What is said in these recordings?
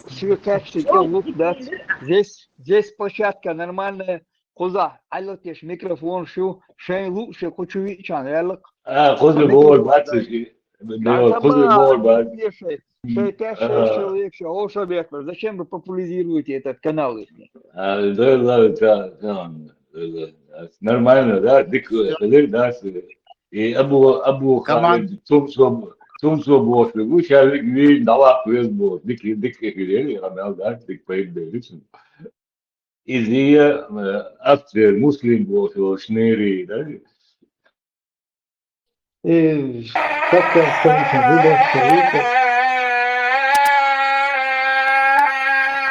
свекачки, лук, да. Здесь площадка нормальная. Коза, аллотеш микрофон, шей лучше, хочу вичан, ялок. خذ البول بس Да خذ البول بس шей 5-6 человек, о, шабекер, зачем вы популяризируете этот канал? нормально, да, дик, да, и Абу Команд. Халид, Тумсо бош, вы сейчас ви дала квест бот, дик хилели, рамел, да, дик поик делишн. Изия, автор муслим бош, шнери, да. Podcast Center, redaktor.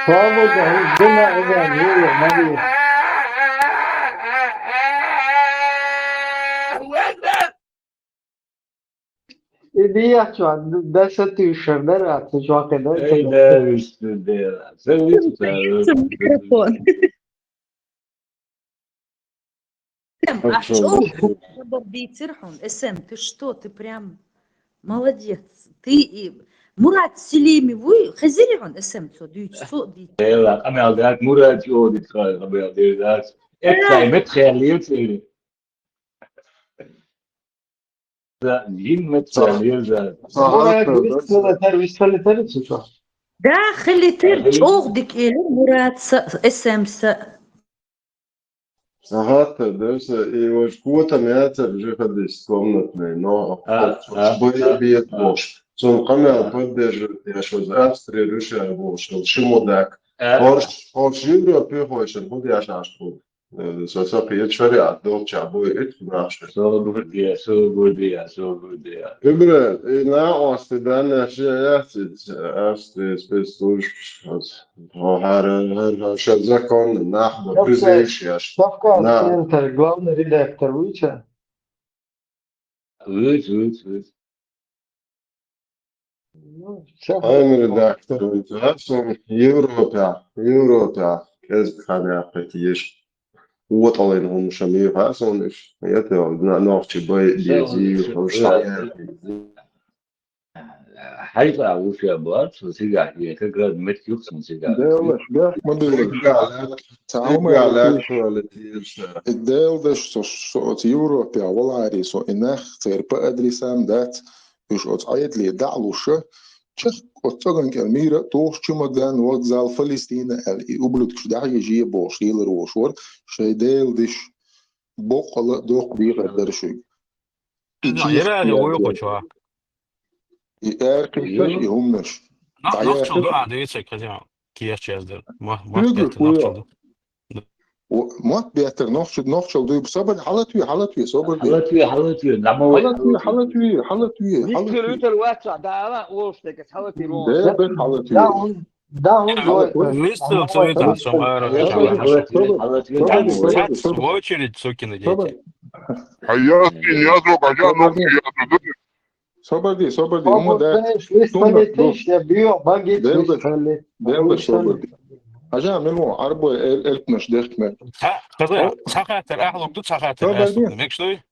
Bravo da hızlına öğreniyor. Mali. İyi şu an. Derse tüşürler artık şu an kadar. ده مش ده سويت ميكروفون. А что Бейцерхон, СМ, ты что, ты прям молодец. Ты и Мурат Селими, вы хазирон СМ, что дичь. يلا أنا قاعد مراد شو دكتور قبل ده إكتاي متخيلين سيري ده جين متخيلين ده Tervis şu an. Да, خلي شوغدك إلى Мурат СМ. Ага, даже и вот что-то мяться уже ходишь комнатной, но будет больше. Сон камера поддерживает, я что за Австрия, Russia, больше, шимодак. Орш Европе хочешь, буду я шашку. Сосок я чаря, долча, будет наш. so good yeah. Übre, na Austriden Австрия спецслужб, her закон, нахуй, призываешь. Kafka Да. Center, главный редактор, выйти. Good. Ну, все. I'm редактор, Европа, kezd is. Вот alleen om zijn meer vazen is. Ja, toch, nog je bij die حاجة وش أبغى سيجار هي كذا متيوكسون سيجار Het deel dus het Europa wel is zo in echt ter adresam dat dus het eigenlijk daalosje tjech het zo'n keer toch chimogan wat zal Palestina el ublut daar je je boos heel roos hoor zij deel dus bokkele doch weer der stuk يبقى هو يقول erkekler homnes نخ شلدو عاديتك كذا كيف تشازدر ما Tuurlijk, نخ ja. شلدو ما beter nog zo doe صبر حالت صبر حلتوي نعمل حالت نيجي الواتساب ده أنا وصلت حاولت يروح ده بن حالت Да, он Листил цвета, суммарно. В очередь, сукины дети. حياتي نيازو بجانو يازو صبر دي Ama هم ده ben listede işte büyüyor. Bak git Devlet. listede. ده صبر دي عشان منو عربو الكنش دخمه قضية ساقاتر أحلق دو ساقاتر صبر أسلق دي ميكشتوي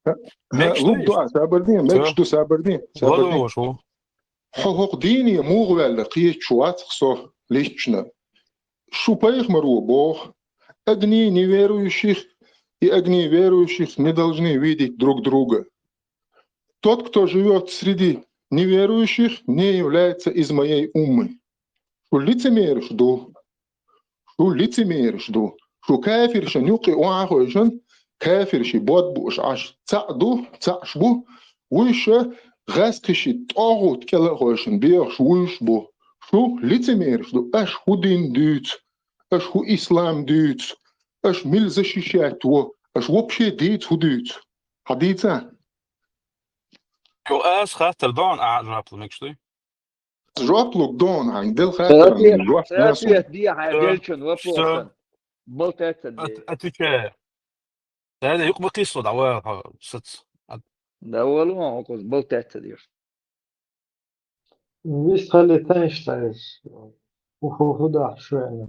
لو صبر دي مش تو صبر دي والله هو شو حقوق ديني مو ولا قيت شوات خصو ليشنا شو بايخ مرو бог одни неверующих и одни верующих не должны видеть друг друга. Тот, кто живет среди неверующих, не является из моей уммы. Что лицемеришь ду? Что кафирши нюки уахойшен, кафирши бодбуш аш цашбу, выше غاسكشي طاغوت كلا غوشن بيرش ويشبو شو лицемеришь ду? Аш худин дюц, аш ху ислам дюц, аш мил защищать его, аш вообще дюц худюц. Haditza. شو أس خاطر دون أعد رابط ميكشتوي Жоплук дон ан дел хатер Серафия дия дельчен вопросен. Болтается. أتوكا هذا يقبل قيسو دعوة ست Да والله ما болтается дир. Biz halleteşler. Huda şöyle.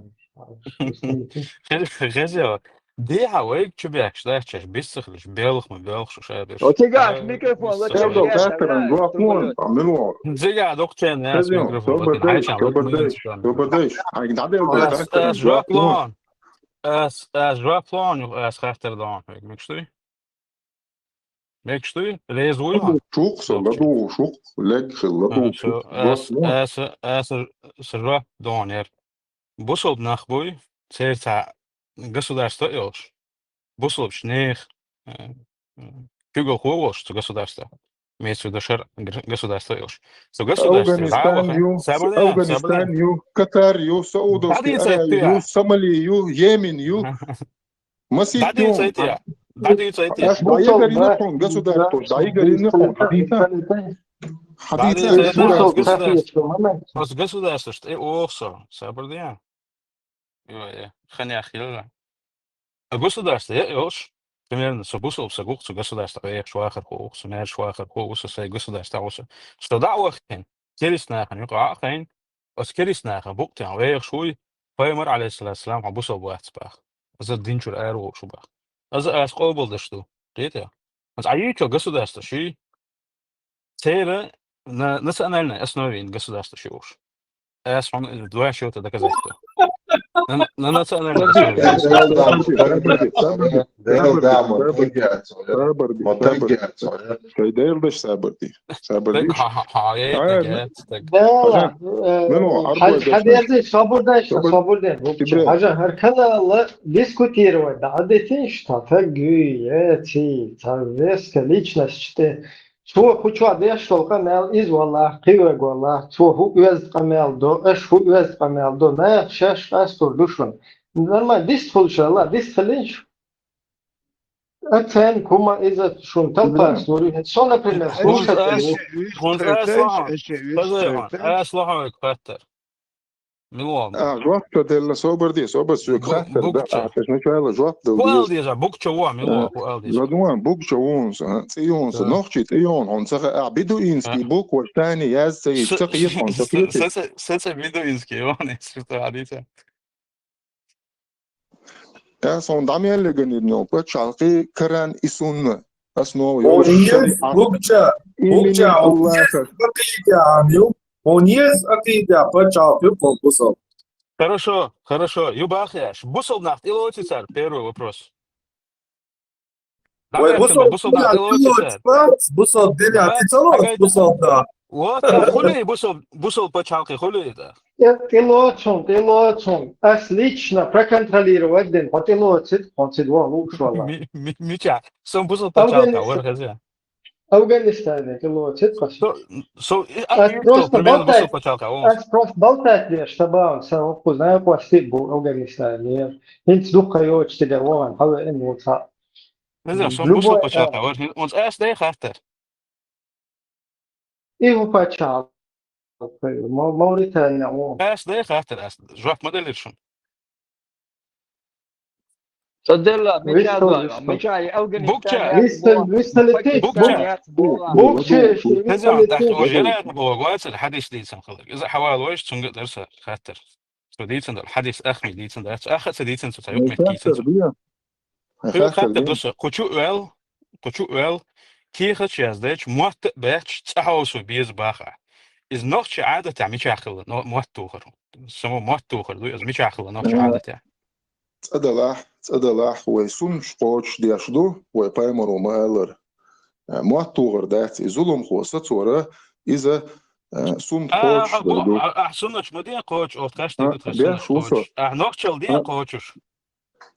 غزة دي هوايك تبيعك شداش بيسخلش بيلخ ما بيلخش شادش وتقاش ميكروفون لا تبدأ تشيات تاكل عن جوا فون تعملوا زيجا دكتور ناس خذيهم ميكروفون لكن سوبر عايش ديش على سوبر مين ديش سوبر ديش هاي تعدي اس تاكل عن اس جوا فون جوابلون اس جوابلون اس خاطر دون ميكشتي ميكشتي ليز ويهان شوق صلدو شوق لك صلدو شو جوا اس فون اس سرا دون ير بوصل بنخبوي سيرتا государство يوش بوصل بشنيخ كيغو خوش تو государство имеется в виду государство يوش تو государство أفغانستان راوخ يو سابردين أفغانستان يو قطر يو سعودوس بعدين أراي يو سيتيا صومالي يو يمن يو مسيت بعدين يوم سيتيا بعدين سيتيا أش دايجري نحون قصدارتو دايجري نحون حديثا بعدين حديثا سيتيا قصدارتو بس государство что اوخسо سابردين خليني اخي государство يوش примерно собусал сагух zu государство я швахар хоох сумер швахар хоох сей государство ос что дعوахين كريسناخن يقعخين اس كريسناخن بوقتها ويخ شوي فايمر عليه السلام عبوسو بواتسباخ از الدين شو ايرو شو باخ از قوبل دشتو قيتا از عييتو государство شي تيرا نسألنا اسنوين государство شوش اس عن دوا شو تدكزايتو نسألنا كيدير سابردي سابردي Hadi sabırda. Hacı herkese diskutiruют. Adeti штата гюети. Тавеска личность что. Чего хочу адеш только мел из валла, киве валла. Чего хуез камел до, эш хуез камел до. Не шеш астор душман. Нормально дисфулшала, дисфлинш. Sen kuma izat şun talpas nuri. Son например слушать. أصلحوا كتر ملوان جواب دella soberdي sober su خاطر ده عشان نشوف جواب قال دي جا بوكتشو وا ملوان قال دي لدوان بوك شوونس تيونس نوختي تيون هون سخ عبيدو إنسكي بوك والثاني ياز تقيف هون تقيف سنسا فيديو إنسكي وانا شفت عديثة son damien le ganino put chalqi karan isun asno Bukça он есть акида почал бусол. Хорошо. Юбахяш. Бусол нахт и лотицар. Первый вопрос. Бусол да. Бусол деля. Ты бусол да. Вот, хули бусол почалки хули да. Ты Ас лично проконтролировать день. Вот ты лотит, он сидел лучше. Мича. Сам бусол почалка. Вархазя. Афганистане лотит. Просто болтать лишь, чтобы он сам узнал, что ты был в Афганистане. Инт духа его чтили вон, хаве эмоция. Не знаю, сам бусол почалка. Он ас дай хартер. Его почал. Мauritania. Ас дай хартер. Жвак моделишн. صدق مشاي بوكشا تزعم تحت وجلات بوغوات الحديث دي سنخلق إذا حوال وش تنقل درس خاطر سديتن الحديث أخمي ديتن درس آخر سديتن تسيوك مكيتن خاطر درس قشو إل كيخش يزدش موت بيتش تحوسو بيز باخع إذ نوخش عادة تعمي شاخل موت توخر سمو موت توخر دو إذ مي شاخل نوخش عادة تعمي تأدلاح ويسون شقوش دياشدو ويبايمرو مالر مواتوغر دات إزولهم خوصة صورة إذا سوم قوش أحسنش مدين قوش أو تكاشتي بتحسنش قوش نوخشل دين قوشش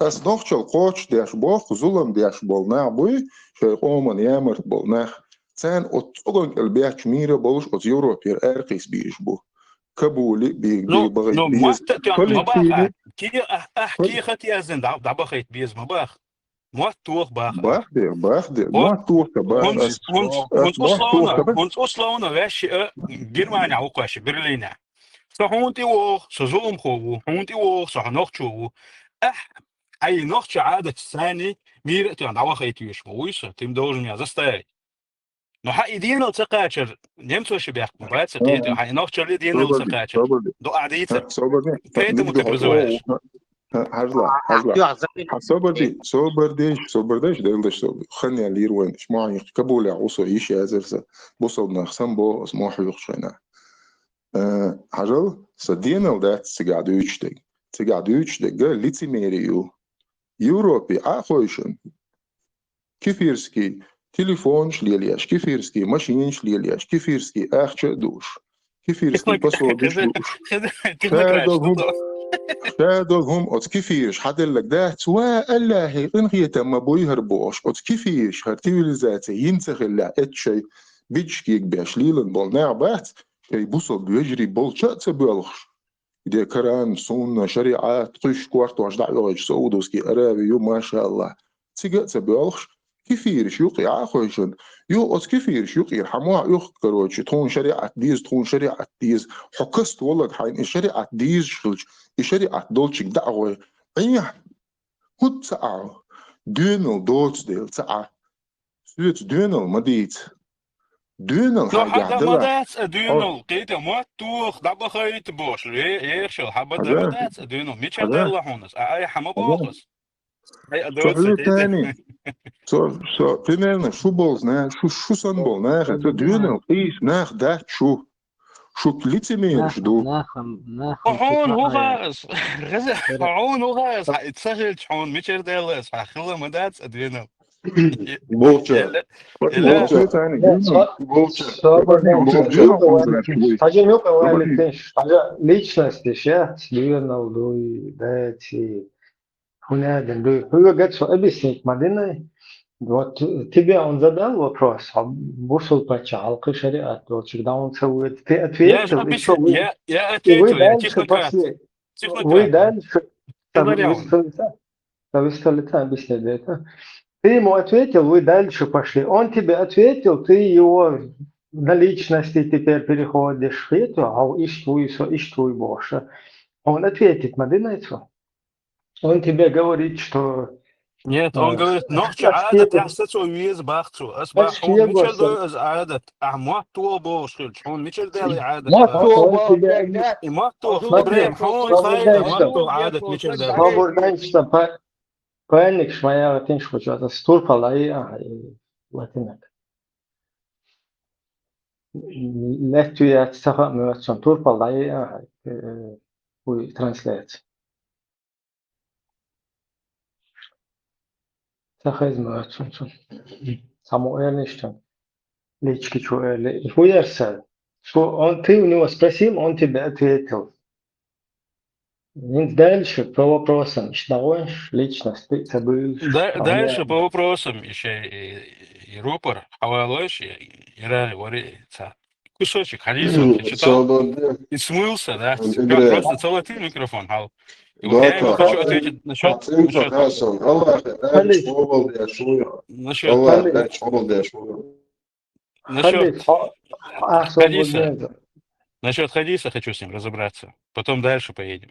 أس نوخشل قوش دياش بوخ زولم دياش بولنا بوي شاي قومن يامر بولناخ تان أتوغن البيعش ميرا بولش أت يوروبير أرقيس بيش بو كابولي بغيت نو مباخ كي خط يازن دعبا خيط بيز مباخ موتوخ باخ باخدي موتوخ باخ هونس أصلاونا غاش جرمانيا وقاش برلينا صحونتي وخ سزولم خوو هونتي وخ صحنوخشو أي نوخش عادة ثاني ميرتي عن دعبا خيط يش مويسة تيم دوجن يا زستاي No ha idino تقاشر نمتو شبيح مبات سقيت ha نوخشر idino تقاشر دو عديت فيت متبرزواش هرجع صبر ديش دلش خلني لير وين ما يقبل عوصو إيش يازرسا بوصل نخسن بو اسمه حيوخ شينا هرجع صدينا ودات تقعدوش قال ليتي ميريو يوروبي أخويشن كيفيرسكي تليفون شليلياش كيفيرسكي ماشين شليلياش كيفيرسكي أخش دوش كيفيرسكي باسوردش دوش شادوغهم أت كيفيرش حد لك ده سواء الله إنغي تم بوي هربوش أت كيفيرش هرتيل ذاتي ينتخل لا شيء بيجكيك باشليلن بالنع بات كي بوصل بيجري بولشات بلخش دي كران سون شريعات قش كوارت واش دعوة سعودوسكي أرابي يو ما شاء الله تيجات بلخش كيفيرش يوقي عاخوشن يو أت كيفيرش يوقي حموا يوق كروتش تون شريعة ديز حكست والله حين الشريعة ديز شلش الشريعة دولتشك دعوة أيه هو تسعة دونال دوتس ديل تسعة سويت دونال مديت دونال No, حاجة hadda عدلة madats adunal qita mo tuch dabba khayt bosh yeershil habada madats adunal michel della honas ay hama bogus ay شو adot حلو qita تاني شو примерно شو болна شو صن تو دونال قيس ناخ دات شو ليتمير شدو هون هو غاز غزا هون هو غاز اتسهل هون michel della khilla madats adunal بولشا لا شو تاني بولشا صبر بولشا حاجة نوقع والتنش حاجة ليتشنس شات لينا ودوي داتي هنا دندوي هو قد سو أبيسنك مدينة دوت تبي عن زدال وبروس بوصل باتش حلقة شريعة دوت شداون سويت يا أتويت أبيس وي يا أتيتو يعني دال شو تكنوقراط بس وي تكنوقراط دال شو تقدر يعون طب بيسندتا ты ему ответил, вы дальше пошли. Он тебе ответил, ты его на личности теперь переходишь в эту, а ищ твой больше. Он ответит, Мадинайцу. Он тебе говорит, что Нет, он говорит, نحكي أشكي عادة يحسسوا ويز باختو أصبح هون ميشل يقول دو از عادة أحمد تو بوشل هون ميشل دالي عادة ما باختو он توبة тебе بقنات ما تو أزوق بريم يا هون صدق خايدة ما صبردنش تو أزوق يا عادة ميشل صدق دالي عليك صبردنش паник шмая тинш почата стурпала и латинак лету я цаха мөтсөн турпала и уй транслейт цаха из мөтсөн Самуэль Ништан лички чуэли хуярса что он ты у него спросил он тебе ответил дальше по вопросам считаешь личность ты забыл дальше по вопросам еще и рупор хавалош и рали вори кусочек хадис он прочитал и смылся, да? Все, просто целый ты микрофон, Хал. И вот я ему хочу ответить насчет хадиса. Насчет хадиса хочу с ним разобраться. Потом дальше поедем.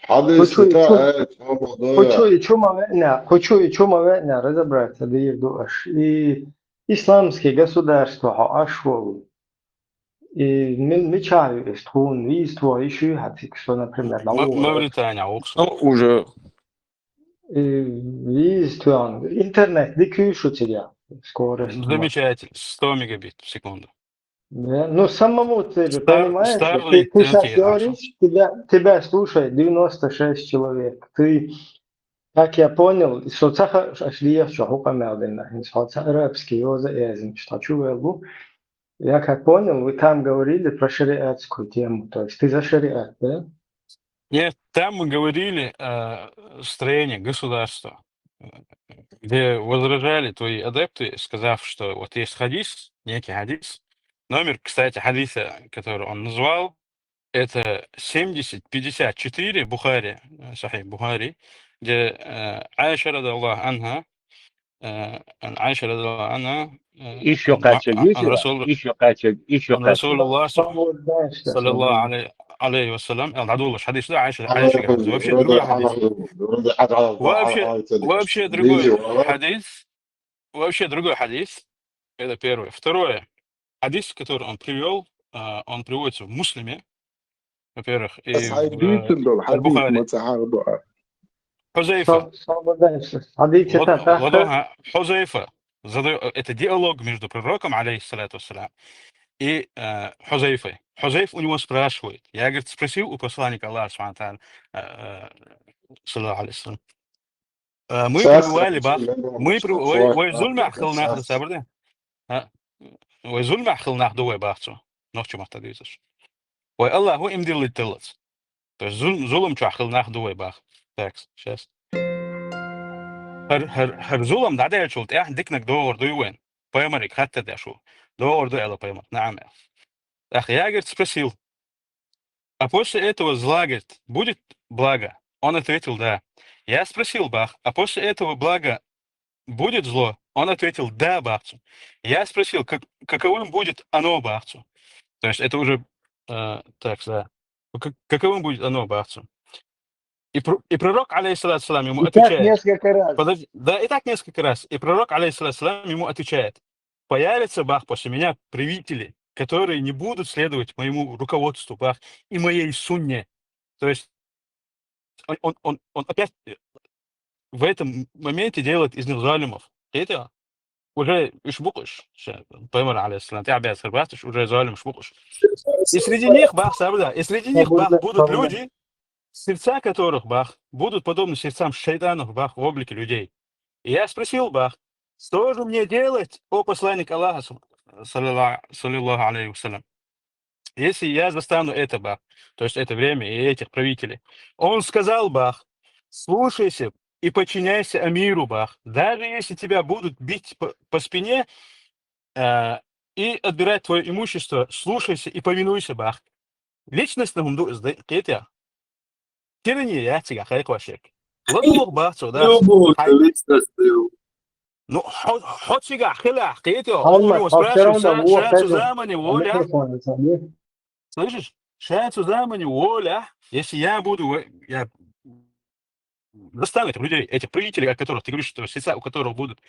Хочу и чума война разобраться, да ешь. И исламские государства ашвол. И мечаю есть хун, виство, еще хатик, что, например, Мавритания, Оксфорд. Уже. Виство, интернет, дикюшу тебя, скорость. Замечательно, 100 мегабит в секунду. Да? Ну, самому ты же понимаешь, Starlink ты сейчас говоришь, тебя слушает 96 человек. Ты, как я понял, что цаха ашли что хукамелдина, что арабский язык, я что чувствую. Я как понял, вы там говорили про шариатскую тему, то есть ты за шариат, да? Нет, там мы говорили о строении государства, где возражали твои адепты, сказав, что вот есть хадис, некий хадис. Номер, кстати, хадиса, который он назвал, это 7054 Бухари, Сахих Бухари, где Айша радаллаху анха, Айша радаллаху анха, Еще качек, еще Расулуллах саллаллаху алейхи вассалам, العدو حديث ده عايشة جهاز вообще другой حديث. Вообще другой хадис. Это первое. Второе. Хадис, который он привел, он приводится в Муслиме. во-первых, и حديث دول حديث البخاري متعارض. حذيفة حديث غضوها Хузайфа это диалог между пророком, алейхиссалату вассалям, и Хузайфой. Хузайф у него спрашивает. Я, говорит, спросил у посланника Аллаха, саллаллаху алейхи вассалям. Мы пребывали, бах, мы пребывали, وظلم أخلنا دوّي باخته نوتش محتاجيزش والله هو إمدي اللي تلت بس ظلم شو أخلنا دوّي باخ تاكس شاس هر ظلم ده عادي شو تأح ديكنك دور دوين بيمرك حتى ده شو دور دو على بيمر نعم أخي я говорит спросил а после этого зла говорит будет благо он ответил да я спросил бах а после этого блага будет зло? Он ответил, да, бахцу. Я спросил, каковым будет оно, бахцу? То есть это уже, так, да. Каковым будет оно, бахцу? И пророк, алейхиссалату вассалам, ему отвечает. Несколько раз. Подожди, да, и так несколько раз. И пророк, алейхиссалату вассалам, ему отвечает. Появятся, бах, после меня правители, которые не будут следовать моему руководству, бах, и моей сунне. То есть он опять в этом моменте делает из них залимов. Это уже ишбукыш. Поймар алейхиссалам, ты обязан схватишь, уже залим ишбукыш. И среди них, бах, сабда, и среди них, бах, будут люди, сердца которых, бах, будут подобны сердцам шайтанов, бах, в облике людей. И я спросил, бах, что же мне делать, о посланник Аллаха, саллиллаху алейхи вассалям, если я застану это, бах, то есть это время и этих правителей? Он сказал, бах, слушайся и подчиняйся амиру, бах, даже если тебя будут бить по спине и отбирать твое имущество, слушайся и повинуйся, бах. Личность на гумду это тирания, я тебя хайквашек. Ладно, бах, да. Ну, хоть сега хила, это он его спрашивает, шанс замани воля. Слышишь? Шанс замани воля. Если я буду, я достану этих людей, этих правителей, о которых ты говоришь, что сердца, у которых будут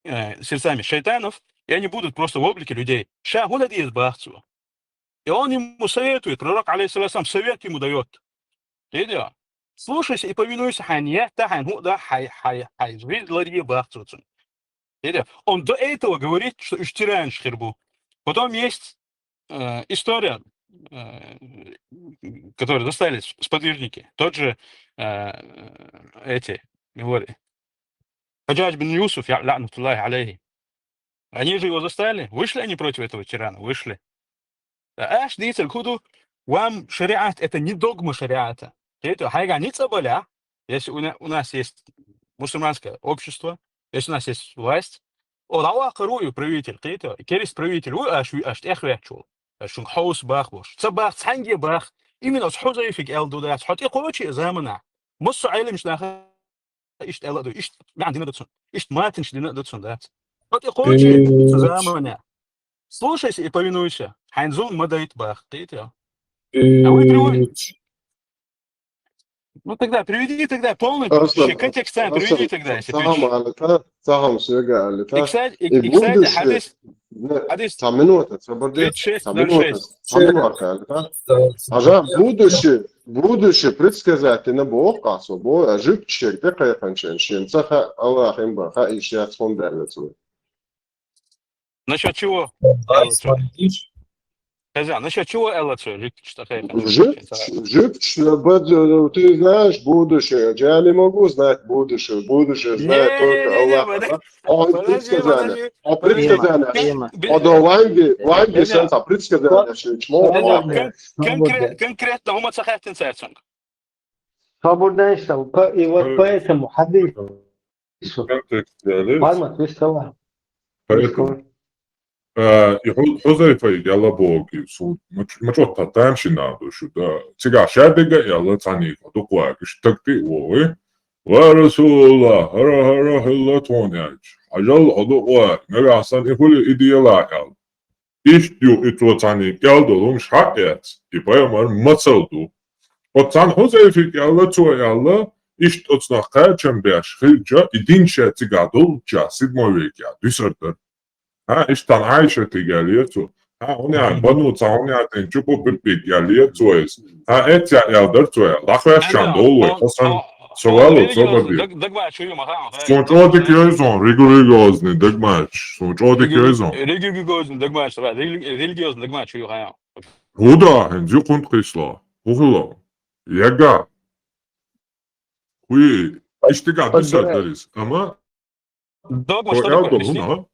сердцами шайтанов, и они будут просто в облике людей. Шахунадиз бахцу. И он ему советует, пророк, алейхиссалам, совет ему дает. Видишь? Слушайся и повинуйся, ханья, тахан, худа, хай, зритель бахцу. Видишь? Он до этого говорит, что иштиран шхирбу. Потом есть история, которые достали сподвижники. Тот же эти, говори, Хаджадж бин Юсуф, ла'натуллахи алейхи. Они же его застали. Вышли они против этого тирана? Вышли. Аш дицель худу, вам шариат, это не догма шариата. Это хайганица боля. Если у нас есть мусульманское общество, если у нас есть власть, о карую правитель, это керис правитель, вы аш эхвячул. Шунхаус бах бош. Цабах цанги бах. Именно с Хузайфик элдудат. Хот иқочи замана. Муссу айлим мش нахи ишт элду ишт ما عندنا датсон. Ишт матинш дина датсон дат. Хот иқочи замана. Слушайся и повинуйся. Хайнзул мадайт бах. Это. А вы приводите. Ну тогда приведи тогда полный контекст, приведи тогда, если ты. Сахам сюга, И кстати, حديث минуты, свободны, будущее предсказать на Бог, а собой, а жив человек, такая конченщин, саха Аллах им баха и сейчас фондерлицу. Насчет чего? Насчет чего Эллацу? Жив, ты знаешь будущее. Я не могу знать будущее. Будущее знает только Аллах. Он предсказание. Ванги сенса предсказание. Конкретно ума цахахтин сэрцунг. Свободно, и вот поэтому хадис. Хузайфа яла боги су мачота таншинадо шуда цига шадега яла цаника докуак штакти ой ва расулуллах ара хиллатоняч ажал адуа нагасан ихули идеала ял иштю итвацани ялдолум шакят и поэмар мацалду отсан Хузайфа яла цояла ишт оцнаха чамбяш хилджа идинша цигадул джа сидмовекя дисартер اشتغل عايشة تجاريته on ja banut on ja ten chupo pipik ja lietsojas. Etja ja dartsoja. Lachvešan dolui. Osan совало собади. Дагмач, Юма, Сончоdik jözon, rigorozni dagmaç. Сончоdik jözon. Религиозный догмач, религиозный догмач, Юха. Huda, henzi kunt kısla. Huhla. Yaga. Hui. İşte gad dışarıdayız. Ama Догма, to что такое? eldol Объясни. huna.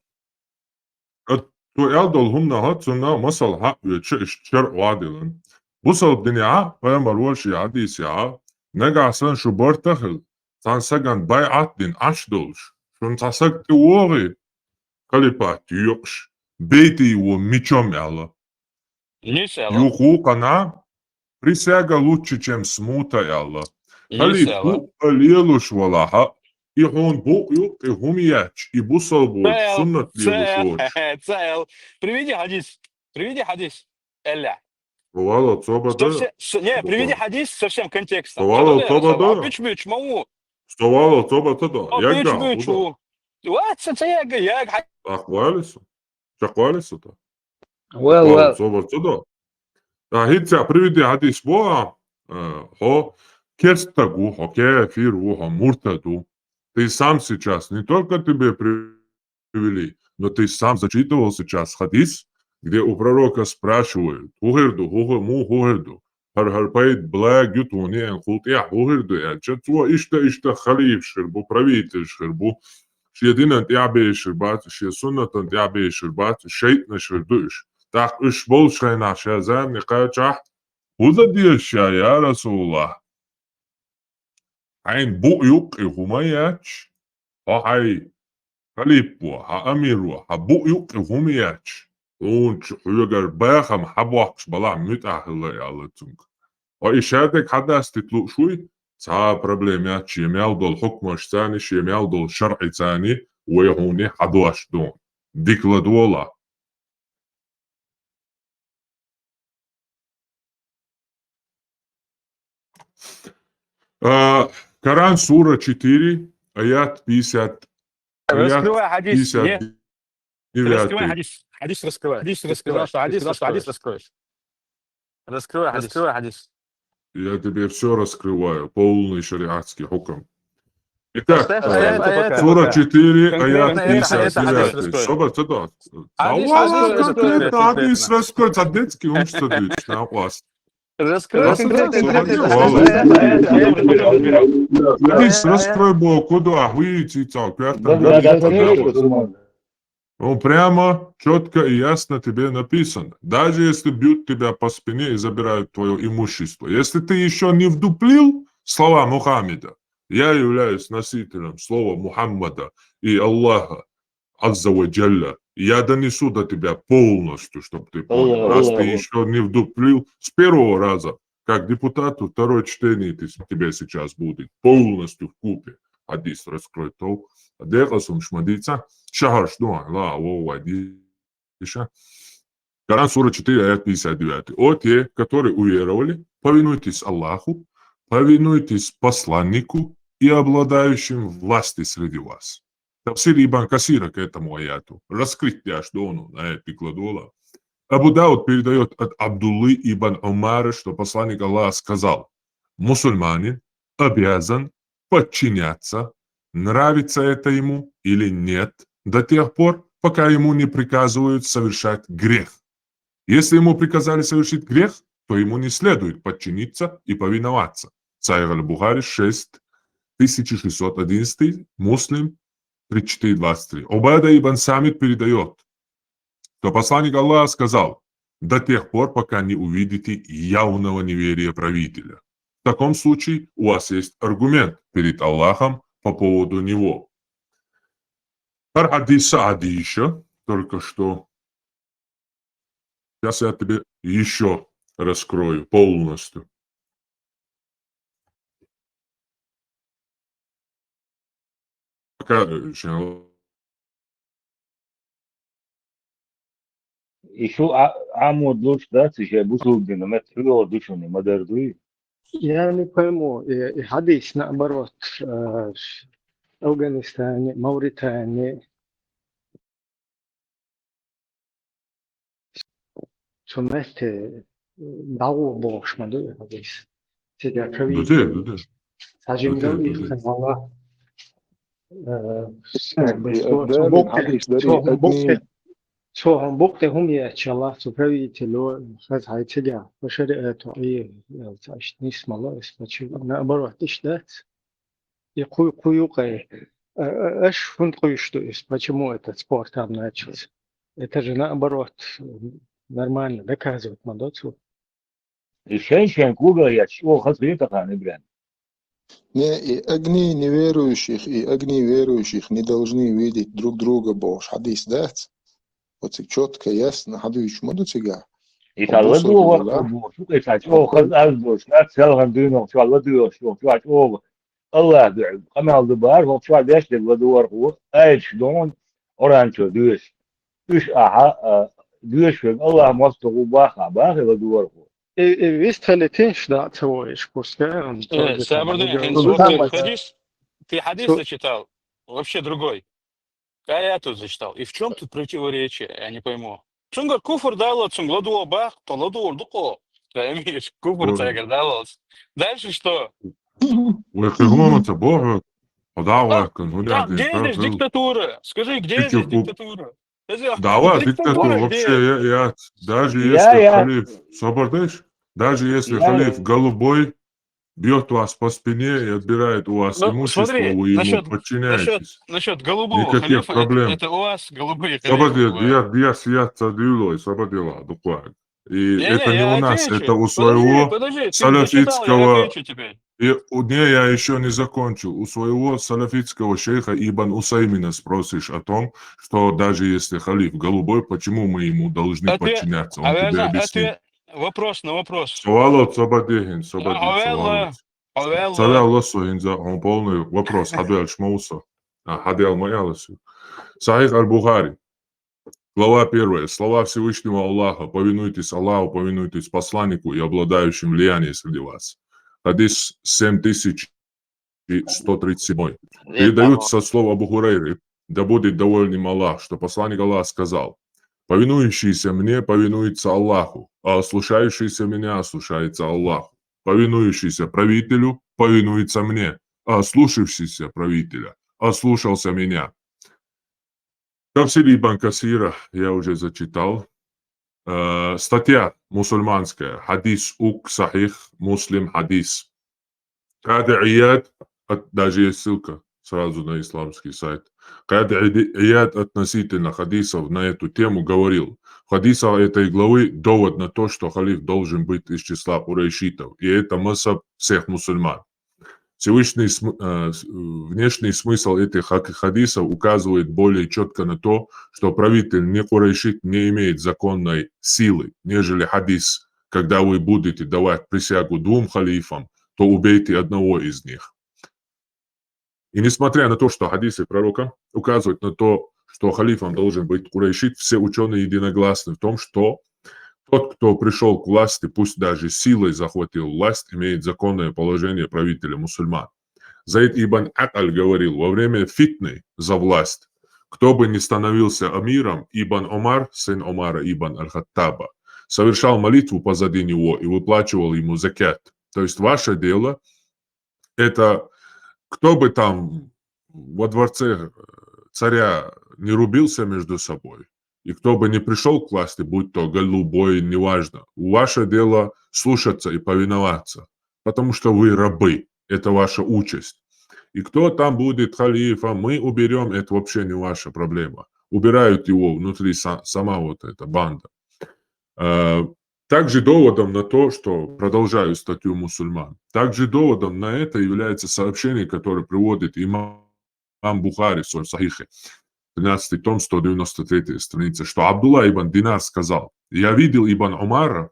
To eldol huna hatsuna masal hak ve şer vadilin. Bu sal dünya peygamber var hadis ya. Negasan şu bartahıl. Tansagan bayat din aşdolş. Şun tasak tuori. Kalipat yokş. Beyti ve miçom yalla. Не села. Юху кана. Присяга лучше, чем смута yalla. Не Kali села. bu aliyeluş valaha. İhon bu yok humiyaç. İbu salbu Цел, sünnet liyeluş. цел. Приведи хадис. Приведи хадис. Эля. Valla sobada. Не, приведи хадис со всем контекстом. Совало собада. Бич-бич, мау. Совало sobada da. Yaga. Бич-бич. Вот, це як. Ахвалися. Чаквалися da. Well, Sobada da. Hitsa приведи hadis boa. Ho керстагу, ho кефиру, ho муртаду. Ты сам сейчас, не только тебе привели, но ты сам зачитывал сейчас хадис, где у пророка спрашивают, хугерду, хугерду, харпайт благ ютуни, энхулт, я хугерду, я чатуа, ишта халиф шербу, правитель шербу, шединан тябе шербат, шесунатан тябе шербат, шейтна шердуш. Так уж больше наша земля, кача, удадиша, я Расулаллах. Ein bu'yuk e humayach, ha hay kalipwa, ha amirwa, ha bu'yuk e humayach. Und huyagar bayakam habwaks bala mitahilla yalatung. O işaretek hadas titlu şuy, sa problemya çiemel dol hukmaş tani, çiemel dol şar'i tani, ve huni hadwaş don. Dikladwola. Коран, сура 4, аят 50. Раскрывай хадис. 59. Раскрывай хадис. Хадис раскрывай. Хадис раскрывай. Хадис раскроешь. Раскрывай хадис. Я тебе все раскрываю, полный шариатский хукм. Итак, сура 4, аят 59. Соба, туда. Хадис раскрой, цадецкий умство дичь, на вас. Раскрывай Хадис раскрой бо, куда, видите, так, он прямо, четко и ясно тебе написано. Даже если бьют тебя по спине и забирают твое имущество. Если ты еще не вдуплил слова Мухаммеда, я являюсь носителем слова Мухаммада и Аллаха, Азза ва Джалля, я донесу до тебя полностью, чтобы ты понял. Раз ты еще не вдуплил с первого раза, как депутату, второе чтение тебе сейчас будет полностью в купе. Хадис раскрой то. Адекасум шмадица. Шахар шнуа. Ла, о, адиша. Коран, сура 4, аят 59. О те, которые уверовали, повинуйтесь Аллаху, повинуйтесь посланнику и обладающим власти среди вас. Тавсир Ибн Касира к этому аяту. Раскрытие Ашдону на аят прикладола. Абу Дауд передает от Абдуллы ибн Умара, что посланник Аллаха сказал: мусульманин обязан подчиняться, нравится это ему или нет, до тех пор, пока ему не приказывают совершать грех. Если ему приказали совершить грех, то ему не следует подчиниться и повиноваться. Сахих аль-Бухари 6611, Муслим 3423. Убада ибн Самит передает, что посланник Аллаха сказал: до тех пор, пока не увидите явного неверия правителя. В таком случае у вас есть аргумент перед Аллахом по поводу него. Хадиса Адиша, только что. Сейчас я тебе еще раскрою полностью. Пока Şu amodluş da şey bu sulbine metro düşünü maderdui. Я не пойму, хадис наоборот, Афганистане, Мавритании. سنة دعوة بوش ما دو حديث تيجا كوي Dude. ساجم دو Dude. إخ والله بس الدال الحديث داري أدني شو هم بوقت هم يا الله سوبري تلو خذ هاي تيجا وشر توعية تعيش نيس مالله اسمه أنا بروح تشتات يقوي قوي اش فند قويشتو اس почему этот спор там начался это же наоборот нормально доказывать мадоцу الشين كوبا يا شو خاصين تقاني بران Не, и огни неверующих, и огни верующих не должны видеть друг друга, Бож. Хадис дать. Вот четко, ясно. Хадис моду тига. يتعلم هو شو يتعلم خذ أزبوش لا تسأل دينه شو الله ديو شو هو الله دعو كما الضبار هو شو عدش الودور هو ايش دون اورانتو دوش دوش الله مستقو باخا الودور هو весь халитинш да твоиш пускай ты хадис зачитал, вообще другой. Я тут зачитал. И в чем тут противоречие? Я не пойму. Цунга куфр дало, цунгладу бах, толаду дуко. Ты имеешь куфр цегар дало. Дальше что? ويقيمون Бога, дава, где здесь диктатура? Скажи, где здесь диктатура? Дава, диктатура, вообще, я даже если халиф, свободишь, даже если халиф голубой бьет вас по спине и отбирает у вас имущество, смотри, вы ему подчиняетесь. Насчет голубого Никаких халифа, проблем. это у вас голубые халифы. Я святца дюлой, буквально. И это не у нас, это у своего салафитского... я еще не закончил. У своего салафитского шейха Ибн Усаймина спросишь о том, что даже если халиф голубой, почему мы ему должны подчиняться? Он тебе объяснит. Вопрос на вопрос. Суалот Собадихин, Собадихин. Царя Алласу, он полный вопрос. Хадуэль Шмауса. Хадуэль Маяласу. Сахих Аль-Бухари. Глава 1. Слова Всевышнего Аллаха. Повинуйтесь Аллаху, повинуйтесь посланнику и обладающим влиянием среди вас. Хадис 7137. Передают со слова Абу Хурайры. Да будет доволен им Аллах, что посланник Аллаха сказал: повинующийся мне повинуется Аллаху, а ослушающийся меня ослушается Аллаху. Повинующийся правителю повинуется мне, а ослушавшийся правителя ослушался меня. Тавсир Ибн Касира я уже зачитал. Статья мусульманская. Хадис Ук Сахих Муслим Хадис. Кади Ияд, даже есть ссылка сразу на исламский сайт. Кади Ияд относительно хадисов на эту тему говорил: в хадисах этой главы довод на то, что халиф должен быть из числа курайшитов, и это масаб всех мусульман. Внешний смысл этих хадисов указывает более четко на то, что правитель не курайшит не имеет законной силы, нежели хадис: когда вы будете давать присягу двум халифам, то убейте одного из них. И несмотря на то, что хадисы пророка указывают на то, что халифом должен быть курайшит, все ученые единогласны в том, что тот, кто пришел к власти, пусть даже силой захватил власть, имеет законное положение правителя мусульман. Заид ибн Акаль говорил: во время фитны за власть, кто бы ни становился амиром, Ибн Омар, сын Омара ибн Аль-Хаттаба, совершал молитву позади него и выплачивал ему закят. То есть ваше дело – это кто бы там во дворце царя не рубился между собой, и кто бы не пришел к власти, будь то голубой, неважно, ваше дело слушаться и повиноваться, потому что вы рабы, это ваша участь. И кто там будет халифом, мы уберем, это вообще не ваша проблема. Убирают его внутри сама вот эта банда. Также доводом на то, что, продолжаю статью мусульман, также доводом на это является сообщение, которое приводит имам Бухари в своем Сахихе, 13 том, 193 страница, что Абдулла ибн Динар сказал: я видел Ибн Умара,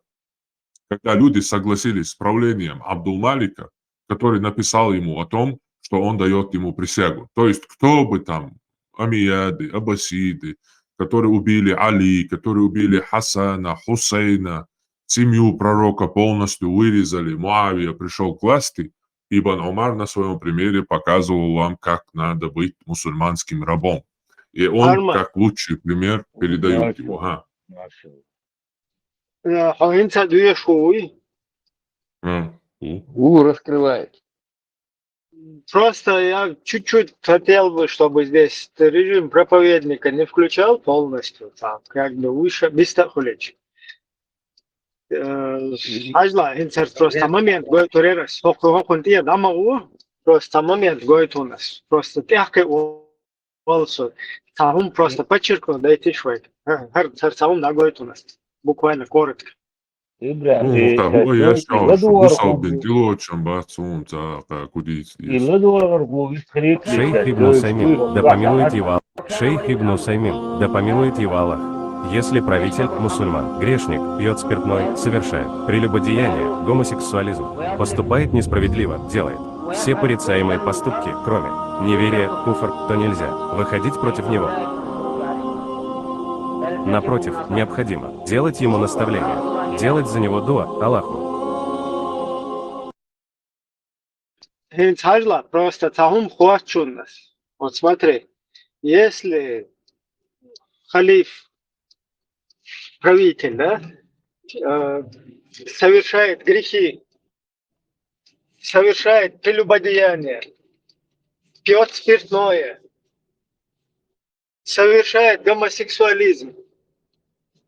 когда люди согласились с правлением Абдул-Малика, который написал ему о том, что он дает ему присягу. То есть кто бы там, амияды, аббасиды, которые убили Али, которые убили Хасана, Хусейна, семью пророка полностью вырезали, Муавия пришел к власти, Ибн Умар на своем примере показывал вам, как надо быть мусульманским рабом. И он, как лучший пример, передает его. انت шоуи. Раскрывает. Просто я чуть-чуть хотел бы, чтобы здесь режим проповедника не включал полностью, там, как бы выше, без такулечи. Ажла, инцерт просто момент, гойт урерас, хохо хунтия, дамагу, просто момент гойт у нас. Просто тяхкой волосу. Самум просто подчеркнул, да и ты швейк. Самум да гойт у нас. Буквально коротко. هو يشعر شو بوصل بنتلو شمباتسون تا كوديس Шейх Ибн Усаймин, да помилует его Аллах. Шейх Ибн Усаймин, да помилует его Аллах. Если правитель, мусульман, грешник, пьет спиртной, совершает прелюбодеяние, гомосексуализм, поступает несправедливо, делает все порицаемые поступки, кроме неверия, куфр, то нельзя выходить против него. Напротив, необходимо делать ему наставление, делать за него дуа Аллаху. Ажла, просто Самум хочет нас. Вот смотри, если халиф, правитель, да, совершает грехи, совершает прелюбодеяние, пьет спиртное, совершает гомосексуализм,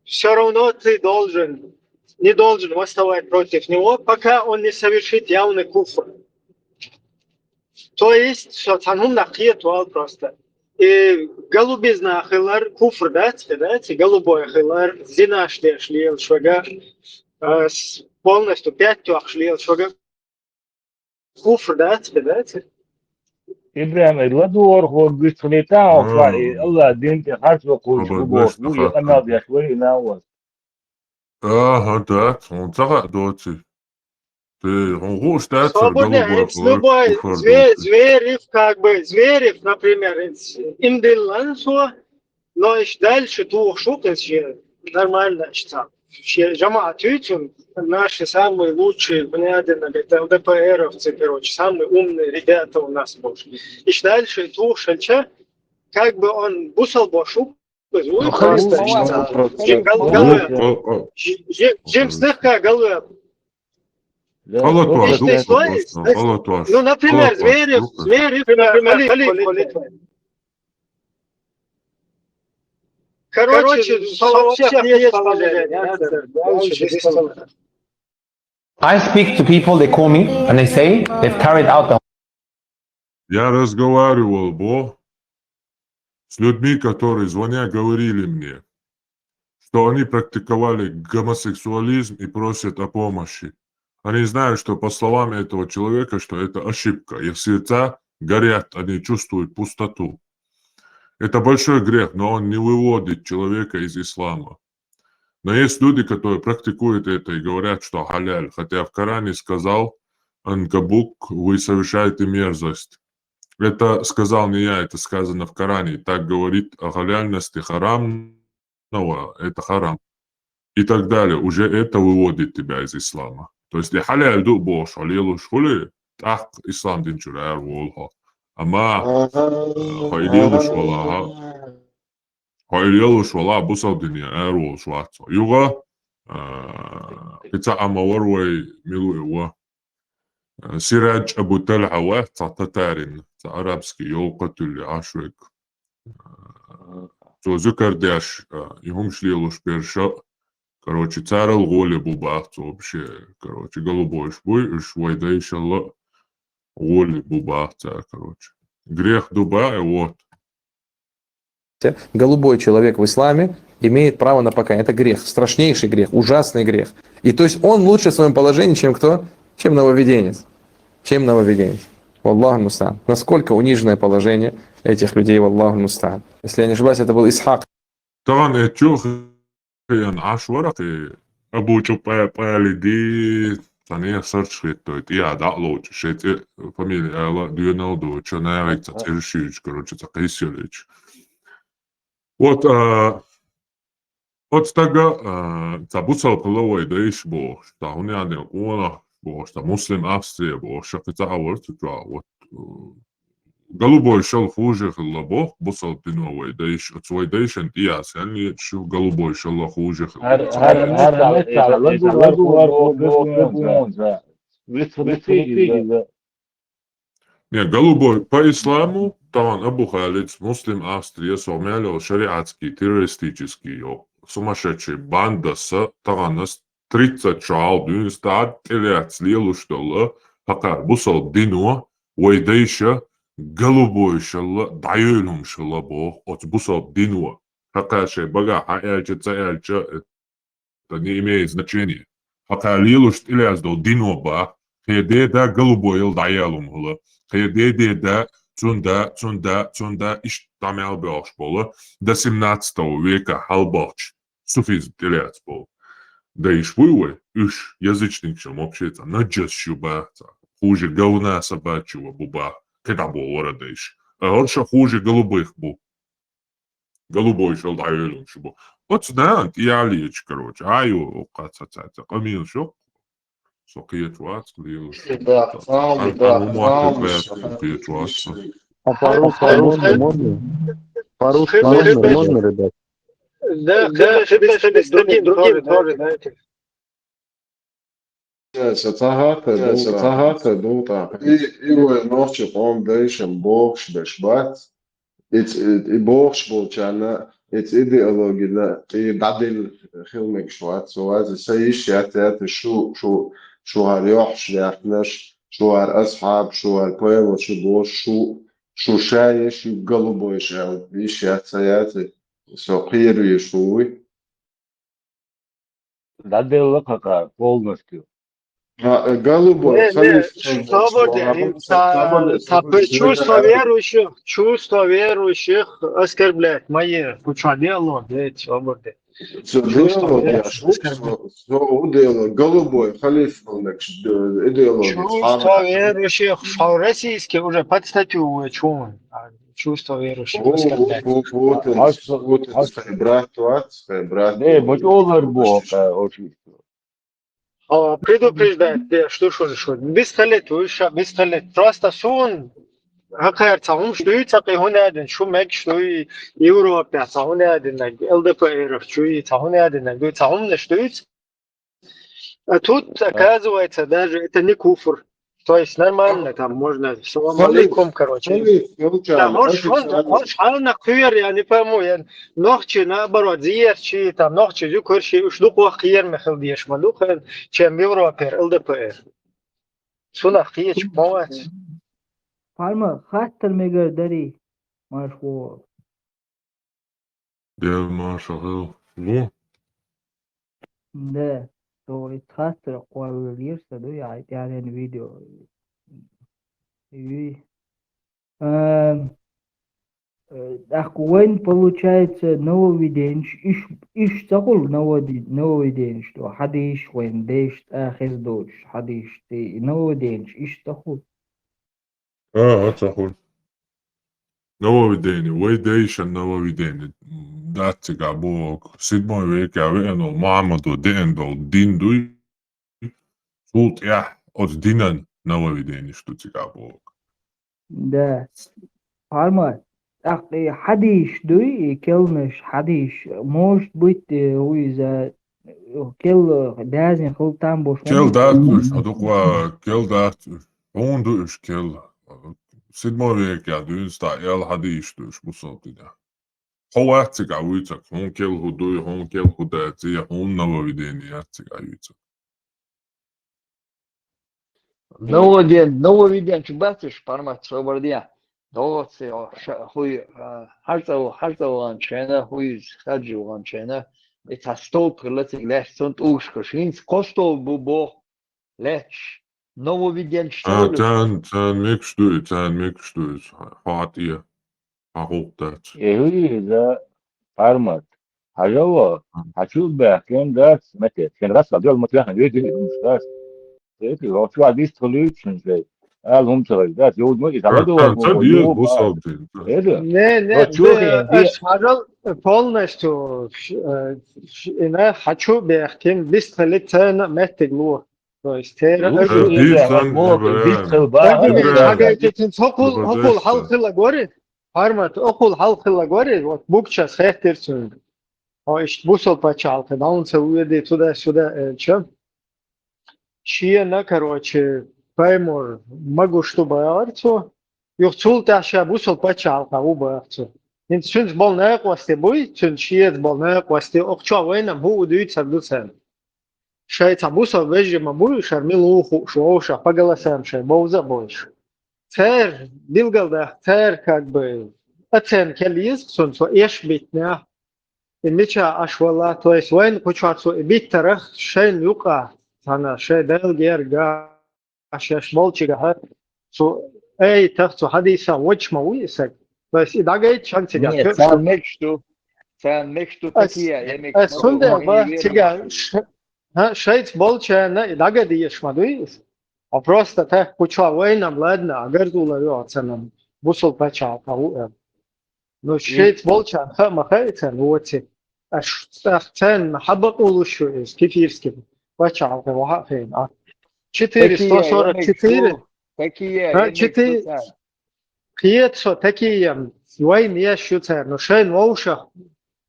все равно ты не должен восставать против него, пока он не совершит явный куфр. То есть, что Самум нахиетуал просто. И голубизна ахилар, куфр, да, голубой ахилар, зина шлел, швага, полностью 5 шлел, швага, куфр, да. إبراهيم الودور هو بيسخليتا وفاري الله دين تخرج وقوش بوش بوي أنا بيشوي ناوز هدات он цагаа дооци ты он гуш тац Свободный, любой Зверев, например, Индилансо, но и дальше двух шуток нормально читал. Жамаатюцин, наши самые лучшие, это ЛДПРовцы, короче, самые умные ребята у нас больше. И дальше двух шальча, как бы он бусал бошу, Джим слегка головы. Ну, например, Зверев, короче, у всех есть положение. I speak to people, they call me, and they say they've carried out the Я разговаривал, с людьми, которые звоня говорили мне, что они практиковали гомосексуализм и просят о помощи. Они знают, что по словам этого человека, что это ошибка. Их сердца горят, они чувствуют пустоту. Это большой грех, но он не выводит человека из ислама. Но есть люди, которые практикуют это и говорят, что халяль. Хотя в Коране сказал Анкабук, вы совершаете мерзость. Это сказал не я, это сказано в Коране. Так говорит о халяльности харамного, это харам. И так далее. Уже это выводит тебя из ислама. То есть, халяль ду бош, халилуш хули, так ислам динчурар волха. Ама халилуш вала бусал диния ар вол шватсо. Юга, это амаварвай милуева. Сирадж Абу Таль'ава, татарин, арабский, йолкатулли ашвек. То зукардяш, им шлилуш перша. Короче, царил голе бубахцу вообще. Короче, голубой швой, швой, да еще голе бубахца, короче. Грех Дубая, вот. голубой человек в исламе имеет право на покаяние. Это грех, страшнейший грех, ужасный грех. И то есть он лучше в своем положении, чем кто? Чем нововведенец. Чем нововведенец. Валлаху муста'ан. Насколько униженное положение этих людей, валлаху муста'ан. Если я не ошибаюсь, это был Исхак. طبعا تشوف يعني 10 ورقة أبو تشوبا بالدي ثانية سيرش то я дало чуть фамилия Алла Дюналду Чонавик Цершич, короче, Цакайсилич. Вот тага табуцал половой дэйш бо, что он я не она бо, что муслим Австрия бо, что это аворт вот голубой шел хуже хлебок, бусал пиновый, да еще свой дейшен и ясен, и что голубой шел хуже хлебок. Не, голубой по исламу, там Абу Халид, муслим Австрия, сомяли шариатский, террористический, сумасшедший банда с таганас 30 шал, дюн стад, телец, лелу что ли, пока бусал динуа, уйдейша, голубой шалла, даюнум шалла бог, от бусал динуа. Пока шей бага, это не имеет значения. Пока лелу что телец до динуа ба, хеде да голубой ил даялум хла. Хеде да цунда иштамял бахш бола до 17 века халбахч. Суфизм телец бол. Да ишвуй, уж язычник шум общается, наджас шубахца. Хуже говна собачьего буба. Когда был родыш. А он что хуже голубых был. Голубой шел даёлун шубу. Вот знают, я лечь, короче. Аю, кацацаца. Камил шо? Сокиет вац, клеил. Да, А по-русски можно? По-русски можно, ребят? Да, с другим тоже, знаете. Сацахата дута. И у ночи он дэшем бокш бешбат. И бокш болчана. It's ideology لا بعدل خلمك شوات سواز سيش يعتات شو هاليوح شليحناش شو هالأصحاب شو هالبويل شو بوش شو شايش يقلبوا يشعل ليش يعتياتي سوقير يشوي Дадел как полностью. голубой чувство верующих оскорбляет мои учадела, свободы. Голубой халиф Чувство верующих в российский уже под статью чем? Чувство верующих оскорбляет. Не, будь олар бог, очень. Предупреждает, что бистолет выше, бистолет просто сон. Hakikaten tamam şuyu takı hunadın şu mek şuyu Avrupa hunadın LDPR şuyu hunadın bu tamam ne şuyu тут оказывается даже это не куфр. То есть нормально, там можно салам алейкум, короче. Да, он шална куер, я не пойму, я ночи наоборот, зиерчи, там ночи зюкурши, уж дуку ахиер мехалдеш, малуха, чем Европа, ЛДПР. Сунах хиеч, молодец. Farma, خاطر مگر داری مشغول. Del marshal hill. ده تو خاطر قوي ليرسا دو يعني الفيديو. Ахуен получается нововведение. Иш такой нововведение, что хадиш вен деш ахез дош хадиш ты нововведение. Иш такой. Отсахуй. Нововведение, вейдейшн нововведение. Датига бог. 7 века вено Мамаду дендол диндуй. Султ я от динан нововведение, что тига бог. Да. Farma. حديش دوي كلمة حديش может быть وإذا كل لازم خل تام بوش كل داتوش هدوكوا كل داتوش هون دوش كل 7 века дюнста ел حديش دوش بصوتنا هو أتيك عويتك هون كل هدوي هون كل هداتي هون нововведение أتيك عويتك нововведение чубатиш формат свободия. Доводцы, хуй, хартау анчена, хуй, хаджу анчена. Это стол прилетит леч, сон ушкашинс, костол бубо леч. Нововведение что ли? تان ميكشتوي حاطية حقوقتات إيه إذا فرمت حاجة هشوف بحكم ده متى كان راسه دول متلاحن يجي مش راس إيه هو شو عادي solution زي قال هم شغال يود ما يتعودوا تدير بوصلتين إيه ده Не, сказал полностью, я хочу бехтин быстро лететь на метеглу. То есть тера حاجة هقول حلقة لغوري هرمت أقول حلقة لغوري вот букча схтерсун а иш бусол пачалка даун сауди туда-сюда чем короче поймор могу что бояться юхчул таша бусол пачалка убавцу инсунс болная кости бой чунчиет болная кости окча война будет садуцен شاید بوسا وجه مبوی شرمیل خو شوша поголосам шай боуза больше цер билгалда цер как бы оценки лиз сонцо эш битня инича ашвала то есть вайн почвацо биттарах шайн юка сана шай делгерга ашаш молчига со эй тахцо хадиса вочма уисак то есть идагай чанцига нет цан мечту такие я сонда ба тига шейц болчана и дагадиеш мадуис а просто так почва войнам ладно агардула yoцанам бусол пачал кау но шейц болчан махайцан воти аш цен محبط улушу из кефирский пачал кау фейн 444 такие 4 пьетсо такие войн я шуцер но шейн воуша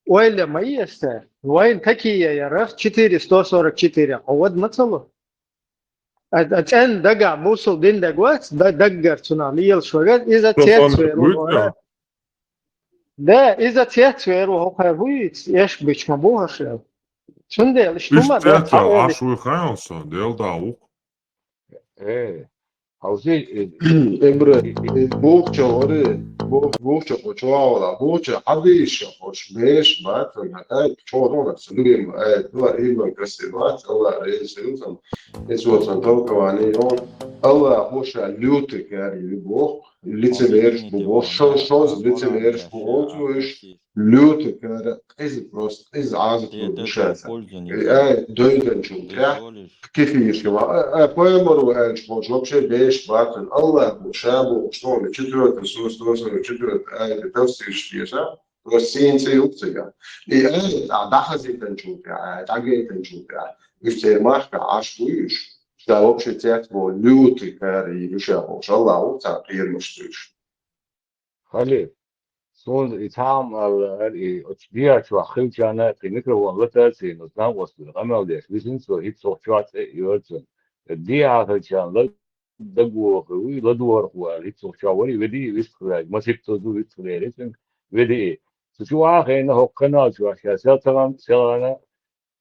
Ойля маесте, вайн такие я раз 444, а вот мацало. Ацен дага мусул дин дагвац, даггар цунамиел швагат, из-за тецверу. Да, из-за тецверу хохавуиц, еш бичма бухашел. Чундел, штума, да? Ашуй хаялса, дел даук. Emre, buğça oraya, buğça koçuağla, buğça hadişe hoş beş batına, çoğuna sülüyüm, tuva ilmen kasibat, Allah reisiyutan, esvotan tavkavani on, Allah hoşa lütü kâri bu, лицемеришь bu, şoz лицемеришь bu, oturuş, lütü kâri, iz prost, iz azıt bu şerse, döyden çünkü, كيفيش كما поэмору эльчмоч вообще беш батен Allah bu şabu что ли четвертый сустроен четвертый товстишьеша Россиинцы юкция и дахазитен чука дагетен чука işte marka aşkuyuş что вообще текство лютый кari юшао Allah уца пирмуштуш Халид сон итам ال اتبيع شو خلجانا في نكرو ولا تسين وتنام وصل غمل ديش بيسن سو هيت صوتات يورتن دي خلجان لا دغو خوي لا دور هو هيت صوتاوري ودي ويسكراج ما سيبتو دو ويسكريريتن ودي شو اخين هو قناه شو اشياء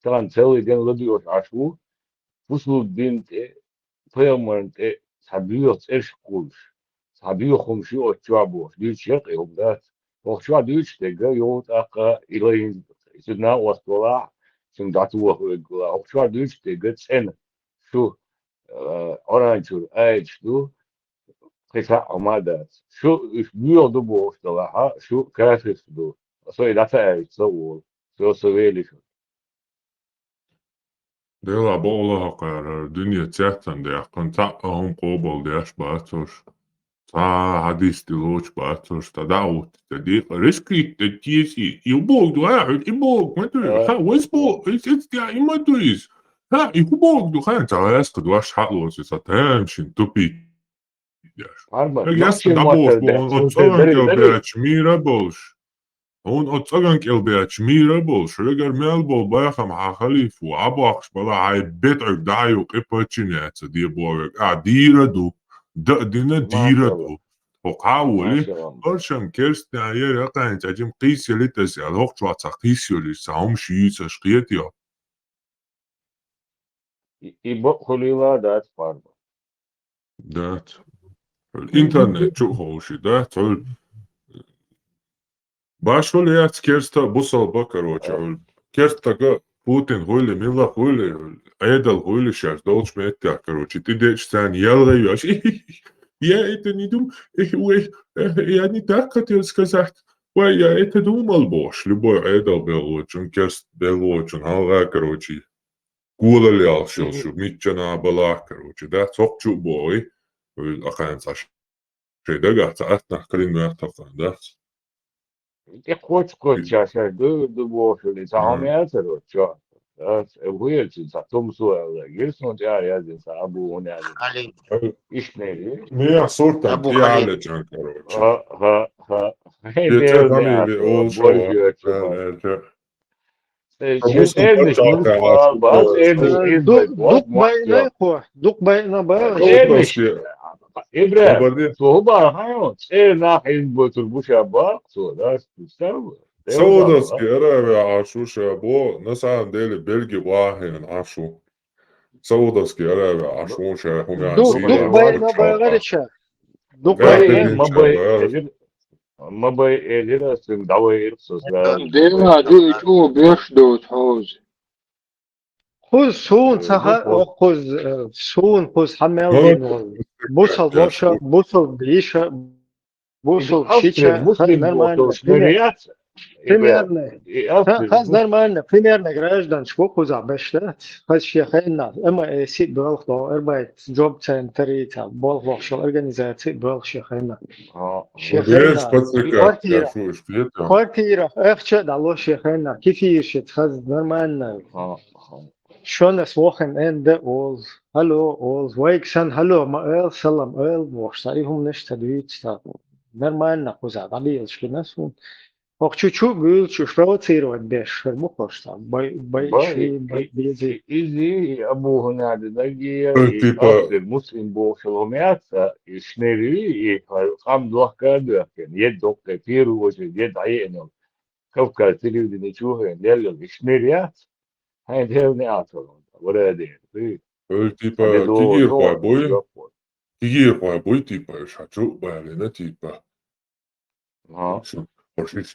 تران تسوي دين لديوش عشو وصلوا بنت فيرمنت سابيوت ايش قولش سابيو خمشي او تشابوش دي شيق يوم ذات وشو عدوش تجا يوت أقا إلين سيدنا وصلوا سنداتوا هو وشو عدوش تجا سن شو أورانجور أيش شو قصة عمادات شو إيش بيو دبوش تلاها شو كافيس دو سو إذا تأيش سوول سو سويلي شو ديلا بولا هقار الدنيا تحتن دي أقن تاقهم قوبل دي أشباتوش حديث دلوش باتوش تداوت تديق ريسكريت تجيسي يبوك واحد يبوك ما تدري ها ويسبوك يعني ما تدري ها يبوك دو خان تعالى دواش حقلوس ستامشن توبي يس دابوش بون أتصغن كالبياتش ميرا بولش هون أتصغن كالبياتش ميرا بولش رجل ميلبول بايخم حخليف وعباقش بلا عاي بيتعك دعيو قيباتشينات دي بورك عديرة دو دينا ديرة وقاولي برشم كرست عيار يقعن تجيم قيسي لتسي الوقت وعطا قيسي لساهم شيئة شقيتيا يبقى خليلا دات فاربا دات الانترنت شو هوشي دات باشو ليات كرستا بوصل بكروچ كرستا Putin huili, milla huili, Эдал хуили сейчас, долж метя, короче, ты дечь сань, ялгаешь. Я это не думал, я не так хотел сказать. Ой, я это думал, бош, любой Эдал белоч, он керст белоч, он халга, короче, кула лял, шел, митчана балах, короче, да, цокчу бой, ахаем саш, шейдага, цаатна, калин мятафан, да. Ты хочешь сейчас, да, бош, или сам я это, что? ويلتي تعطوم سؤال جلسون جاري هذه أبو هنا إيش نيلي Minha sorte Abu é Khalid. Alecan, короче. ها Yeter familje olsa Şimdi evlilik var, bazı evlilik Duk bayna ko. Duk bayna ba. evlilik. İbrahim, Kabardi. soğuba hayat. Nah izbotur bu şaba, soğuda tutsam. Saudowski Arabia عاشو شابو نسعى ديلي بلجي واحد عاشو Saudowski Arabia عاشو شاهم Duk عسيلة bayna ba garça. Duk Gayet bayna. ilginç ya. ما باي إلى سن دواير سوسلا. ديما جو بيشدو تحوز خذ سون سها خذ سون خذ حمال بوصل بيشا بوصل شيشا مسلم شنريات. خذ نرمالنا примерно граждан сколько забештат خذ شيخنا اما سيت بالخلو اربعت جوب центри та بالخلو организации бал شيخنا квартира эхче дало شيخنا كيف يشت خذ نرمالنا شون اسوخن اند اول هلو اول ويكسن هلو ما سلام وش صايهم نشتدويت نرمالنا خذ عليه شنو Ох, чуть-чуть лучше провоцировать без мухоста. Изи Абу Хунады Дагия и Абдел Муслим Бошеломяца и Шнери и Хамдуах Кадуахен. Едок первую очередь, ед Аенов. Кавказ телевидение чухен, дельо Шнериат. Хайн хевне атолон. Варадер. Типа Кигир бой типа шачу байлина типа.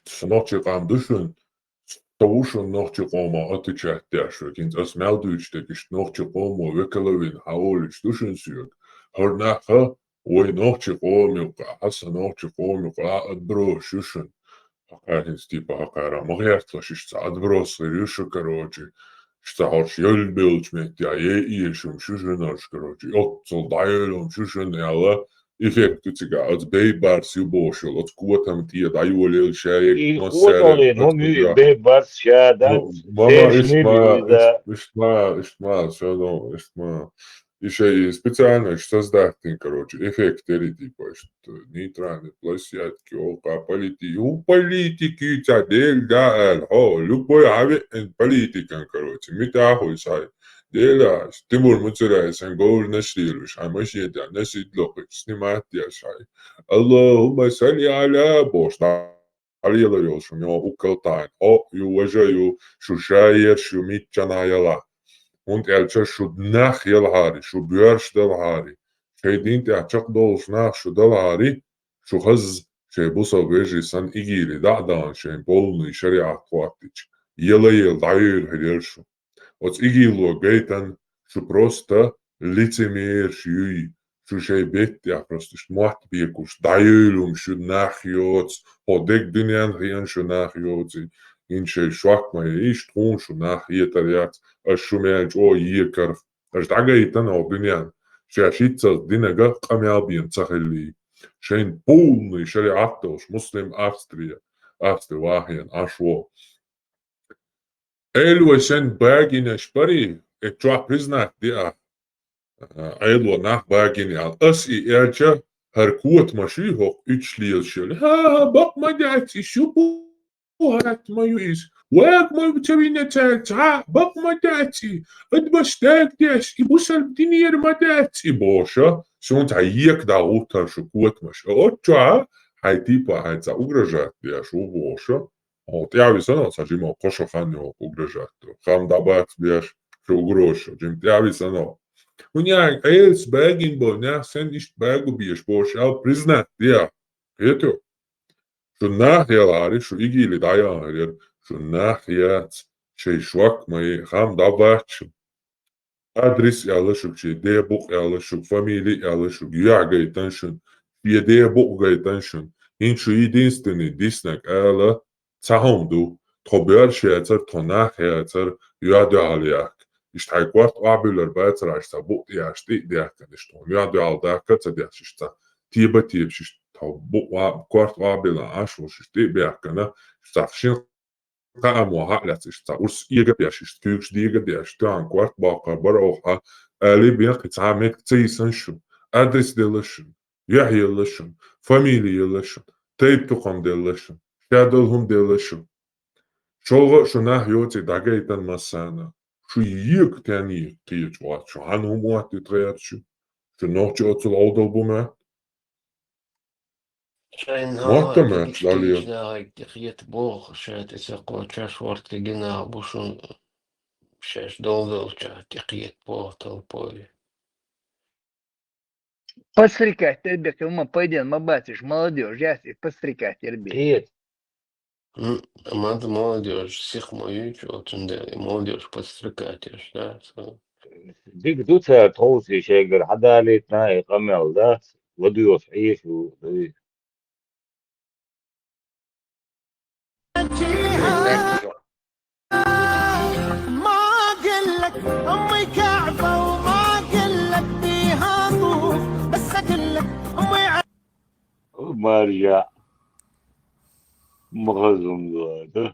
Snotje aan dussen, stoßen noch je komen attichat dasher, kint as melduchte is noch je komen wikkelwin, haolisch dussen zuur. Her nacha, oi noch je komen, hassa noch je komen, het bro, schussen. Hakahins type hakara, mag hertlas is het bros, rusje karootje. Stahars julbeeld met ja, je schussen als karootje. Ook zal dial schussen, alle. Effect تيجا از بي بارسيو بوشل از قوة هم تيا دايولي الشايك نصير هم بي بارس شادات اسمع شادو اسمع شيء специально что создать короче эффект типа нейтральный площадки ока политики цадель да любой политика короче метахой сай Dela, Timur Mutsurai, and gold Nashirish, I must yet Nashi Lokic, Snimatia Shai. Allahumma Sali ala Bosta, Alios from your Ukaltain, oh, you wager you, Shushayet, Shumit Chanayala. Und should nach Yelhari, should Björsh del Hari. Shadint Achak Dols nach Shudalari, Shuhaz, Shebusa Veji San Igiri, Dadan, Shem Bolni, Sharia Quatich, Yela Dair Hirshu. От игило гейтан, что просто лицемерший, что шей беття просто шмат бекуш, дайлум, что нахьёц, ходек дынян хиян, что нахьёц, иншей швакма, и штрун, что нахьетарят, а шумянч, о екарф, аж дагейтан, о дынян, шашица динага камябиен цахели, шейн полный шариаттош, муслим Австрия вахиян, ашво. Elwesen bagina spari, etwa priznat dia. Elwa nach bagini al asi erja her kuot mashi hoch uchliel shul. Ha bak madati shubu hat mayuis. Wag ma btavina ta bak madati. Adbastak des ibusal dinir madati bosha. Sunt hayek da utar shu kuot mash. Otwa hay tipa hay za ugražat dia shu bosha. Вот я висано, сажимо кошоханё угрожато. Хам дабац бьешь, что угрожа. Джим я висано. У меня эльс бэгин был, не сендишь бэгу бьешь, бошал признать, я. Это. Что нахьялари, что игили даяр, что нахьяц, что швак мои хам дабач. Адрес ялышук, что дебук ялышук, фамилии ялышук, я гайтаншин, я дебук гайтаншин. Иншу единственный диснак эла, Цахомду, Тобер Шецер, Тонах Хецер, Юадуалиак. Иштайкварт Абюлер Бецер, Айштабу, Яшти, Диаканистон, Юадуалдака, Цадяшиста, Тиба Типшиш, Табу, Кварт Абила, Ашушишти, Биакана, Стафшин قام وهقلت إشتا ورس إيجابياش إشتوكش ديجابياش تان كوارت باقة بروحة آلي بينك تعامل تيسنشو أدرس ديلشن يحيى لشن فاميلي لشن تيب تقام ديلشن شادلهم ديلشن شوغ شناه يوتي داجيتن مسانا شو يك تاني تيج وات شو هنهم وات ترياتشو شو نوتشو أتل أودل بوما شاين ما ها تمات تديش لاليا لا تخيت بوخ شات إساقو تشاش ورت جنا بوشون شاش دولدل شات تخيت بوخ толпой. Пострекать, ребята, ума пойдем, мабатишь, молодежь, ясно, пострекать, ребята. إيه ما أنت молодежь всех мою чё молодежь подстрекаешь, да? ديك دوتا توصي شيء حدا ليتنا يقمع ذات وديو صحيح ما قلك امي كعبه وما قلك فيها طوف بس اقلك امي ما رجع مغزم ذات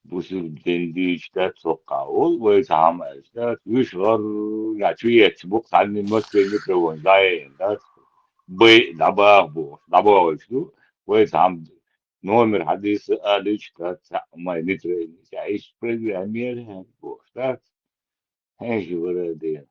بوسو دنديش تات سوقاول ويتعامل تات ويشغر نعتوية بوقت عني مثل نكرون زاين تات بي دابا شنو ويتعامل نومر حديث آليش تات ما نترين تعيش بريد أمير هن بوقت تات هنشي ولدين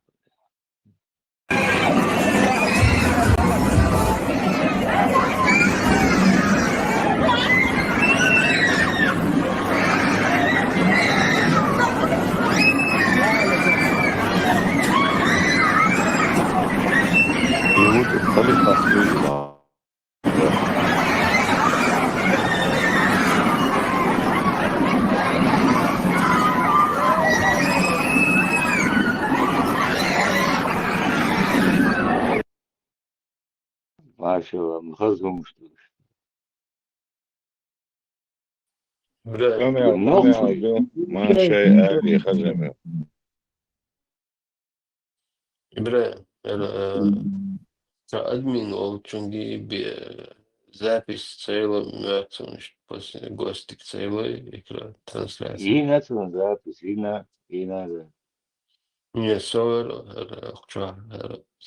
يموت الخليفة حبيبي. ما شاء الله مخزم مشتوش ما شيء آلي خزمه. Бля, админ Олчунги запись целая, после гостик целый экран трансляции. И на запись, и на да. Не, совер,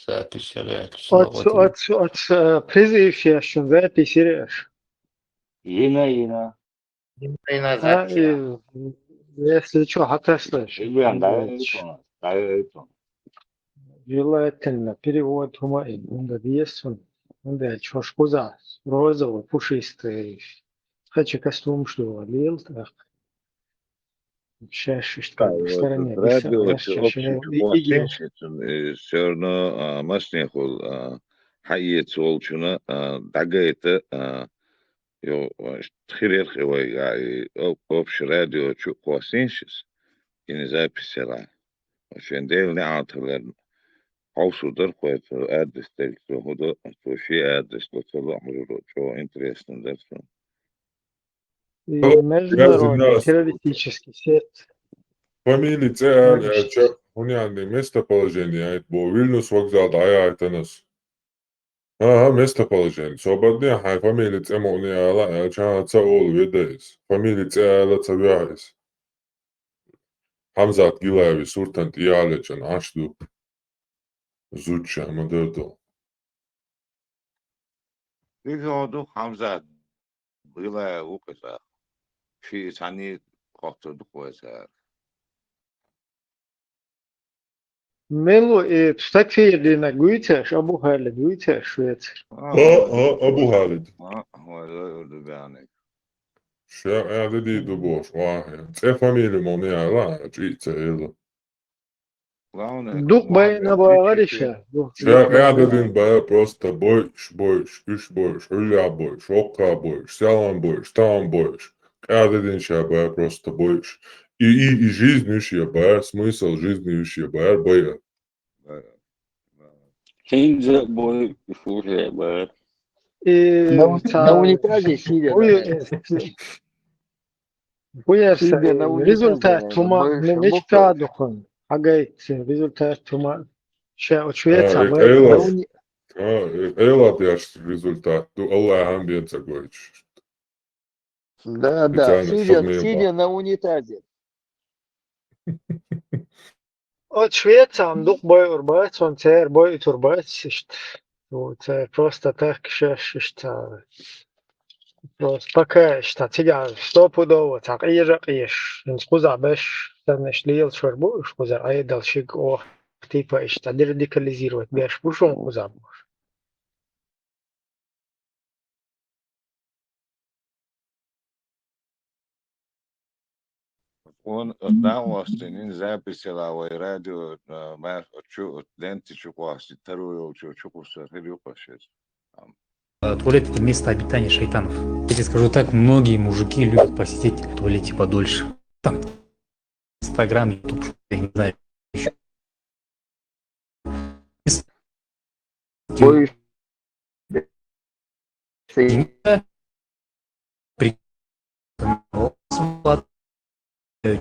запись реакция. От призывший запись. Ина. Если что, отослешь. Желательно перевод он есть он чушкуза розовый пушистый. Хочу костюм что лил так. Чаще что в стороне. سيرنا مسنيخل حية سولشنا دقيت يو تخير خوي او بوبش راديو شو قوسينشس يعني زي بسرعة عشان ديل نعطل حوصو در خويت ادرس تلتو هدو تو شي ادرس لطلع حضور شو انتريستن درسو Международный террористический сеть. Фамилии цель, у меня местоположение, бо Вильнюс вокзал, да я это нас. местоположение. Свободные хай фамилии цемони ала, чана цаол видейс. Фамилии цела цавяис. Хамзат Гилаеви, Суртант Ялечан, Ашду. Зуча, Мадердо. يقعدوا حمزة بغلا وكذا في ثاني خاطر دكوزة Мелу и кстати, на Гуйте, Абу Халид, Гуйте, Швеция. أبو خالد. هو ده بيعني شا دي دبوش واحد. تي فاميلي مونيا لا جيت يلا. Дух bayına bağırışa. شا دين با просто больше, иш больше, Илья больше, Ока больше, Сялан больше, там больше. Дин ща ба просто больше. И жизнь ища ба, смысл жизни ища ба, бая. Хинза бой фуре ба. На унитазе сидя. Buyursa rezultatuma nečka dokon. Agajt rezultatuma še očujeta. Элатиаш результат. Аллах амбиенца гойч. Да, Специально, чтобы сидя на унитазе. От Швециям дух бой урбац, он цер бой турбац, вот просто так что просто пока что тебя стопудово так и ракиш, нскуза беш, танеш лил шурбу, шкуза айдал шик о типа что радикализировать беш пушон куза. Он давостин записала радио мас чу ленти чуквасти вторую чукуса хрюпашес. Туалет — это место обитания шайтанов. Я тебе скажу так, многие мужики любят посидеть в туалете подольше. Там Инстаграм, Ютуб, я не знаю.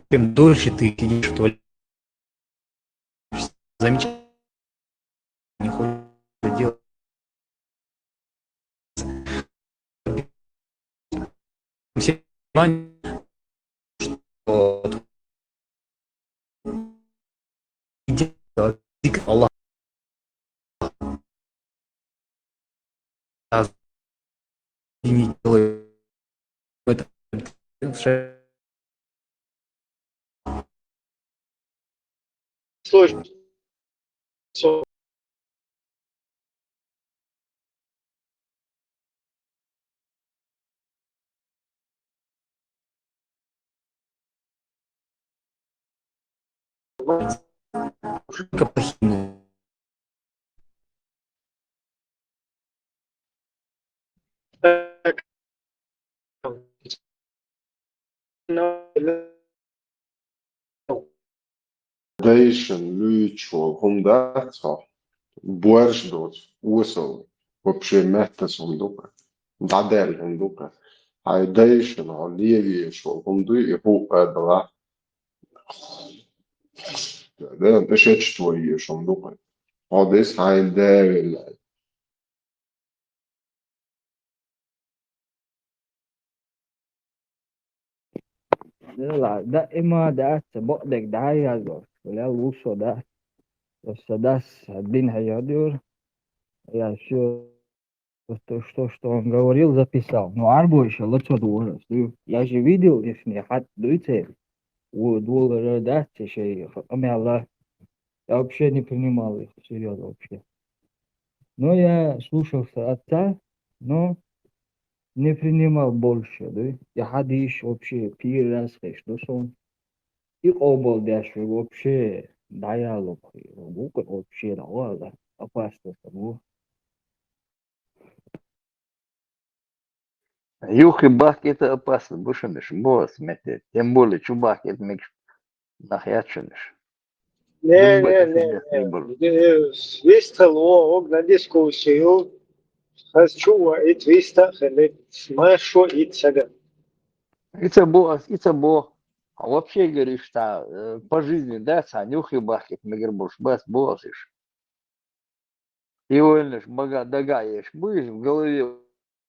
Чем дольше ты сидишь в туалете, замечательно, не хочешь делать. Все понимают, что Аллах не делает это. Сложно. Дейшн, Лючо, Хундатха, Буэрждот, Усл, вообще мягко сундука, Дадель сундука, Хай Дейшн, Оливия, шо, Хунду и Хупа, да, это шесть твои сундука. Одес Хай Девиль. لا دائما داس بقدك دعاية زور ولا وصو داس بس داس الدين هيادور я все что он говорил, записал. Ну, арбу еще лучше дура. Я же видел, если хат дуйте, у доллара даст еще, Аллах, я вообще не принимал их, серьезно вообще. Но я слушался отца, но не принимал больше, да? Я хадиш вообще первый раз что сон. И обал дальше вообще диалог, вообще да, опасно того. Юх и бах это опасно, бушенеш, бос, мете. Тем более чубах это мекш нахяченеш. Не, вистало на дискуссию, хочу и виста, смешу и цега. Это бо. А вообще говоришь, что по жизни, да, санюх и бах это мегербуш, бас босишь. И вольнеш, бага дагаешь, будешь в голове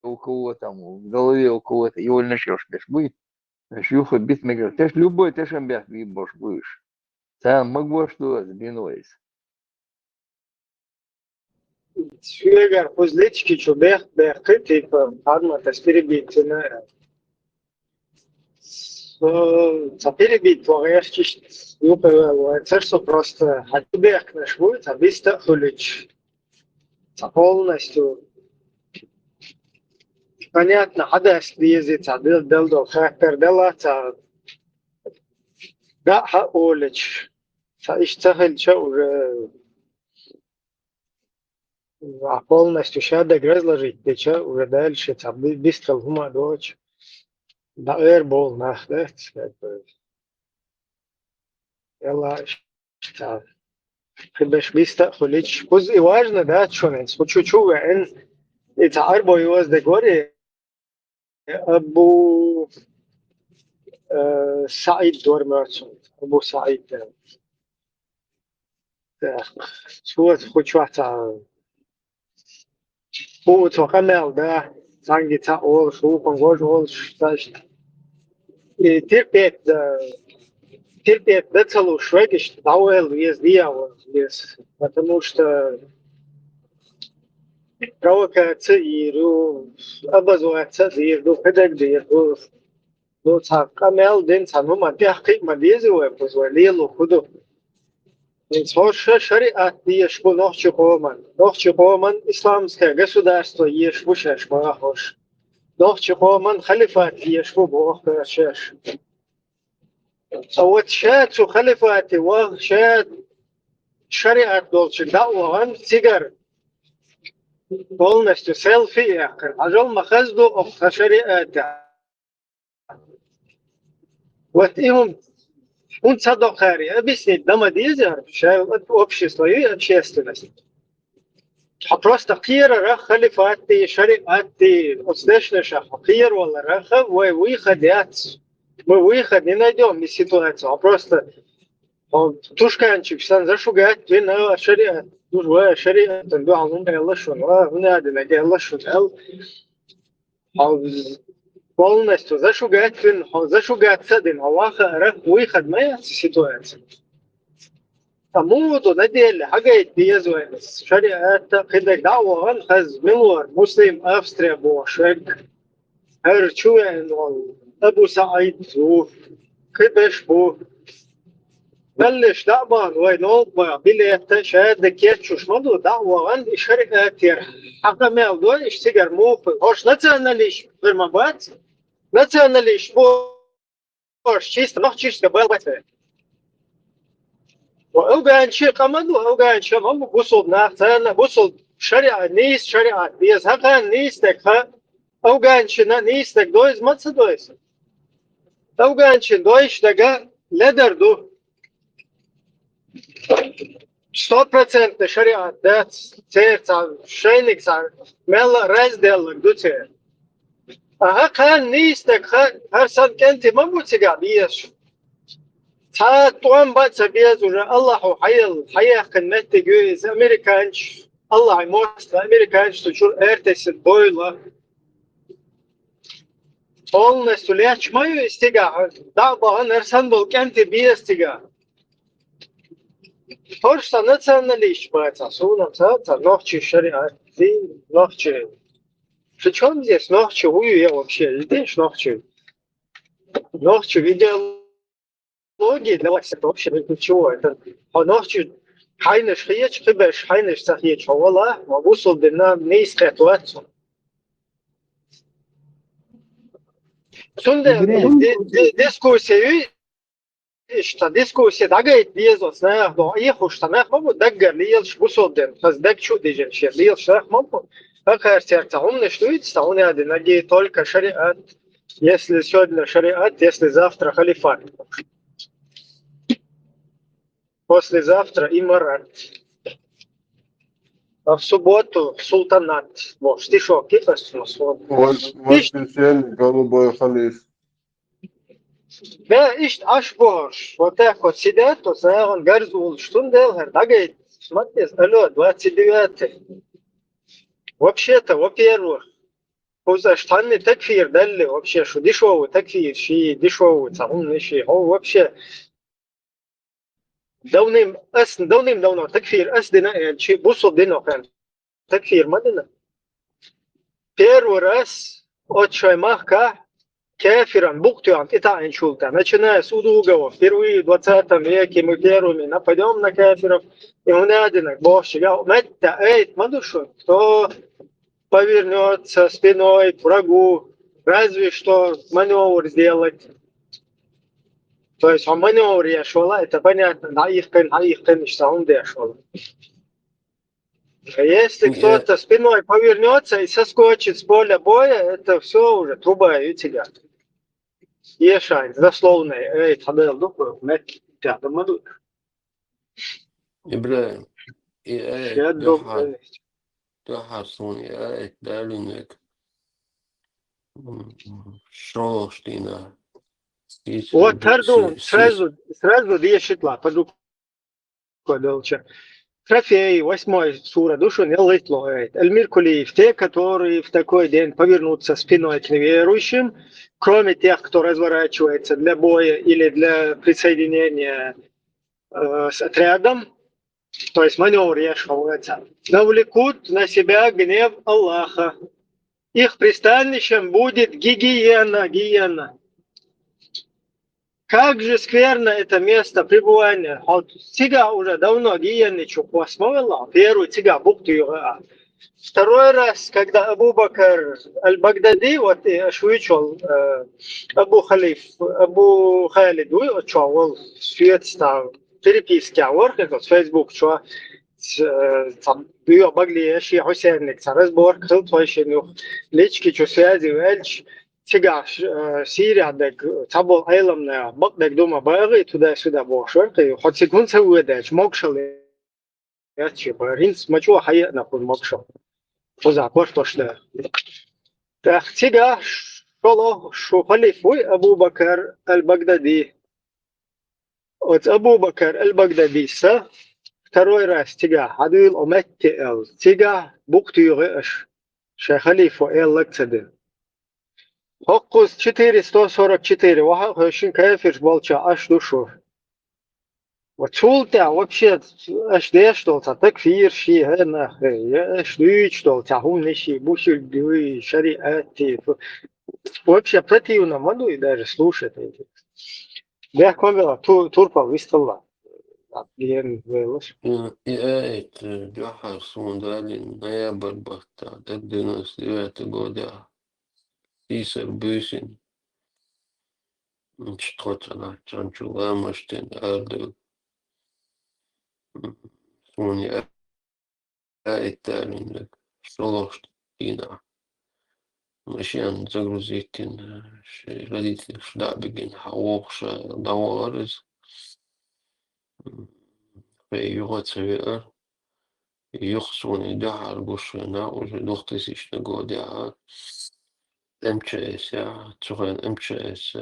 у кого там, в голове у кого-то, и вольно шёшкаш, будь. Юха бит мегер, ты ж любой, ты ж амбях бибош будешь. Sen могу что сбинусь. Швегар позлички чубех бехты типа адма тасперебитина. Таперебит погашчиш юпа церсо просто хатбех наш будет, а биста хулич. Полностью понятно, хадас ездит, дел до хактер дела, да хаулич. اشتغل уже полностью шадок разложить, печа уже дальше, там быстро гума дочь, да эрбол нах, да, что хибеш быстро хулич, пусть и важно, да, что не, чуть-чуть, это арбо его с дегоре, Абу Саид Дормерсон, Абу Саид, شو хочу Puto kamel da sangi ta ol şu kongoj ol шташ. И терпеть да целую швегиш дауэл есть дьявол есть. Потому что провокация и образуется и педагог и ну ца камел ден ца ну мадяхи мадезуэ позволило худу. Инсоша шариат ешбу Нохчухоман исламское государство ешбу шеш махош. Нохчухоман халифат ешбу бог шеш. А вот шату халифати ва шат шариат долчи дауан цигар полностью селфи яхр. Ажал махазду об шариата. Вот им он садохари, объяснить, домодизер, общество и общественность. А просто кира рах халифати, шариати, отстешнеша, кир вала раха, мы выход не найдем из ситуации, а просто тушканчик, сан зашугать, вина шариат, дужва шариат, он эллашун, внадина эллашун, полностью зашугаться дин Аллаха выход моя ситуация. Тому то на деле хагает безуэльс. Шариата кидак дауан хаз милуар муслим Австрия бошек. Эрчуэн ол Абу Саид зу кидеш бу. بلش دعوان وينوبا بليت شاد كيتشوش مدو دعوان شركة حقا ما يودون اشتغل موف هوش نتسألناليش غير ما بات نتسألناليش بوش چيست نوح چيست قبل بات وأوغان شي قمدو أوغان شي مم بوصل ناختان بوصل شريعة نيس شريعة بيز حقا نيستك ها أوغان شي نيستك دويز متس دويز أوغان شي دويش دقا لدردو 100% шариат, да, церца, шейникса, мела разделок дуце. Ага, хан нистек, хар сан кенти мамутига биеш. Та туан баца биез уже Аллаху хаях кенметти гюиз, американч, Аллах мост, американч, тучур эртесит бойла. Полностью ляч мою истига, да, бахан эрсан был кенти биез тига. Точно националист, братья, сунам царца, ночи шариат, ночи. Причем здесь ночи я вообще, здесь ночи. Ночи идеологии для вас это вообще ничего. Это ночи хайнеш хиеч, хибеш хайнеш сахиеч, Аллах, вусул дина низкая туацу. Сунде дискуссии İşte diskusya dagayet diyezos ne do iyi hoşta ne bu daggar liyel busul den faz dag şu diyecek şey liyel şah mı Ахар сердца умный что видите он один ноги только шариат если сегодня шариат если завтра халифат послезавтра имарат а в субботу султанат вот стишок кипас воскресенье голубой халиф. Да, ишь, аж бош. Вот так вот сидят, то он гарзул, что он делал, дагает, смотри, алло, 29-й. Вообще-то, во-первых, штанный такфир дали, вообще, что дешевый такфир, ши дешевый, умный ши, вообще. Давным-давно такфир, асдина, ши бусул динокан. Такфир, мадина. Первый раз от Шаймахка кефиром, буктюан, Италиан шулта. Начиная с Удугова, впервые в 20 веке мы первыми нападем на кефиров, и у наденок Бог считал, метта, мадушу, кто повернется спиной к врагу, разве что маневр сделать. То есть он маневр решила, это понятно, на их что он решил. Если кто-то спиной повернется и соскочит с поля боя, это все уже труба и тебя. Ешань, дословно, тадел духу, мет, тяда маду. Ибраим, Тахасон, Далинек, Шолштина. Вот, Тардун, сразу решитла, подруг. Трофей, 8 сура, душу не лытлоет. Эльмиркулиев, те, которые в такой день повернутся спиной к неверующим, кроме тех, кто разворачивается для боя или для присоединения с отрядом, то есть маневр Яшхауэца, навлекут на себя гнев Аллаха. Их пристанищем будет гиена. Как же скверно это место пребывания. Сега уже давно гиены чуквасмовала, первый сега буктуюга. Второй раз, когда Абу Бакр аль-Багдади, вот и ошвичал Абу Халид, учал свет стал переписки, а воркет с Facebook, что там бьё багли ши Хусейник, разбор, кто твой шинух, лички, что связи, вельч, сега Сирия, так табол айломная, бак дома баги туда-сюда бошер, ты хоть секунд сауэдач, мокшал, я чипа, ринс мачо хая нахуй мокшал. Позакор точно. Так, сега шо халифуй Абу Бакр аль-Багдади. Вот Абу Бакр аль-Багдади са второй раз тига адил уматти эл тига буктуйгыш ша халифу эл лакцады. Хоккус 444 ваха хөшин кафир болча аш душу. Вот чулта вообще аш дештолца такфир ши хана аш дичтолца хунниши бушил биви шариати. Вообще противно маду и даже слушать эти. Да, комбела турпа вистала. Ген велос. Эт дяхар сундалин ноябрь бахта 99 года. Исер Бюсин. Что-то чанчула маштен арду. Суни эталин шолоштина. Машин загрузить родители шдабиген хаокша даварыз. Югацевер. Юхсуни дахар гушена уже 2000 года. МЧС, цуган МЧС,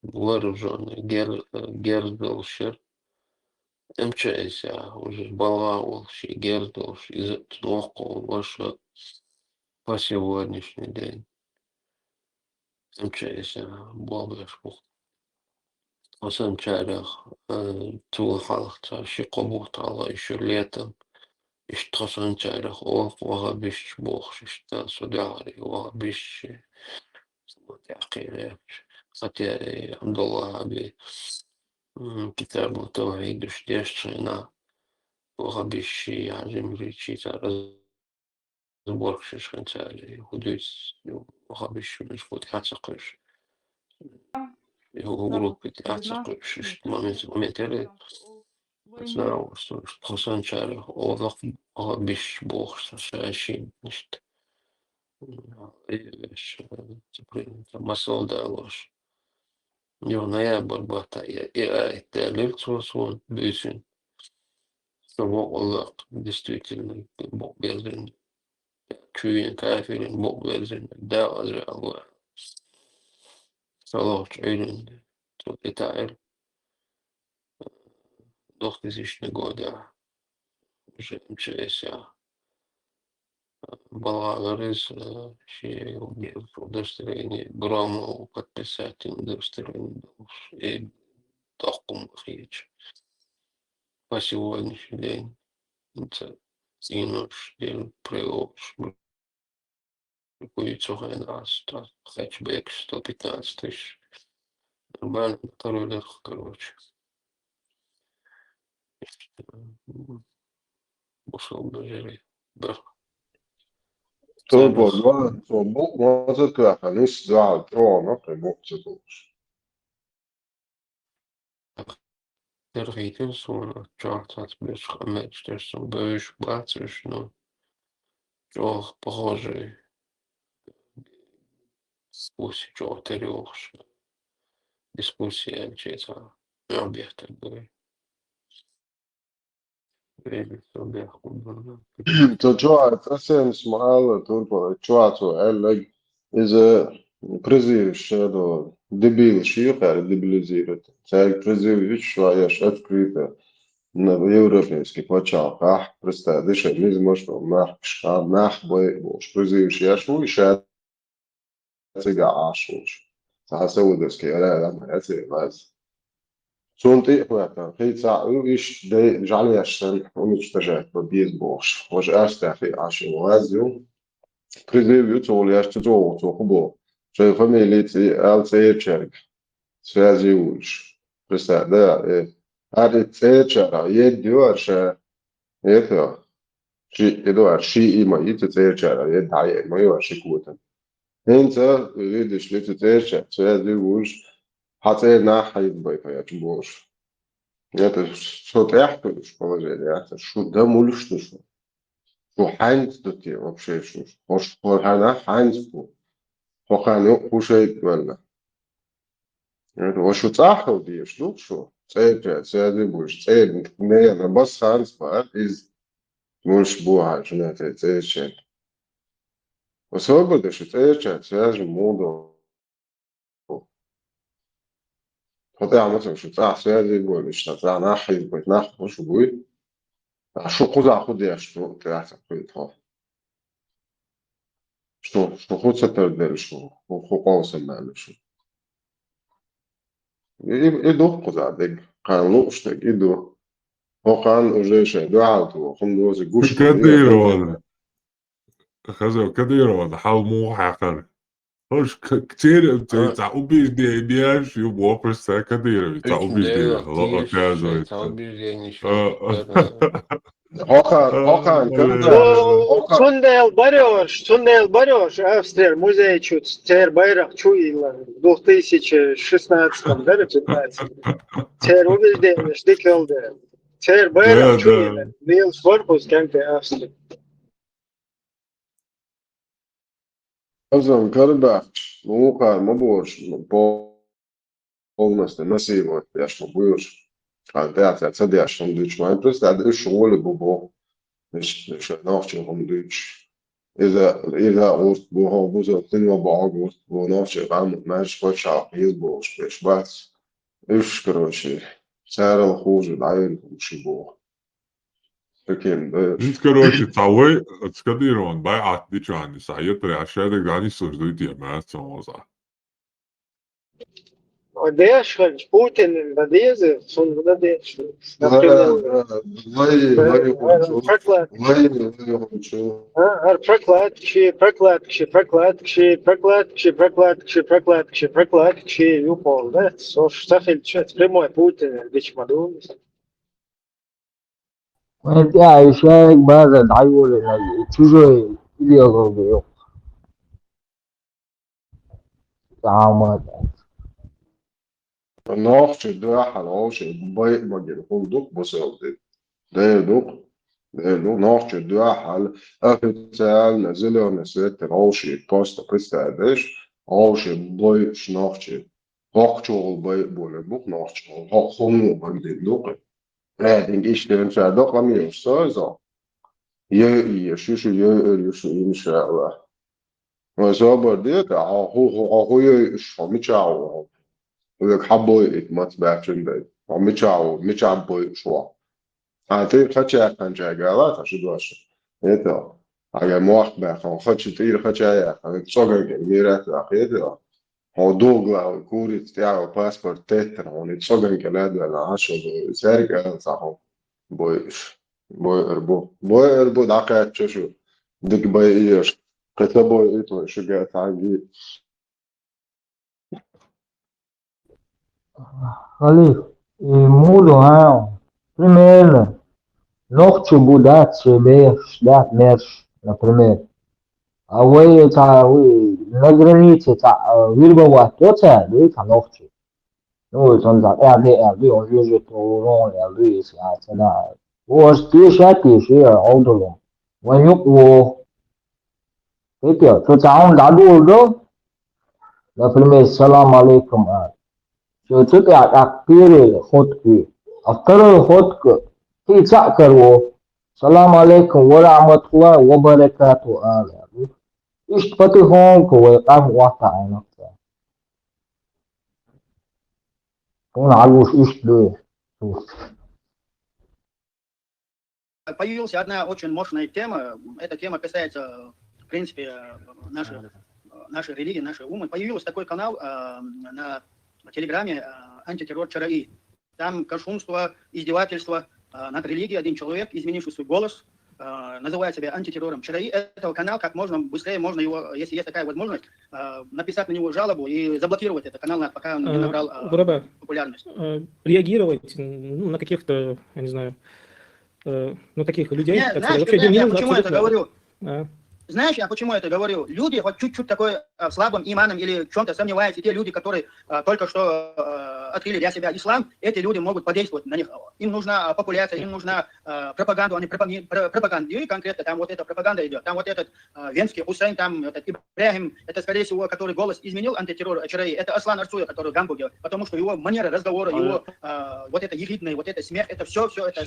вооруженный Гердолшер. МЧС уже балавался Гердолш из Тнохкова ваша по сегодняшний день. МЧС благошпух. Осам чарах тулхалхта шикобухтала еще летом. Иштасан чарах вагабиш бохш ишта судари вагабиш متأخر хотя Абдулла Аби Китабу Таваиду Штешина Вагабиши Ажим Ричита разбор Шишханцали Худуц Вагабиши Мишфут Хацакыш его группы Хацакыш моментали знал, что Хасан Чарах Олах Вагабиш Бог Сашашин Ништ Масол Далош. Jo ноябрь бата это лельцвосон бюсин. Само Аллах действительно Бог безден. Кюин кафирин Бог безден. Да азре Аллах. Салах чайлин. Тут это 2000 года. Уже МЧС. Балагарыз удостоверение Громову подписать удостоверение и тахкум хич. По сегодняшний день это синуш день приош будет нас хэтчбэк 115 тысяч. Нормально, второй лет, короче. Ушел бы жили. Turbo måste träffa nyss drama på boxerbors. Terwijl zo'n chart had beschermd, dus zo'n beus plaats, no. Toch похожий. Дискуссии, чего ты рёшь. Дискуссия, чего объекты были. Så tror jeg, at jeg ser en smale turbo, tror jeg, إذا بريزيل شادو دبيل شيخ يعني دبلزيرت. تاعك بريزيل شوية شاف كريبة. европейский почал, представляешь, мы можем нах бой, призывший яшу, и шат цыга ашуш. Саудовский, я цыгас. Сунты, это, хейца, иш, да, жалеешь, уничтожать, без бож. Уже астахи ашу, лазю. Призывают, я что делал, то хубо. Что фамилии ЛЦЧ, связываешь. Представь, да, ЛЦЧ, едешь, это, едешь, има, и ЛЦЧ, едая, мое шикута. Инца, видишь, ЛЦЧ, связываешь, хотя на хайбой, поэтому больше. Это что ты ахтуешь положение, это что да мульш что حانس دوتي вообще что مش أنا حانس وخانو كوشيت ولا وشو صح ودي شو شو تسأل تسأل بوش تسأل نه أنا بس حانس بقى إز مش بوها شنو تسأل بس هو بدو شو تسأل موضوع خطير مثلا شو صح تسأل بوش مش تسأل ناحي بتناح وشو بوي شو قزع خدي شو تسأل بوي что хочется тогда, что хопался на что. Иду куда, дег, кану, что иду. Хокан уже еще дуалту, хунду за гуш. كديرون خزو كديرون حال مو حقر هوش كتير تعو بيش دي دياش يبغى بس كدير تعو Üç بيش دي deve لا aktiviş, كازو şeytan bir deniş. Hokan, Сундел Барёш, Австрия, музей чуть, Цер Байрах Чуила, в 2016 да, 15. Цер убеждение, штикелде. Цер Байрах да Чуила, да Вилс Корпус, Кенте, Австрия. Azam Karabach, Luka, Maboš, полностью насиловать, я что будешь. А да, я цадя, что он дичь, мой просто это школы бубо, что навчил он дичь. إذا قلت بوها بوزا تنوى بعض ونافش قام ماش بشع يزبوش بيش بس إيش كروشي سعر الخوج العين وشي بوه لكن انت كروشي تعوي تكديرون بايعت دي جاني سعيتري عشان جاني سوزدي ما تسوزا Одеш, Путин, Надезе, сон Надеж. Прокладки, юпол, да? Сош, Сахель, прямой Путин, Дичмадун. انت عايشاك بعد العيول تجي اللي يغضب تعامل نافش الدواح على عوش بايق مجل خلدوك بسيط ده نافش الدواح على أفتال نزله نسيت العوش الباست قصة عدش عوش بايش نافش هاقشو بايق بولبوك نافش هاقخونو بجدد دوك لكن إيش تنفع دوك لم يوصل يشوشو يشو إن شاء الله وزابر ديت هو يشفى ويك حبوي مات باكن ده متشعب شو عادي خدش كان جايات عشان دوش إيه على موقع بخان خدش تير خدش يا أنا تصور كميرات أخيرا هو دوغلا كوري تاعو باسبورت تيتر هون تصور كلاد ولا عشرة سارق صح بوي أربو دقيقة شو دك بايش كتبوا إيه شو قاعد عندي Khalif, mudo hao. Primeiro, norte budat себе ждать мерш, например. А вы на границе вирбовать тоца, вы там норте. Ну, там за RD, on juge tout long, RD, c'est là. Ou je suis audolo. Wanyuk wo, itu, so tahu dadu do, например, salam alaikum. जो चुके आखिरी खुद अफ्तर खुद की चाकर वो सलाम अलैकुम व रहमतुल्लाह व बरकातुहू इस पति हों को काम वाता है ना कौन आगुश इस दो появилась одна очень мощная тема. Эта тема касается, в принципе, нашей религии, нашей умы. Появился такой канал на Телеграме «Антитеррор Чараи». Там кощунство, издевательство над религией. Один человек, изменивший свой голос, называет себя антитеррором Чараи. Это канал, как можно быстрее, можно его, если есть такая возможность, написать на него жалобу и заблокировать этот канал, пока он не набрал популярность. Реагировать на каких-то, я не знаю, таких людей. Знаешь, я почему это говорю? Знаешь, я почему это говорю? Люди вот чуть-чуть такой слабым иманом или в чем-то сомневаются, те люди, которые только что открыли для себя ислам, эти люди могут подействовать на них. Им нужна популяция, им нужна пропаганда, они пропагандируют конкретно, там вот эта пропаганда идет, там вот этот Венский Хусейн, там этот Ибрахим, это скорее всего, который голос изменил антитеррор Чараи, это Аслан Арцуя, который в Гамбурге, потому что его манера разговора, его вот это ехидное, вот это смех, это все это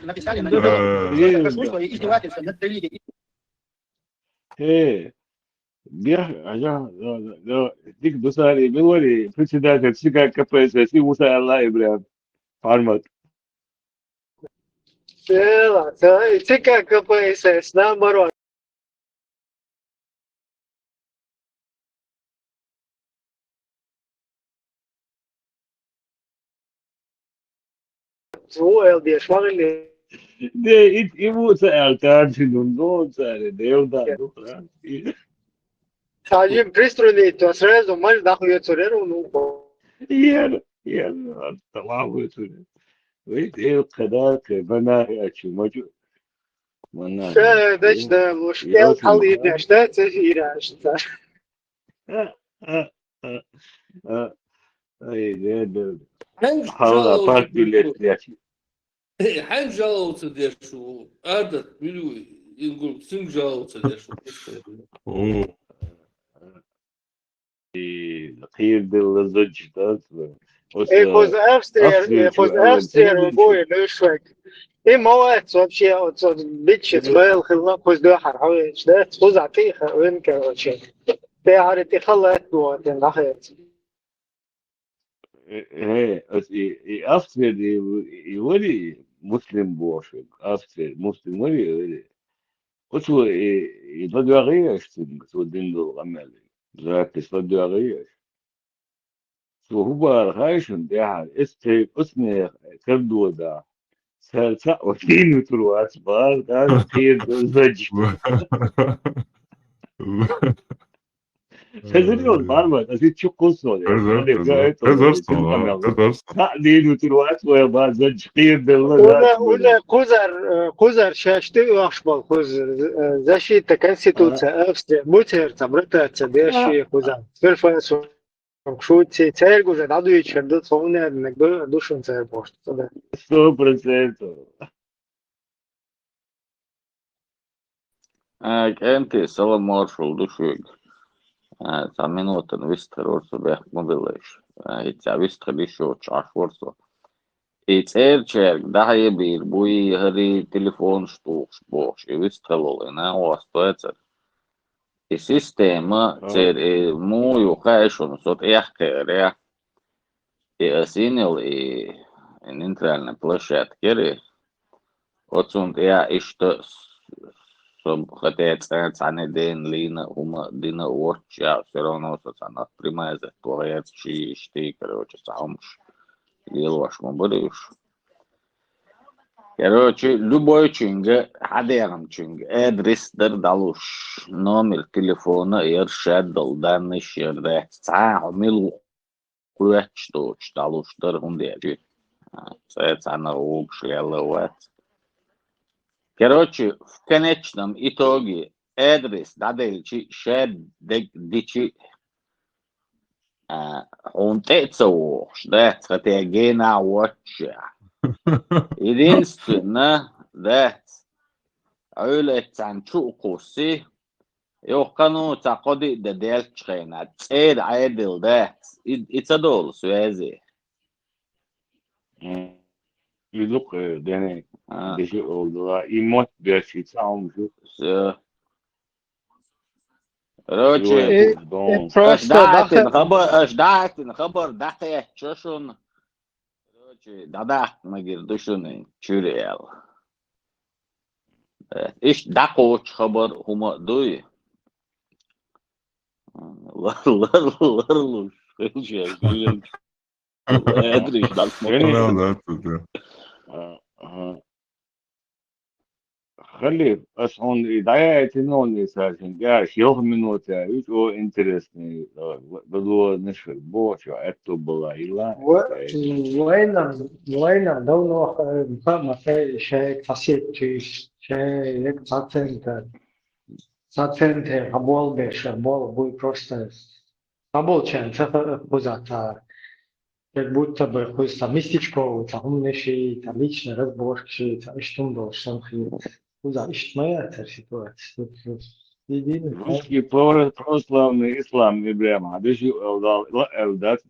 написали на него кощунство и издевательство над религией. Дик Дусари, Милори, председатель ЦК КПСС, и Муса Аллах, бля, формат. ЦК КПСС, наоборот. Звуэл дешмагли. И Муса Алтан, Шинундон, Царе, Девда, Сажим пристроили, то сразу мать дахует суреру, ну. Я, талаву сюда. Ведь это когда я чумачу. Да, мушкел халидна, что цифира, что. Хала парк билет лячи. حين жаловаться дешу, адат, милюй, ингул, сын жаловаться дешу. И خير دل زوج تاس. Из Австрии бой лишек. И مواد вообще битчит мэл خلنا كوز ده حرحوش ده تخوز عتيخة وين كوشي. تعرف تخلص دوت نخيت. Австрия и مسلم بوشك أفسر مسلم ولي قصو يتدوغيش قصو ديندو غمالي ذاك يتدوغيش سو هو الخايشن ده استي اسمي كردو ده سالسا وكين تروات بار ده خير زج Seziniyor var mı? Aziz çok konuşuyor. Değil oturuyor ve bazen çıkıyor derler. Ona kuzar şaştı yaşbal kuzar. Защита Конституция Австрии. Мутер там ротация деши кузар. Сверфасу. Шути царь уже надо вечер до сонная нагбы душен царь бошт. 100%. Кенти салам маршал душуг. Tā minūte un viss terors bija mobilējuši. Tā viss tradišo čašvorso. It's aircheck, dahi bir, bui hari telefon stūks boš. I viss teloli, ne, osto ecer. I sistēma cer mūju haišunu sot ehkēr, I asinil in intrēlne plašēt keri. Otsunt, ishta хотя цаны день лина ума дина орча все равно она прямая за твоя чисти короче самш делаешь мобилиш короче любой чинга хадерам чинга адрес далуш номер телефона иршад данный шерде цаамил куэчто далуш даргундеги цана укшляловат. Короче, в конечном итоге адрес дадельчи шеддичи хунтецош, да, стратегена watcha. Единственное, да, öyleysen çukusi yok kanu takodi de delçkena tsed aydil da itadol suezi. Look, then şey oldu. İmot bir şey çalmışız. короче, просто خبر دحيح شوشون короче دادا ماجر دوشون чурел إيش دقوش خبر هما دوي لرلوش خيل أدري إيش خلي أصلا دعاية إنه ساشن جاش يوم منه تعيش أو إنترستني بدو نشر بوش وعدتو بلايلا وين دولة ما في شيء خاصية شيء ساتنت قبول بيش قبول بوي просто قبول чен позата как будто бы какой-то мистичко, там неши, там личный разборчик, там что должен быть. Куда моя эта ситуация? русский православный ислам Ибрahim, а дальше элдат.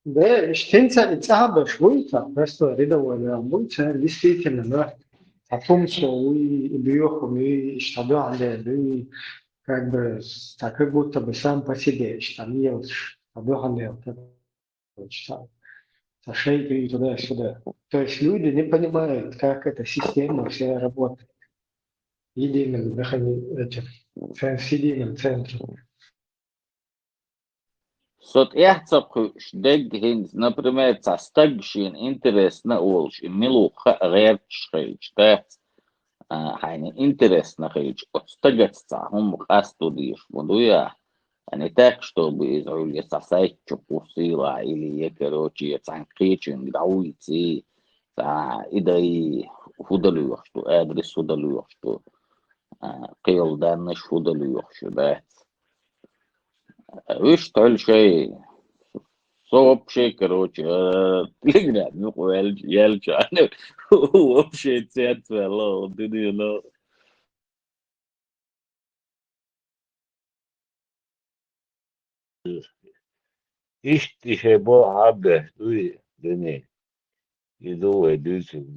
Да, штенца и цаба швуйта, просто рядовая работа, действительно, о том, что вы биохами, что вы как бы так как будто бы сам по себе, что не шейки и туда-сюда. То есть люди не понимают, как эта система вся работает. В едином центре. Сот яхцапхуш дэггинс, например, цастагшин интересно олш, милуха гэрчхэж, тэц хайне интересно хэж, отстагатца, хум астудиш, будуя, а не так, чтобы изрули сосайчу пусила или короче цанкричин грауицы, и да и худалюх, что адрес худалюх, что قيل دانش худалюх, что да. Видишь, только вообще, короче, телеграм, ну, елча, вообще цветвело, дыдыло. İşte bu abi, duyduğunu,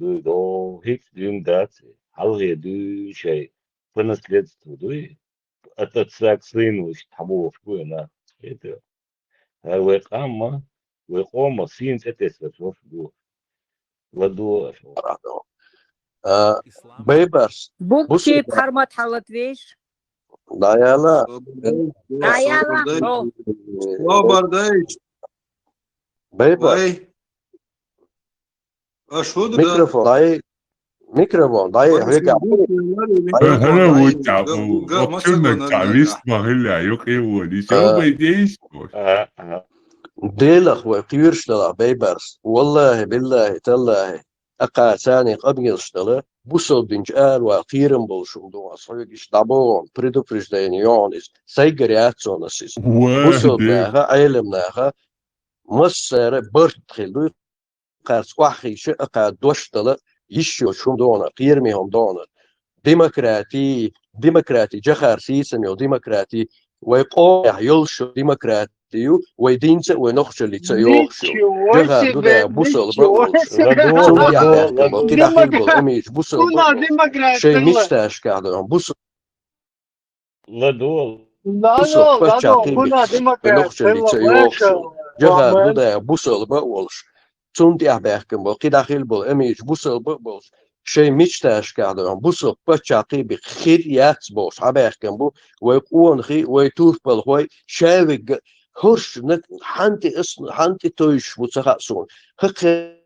duyduğu hiç duyumdat, halge duy şey, pınıslet duy, atatsak sıymış, tabu şuyuna, это, векама, векома, син это сос bu, ладу. Бейберс. Букчи хармат халат веш. Даяла. Даяла. Слабардайч. Бейберс. Ашуд ميكروفون ضايع هيك انا وقتنا تعبيس ما هلا يقيوني شو بديش ديلخ وقيرشتلا بيبرس والله بالله تالله أقا ثاني قبل يشتلا بوصل بنجال وقيرن بولشون دو أصحيش دابون предупрежденионис سيجرياتسونسيس بوصل بناها علمناها مصر برتخلو قارس وحيش أقا دوشتلا يشيو شوم دونا قيرميهم دونا ديمقراطي جخار سيسميو ديمقراطي ويقوم يلشو ديمقراطيو ويدينس ونخش اللي تسيوخشو جخار دودا بوصل بوصل شيء مشتاش قاعدهم بوصل ونخش اللي تسيوخشو جخار دودا بوصل بقولش تون بحكم بول داخل بول اميج بوصل بولش شيء مشتاش قاعدهم بوصل بتشاقي بخيريات بوش حبحكم بو ويقون خي ويتوف بالهوي شاوق هرش حنتي تويش وتخصون هخير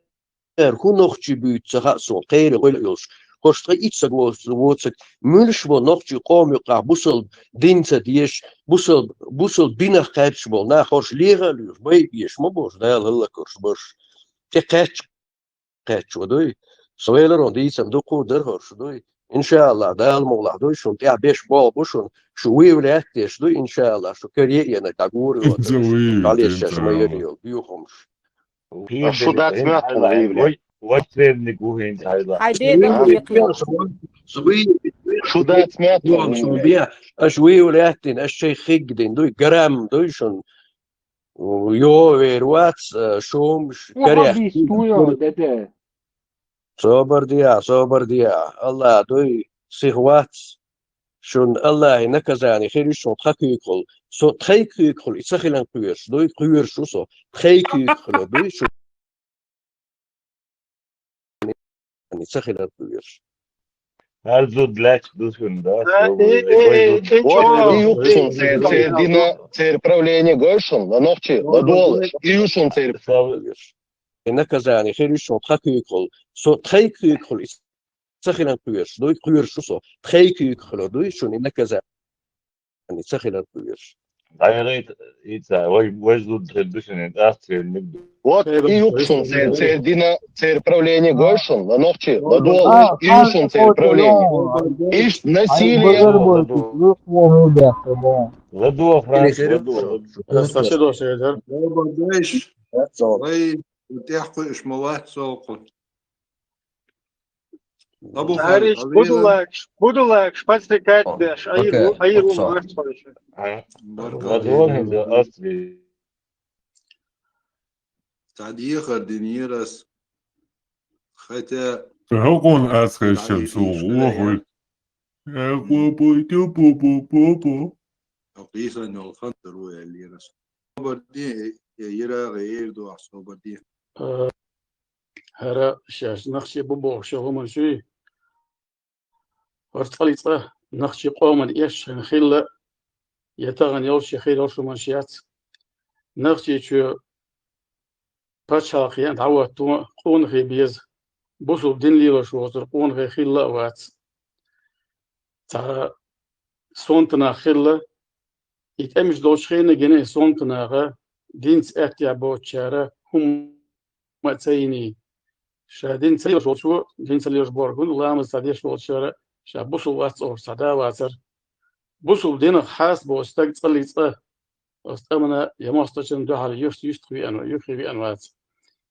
هو نخشي بيت تخصون غير قليوش هرش إيش ووتك ملش بو نخشي قوم يقع بوصل دينتا ديش بوصل بينا خيرش بول نا هرش ليغا ليش بيش ما بوش دال هلا كرش برش قاتش ودوي سويلر دي صندوق درهر شدوي ان شاء الله ده الموضوع دوي شو بتاع بيش بول بوشون شو ويولات شدوي ان شاء الله شو كريه انا تقول معلش ما يريو بيوخمش شو ده سمعت واترين نقوهين شو ده سمعت شو بيع اشوي ولاتين الشيء خيقدين دوي جرام دوي شون ويو ويرواتس شوم كريح صبر ديا الله دوي سيهواتس شون الله نكزاني خير شون تخيكل سو تخيكل يسخلن قيرش دوي قيرش سو تخيكل دوي شو يسخلن قيرش Also gleich duschen das. Юксун цердина церправление гойшун ланохчи ладуолыш юшун цер نكزاني خير شون تخيكل سو تخيكل يسخلن قيرش دوي قيرش سو تخيكل دوي شون نكزاني يسخلن قيرش Eigentlich ist was du duschen in das mit. Вот юксун цердина церправление гойшун ланохчи ладуолыш юшун церправление иш насилие Ладуа Франц, ладуа. Спасибо, Сергей. Бардаш. Ой, تحقش مواد سوق. أبو Ариш, будулак, шпацрикать деш, айру мартфальш. Ладуа ده أصلي. تعديق دينيرس хотя فهكون أسخي الشمس وغوه بو قيسا الخنطر والليرس بدي يرى غير دو أحسن بدي هرا شاش نخشي ببوغ شو من شوي ورتقليطه نخشي قوما إيش نخيل يتغن يوشي خير ورشو منشيات نخشي شو باشا خيان عوات قون خي بيز بوسو بدين ليلو شو قون خي خيل وات تا سونتنا خيل يتأمش دوش خينا جنيه سونتنا غا دينس احتيا بوتشارة هم متسيني شادين سليوش وشو دين سليوش بورغون الله مستديش وشارة شابوسو واتس أو صدا واتر بوسو بدين خاص بوستق تصلي أستمنا يماستشن ده على يستوي أنو يخري أنوات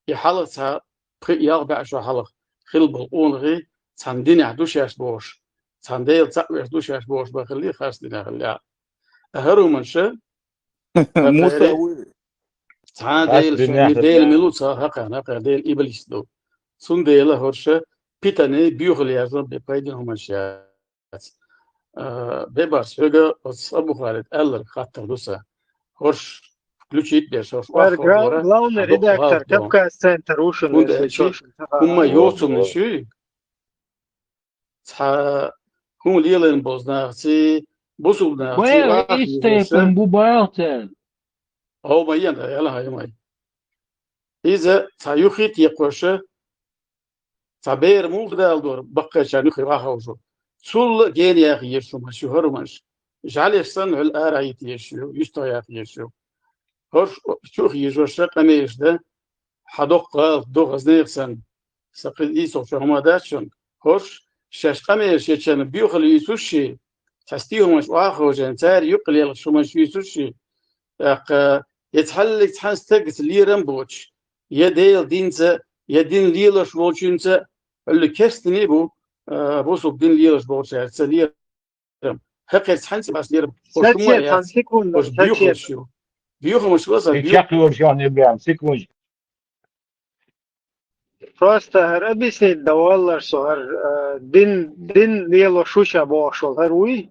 يحلتها ياربع شو حلق خل بالقونغي تندين عدوش ياش بوش تنديل تقويش دوش ياش بوش بخليه خاص دينا خليها أهرو منشأ متوي ديل ملوتها هقا ديل إبليس دو سون ديل هرشة بيتاني بيوغل يازم ببايدين همشيات ببارس هجا أبو خالد ألر خاطر دوسا هرش включить без главный редактор Кавказ центр ушен هم يوصل نشي هم ليلين بوزناغتي بوصل Where is Stephen Bubarten? أو ما يلا هاي ماي إذا سيخيط يقوشه تعبير مو بدال دور بقى شانو خيراها وجو سول جين يا أخي يشو مشهور مش جعل السنة الآرعيت يشو يشتايات يشو هرش شو يجوا شق أميش ده حدق دو غزنيرسن سقيل إيسو شو هما داشون هرش شش أميش يشان بيوخل يسوشي تستيهم مش واخو جن تار يقلي شو مش يسوشي يتحلق تحس تقت ليرن بوش يديل دينته يدين ليلش بوشينته اللي كستني بو بوسو دين ليلش بوش ليرم حقيقة تحس بس ليرم وش بيوخل شو بيوخل مش وصل Просто объяснить давала, что дин лело шуша бошел, руи,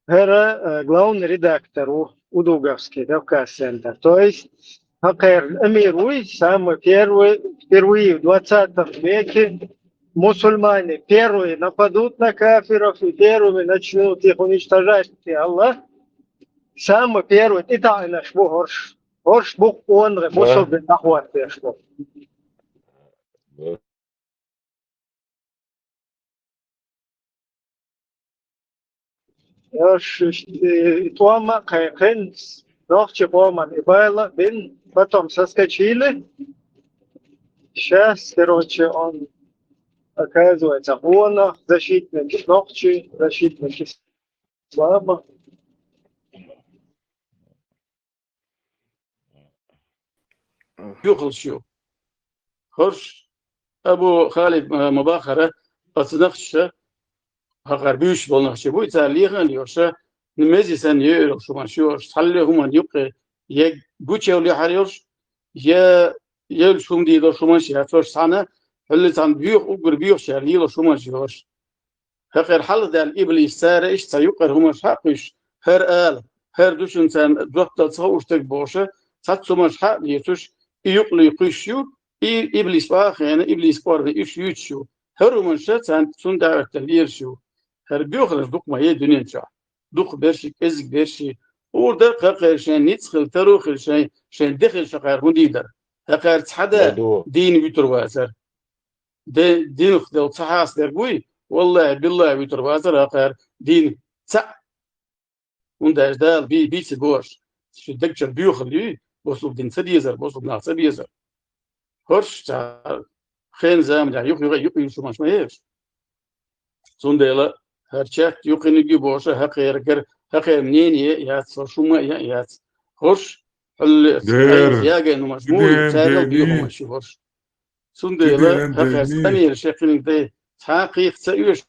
главный редактор Удуговский, Кавказ центр. То есть, Амир Уи, самый впервые в 20 веке мусульмане первые нападут на кафиров и первыми начнут их уничтожать. Аллах самый первый, и так наш Хорш бух он, мусул бен Ахват перешло. Тома Кайхен, Нохчи Боман и Байла, потом соскочили. Сейчас, короче, он оказывается он защитник Нохчи, защитник ислама. يخل شو هرش أبو خالد مباخرة أتنخشة هغربيش بالنخشة بوي تاريخن يوشة نمزي سن يورو شو ما شوش حلي هم يبقى يج بوتشة ولا حريوش يا شو مدي لو شو ما شيء هتوش سنة اللي تان بيوخ وقر بيوخ شارلي لو شو ما شوش هقر حل دال إبليس سارة إيش سيقر هم حقش هر آل هر دوشن سان دوحت تصوش تك بوشة تاتسومش حق ليتوش يقلي قشيو إبليس واخينا إبليس قرب إيش يوتشو هر من شات سان سون دعوة تليرشو هر بيوخلش دوق ما يدنيا جا دوق برشي إزق برشي وردا قاقر شان نتخل تروخل شان دخل شقار هنديدر هقار تحدا دين يتروازر دين خدل تحاس درقوي والله بالله يتروازر هقار دين تع ونداش دال بي تبوش شو دكتور بيوخلي بوصل دين سديزر بوصل ناس سديزر هرش تاع خين زام يعني يقي شو مش ماهيش سونديلا هرشات يقي نجي بوشة هقير منين يات شو ما يات هرش يا إنه مجموعة ساقل بيهم ماشي هرش سونديلا هقير ثانية شكلين ده حقيقة سيوش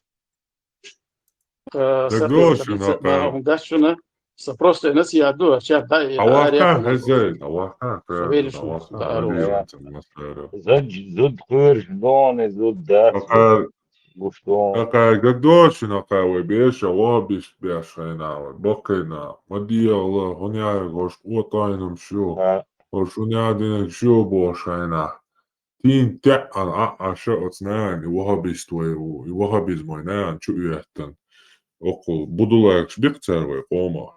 تقدرش ما هم داشنا سبروست ناس يعدوا أشياء داي أواقع هزين أواقع سويل شو زد خير دون زد داس بوشتون قدرش نقاوي بيش وابيش بيشينا بقينا مدي الله هنيا غوش قوتاينم شو ورشونيا دينك شو بوشينا تين تعن عشاء اثنان وهابيستوي وهابيزمينان شو يهتن أقول بدولاكش بيقتر قوما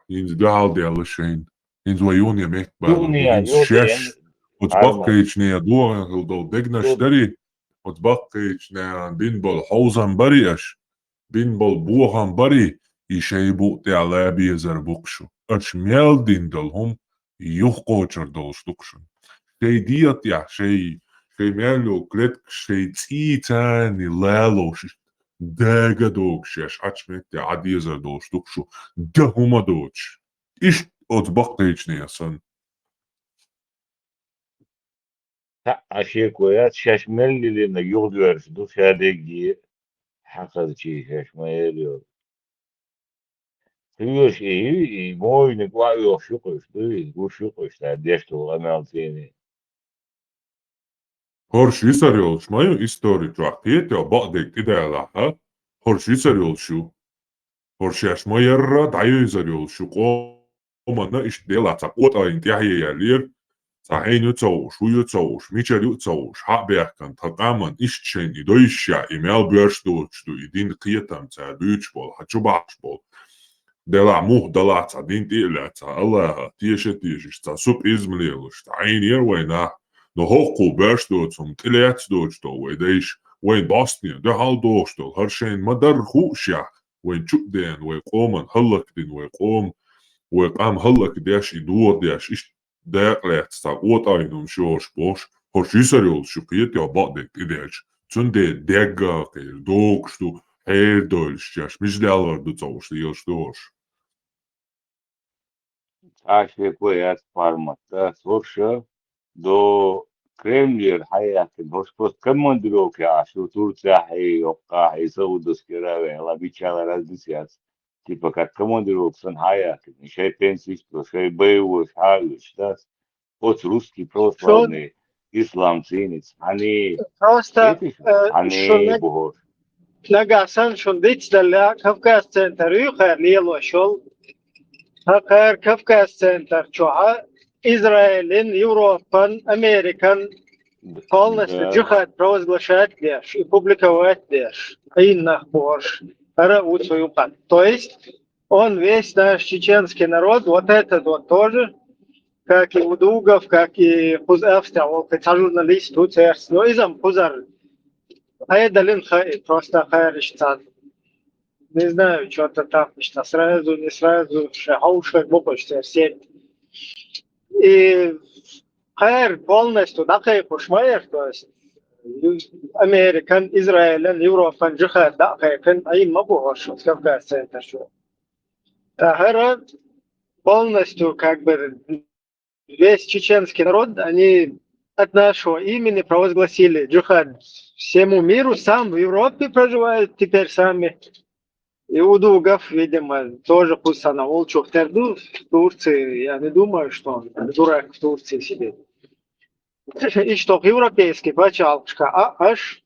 ينز قاعد يالشين ينز ويونيا مكبر ينز شش وتبقيش نيا دور دو دقنا شتري وتبقيش نيا بينبال حوزن بريش بينبال بوغن بري يشيبو تعلا بيزر بوكشو اش ميال دين دلهم يوخوچر دلشتوكشن شي ديت يا شي ميالو كريتك شي تيتاني لالوش داغا دوكش ياش اچمت يا عديزر دلشتوكشو دهما دوش إيش أتبقيش نيسان عشان كويس شاش ملي لنا يغدورش دو شادقي حقد شي شاش ما يليو تيوش إيه موي نقوى يوشقش دوي وشقش تعديشتو غمالتيني هرش يسريولش مايو إستوري تراكتيت يا بقدك كده لها هرش يسريولشو هرش ياش ما يرى دعيو يسريولشو قومنا إيش ديلا تقوت انتهي يالير صحين يتسوش ويتسوش ميشر يتسوش حق بيحكن تقامن إيش تشين إدويش يا إيميل بيرش دوش دو إدين قيتم تا دوش بول حتشو باش بول دلع موه دلع تا دين تيلا تا الله تيش تا سوب إزمليلش تا عين يروينا نهوقو بيرش دوتهم تليات دوش دو ويديش وين باستنيا ده هال دوش دو هرشين مدر خوشيا وين شوك دين ويقومن هلك دين ويقوم ويقام هلك دياش يدور دياش إيش داقلت تاقوت اينم شوش بوش هرش يسريول شقيت يا بقدك إديش تنده داقا قير دوكشتو هير دولش جاش مش دالور دو توش ديوش دوش عشان كويس فارمتا سورشا دو كريملير حياتي هوش بوست كمان دروك يا عشو تورتيا حي يوقع حي سودوس كرا ويلا بيتشالا رازدسياس типа как командировка حياتي شيء пенсиsto شيء боевой حالش das вот русский православный ислам ценец они просто они богор نقاسن شون ديتش دلع كفكاس سنتر يخير ليلو شول هقير كفكاس سنتر شوعة إسرائيلين يوروبان أمريكان قالنس جخات провозглашает деш и публиковать деш и нахборш Утсу Юкан. То есть он весь наш чеченский народ, вот этот вот тоже, как и Удугов, как и Хузевстя, вот это журналист, тут ну и зам Хузар. А это Далин просто хайриштан. Не знаю, что-то там, что сразу, не сразу, шахаушек, бокочте, все. И хайр полностью, да, хайр пушмайер, то есть Американ, Израилен, Европан, Джихад, да, хайр, они могут что Кавказ центр что. Тахара полностью, как бы, весь чеченский народ, они от нашего имени провозгласили джихад всему миру, сам в Европе проживают теперь сами. И Удугов, видимо, тоже пусть она волчок терду в Турции. Я не думаю, что он дурак в Турции сидит. И что европейский почалка, аж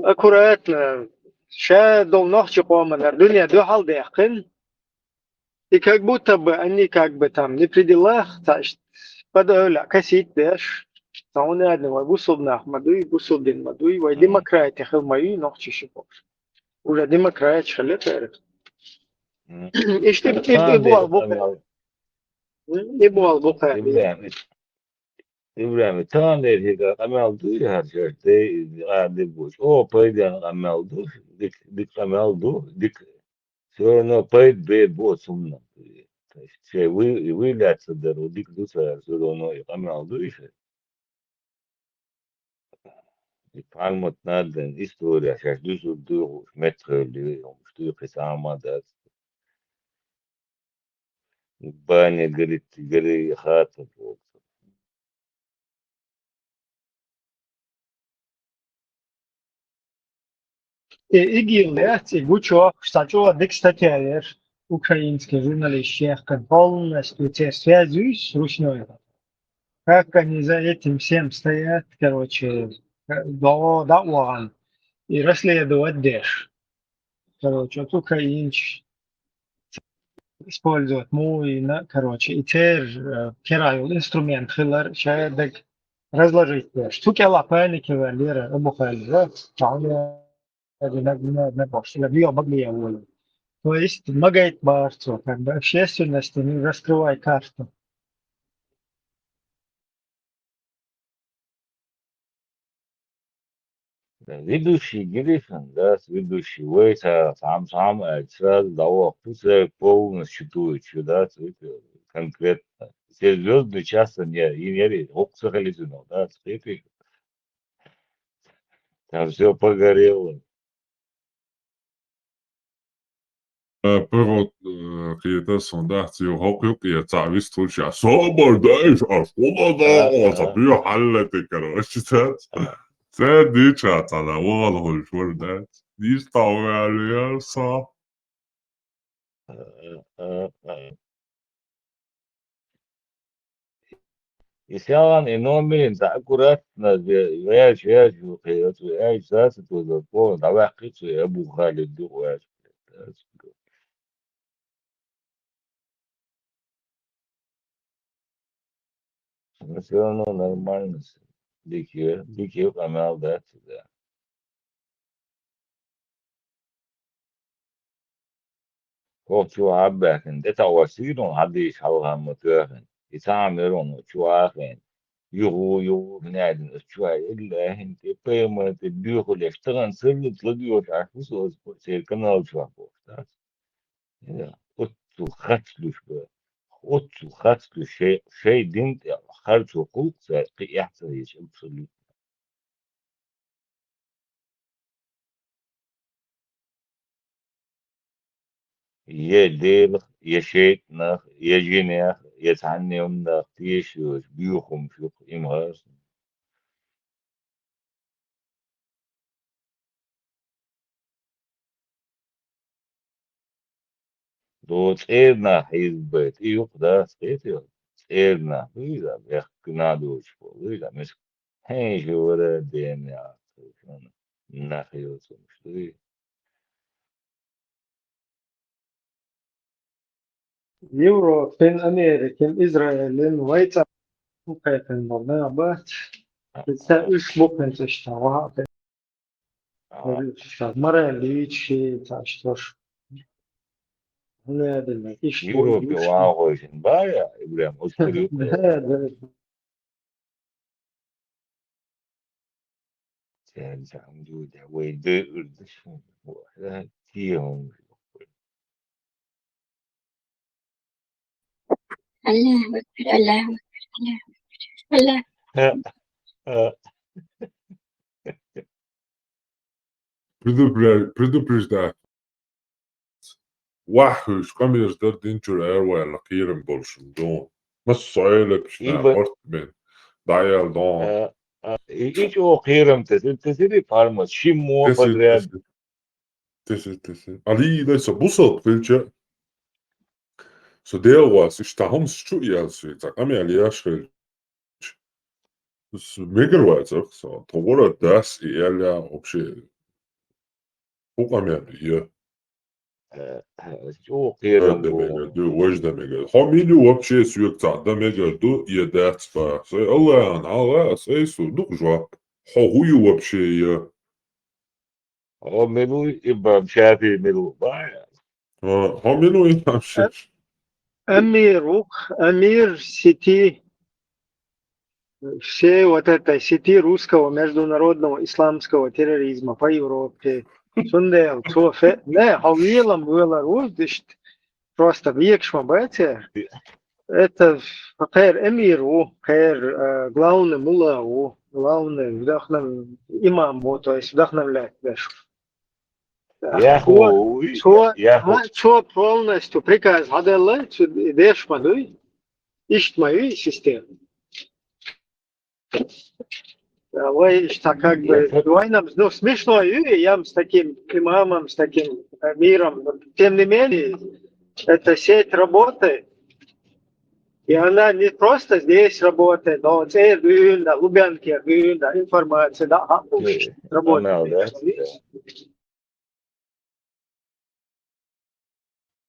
аккуратно. Ща долнохчи команар. Дуня духал дехкин. И как будто бы они как бы там не при делах, значит, подавля косить деш. Сауны одного бусубнах мадуй, бусубдин мадуй, вай демократия хил мою нохчи шипош. Уже демократия шалетер. İşte bu al bu kadar. Bu al bu kadar. İbrahim tamam dedi ki amel du her şeyde adı bu. O paydan amel du dik amel du dik sonra payd be bu sunna. Şey виляться der o dik du sonra onu amel du işte. Palmot naden история сейчас du метрли что хисамада. Баня горит, гори хата. Игилляци, Гучо, Штачо, Декстатер, украинский журналист, Чехкан, полностью те связуюсь ручной. Как они за этим всем стоят, короче, до Уан, и расследовать Дэш. Короче, вот украинч используют мой, короче, и теперь кираю инструмент, хилар, шаядек разложить Дэш. Тут я лапайники валера, обухали, да, не больше, я бью, могли я волю. То есть помогает барцу, как бы общественности не раскрывай карту. Ведущий Гриффин, да, ведущий Уэйта, сам сразу дало, пусть полностью читают, да, конкретно. Все звезды часто не верят, оксахализинов, да, цветы. Там все погорело. Първо, където сондахти хокюк и цавис случая. Собърдеш, а школа да, забия халлете, короче, це дичата, да, вал швърдет. Ниста уверия са. И сялан и номерин, да, аккуратно, вяж, вяж, засы тоже, давай хицу, я бухали, дуэш. Но все равно нормально. Дикие канал, да, сюда. Как чувабакен, это васирон, хадиш халгам мотуахен. И самирон, чувахен. Югу, няден, чувай, илля, хинти, пейма, ты бюхуля, штаган, сырли, тладиош, ахусос, сей канал чуваков, да. Да, отцу хатслуш, отцу хатслуш, шей динт, харчу кулкса, кияхтариш, абсолютно. يدير يشيت نخ يجينيخ يتعنيهم نخ تيشوش بيوخم شوق إمغاس دو تيرنا حيزبت إيوك دا سيتيو تيرنا ويدا بيخكنا دوش ويدا مش هين شورا دينيا نخيوتو مشتري Евро, Пен Америкен, Израилен, Вайца, Кайпен, Бабат, это уж буквально что, Мараличи, так что ж. Не, да, и что? Европе вагойшин бая, Ибрам, ускорю. Да. Сам дудя, вейды урдышин, да, тион. الله أكبر الله أكبر الله Предупреждаю. Вахуш, камердер динчур эрвайла кирен болшин дон. Масайле пишна орт бен. Даял дон. Hiç o kıyırım tesiri parmaz. Şimmo подряд. Tesi. Ali da bu salt vilce. Så det var så stahom studier så tak am jeg lærer selv. Så mikkelvejser så tror der das i alle opsæt Hukamel, ja. شو Да, قيرم демеге, вож демеге. Хамили вообще сюекца, демеге, ду едет спа. Сей Аллах, Аллах, сей судук жвап. Хохую вообще, я. عملوا يبقى مشافي ملو بايع Хамилу и вообще. Эмир сети, все вот этой сети русского международного исламского терроризма по Европе. Сундел, Софе, не, Хавилам было русдишь, просто векшма бете. Это хэр эмиру, хэр главный муллау, главный вдохновен имам, вот, то есть вдохновлять даже. Что полностью приказ Хаделла, идешь мадуй, ищет мою систему. Вы что как бы, ну смешно, я с таким имамом, с таким миром, тем не менее, эта сеть работает. И она не просто здесь работает, но на Лубянке, информация, да, работает.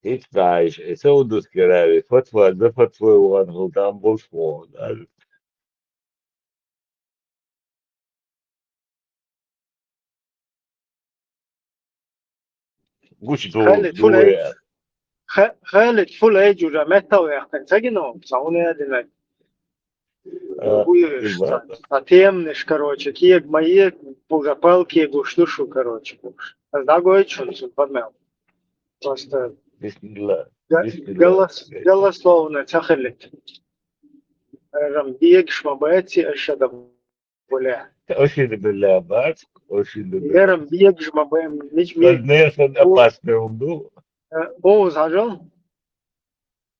هيك داعش سودوس كراري فتوى ده فتوى وان غلطان بوشمو قوش خالد فول ايج وجامعته ويحتاج سجنه بصعوني هذه Темныш, короче, киек мои пугапал киек уштушу, короче. Дагой чунсун подмел. Просто голословно цахалит. Рамбиек шмабайти ашадам буля. أشهد بالله بارك أشهد بالله Я рамбиек шмабаем ничми. Поднесен опасный умду. О, зажал?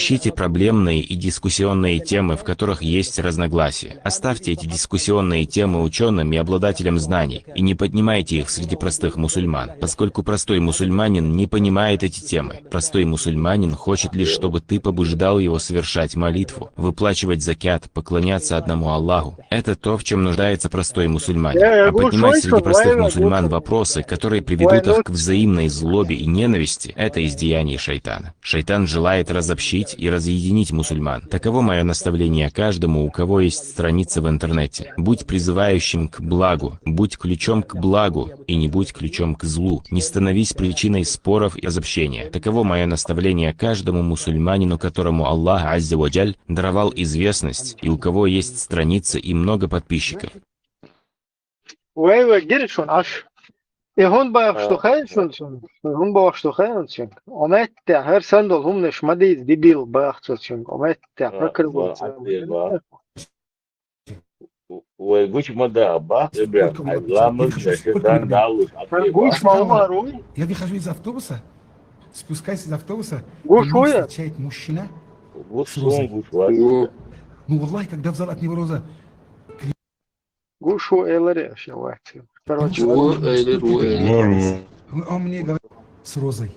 Ищите проблемные и дискуссионные темы, в которых есть разногласия. Оставьте эти дискуссионные темы ученым и обладателям знаний, и не поднимайте их среди простых мусульман, поскольку простой мусульманин не понимает эти темы. Простой мусульманин хочет лишь, чтобы ты побуждал его совершать молитву, выплачивать закят, поклоняться одному Аллаху. Это то, в чем нуждается простой мусульманин. А поднимать среди простых мусульман вопросы, которые приведут их к взаимной злобе и ненависти, это издеяние шайтана. Шайтан желает разобщить и разъединить мусульман. Таково мое наставление каждому, у кого есть страница в интернете. Будь призывающим к благу, будь ключом к благу и не будь ключом к злу. Не становись причиной споров и разобщения. Таково мое наставление каждому мусульманину, которому Аллах Азза ва Джаль даровал известность и у кого есть страница и много подписчиков. Hon bara förstår hon bara förstår själv. Om ett här sandal hon är schmadid debil bara förstår. Om ett försöker ويقولش مدى أبا إبراهيم إسلام الشيطان دعوه Я выхожу из автобуса, спускаюсь из автобуса, меня встречает мужчина с розой. Ну, Аллах, когда взял от него роза, Гушу эларе шевать. Короче, он мне говорит с розой.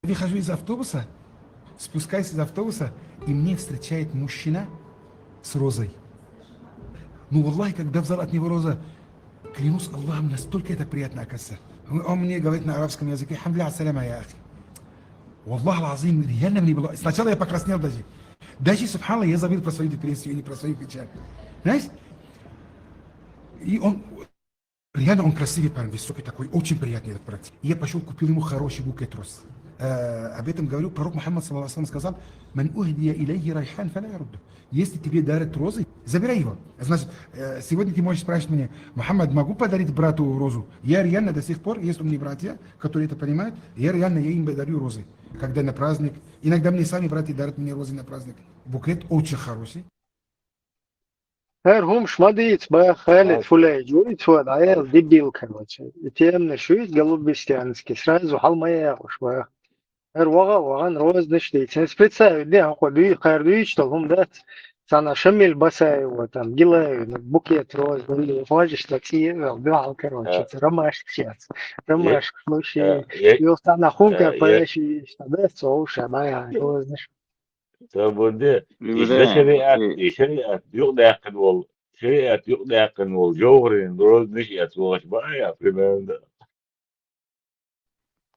Я выхожу из автобуса, спускаюсь из автобуса, и мне встречает мужчина с розой. Ну, Аллах, когда взял от него роза, клянусь Аллахом, настолько это приятно, оказывается. Он мне говорит на арабском языке: «Хамдля ассаляма, я ахи». Аллах алазим, реально мне было. Сначала я покраснел даже. Даже, субханаллах, я забыл про свою депрессию и про свою печаль. Знаешь? И он, реально он красивый парень, высокий такой, очень приятный этот парень. И я пошел, купил ему хороший букет роз. Об этом говорю пророк Мухаммад ﷺ сказал: «Ман ухдия илейхи райхан фаля ярудду». Если тебе дарят розы, забирай его. Значит, сегодня ты можешь спрашивать меня: «Мухаммад, могу подарить брату розу?» Я реально до сих пор, есть у меня братья, которые это понимают, я им дарю розы. Когда на праздник, иногда мне сами братья дарят мне розы на праздник. Букет очень хороший. هم شماديت با خالد فولاي جويت فود عيال دبيل короче. Темный шуит голубистянский. Сразу халмая шва. وغان روز نشتي سبيتسا دي هقولي خير что هم дат سانا شمل بساي وتم جلا بوكيت روز اللي فاجش تاكسي بيع короче. رماش сейчас. رماش слушай. يوستانا хунка поэши штабец оуша бая روز نش. تابودي شريعة يقداقن وال شريعة يقداقن والجوهرين دروز نشيت وغش بايا في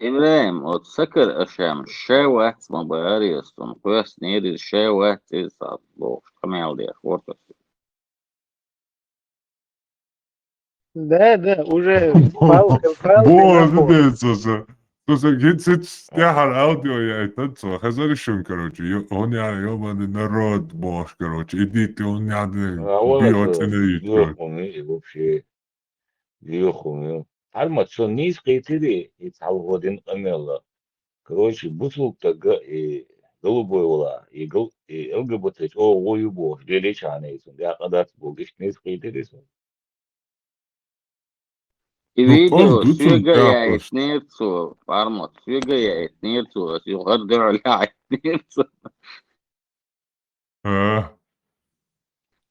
إبراهيم وتسكر أشام شاوات مباريس ونقيس نيري شاوات إيسا بوش كم يالدي أخورتك ده уже палка Boa, на Deus, слушай, гидсит стяхар аудио я это что, хазаришун, короче, он я ебаный народ бош, короче, идите, он надо биоценерить, يوخوني вообще يوخوني حرمت شو نيس قيتري يتعودين قميلا короче бутылка тага и голубой ула и ЛГБТ о воюбо лелечанейсун я кадат булгиш нис қийтирисун И Ну, он видео дуцун свигая тяпош. нирцу, фармот свигая нирцу, يغدر على نирцу.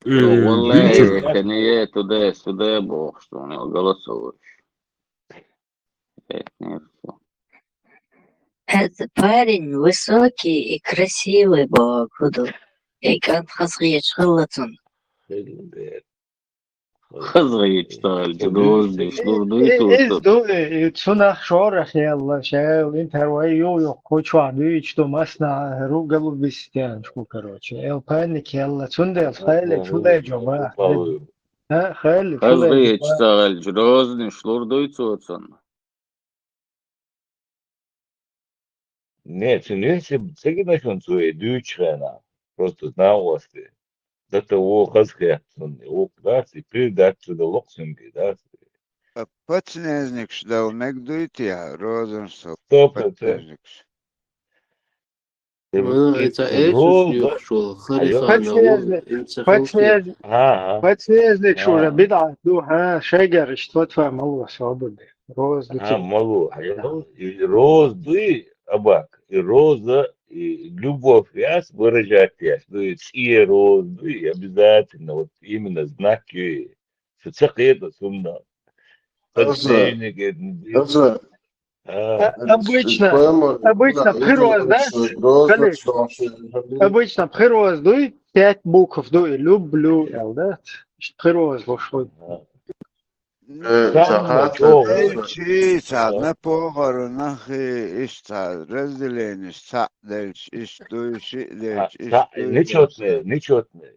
والله Динчер, كان هي تدا بوخ что он голосовал. Нирцу. هذا парень высокий и красивый походу. И как خصيش غلطن. خزغ يشتغل جدوز شنو إيش دويتو دو تشونخ شورخ يلا شاو انت رويو يقوش وعدو يشتو مصنع رو قبل بستان شو كروتش ال بانك يلا تشوندل خالي شو ده جماعة ها خالي شو خزغ ده جماعة يشتغل جدوز شنو دويتو Нет, если всегда он свой дючрена, просто знал вас ты. До того хазхятсон, о, да, и передать сюда локсинги, да. Пацнезникш дал мегдуйте, розенсо, 100%. пацнезникш. Это Эсус يخشوا خريخانا انسخوكي подснежник شو же беда ду ها شجر что твоя мало свободы роз Малу, и розы, абак, и роза, и любовь, яс, выражать яс, то есть и розы, обязательно, вот именно знаки, что это сумно. Обычно прирост, да? Обычно прирост дуй 5 букв дуй люблю, да? Прирост вошел. Чи сад на похору нахи иш сад разделение сад дальше иш дуйши дальше иш Нечетные.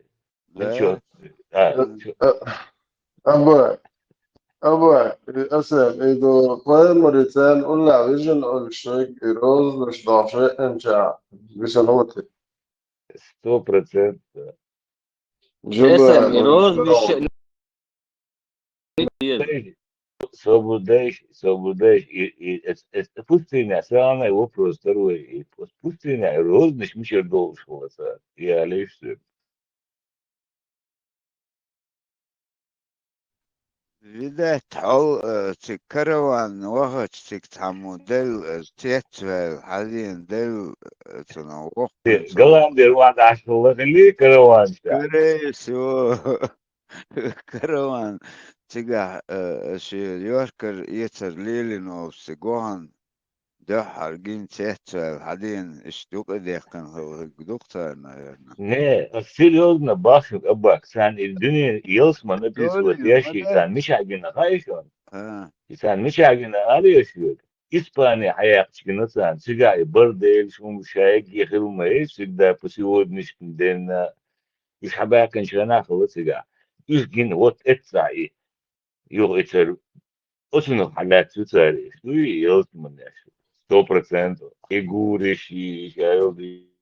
أبا أسأل إذا قال مرتين ولا ويجن أول شيء يروز مش ضعفي أنت بسنوتي 100%. اسم يروز مش Соблюдаешь, и пустыня, самый вопрос второй, и пустыня, розныш, мишер должен, я лишь Видать, تي كروان وقت تك تعمودل تيتوال حاليا دل تنوق قلم دير واحد عشر الله خليه كروان كريسو كروان تيجا شي يوركر يتر ليلي نو سيجوان ده حرقين تيتوال حاليا اشتوق ديقن هو دكتور Не, серьезно, башен, абак, сан, الدنيا يلسما نبيس وتياشي, سان مش عاقنا خايشون, سان مش عاقنا عليشون, إسبانيا حياتنا سان, سيجاي بردل, شو مشايق يخلو ما سيجدا بسيود مش كندنا, إيش حباكن شغنا خلص سيجا, إيش جن وات اتساعي, يو اتسر, أصنع حالات تساري, شو يلسما ناشو, 100%, إيجوريشي, شايلدي.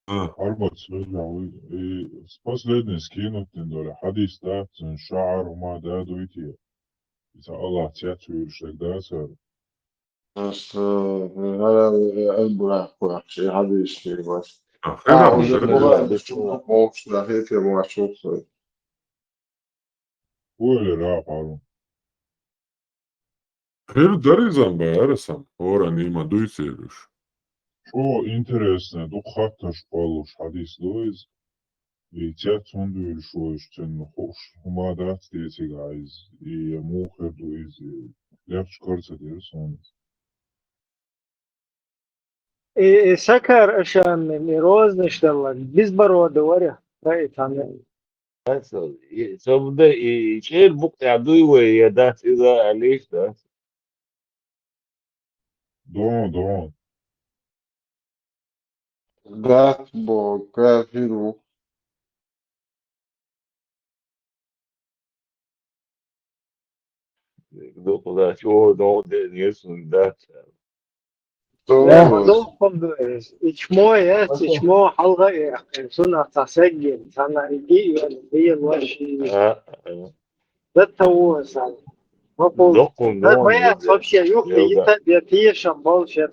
Арбат связал. И последний скинутый доля. Хадис да, шаар ума да дуйти. إذا الله تياتو شكدا سر. بس هذا البراق براق شيء هذا يشتري بس موش هيك ما شوف ولا لا قالوا خير دريزان بارسان هورا نيما دويسيرش شو интересно دو خاطش قالوش حديث دويز и тятун дуйш шоштен хош хумадат тиси гайз и мухер дуиз лепш корца дерсон سكر عشان روز نشتغل بيز برود ورا رأيت عن Собда и чер буктадуй я да сюда алиш да. Дон. Gat bo kafiru. Dokula çoğu no diyorsun da. موضوعكم إجماع إجماع حلقة سنة تسجل سنة إيدي هي الوشي ده هو سنة Dokun ما يعرف شيء يوكي يتيه شمال شيء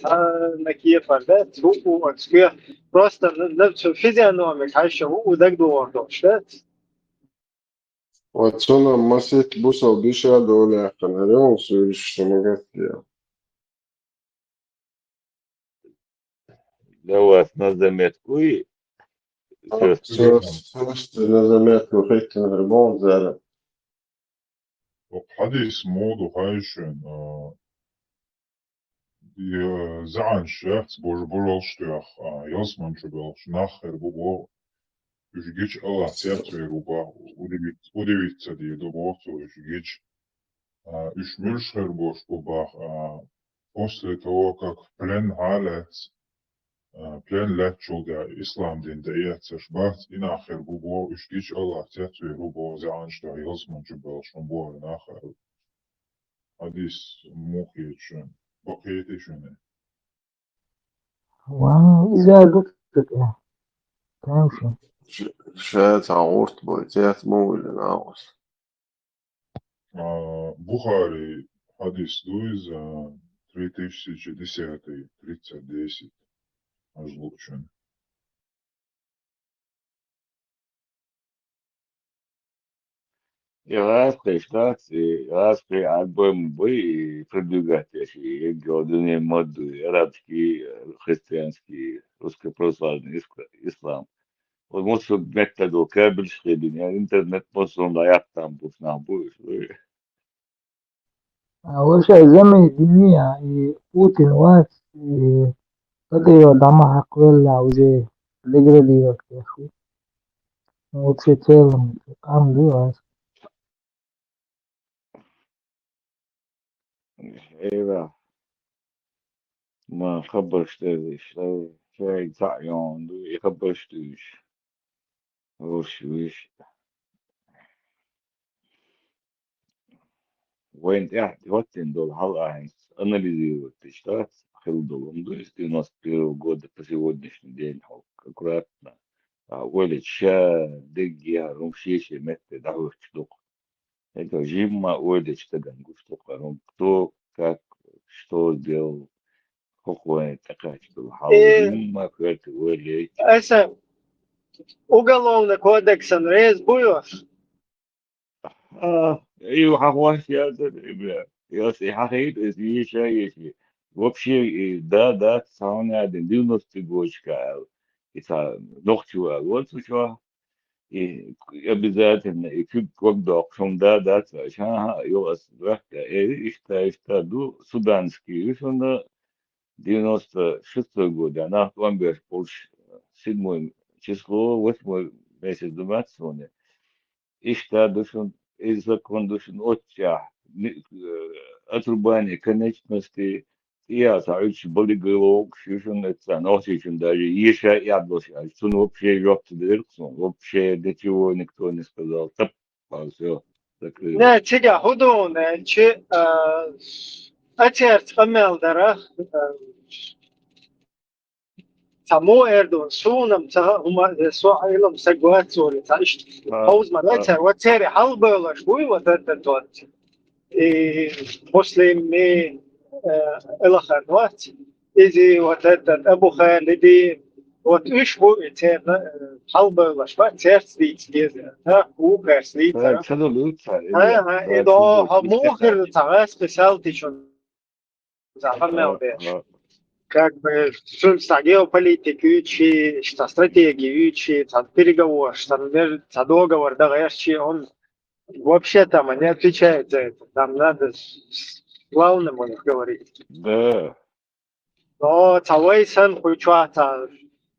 نكيف ده هو أكسكير просто نفس فيزيانوميك هاي هو ده دوار دوشت Otsuna masit busov bišā dolē, ka nerjons višķi negatījā. Левас на заметку и Söz nezametku hitin herbon zara. حديث موضوع هايشن die زعن شخص بولشتيخ يزمن شبالش ناخر بوبو يجيش الله تياتري روبا وديبيت تدي دوبوتو يجيش إيش ملشخر بوش بوبا после того, как плен халец, плен лечил да ислам дин да иецеш бахт, и нахер бубо, ишкич Allah тетуи рубо зяан что йозман джубел шумбо нахер. Hadis muhiyetшен, bakiyetшене. وإذا قلت تمشي شات عورت بويتات مول ناقص. Бухари hadis дуиз 3010, 3010, озвучен. иранской штации, иранской альбом бы продвигать, если голодные моды, арабский, христианский, русско-православный ислам. Вот может методу кабель шхедин, интернет может даят там буш на буш. أول شيء زمن الدنيا بوتين وات بدأ دعم حق ولا وزي لقرا دي وقت يا أخي وتشتغل عم دي ايوه ما خبرش شيء تعيون يخبرش وش وين قاعد يوتين دول هلا анализировать читать хилдолом, то есть 91 года по сегодняшний день аккуратно ولتشا دقيا رمشيشي متى دعوة شدوق это жимма ولتش تدن قشتوق رم кто как что сделал какое такая что жимма какая-то ولتش أسا уголовный кодекс рез буешь ايوه حواش يا ده يا سي حقيقة اسمي شيء вообще да сауна один 90 это ночью вот что и обязательно и чуть когда да ша юас вахта ду суданский еще на 96 год она вам бишь больше 7 число 8 месяц 20 ишта душон из-за кондушон отча отрубание конечности я саюч болиголог шишон это носичен даже еще я доша что вообще ёпта дырксон вообще ничего никто не сказал так все закрыл не чига худон чи أتيرت قمل درا تمو أردون سونم تها هما سوائلهم سجوات سوري تعيش حوز مراتها وتاري حل بيلا شوي وتتتوت مسلم مي الآخر وقت إذا وتتت أبو خالدي وتعيش بو تير حل بيلا شوي تير سليت جزء ها هو كسليت ها إذا هموخر تعاس بسالتي شون زعمل ده как бы что геополитики учи, что стратегии учи, что переговор, что договор, договорчи, он вообще там не отвечает за это. Там надо главным он говорить. Да. Но целый сан хуйчуата,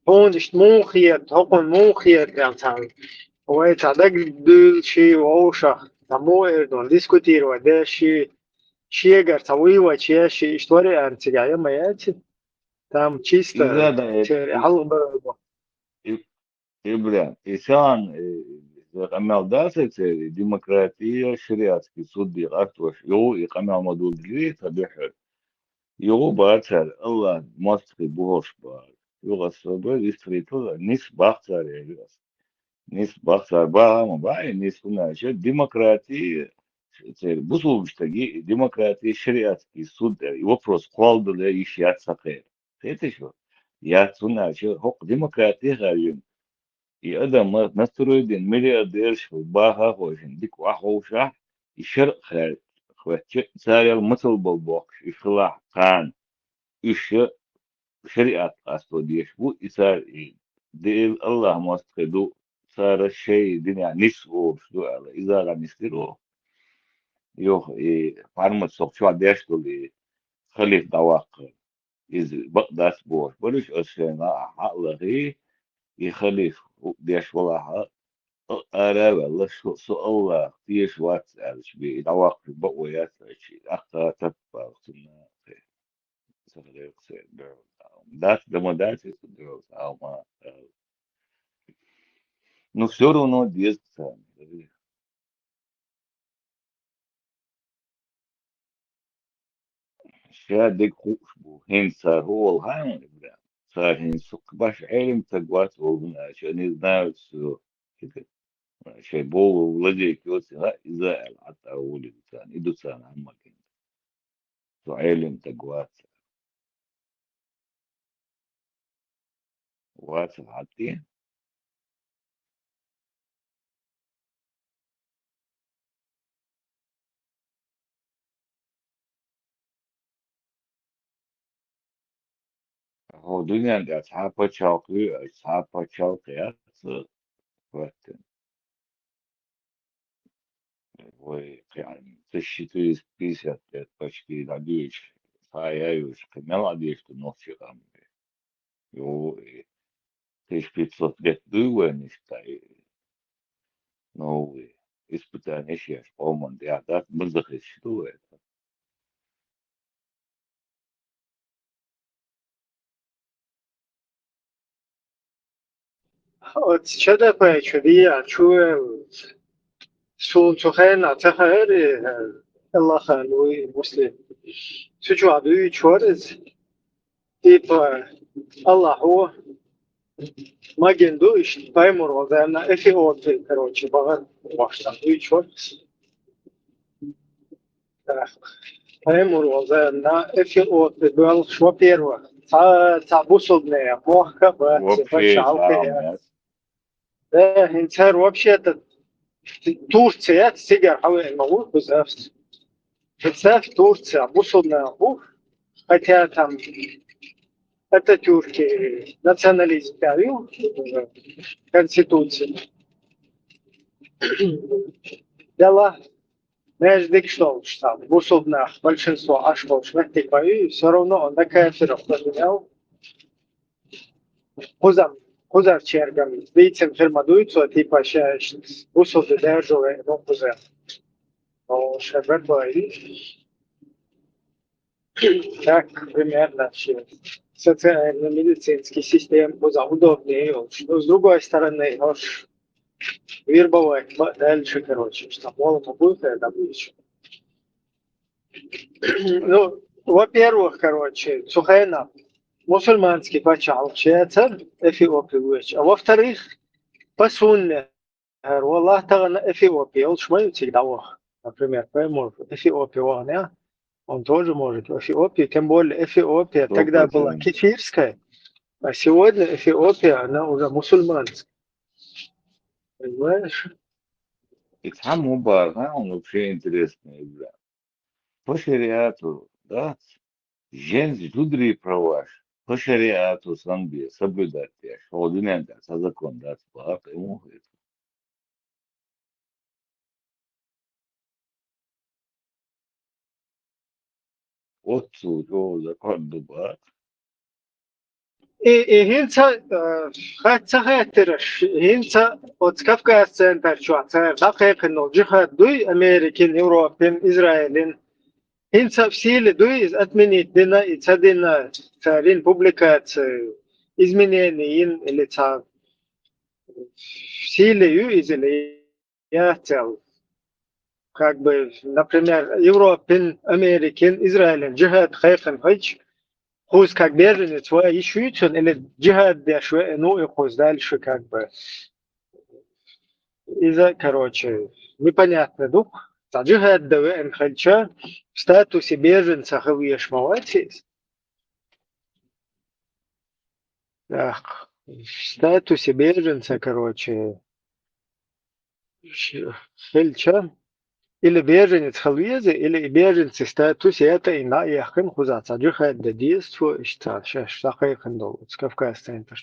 он мухиет, он мухиет, там Ой, тогда дальше вообще тому Эрдон дискутировать, да щегар тавыва чеши история артига маячи там чисто إذا حلبة إبراهيم إنسان يقمع داسة ديمقراطية شريعتي صدق أكتوش يقمع مدول لي تبحر باتر الله مستقي بوش بار صبر يستريتو نيس باختار نيس باختار ما باي نيس كنا شو ديمقراطية بصوا مشتاقي ديمقراطية شريعتي صدق يوفرس قالد لا يشيات سقير خيتشو يا تنا شو حق ديمقراطية غير يقدم نسترويدين ملياردير شو باها هوشن ديك واحوشة يشرق خير خواتش ساريال مثل بالبوك يخلع قان إيش شريعة أصله ديش بو إسار ديل الله مستقدو صار الشيء دنيا نسبه شو على إذا غا نسيرو يوه فارمت سوق شو ديش تولي خليف دواق إذ بقداس بوش بلوش أشياء حقله هي يخليف ديش ولا أنا والله شو الله تيش وات على شبيه دواق بقويات شيء أخطأ تبقى وقتنا سهل يقصي ده ده أو ما ну все равно детство شادك خوشبو هين صار هو الهاي بلا صار هين سوق باش علم تقوات وغنا عشان يزناو سو كده شي بو ولدي كيوتي ها إذا حتى أولي كان إدو سان عمك سو علم تقوات وات حتى هو دنيا عند أصحاب شوقي أصحاب شوقي وقت ويعني تشتري بيسة تشكيل عديش هاي أيوش كمال عديش تنوشي غام يو تيش بيتزا تلت دوان إشتاي نو إسبتان إشياش قومن دي عدات مزخ إشتوه شده پای شدی چو سون تو خیلی نه خیلی الله خانوی مسلم سجوا عدوی چورز تيب الله هو ما جندوش بايمر وزانا افي اوتي كروتشي بغن واشتا ويتشوت بايمر وزانا افي اوتي بل شو بيروا تا بوصلنا موحكا بات вообще بشعوكي سامس ده انتهر وابشي تورتيا تيجر حوالي الموت بزاف بزاف تورتيا بوصلنا هو хотя там Ататюрки, национализм правил, Конституции. Дела между что там, в условиях большинство ашков шметтикаю, все равно он на кафиров поменял. Кузар чергами, лицем фермадуются, типа сейчас условия державы, но кузар. Но шербет так примерно все. Социально-медицинский систем удобнее. Но с другой стороны, вербовать дальше, короче, что молодо будет, это будет. Ну, во-первых, короче, сухайна, мусульманский почал, чецер, эфиопия, а во-вторых, по сунне, والله تغنى эфиопия, он шмаю всегда, например, может, эфиопия, он тоже может Эфиопию, тем более Эфиопия тогда была 100%. кефирская, а сегодня Эфиопия, она уже мусульманская. Понимаешь? И там Мубарак, он вообще интересная игра. По шариату, да, женщины жудри права, по шариату санби соблюдать, что один закон, да, спах, ему говорит. Отцу, закон дубат. هينتا خات خاترش هينتا وتكافكا سنتر شو دقيق إنه جهاد دوي أمريكان أوروبين إسرائيلين هينتا بسيل دوي إز أتمني دينا إتادينا تارين بوبليكات إزمنيين اللي تا سيل يو إز اللي ياتل как бы, например, Европен, Американ, Израилен, джихад, хайфен, хайч, хуз как беженец, вы ищете, или джихад, ну и хуз дальше, как бы, из-за, короче, непонятно, ну, джихад, да вы, хальча, в статусе беженца, хавьеш, молодец. Так, в статусе беженца, короче, хальча, или беженец халвезе, или беженец в статусе это и на яхен хузаца. Джихад да действует, что шахайхан доллар, с Кавказа центр.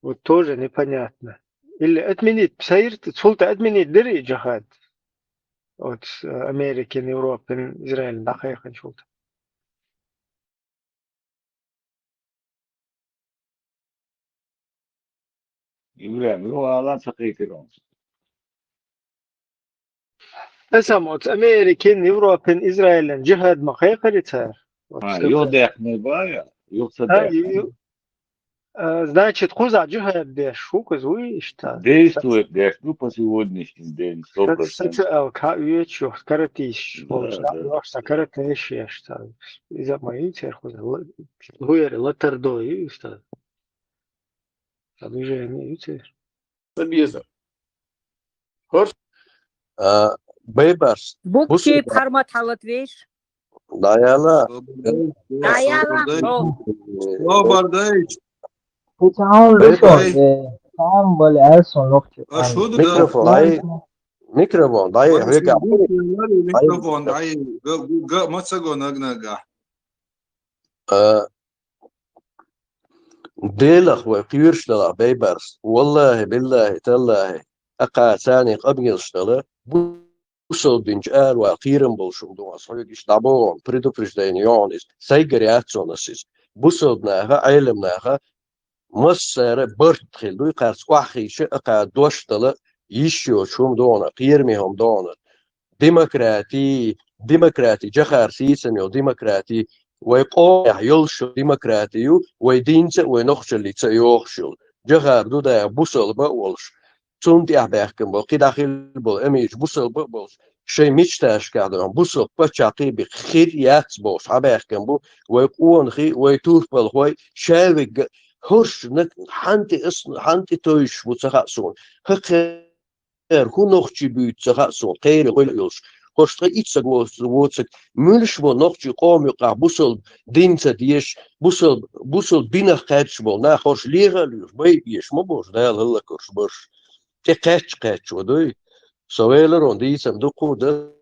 Вот тоже непонятно. Или отменить, псаирт, султа отменить дыри джихад от Америки, Европы, Израиля, да хайхан шулта. إبراهيم هو على سقيتهم أسمعت أمريكا يوروبا إسرائيل جهاد مخيقرتها. يودع نبايا يقصد Значит, хуза джихад деш, шука звуишта. действует деш, ну по сегодняшний день 100%. Кстати, ЛК уечу, каратиш, волшта каратиш, ешта. Из-за моей церхуза, гуяри, латардо, юста. Движение, юте. Собеза. Бейбарс. Букчи хармат халат веш. Даяла. Даяла. Бардайч. ميكروفون هاي ميكروفون ضايع هيك ميكروفون ضايع ما تسقون نقنقع ديلخ وقيرشتلا بيبرس والله بالله تالله أقا ثاني قبل يشتلا بوصل بنجال وقيرن بولشم دو أصحابي يشتابون بريدو بريجدينيون سيجرياتسون أسيس بوصل بناها علمناها مصر برتخل دوي قارس واحد شيء قاعد دوشتلا يشيو شوم دونا قيرميهم دونا ديمقراطي جخار سيسن ديمقراطي ويقوم يلشو ديمقراطيو ويدينس ونخش اللي تيوخشل جخار دو دا بوصل بقولش تونتي أحباكم بقي داخل بول أميج بوصل بقولش شيء مشتاش كادران بوصل بتشاقي بخير ياتبوش أحباكم بو ويقون خي ويتوف بالخوي شاوي هرش حنتي تويش وتخاصون خير هو نخشي بيت تخاصون غير غيلش هرش إيتسق ووتسق ملش بو نخشي قوم يقع بوصل دينتا ديش بوصل بينا قاتش بو نا هرش ليغا ليش بيش ما بوش دال هلا كرش برش تي قاتش ودوي سويلرون ديسم دقو ده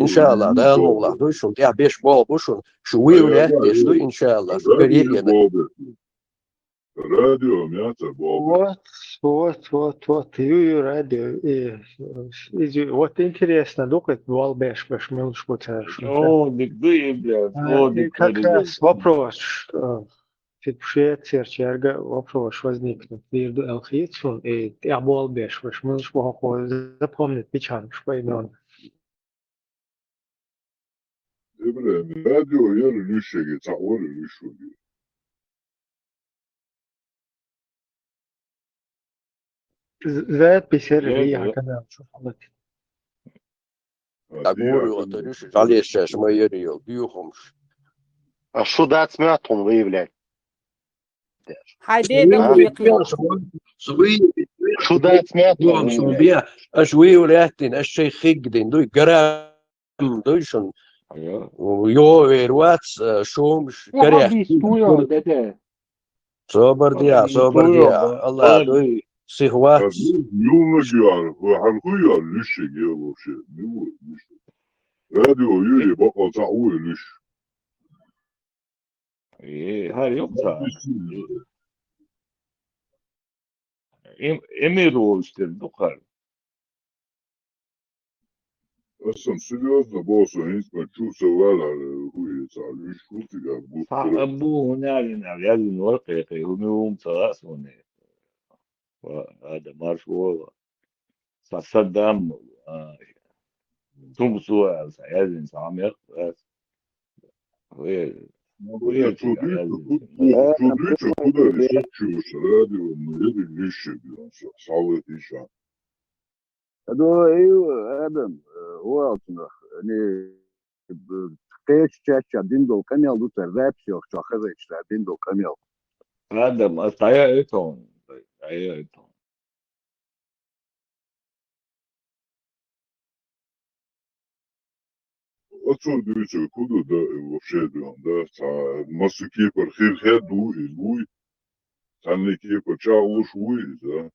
إن شاء الله ده الموضوع دوي شون تيع بيش بول بوشون شوي ولا ديش دوي إن شاء الله شو قريب راديو مياتا بابا Вот, Юю радио. Вот интересно, докет Валбеш, Бешмилш, вот О, дикды, блядь, как раз вопрос, Фитпшет, вопрос возникнет между Элхицун и Абуалбеш, Бешмилш, запомнит печально, что имен. إبراهيم راديو يرلوشة تعور اللوشة запись هي كذا شوف حضرتك أقول وتريش عليه الشاشة ما يريو بيوخمش شو ده سمعتهم ويبلاد شو ده سمعتهم صوبيا أشوي ولاتين الشيء خيقدين دوي قرام دويشن ويو ويرواتس شومش قريح صبر ديا الله دوي سيهوات يوم جيار وحنقول اللوشة جيار وشي راديو يري بقى تعور اللوشة إيه هاي يقطع إميرو استردقر أصلا серьезно, босс, они чувствовали, хуй, шутки, как будто. أبوه هنا لازم ورقة يوم ثلاث هنا هذا مارش والله صدام ثم سؤال سيازن سامي Я чудится, куда решить, радио, или вещи, салат еще. هذا ايوه ادم هو اصلا يعني تقيش تشاتشا ديندو كاميال دو ترابسيو شاخذ ديندو كاميال هذا ما طيا ايتون طيا ايتون Отцу дивіться, куди, да, вообще, да, масу кіпер хір-хеду, і луй, там не кіпер чалуш луй, да.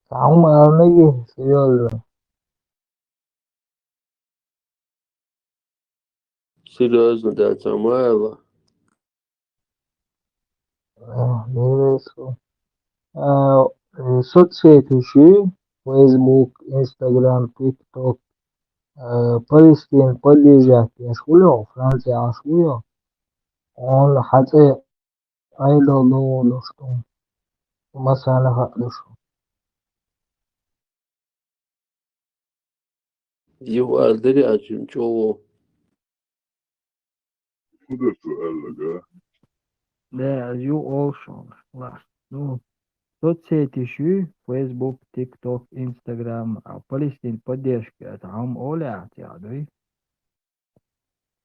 Saúl alnagi серьезно. Серьезно, да, Самойло. Нересу. Соцсети şu Facebook, Instagram, TikTok, Palestine поддержать яшхулё, Франция ашхулё. Он хатэ айдол доолу что. Масана хатлушу. Его ардери ачын чоу. Куда суэлла, да? Да, you also. Ну, соцсети şu Facebook, TikTok, Instagram, Palestine поддержка. Там оля тядой.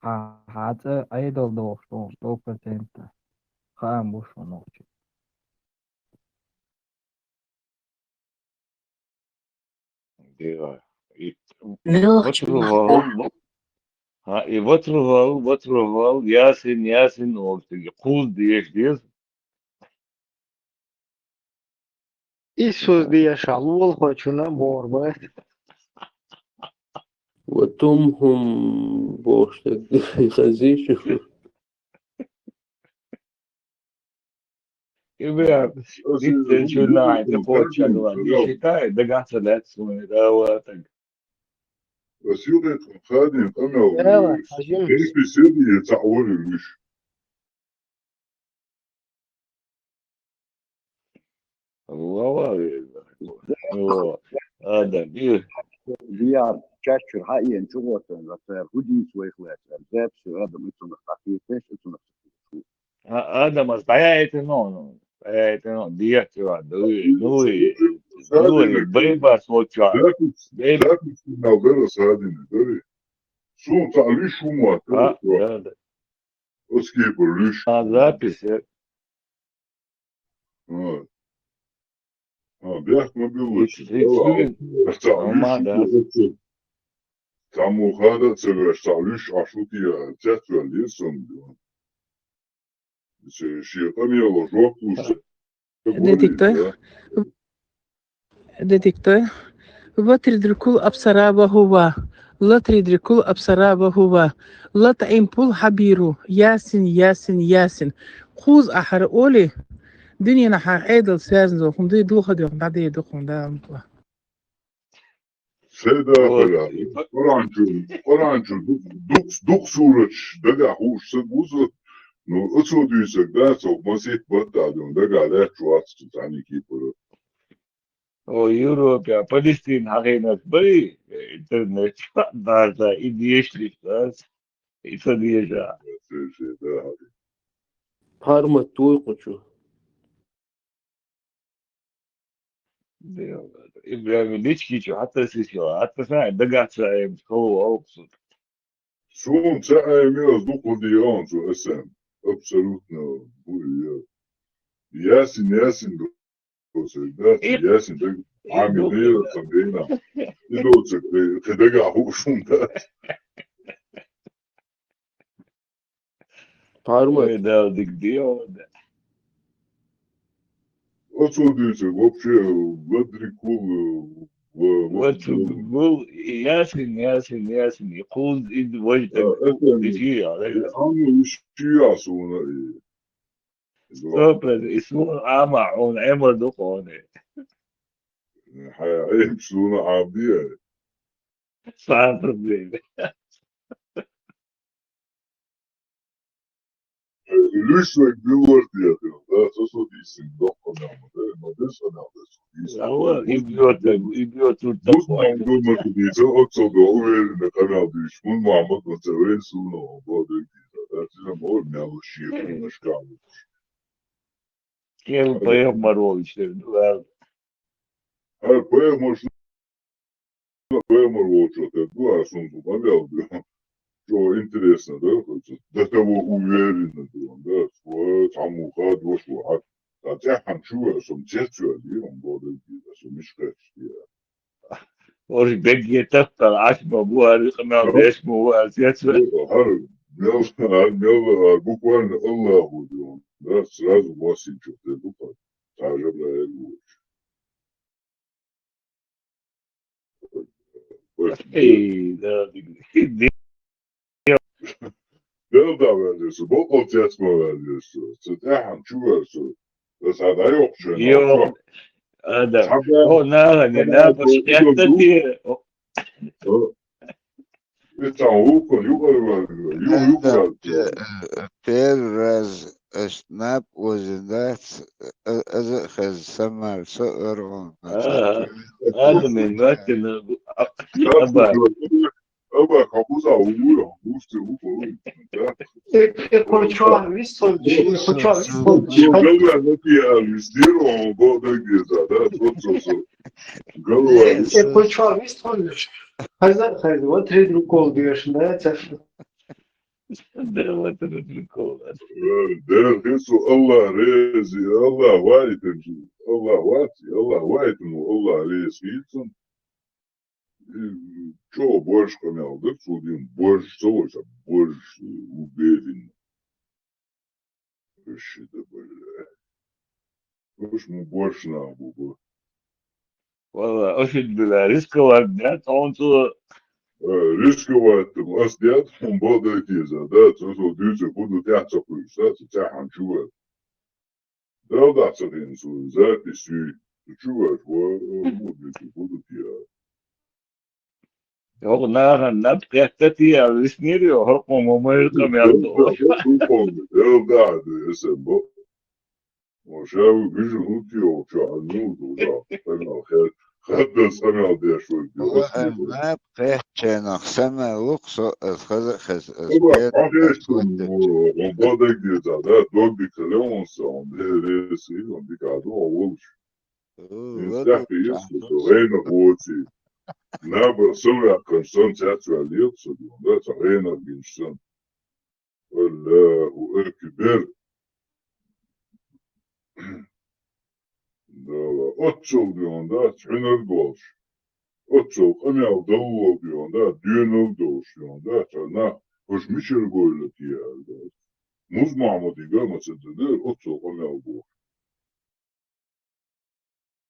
Хатэ айдол доолу что 100%. Хам бушу ночи. ديرا نوخش وتروفال ياسين يقول ديش Isus diye şalval hoçuna borba. وتمهم بوشتك خزيشو. يبقى دي شو ناعي تقول شغلة دي شتاي دقعت لاتسوني راواتك بس يوغي خادم أنا يلا حجم كيف يصير يتعور الوش. الله هذا دي ديار تشاتشر حقيقة شغوتن رسال هدي سويخلات الزاب سو ادم اتون خفيف فيش اتون هذا ما طيعت نو دي نوي بيبا سوتشا بيبا não ver essa rádio, só tá lixo uma, os que por lixo. запись Бях мобилочек. Там ухада цевешталиш ашутия цятвалисом. Шиетами ложок детектор لا تدركوا أبصار وهو لا تدركوا أبصار وهو لا تعمل حبيرو ياسين خوز أحر أولي دنيا نحا عيدل سازن خم دي دوخة دي بعدي دوخم دا سيدا فلا قرانچو دوخ سورش دقا خوش سبوزة نو اتسو ديسك داسو مسيت بطا دون دقا لاتشو اتسو تاني كيبرو او يوروبيا فلسطين حقينة بري انترنت دارتا إديشلي بس إتديشا Parma تويقشو إبراهيم ليش كيشو حتى سيشو حتى ساعة دقات ساعة هو أبسط Sun ساعة ميز دوكو ديان سو اسم абсолютно ياسين ياسين ده عاملية تمرينة يدوتك تدقع هو شون ده Parma ده ديو отсюда вообще بدري كل وتقول ياسين يقول إذ وجدك تشيع عمو الشيعة سونا سوبر اسمه عون عمر دقوني حياة سونا عادية صعب بيبي ليش يقدر يا ده تصل يسندق ما ده سنة هو يبيوت بص ما عندهم مكنيسة أقصد أقول إن كان عاديش من معمد مسوين سونا بعد كده أنا بقول ما هو الشيء مش كامل كيف بيهم مروج هل بيهم مش بيهم مروج تدوا عشان تبغى شو интересно, да, до того уверенно, да, что саму ходу, что хотя хочу, что честно, он будет, что мешкать, ورش بيجي تفطر عشمة أبوها رقمها بيش مو أساسا буквально Аллаху, да, сразу вас что-то, تعجبنا ده verdelse, bu otjets mu verdelse. Så det han tror så. Det sa det yok şu. Yok. هذا هو نابش يحتفي بيرز سناب وزنات أزخز سمع سؤرون هذا من مثل أبا كابوزا وورا بوست Escuchó visto, escuchó visto. Galva no tinha vestido um gol da igreja, né? Escuchó visto. Hayır, o tredin kol diyorsun da. ده تريد ده isso Allah rezi, Allah vaitem, Allah vati, Allah vaitem, Allah rezitsun. Что больше канал, да, судим, больше целого, больше уверен. Что-то, блядь. Уж мы больше нам было. والله أشد بلا رزق нет, он то Рисковать, а снять, он будет идти, да, то, что люди будут яйца поискать, тяхан чувать. Да, да, царин, записи, чувать, будут я. هو نار نبقى تتي على السنيري وحرقهم وما يرقم يعطوه ده قاعد يسمى وشاوي بيجي نوتي وشعنود ولا أنا خد سنة دي شوي ما بقيت شنخ سما وقصو خز وبعدك دي زادات دوك كلام سام ده رسي وندي كادو أولش نستحي يسلو غير قوتي نابر سوى كونستانت أتواليت صديون ده تغينا بينشان ولا وكبير ده أتشل ديون ده تحنر قوش أتشل أنا أدور ديون ده ديون الدوش ديون ده تنا وش مش القول لك يا ده مز معمودي قال ما تصدق أتشل أنا أدور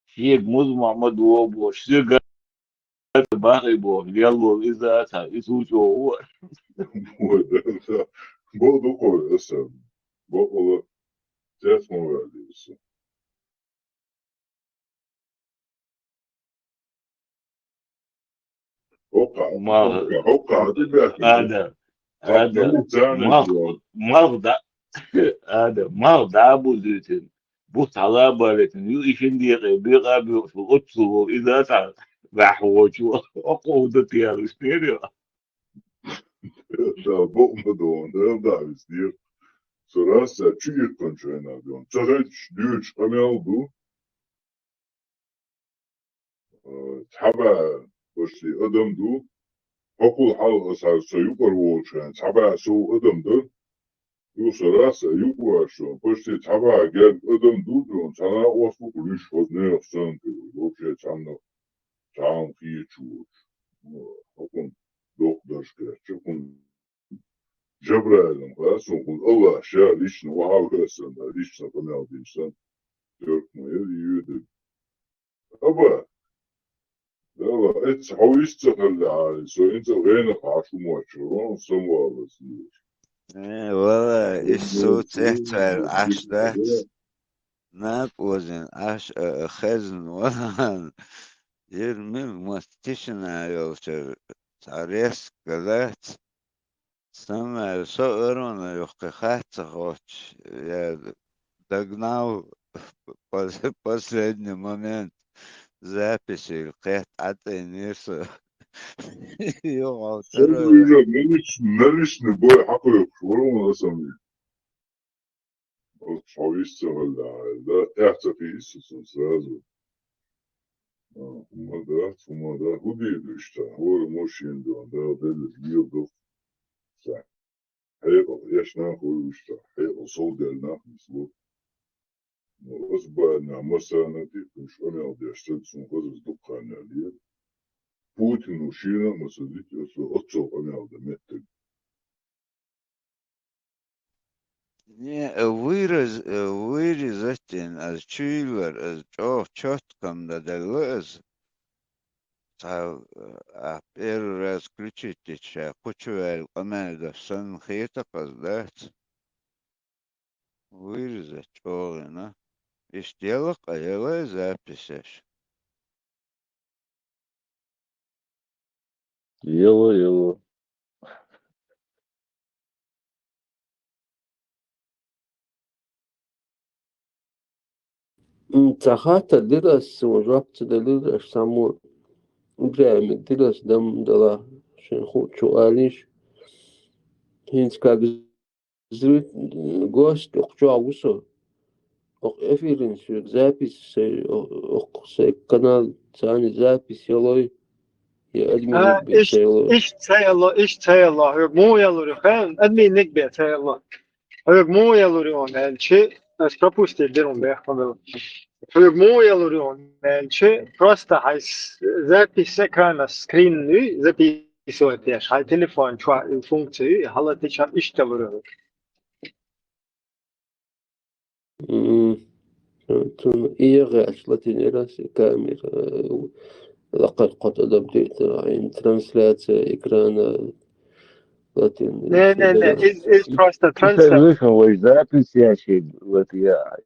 شيء مزمع مدوب شيء باقي بو يلا إذا أتى يسوس هو برضه قول اسم برضه تعرف موالي بس وقع مرضى هذا مرضى أبو زيتين بص على بالتين يو إيشين دقيقة بيقى بيقصوا إذا أتى بحوجوا أقودة يا الإسبيريا ده بقمدون ده بيصير سراسة تشيك كونشينا دون تغيش ديوش قميالدو تحبا بشي أدم دو أقول حال أسعى سيوكر ووشان تحبا سو أدم دو يو سراسة يوكو عشان بشي تحبا جاد أدم دو دون تانا وصفو كليش خزني أفسان كيو لوكي تانا تعام فيه تشوش أقول دوك داشكا تشكون جبرائيل خلاص ونقول الله شاء ليش نوعه هسه ليش نقنع الإنسان ترك ما يدي أبا يلا اتس حويست خلي عايز انت غيرك عشو ماتشو سموا بس والله الصوت احتفل عشرات ناب وزن خزن ولا يرمي مستشنا يوتر تاريس قلت سمع صغرون يحققات غوش يا догнал последний момент записи القيت عطي نيرسو يوم سموا يا ماليش نبوي حقا يخشورون اسمي حويست خلي عايز لا احتفي اسسو سازو وما ده هو بيدوشتا هو الموشين دون ده اللي بيضو حقيقة يشنا هو يشتا حقيقة صوت دلنا مسلوك أصبحنا مثلا مش أنا أودي أشتغل سنقذ دقة عليه بوتين وشينا مسديك أتصل أنا أودي متى вырезать از чуйлар از четком да делез та первый раз включите ча почуэл команда сан хета каздать вырезать чёрно и сделал каевая запись يلا تخاطر درس وربط درس سامور برامج درس دم دلا عشان خود سؤاليش هينس كاغ زرت гость أخشوا эфирин запись канал ثاني запись يلوي يا أدمي بيتسيلو إيش تسيلو مو يلوري خان أدمي نكبي تسيلو مو يلوري on elçi es пропустил дерун бехмел мو يلوري on elçi просто хай запись экрана скринный записывает я хай телефон чва функции халаты чам iştevuru إيه أشلتني راسي كاميرا لقد قد بديت عين ترانسلات إكران لاتين не is просто transfer слышал запись я вот я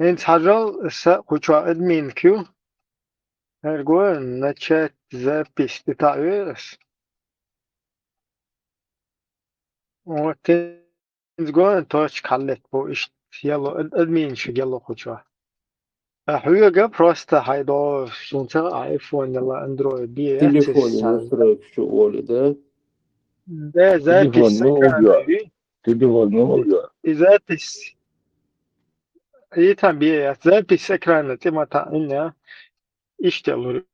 انت حاجة كوچوا ادمين كيو هرگو начать запись детаешь вот انت توش خلت بو ايش يلا ادمين شو يلا كوچوا حقيقة просто هيدا شونتا ايفون يلا اندرويد بي تليفوني настроек شو أولي ده ده запись экранный телефон много и запись и там бе запись экрана ты мата иня иштелур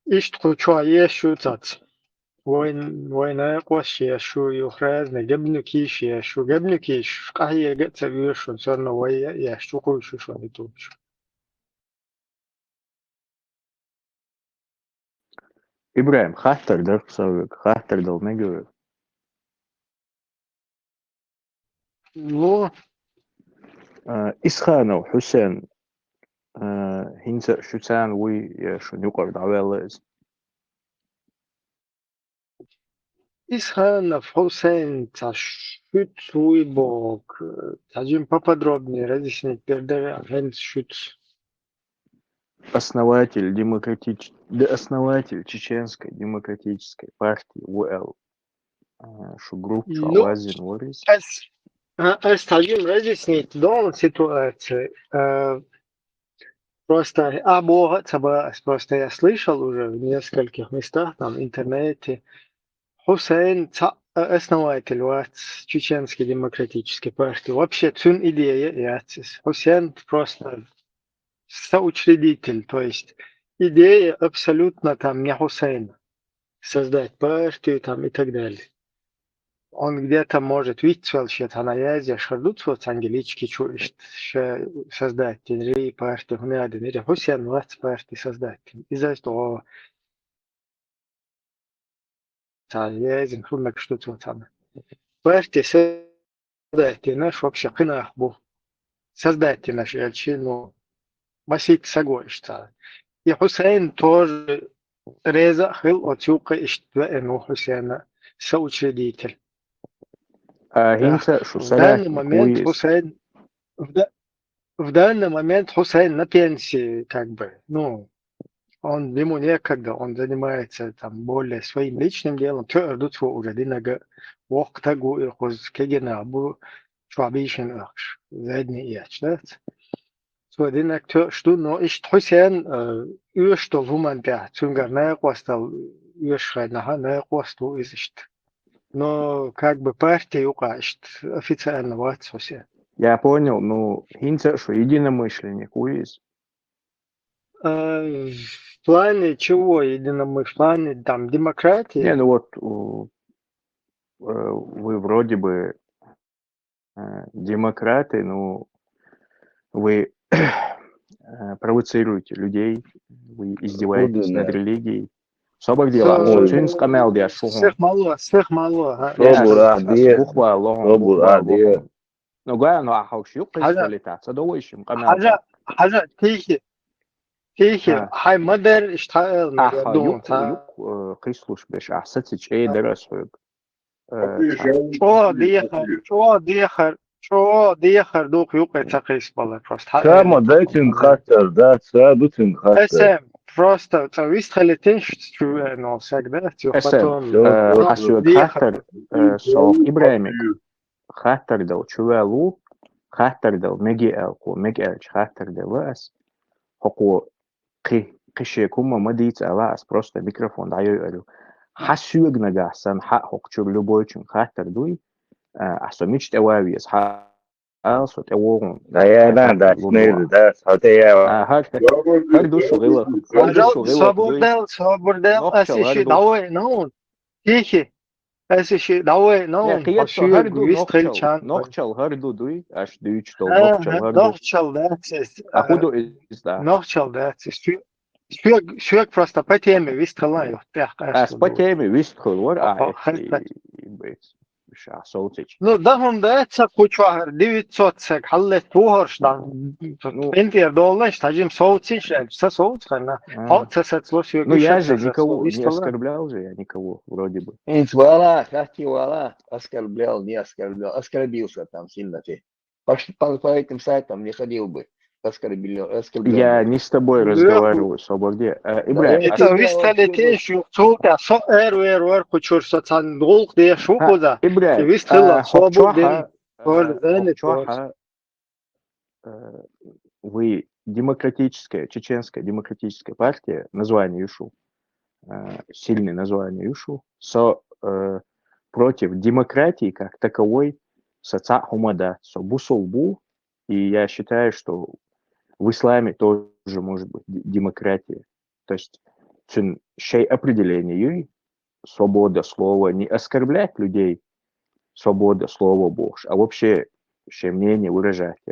ишт куча ешу цац وين قوش يشو يخرز نجبنو كيش يشو جبنو كيش قهي جت سبيشون صرنا ويا يشو كوشو شو نتوش إبراهيم خاطر درك صوك خاطر دل نجور لو إسخانو حسين هنسا شوتان وي شو نقرد عوالز إسخان حسين تشوت ويبوك تجيم поподробнее разъяснить передавай агент шут основатель Чеченской демократической партии УЛ شو جروب ну Шавазин Ворис تجيم разъяснить дом ситуации просто просто я слышал уже в нескольких местах там в интернете Хусейн основатель Чеченской демократической партии. Вообще цун идея яцис. Хусейн просто соучредитель, то есть идея абсолютно там не Хусейна. Создать партию там и так далее. Он где-то может видеть, она язе шардут вот ангелички чуешь, создать партию, Хусейн партии создать. Из-за этого لازم فهمك что там. Партия создайте наш вообще قناع бу. Создайте наш эльчину. басик сагоишта. И Хусейн тоже Реза Хил Отюка Иштвену Хусейна, соучредитель. هينسى شو В данный سلاك момент كويس Хусейн в данный момент Хусейн на пенсии, как бы, ну, он ему некогда, он занимается там более своим личным делом. Тёрдут его уже динага вохтагу и хоз кегена бу швабишен ахш задний яч, да? So динаг что, но ишт Хусейн что вуман пя цунгар на костал на на косту изишт. Но как бы партия указт официально вот Хусейн. Я понял, ну, Хинца, что единомышленник, куиз. В плане чего единомышлие? В плане там демократии? Не, ну вот вы вроде бы демократы, ну, вы провоцируете людей, вы издеваетесь над религией. Собак дела, что цинс камел dia Всех мало, бухва Аллахом. Ну, говоря, ну, ахауш юқис полетать, садовыщем камел. حاجة تيجي هاي مدر اشتغل يق قيسلوش باش احسدتش ايه درس ويق شو ديخر دوق يوقع تقيس بالله просто Само дайте хатер, да, садутин хатер. اسم просто ويست خليتين شو انه ساك ده اسم حسوك خاتر صوف ابراهيمك خاتر دو شوالو خاتر دو مجي القو مجي الش خاتر دو واس حقو قشيكم ما ديت اواس просто микрофон даю говорю حسوك نجاحسن حق حقشو любойчун خاتر دوي أحسميش تواويس حاصل تواون لا ده سنيد ده صحتيا هر دو شغلة صبر دل أسيشي دعوة نون كيكي أسيشي دعوة نون هر دو نوخشل هر دو دوي أش دويش تو نوخشل ده أخدو إز ده نوخشل ده شوك просто по теме вистрелаю по теме вистрелор Ну, дахом да это кучвар 900 сек халлет тухорш да энтер доллар стажим соуциш со соуцхана халтсет слушаю. Ну я же никого не оскорблял же, я никого вроде бы. Вала, хати вала, оскорблял, не оскорблял, оскорбился там сильно ты. По этим сайтам не ходил бы. Я не с тобой разговариваю, свободе. Ибраим. Это вы стали что то эр хочешь социальный долг, да что куда? Ибраим. Вы стали свободе. Вы демократическая, чеченская демократическая партия, название ЮШУ, сильное название ЮШУ, против демократии как таковой соцахумада, бусулбу, и я считаю, что в исламе тоже может быть демократия. То есть, шей определение, свобода слова, не оскорблять людей, свобода слова Божьего, а вообще мнение выражать.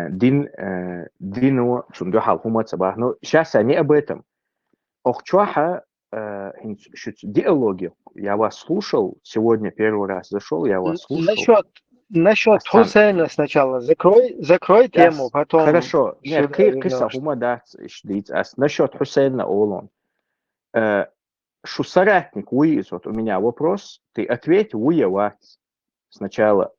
Дину сундухал хумат сабах. Но сейчас они об этом. Охчуаха диалоги. Я вас слушал, сегодня первый раз зашел, я вас слушал. Насчет Хусейна сначала. Закрой тему, потом... Хорошо. Нет, киса хумадат шдиц. Насчет Хусейна Олон. Шусаратник уиз, вот у меня вопрос. Ты ответь уевать сначала.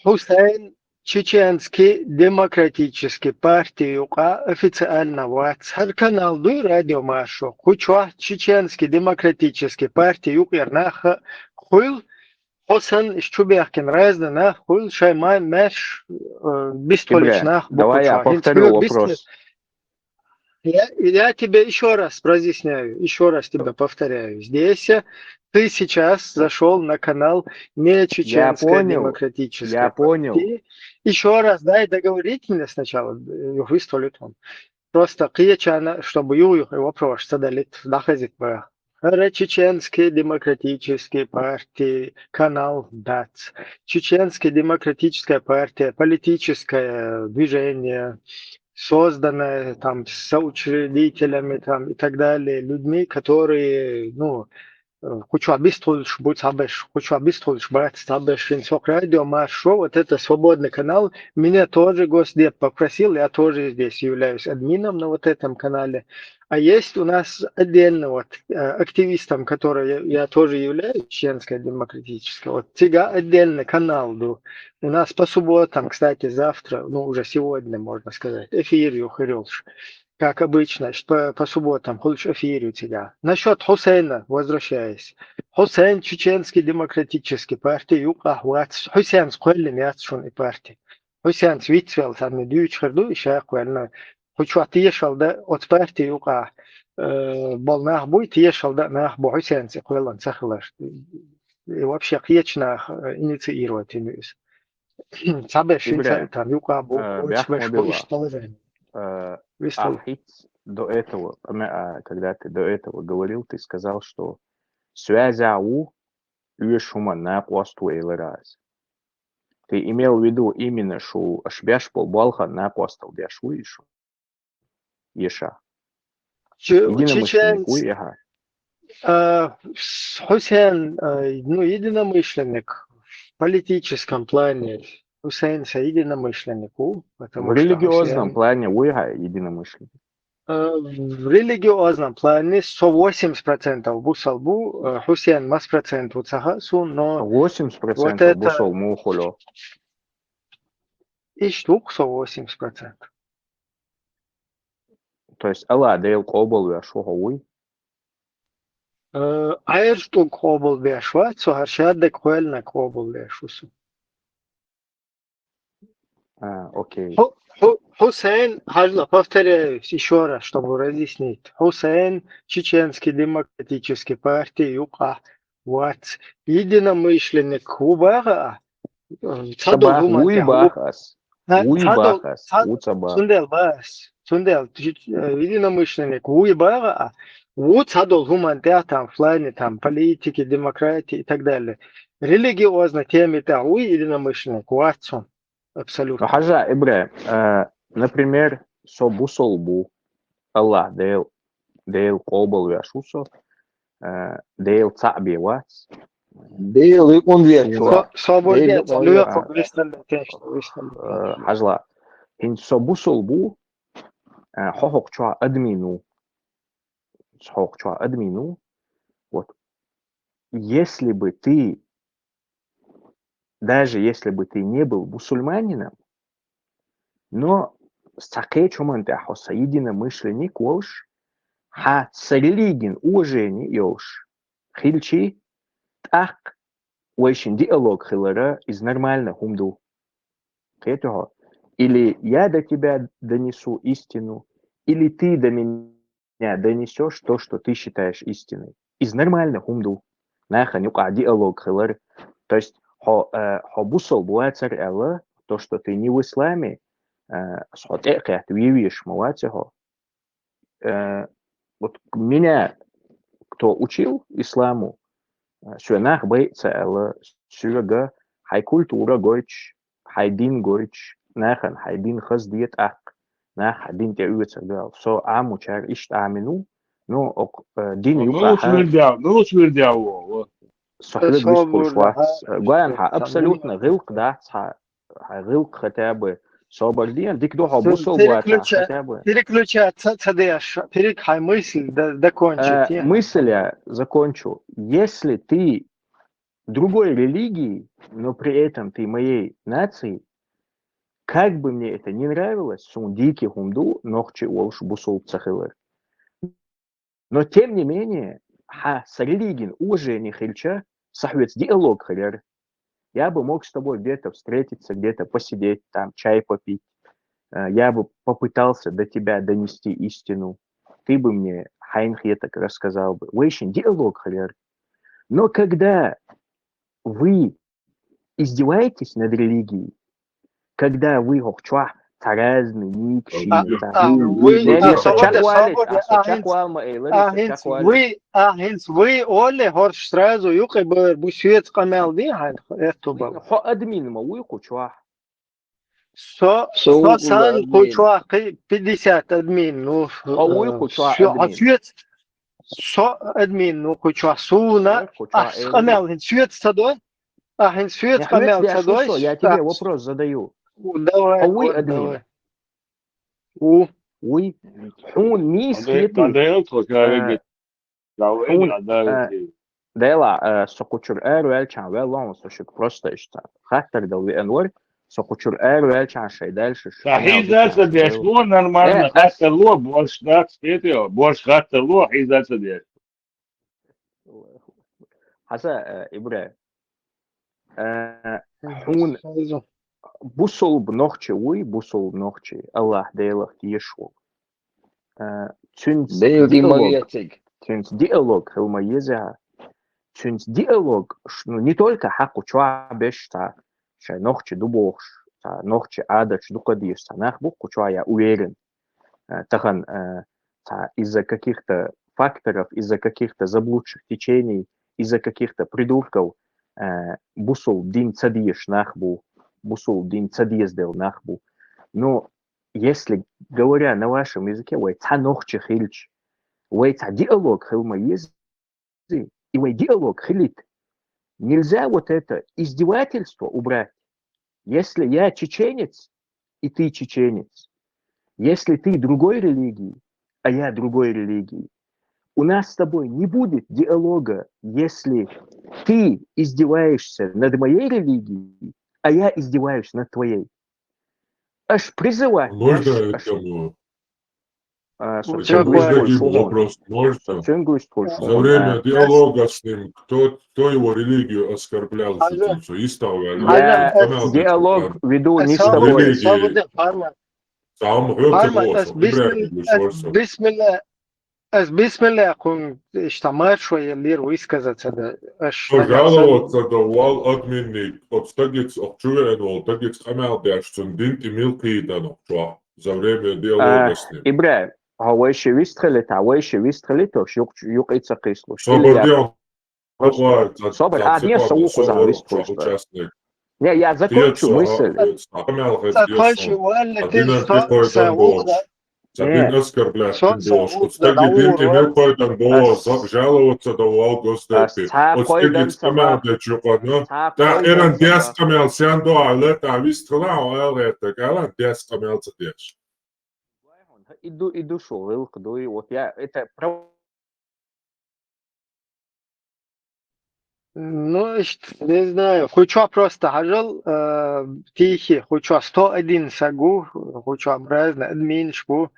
Хусейн чеченский демократический партия официально ватс. Хар канал дуй радио машу. Хучуа чеченский демократический партия юкернаха хуйл. Хусейн Шчубяхкин разный нахуй, шаймай мэш бестолич нахуй. Давай я повторю вопрос. Я тебе еще раз разъясняю, еще раз тебе повторяю. Здесь ты сейчас зашел на канал не чеченская демократическая. Я понял. Еще раз дай договорить мне сначала, выстолит он. Просто киечана, чтобы вопрос задалит, дахазит бы. Чеченские демократические партии, канал ДАЦ, Чеченская демократическая партия, политическое движение, созданное там соучредителями там, и так далее, людьми, которые хочу обестолишь, будь абеш, хочу обестолишь, брать абеш, инсок радио, маршо, вот это свободный канал. Меня тоже Госдеп попросил, я тоже здесь являюсь админом на вот этом канале. А есть у нас отдельно вот активистом, который я тоже являюсь, Чеченская демократическая, вот тига отдельный канал, у нас по субботам, кстати, завтра, ну уже сегодня, можно сказать, эфир юхарёлш. Как обычно, по субботам, хочешь эфир у тебя. Насчет Хусейна, возвращаясь. Хусейн, Чеченский демократический партия, юка, Хусейн сколли мяцшун и партия. Хусейн свитцвел, там не дьюч харду, и шайк вельна. Хочу отъехал, да, от партии юка. Бол нахбуй, тъехал, да, нахбу Хусейн, сиквелан, сахлаш. И вообще, хьечнах инициировать имеюсь. Сабеш, там, юка, больше положение. До этого, когда ты до этого говорил, ты сказал, что связяу юешуман на посту раз. Ты имел в виду именно, что ашбяш полбалха на посту бяшу ишу. Еша. Единомышленник уеха. Хусейн, ну, единомышленник в политическом плане. Хусейн единомышленник. В религиозном плане уеха единомышленник. В религиозном плане 180% бусалбу, Хусейн мас процент уцахасу, но 80% вот это бусал мухоло. И штук 180%. То есть Алла дейл кобол вяшуха уй. Айр штук кобол вяшва, цухаршадек хуэльна кобол вяшусу. Окей. Хусейн, повторяюсь еще раз, чтобы разъяснить. Хусейн, Чеченский демократический партия, ЮКА, вот, единомышленник Хубара, Сабах, Уйбахас, Уцабах. Сундел, единомышленник Уйбара, вот садол гуманитар там в плане там политики, демократии и так далее. Религиозно теме да, единомышленник, Уатсон. Абсолютно. Хажа, Ибраим, например, собу солбу, Аллах, дейл кобол вяшусо, дейл цаби вац. Дейл и он вяшуа. Свободен, Хажла, ин собу солбу, хохокчуа админу, вот, если бы ты даже если бы ты не был мусульманином, но с такечуманте хоса единомышленник волш, ха с религией уважение ёлш, хильчи так очень диалог хилара из нормально хумду. Кетого. Или я до тебя донесу истину, или ты до меня донесешь то, что ты считаешь истиной. Из нормально хумду. Наха нюка диалог хилар. То есть бусол буацар Алла, то, что ты не в исламе, схотекат вивиш муатихо. Вот меня, кто учил исламу, сюнах бейца Алла, сюга, хай культура гойч, хай дин гойч, нахан хай дин хаздиет ак, нах хай дин те уцар гал. Со амучар ишт амину, но дин юка. Ну лучше вердяу. صحيح بيسكول شواتس قايم абсолютно غلق ده غلق хотя бы صوبردين ديك دوحة بوصل хотя бы переключать цадеш перекай мысль закончить мысль я закончу. Если ты другой религии, но при этом ты моей нации, как бы мне это не нравилось, сон дикий хумду нохчи олш бусол цахилер, но тем не менее с религией уважение хильча сахвец диалог халяр. Я бы мог с тобой где-то встретиться, где-то посидеть, там чай попить. Я бы попытался до тебя донести истину. Ты бы мне хайнхе так рассказал бы. Вейшин диалог халяр. Но когда вы издеваетесь над религией, когда вы хохчуа таразны, никши, вы оле хорш сразу юкай бы бусвет камел дихан это был. Хо админ ма вы хучуа. Сан хучуа 50 админ, ну. Хо вы хучуа админ. со админ ну куча суна, камел свет садой, свет камел садой. Я тебе вопрос задаю. Давай, Уй админ. Уй. Он мискит. Дела сокучур эльчан веллон сошик просто что. Хаттер дал венвор сокучур эльчан шей дальше. Хизаться дешло нормально. Хаттер ло больше да спетио. Больше хаттер ло хизаться деш. Хаса Ибраим. Он бусол бнохче уй бусол бнохче. Аллах дейлах тиешвол. Тюнс диалог хилмаеза. Тюнс диалог не только хаку чуа бешта, что нохче дубохш, нохче адач дукадиш, нахбук чуа я уверен. Тахан из-за каких-то факторов, из-за каких-то заблудших течений, из-за каких-то придурков бусул дин цадиш нахбу, бусул дин цадиездел нахбу. Но если говоря на вашем языке, вы та нохче хильч, вы та диалог хилмаеза, и вы диалог хилит. Нельзя вот это издевательство убрать. Если я чеченец, и ты чеченец, если ты другой религии, а я другой религии, у нас с тобой не будет диалога, если ты издеваешься над моей религией, а я издеваюсь над твоей. Аж призывать. Можно этому? Вопрос можно? За время диалога с ним, кто его религию оскорблял, диалог веду не с тобой. Бисмилля, штамар шوية лир высказаться да. Жаловаться давал админник, отстагец обчуен, отстагец камел дяшцун динт и милки данокчуа за время диалога с ним. Ибраим, هو еще вистрелит, то юк ица кисло. Собордион. Собор, не сауку за вистрелит. Не, я закончу мысль. Закончу, валли ты что? Один оскорбляющий бог. Отстаги динт и милкой дан бог, жаловаться давал гостепи. Отстаги камел дячукано. Да, эран дяс камел сянду алет, а вистрелал алет, галан дяс камел цадеш. Иду шел, и вот я это ну, не знаю, хочу просто хажал тихий, хочу 101 сагу, хочу образно админ шпу,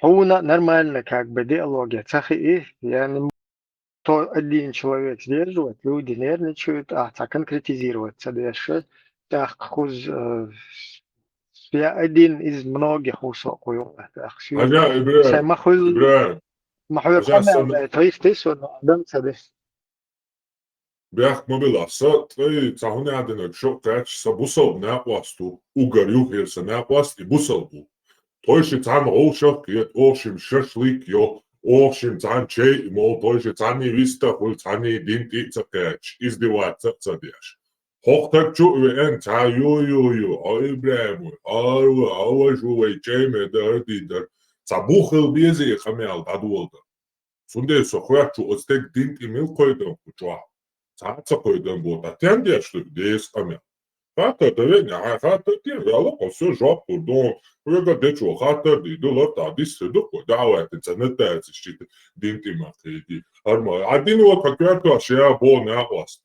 хуна нормально как бы диалоги, цахи я не 101 человек сдерживать, люди нервничают, так конкретизироваться дальше, так хуз я один из многих усокую, так что махуй камера, то есть ты что, адам цадеш. Бях мобиласа, твои цахуни аденок шо кач са бусал напасту, угарю херса напаст и бусал бу. Тойши цан олшах киет ошим шашлик йо, ошим цан чей мол тойши цани виста хул цани динти цакач, издеваться цадеш. Хохтак чу эн ца ю, ой Ибраиму, ава жувай чейме дардидер, цабухил бези хамял дадуолда. Сунде сохрачу отстек динти милкойден кучуа. Цаца койден бота, тендия что дес камя. Хата девеня, хата тем, я локо все жопу дом, вега дечо хата ди, дулата дисседу, давай ты цанетается щит динти македи. Арма, один вот какой-то шея бо на вас.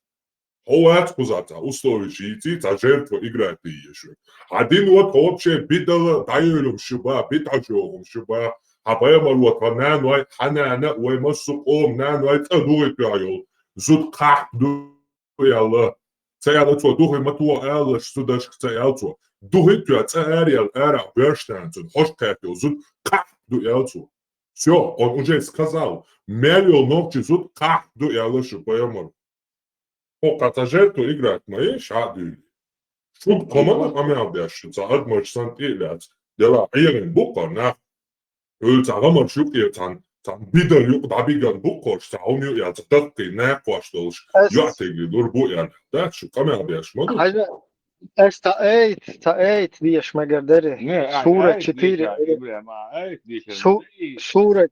Ховать кузата, условия за жертву играет и еще. Один вот вообще битала дайелум шуба, битажогум шуба, а поэмар вот ханануай, ханана, уэмасу ом, нануай, цадуй пяйол. Зуд ках дуяла. Цаяла цо духой матуа элла шсудаш цаялцо. Духой тя цариал эра берштанцун. Хош капил зуд ках дуялцо. Все, он уже сказал. Мелил ногти зуд ках дуяла шипаемар. О, ката жертву играть моей шадули. Шут команда камял дяшица, адмарш сантиляц. Дела ирен букар на. Өлцагамар шукия цан. Бидер юк дабиган букош, саумю я цатки не кваштолш. Я теги дурбу я. Да, шу камял дяш моду. Таэйт дияш магардери. Сура 4. Сура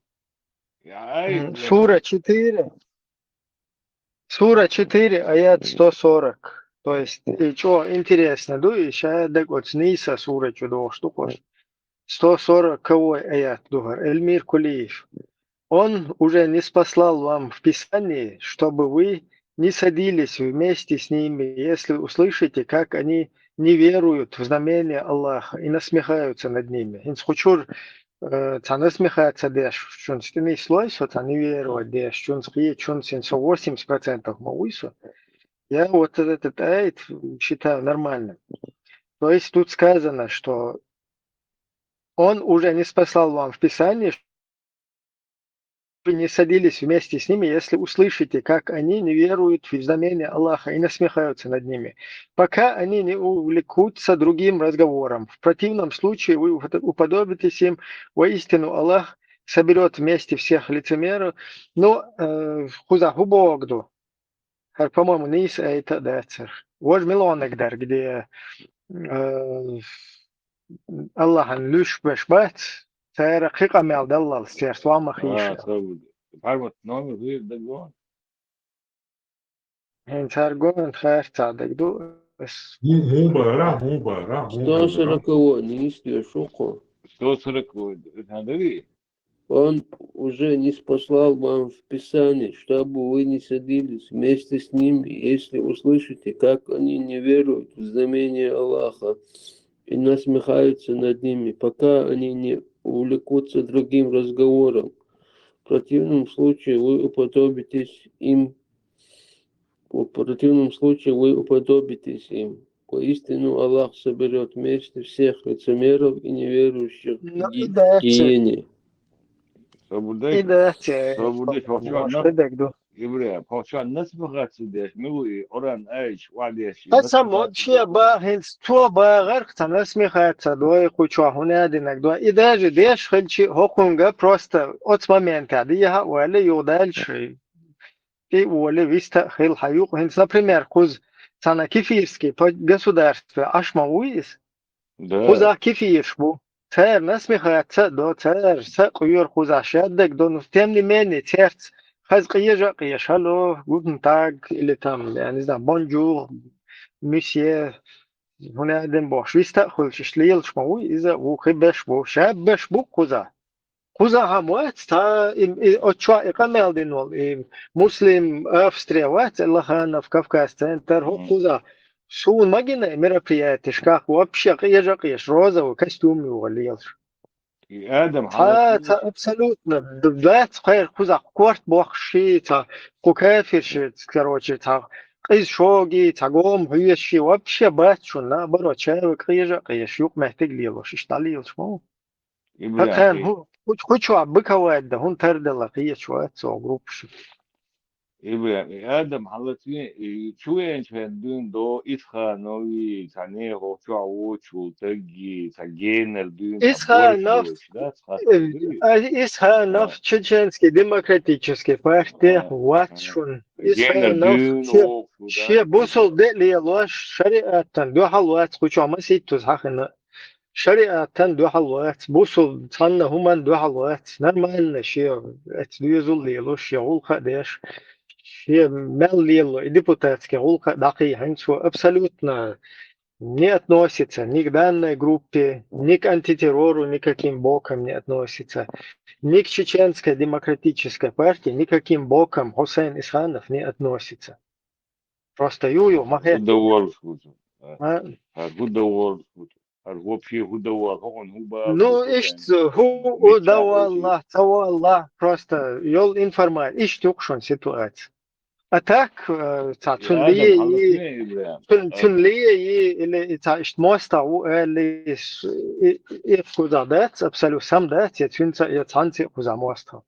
Сура 4. Сура 4, аят 140. То есть, и что интересно, дуешь, а так вот ниса сура чудо штука. 140 аят дугар. Эльмир Кулиев. Он уже не спаслал вам в Писании, чтобы вы не садились вместе с ними, если услышите, как они не веруют в знамения Аллаха и насмехаются над ними. Инсхучур насмехается деш, чун стены слой, что не верует деш, чун ские, чун 80% мауису. Я вот этот аят считаю нормальным. То есть тут сказано, что он уже не спасал вам в Писании, вы не садились вместе с ними, если услышите, как они не веруют в знамения Аллаха и насмехаются над ними, пока они не увлекутся другим разговором. В противном случае вы уподобитесь им. Воистину Аллах соберет вместе всех лицемеров. Но хузаху Богду, по-моему, Ниса это децер. Вот миллионник где Аллахан люш бешбат, цара хикамел даллал, серствама хиша. Энцаргон хайрцадек ду. 140 не истия шуко. 140. Он уже не спаслал вам в Писании, чтобы вы не садились вместе с ними, если услышите, как они не веруют в знамения Аллаха и насмехаются над ними, пока они не увлекутся другим разговором. В противном случае вы уподобитесь им. Поистину Аллах соберет вместе всех лицемеров и неверующих в гиене. Само че багинс то багар насмехается двое куча хунядинок два и даже деш хельчи хокунга просто от момента я вали ё дальше и вали виста хел хаюк например куз цана кефирский по государстве ашмауис куза кефиршбу цер насмехается до цер сакуйор куза шаддек до тем не менее терц хаз қияжа қияшало guten tag или там я не знаю bonjour monsieur هنا عندنا بوش يستأخذ شليل شموي إذا وخبش بو شابش بو كوزا هموات تا أتشوا إقامة دينول مسلم أفستريا وات الله خان في كافكاس تنتر هو كوزا شو المجنة مربيات إشكاك وابشي قيجا قيش روزا وكستومي وليلش آدم تا абсолютно دلوقت خير كوزا كورت بوخشي تا كوكافر شيت كروتشي تا قيز شوقي تقوم هي الشيء وابشي باتشونا برو تشاوي قيجا قيش يوق محتاج ليلوش اشتاليلش مو هكان هو كوتشو عبكا وادا هون تردلا قيش واتسو جروبش آدم حالتين شو إنش هندون دو إسخا نوي تاني هو شو عوشو تجي تجين الدون إسخا نف чеченский демократический партия ватшун إسخا نف شيء بوصل ده ليلوش شريعة دو حلوات كوتشو ما سيتوز حقنا شريعة دو حلوات بوصل تصنع همان دو حلوات نرمال شيء اتدوزل ليلوش يقول قديش شيء مال ليلو депутатский гулка дакий ханчо абсолютно не относится ни к данной группе, ни к антитеррору никаким боком не относится, ни к чеченской демократической партии никаким боком Хусейн Исханов не относится. Просто юю махет. Ну, ишь, ху давалла, тавалла, просто йол информация, ишь тюкшон ситуация. А так, тунлие или ишь моста или куза дать, абсолютно сам дать, я цанцы куза моста.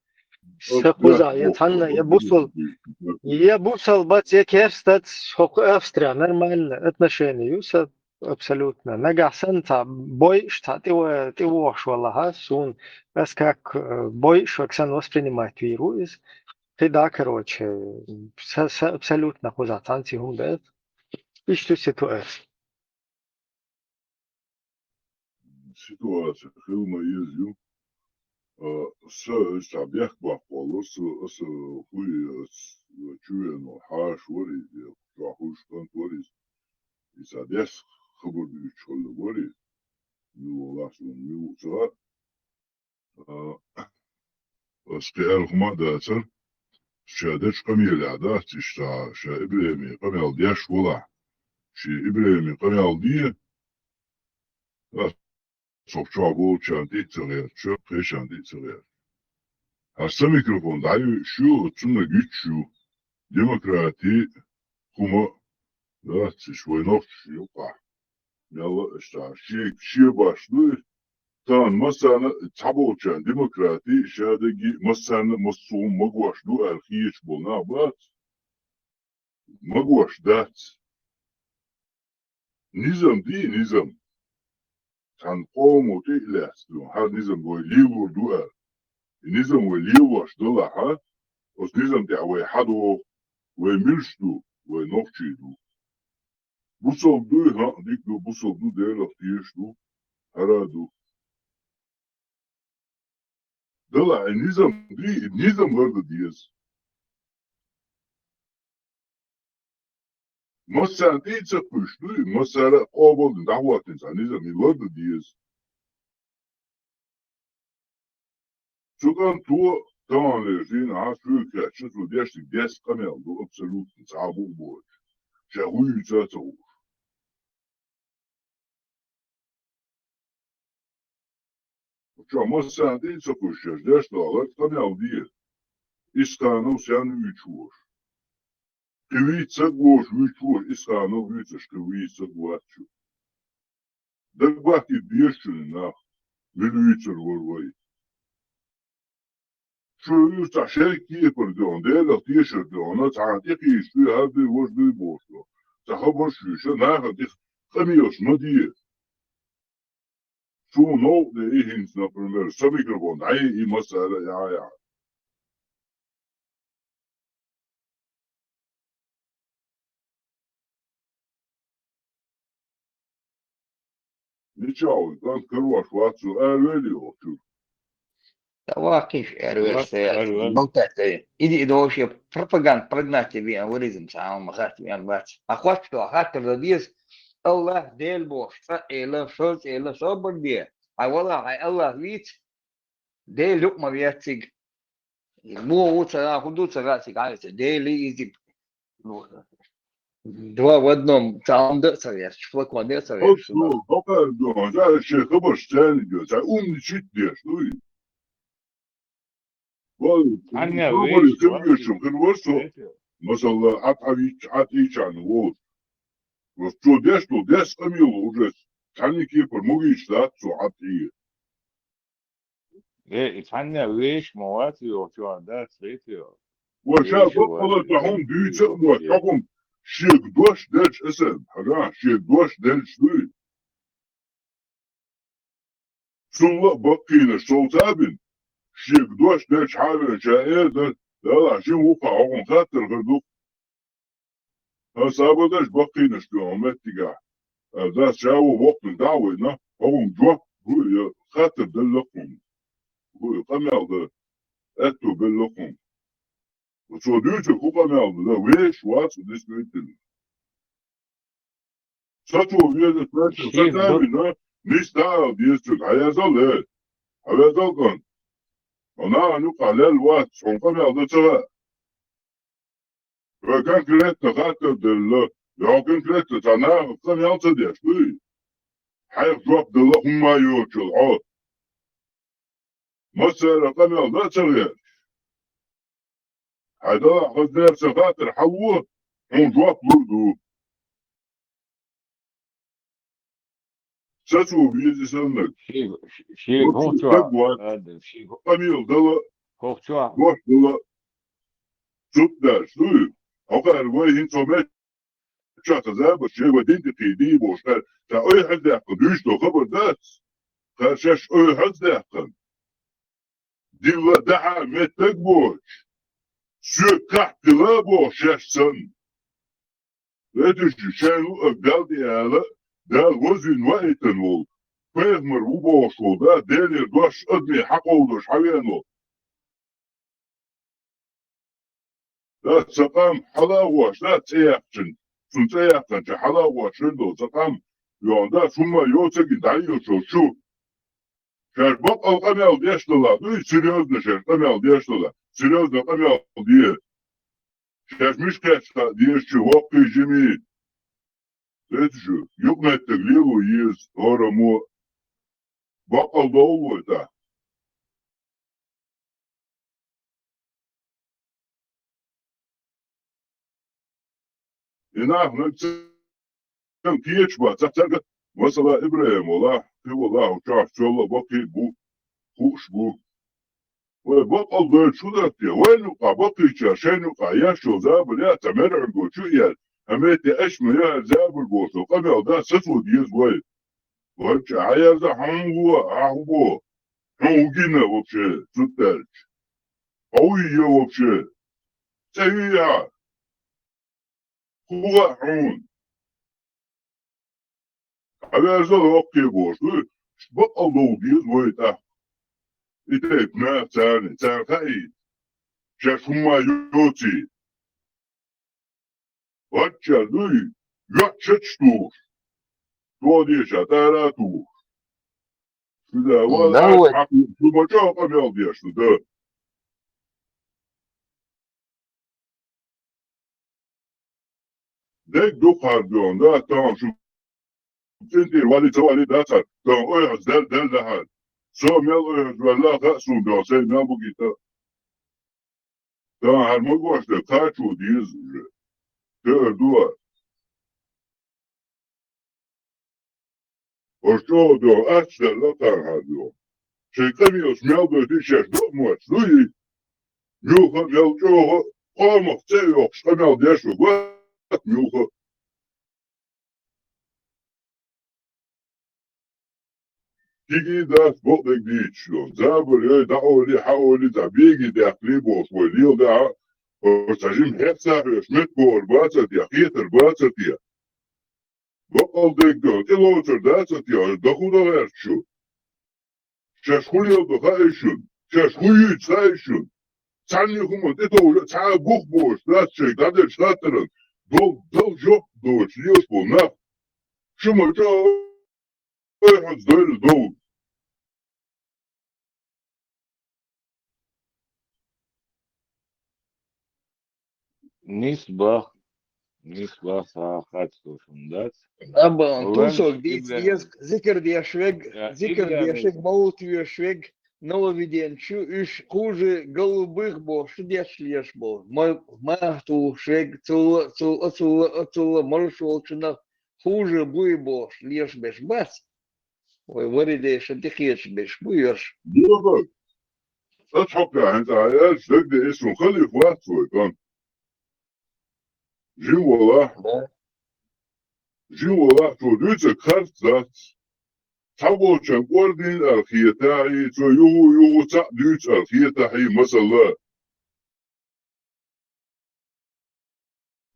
Куза, я цанна, я бусал бац, я керстат, Австрия, нормально, отношения, юса абсолютно. Нагасан та бой, что ты вошь валаха, сун, раз как бой, что Оксан воспринимает вирус. Ты да, короче, абсолютно куза танцы гумбет. И что ситуация? Ситуация, хилна езю. سابق بقول خوي شو حاش وري راحوش كنت وري يسادس خبر بيشول وري يو لاسون يو صار اسكيل خما داتر شادش قميل عادات اشتا شا ابراهيمي قميل دياش ولا شي ابراهيمي قميل دي صوف شابو شاندي تغير شو شاندي تغير هسه mikrofon dayı şu tümle güç şu demokrati kuma da şvoynok yok var. Yalla işte şey başlı tan masana taboçan demokrati şadagi masana masum magwaşlu erhiç bolna bat magwaş dat nizam di nizam tan qomu te ilastu har nizam boy livur duar nizam ve liwaş dola ha os nizam te away hado ve milştu ve nokçidu bu soldu ha dikdu bu soldu değer ahtiyiştu haradu dola nizam vardı diyez masal değil çakmıştı masala qoboldu davatın sa nizam vardı diyez Sugan tu tamam lezin ha şu kaçı su deştik des kamel bu absolut sabu bu şahuyu çatı Şu masal değil çakmışız des dağlar kamel diye İstanbul sen üç var Kıvitsa goş üç var İstanbul üç kıvitsa goşu Dağbaki beşçinin ha Milüçer var vay Şu taşerki yapırdı değil ahtiyişirdi ona tahtiki işte hadi boş bir boşlu daha boş şu ne hadi kamiyos mu diye şu no de ihins na primer sa mikrofon ay masala ya Ничего, там кроваш ватсу veriyor şu واقف أروس بوتات إذا إدوش propaganda прогнать بيان وريزم ساعة مخات بيان بات أخوات تو خاطر رديس الله ديل بوش إلا شوز إلا صبر دي أي والله أي الله ليت ديل لقمة بياتيج مو وصلا حدود سراسي عايز ديل يجي دوا ودنهم تعام دقصر يا شوف كون دقصر يا Olsun, bakar diyor, ya şey kabar sen diyor, sen çit diyor, duy. Anne, Kabar veş, kim var. geçim, kim varsa, mesela at içanı o, что дешь, то дешь камил уже, сами кипр, могли читать, что от и. Anne, veş muat yok şu anda söylüyor. Вот сейчас вот было tahom büyüse, вот tahom şek doş deş esen, haga şek doş deş duy. Sulla bakıyla soltabin, şek doş deş haber şairdir, da şimdi bu kavun katır gırduk. Ha sabadaş bakıyla şu amettiga. Da şavu vaktin davayna, kavun cevap bu ya katır delakum. Bu kameldi ettu bellakum. Що дивіться, купа мелда, да, ви швац, десь видите. Сачу, візе, сачу, сачу, да, не став, дійсно, а я зале. А я залкан. Вона, ну, калел, ват, сонка мелда, це. Ви конкретно, хатер, дела, я конкретно, та на, камелца, деш, ви. Хайх, жоп, дела, хума, йочил, о. Масера, камелда, це. هذا غزال سفاتر حوه ونجوات برضو ساتو بيزي سنك شيء قميل دلا واش دلا شوت داش دوي هقا رواي هين صومات شاتا زابا شيء ودين تقيدي بوش تا اي حد يحقن دوش دو خبر داس خاشاش اي حد يحقن ديلا دعا متك بوش Şu kahtıla boşaşsın. Ve düşüşen o ögdal diyala da gözün vahitin ol. فيغمر وبوشو ده ديلي دوش ادني حقودش حوينو ده تسقام حلاوش ده تيحشن سن تيحشن حلاوش دو تسقام يون ده ثم يوتسك دايو شو شاش بقى القميل ديش للا دوي سيريوزنا شاش قميل ديش للا سيريوزنا قميل ديه شاش مش كاش ديش شو وقي جميل ليتشو يقنا التقليل ويز هورا مو بقى ضوء ده هنا كم كيش با تحتاج مثلا إبراهيم والله في والله وشاف شو بقي بو خوش بو وبقى ضوء شو ده وين وقع بقي شاشين وقع يشو زابل يا تمرع جو شو يا هميتي أشمي يا زابل بوس وقبل ده سسو ديز وين وش عايز حمو عهبو حمو جينا وبشي ستالج قوية وبشي سيئة هو حمون على زال وقي بوش بقى ضوديز ويتا إتاك ما تاني خايد شاش هما يوتي واتشا دوي يوتشتوش دودي شتاراتوش شدا ولا حق شو بجاو قبل ديش ده ديك دوخار بيون ده تمام شو تنتي والي توالي داتر تمام اويز دل لحال سو ميل اويز ولا خاسون دوسي ميل بوكيتا تمام هالمقوش ده تاچو ديز ده دوار وشو دو اتش ده لطر هادو شي قميوس ميل دو دي شاش دو موش دوي ميوخا ميل جوخا قامخ تيوخ قميل ديشو وات ميوخا تيجي داس بقدك دي شلون زابر دعولي حاولي زبيجي داخلي بوش وليل دعا وتجيم حتى شمت بور باتت يا خيتر باتت يا بقدك دو تلوتر داتت يا دخو غير شو شاش خولي دخايشون شاش خوي تسايشون تاني هم تدو تا بوخ بوش دات شي دادر شاترن دو جوب دوش ليوش بو نف شو ما جاو واحد دو نسبة صاحات شوندات أبا توسوك ديز ذكر دي شويق موت ويا شويق نو виден شو إيش хуже голубых бо что дешь лешь бо ما ту швег цул маршал чина хуже буй бо лешь беш бас ой вариде что ты хеш беш буйш بيضك اتحكى انت عيال شد اسمه خلي اخوات كان جي والله تو دوت كارت ذات تابو تشنقوردين الخيتاعي تو يو تا دوت الخيتاعي مثلا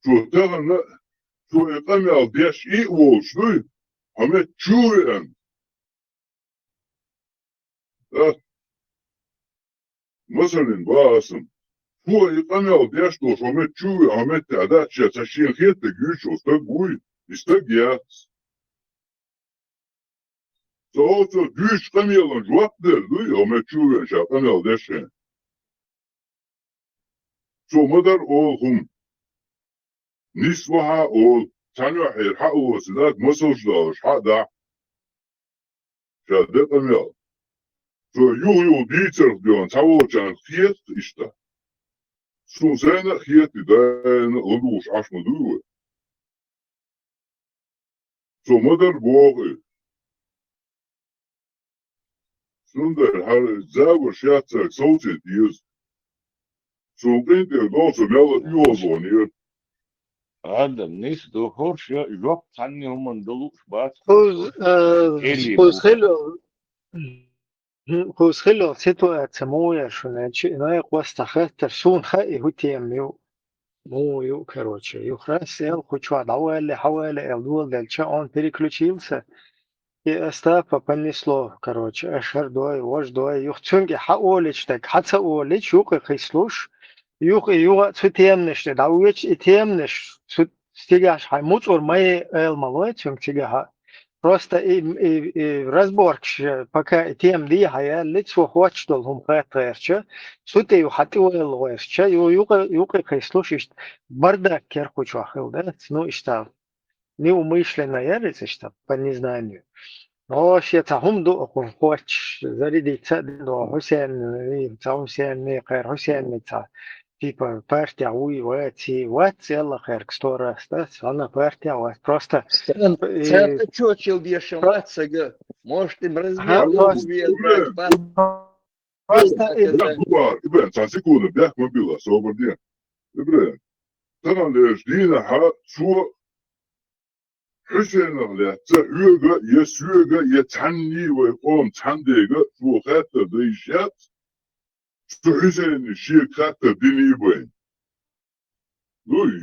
تو تغنى تو اقامي الديش ايقو شوي همت شوي ان مثلا باسم هو يقنع الديش دوش همت شوي همت تعداد شاشين خيت تجيش وستقوي يستقيات تو جيش قميلا جواب دل دوي همت شوي شاقنع الديشين تو مدر اولهم نسوها اول تانو حير حقو وسداد مسوش داش حق دا شاد قميلا تو يو ديتر ديون تاو جان خيت اشتا سو زينا خيتي داين غلوش عش مدوه سو مدر بوغي سندر هر زاور شاتسك صوتي ديز سو قينتي دوسو ميلا يوزونير هذا الناس دو هورش جواب ثاني هم ندلوش بات خوز خیلی سیتواتsia مويا شو ناي قوستا خاطر سون خاي هوتيم يو كروتشي يو خراس يل خوشوا داوال حوالي الدول دل اون переключился И Остапа понесло, короче, Ашер дой, Вож дой, юх цунги хаолич так, хаца олич, юх и хислуш, юх цутемнеш, да уеч и темнеш, стигаш хай муцур май эл малой цунг тига. Просто и разборкш, пока тем ди хая, лицо хочдол хум хатэрча, суте ю хати эл лоэрча, юх и хислуш, бардак керхуч вахил, да, ну и что, неумышленно ярится, что, по незнанию. Вообще تعهم دو خوش زريدي تدو حسين تا حسين خير حسين تا типа партия уй вати يلا خير كستورة стас она партия ват просто Церковь чочил бешен ватсага. Может им разбил просто Ибран, цан секунду, бях мобила, соборден. Ибран, там лишь дина ха цу Hüseyin Ağlayatsa üyega ya süyega ya tanni ve oğlum tandega bu hatta değişet şu Hüseyin'in şiir hatta dini boyun.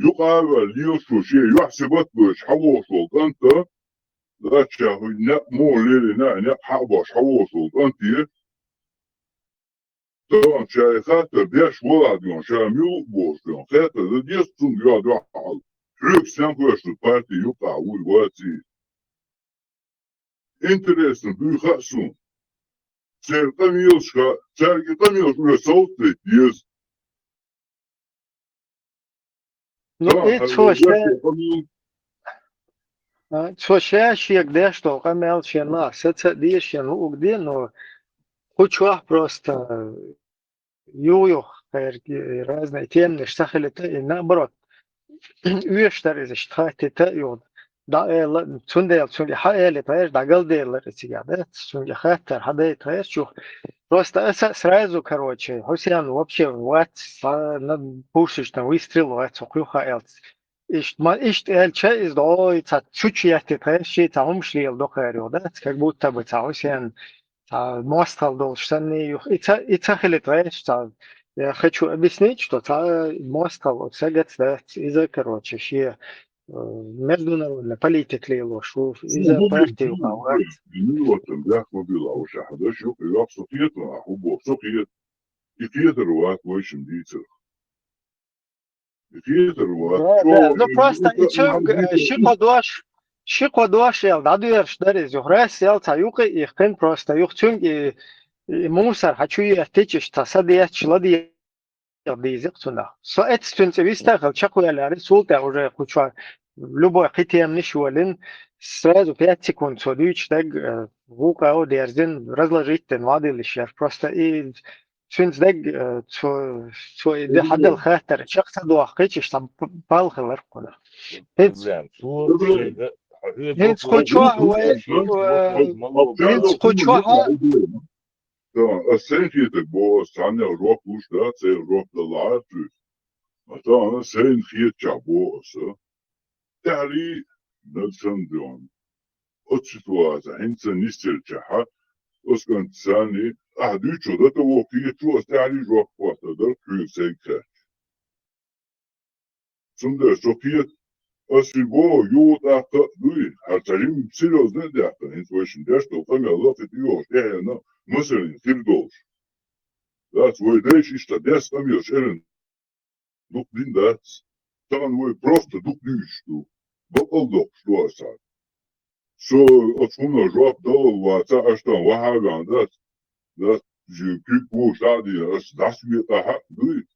Yok abi liyo şu şey yahsebat bu şavos oldu anta da çahı ne moğleri ne hava şavos oldu antiye tamam şey hatta beş vola diyor şamil boş diyor hatta da diyorsun ya al. Türk sen koştu parti yok abi vati. Интересно, büyük Serkamilska, Serkamilska soltu diyoruz. Ну и цоще шиек что камел шена, сеца дишен угде, но хочу просто юю разные темные штахелета и наоборот. Üyeşler iz iştahtete yol. Da el tundel çünkü hayal tayır da gal değiller içigade. Çünkü hatta haday tayır çok. Просто сразу, короче, Хусян вообще вот на пушишь там выстрел, вот сокрюха элц. Ишт элча из дой та чучьяти тайши та умшлил до хайрё, да? Как будто бы та Хусян та мостал должен не и та хилит тайш та. Я хочу объяснить, что та мостал вот сагат да из-за, короче, ще международная политика лило, что из-за партии управлять. Ну вот там бях мобила, уж хада шук и ак сокиет, а хубо сокиет. И федеру ак войшим дицер. И федеру ак. Да, ну просто и чё, шикодош ел, да дуешь, да резюгрес ел, та юки их кен просто юк чунг и мусор хочу я течешь, та садия члади дизик цуна. Со эт стунце вистахал чакуяляри султа уже куча любой хитем нишуалин сразу 5 секунд содуч так вука о дерзин разложить ten вадилишер просто и сунц так со и حد الخاطر شخص دو خيتش там بالخلر كنا. Hens kuchwa hens kuchwa Да, сенхите бо саня рок уж да, це рок да лафу. А то сенхит чабо са. Тали надсандон. От ситуация, хенца нистер чаха, оскан цани, а дючо да то воки чу стали рок пота да кю сенка. Сунда сокиет Осибо юта дуи, артарим серьезно да, хенца очень да, что там я лафет ёж, на مثلا تردوش دات وي دايش إشتا داس أم يشيرن دوك دين دات طبعا وي بروفتا دوك ديشتو بقل دوكش دو أساد سو أتفونا جواب دو واتا أشتا وحاقان دات جي كيك بوش عادي أس داس بيتا حق دوي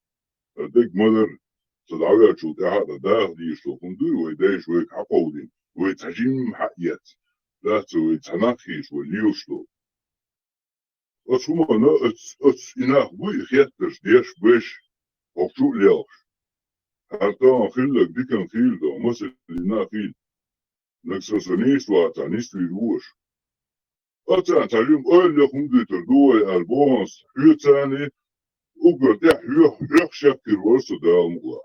ديك مدر صدعوية شو تحادا داخ ديشتو كن دوي وي دايش وي حقودين وي تجيم حقيت دات وي تناخيش وي ليوشتو Osumana inach bui getters dies bush of toe leels. Hartan gillik dikken gildo, mos inach gil. Nexosonis wat aan is weer roos. Atan talim oile hundeter doe albons, huurtani, ook wat ja huur schepker was de almoa.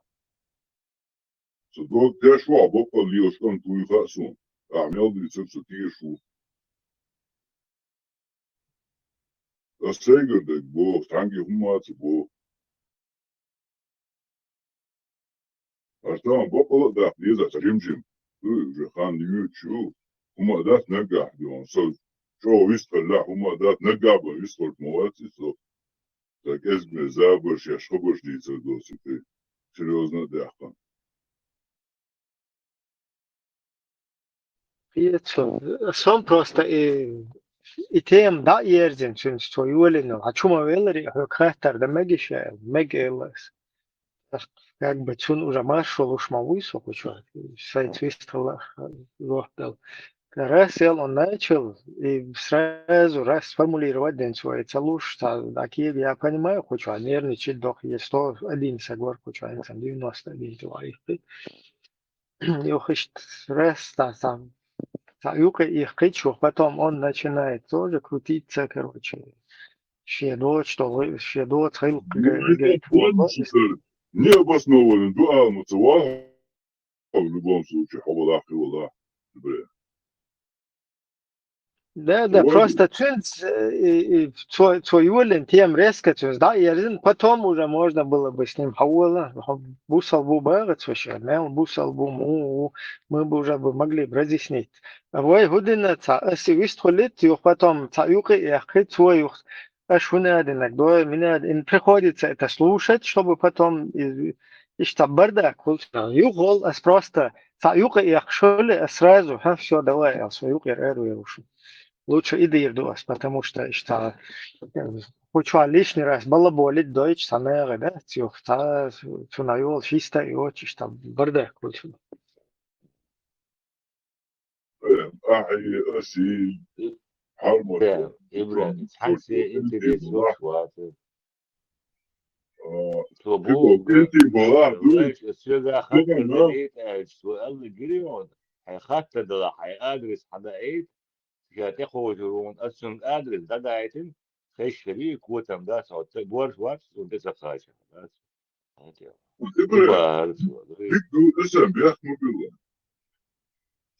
Zo dat der schwab op al lios kan toe gaan zo. Amel dit zo tierschu. Dat zeker dat boog, dank je hoe boog. Als dan bokkelen, dat is dat rimjim. We gaan nu zo. هما دات نجح دون صوت شو يستطلع هما دات نجح ويستطلع مواد يستطلع так ezme zaboš ja šobošnica dosite серьезно дяхан. Сам просто и тем да ерзин чунс то юлино, а чума велери хактар да мегише мегелас. Как бы чун уже маршал уж мавуисо куча, сайт вистала лохтал. Раз он начал и сразу раз сформулировать день свой целуш, такие я понимаю, куча нервничать дох есть 101 соглар куча, 91 твоих. И ухищ раз там Юка их кычу, потом он начинает тоже крутиться, короче. Щедот, что щедот, хил, Необоснованный дуал мацевал в любом случае, хавалах и валах. Да, просто твой юлин тем резко, да, и потом уже можно было бы с ним хавала, бусал бы бегать вообще, мел бусал бы мы бы уже могли бы разъяснить. Вой година если выстхолит, и потом юка и ахит твой аж вынаденок, да, мне приходится это слушать, чтобы потом что бардак, югол, просто юка и ахшоли сразу, все, давай, юка и рушу. Лучше иди ирдуас, потому что хочу лишний раз балаболить дойч самերը, да, тюхта, цунайол, чисто и очень, что бардак кучу. أحي أسي حرمة إبراهيم حسي أنت بيسوع شواطئ تبو أنت بلاح دوي السيدة خدت البيت السؤال جريون حيخدت ده حيأدرس حدائق هتاخد أصلا أدرس ده دايتن خش شريك وتم ده صوت بورش واتس وده خايش إبراهيم بيكو اسم بيحكموا بالله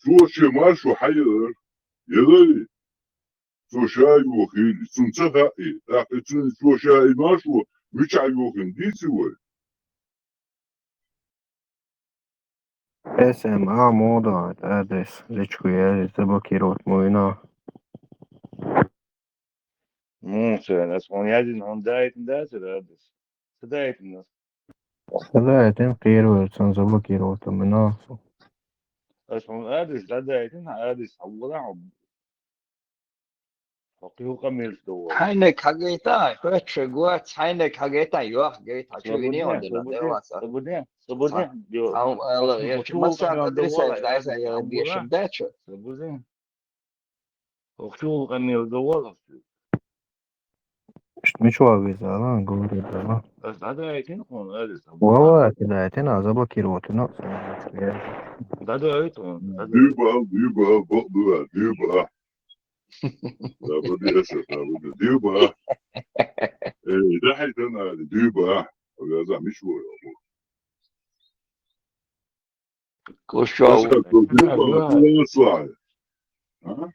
شو شيء ما شو حير يدري شو شاي وخيل سنتها إيه لكن شو شاي ما شو مش عيوخن دي سوى اسم موضوع أدرس لشوية заблокировать мой ممكن اسمه يجي عن دايتن ده أدرس دايتن دايتن قيروت заблокировать منه اسمه أدرس ده دايتن أدرس أولا وقيه كمل دوا حينك حقيقة فاتش قوات حينك حقيقة يوح قيت حشويني عندنا دواسة صبودين الله يرش مثلا أدرسة إذا يا بيشم داتشة صبودين وقيه كمل دوا مش واقف زمان قولي ده بس هذا دايتن كون أدرس والله دايتن заблокировать ده دايتن ديبا بقدر ديبا لا بدي أسف لا بدي ديبا ده حيتنا ديبا ولا مش هو كوشو ديبا صاحي ها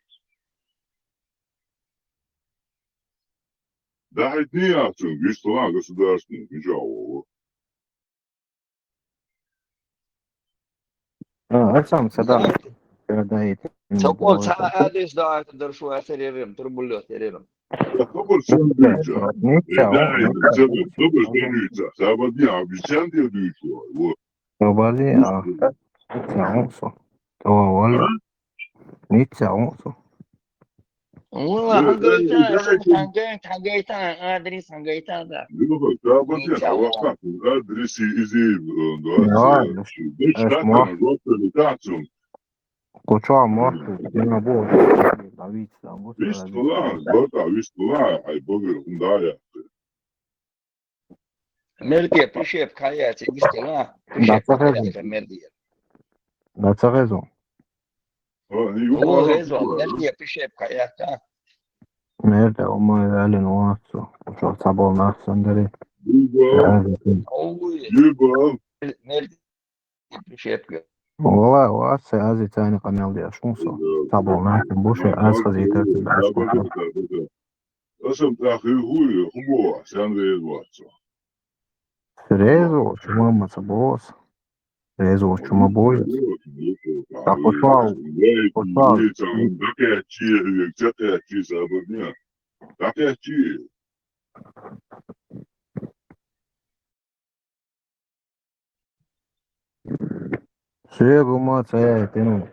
ده حيتني عشان جيش طلع государственный مش هو أرسم صدام دايتن تقول ساعة دعاء تدرسوا أثريرهم تربلوا أثريرهم خبر سندويتش داعي تسبب خبر سندويتش سابدي عبيشان دي دويتش وبعدين نتساعوصو توا ولا نتساعوصو والله حقيتا أدرس حقيتا ده سابدي وقت أدرسي إزي ديش تاتا الوقت اللي تحتهم Куча морты, я буду ловить там. Весь туда, весь туда, ай богер, ундая. Мердия, пришеп, каяти, гистела, мердия. Да, c'est raison. Мердия, пришеп, каята. Мерда, у меня дали нуацу. Что собой нас сандали. Мердия, пришеп. والله واسع هذه ثاني قناة دي أشوفه طبعا معكم بوشة أسفل زي ترتب أسم تأخي هو أحسن ريز واتسا ريزو شو ما تبوس Резус чума будет. Так пошел. Chego, moça, tem um.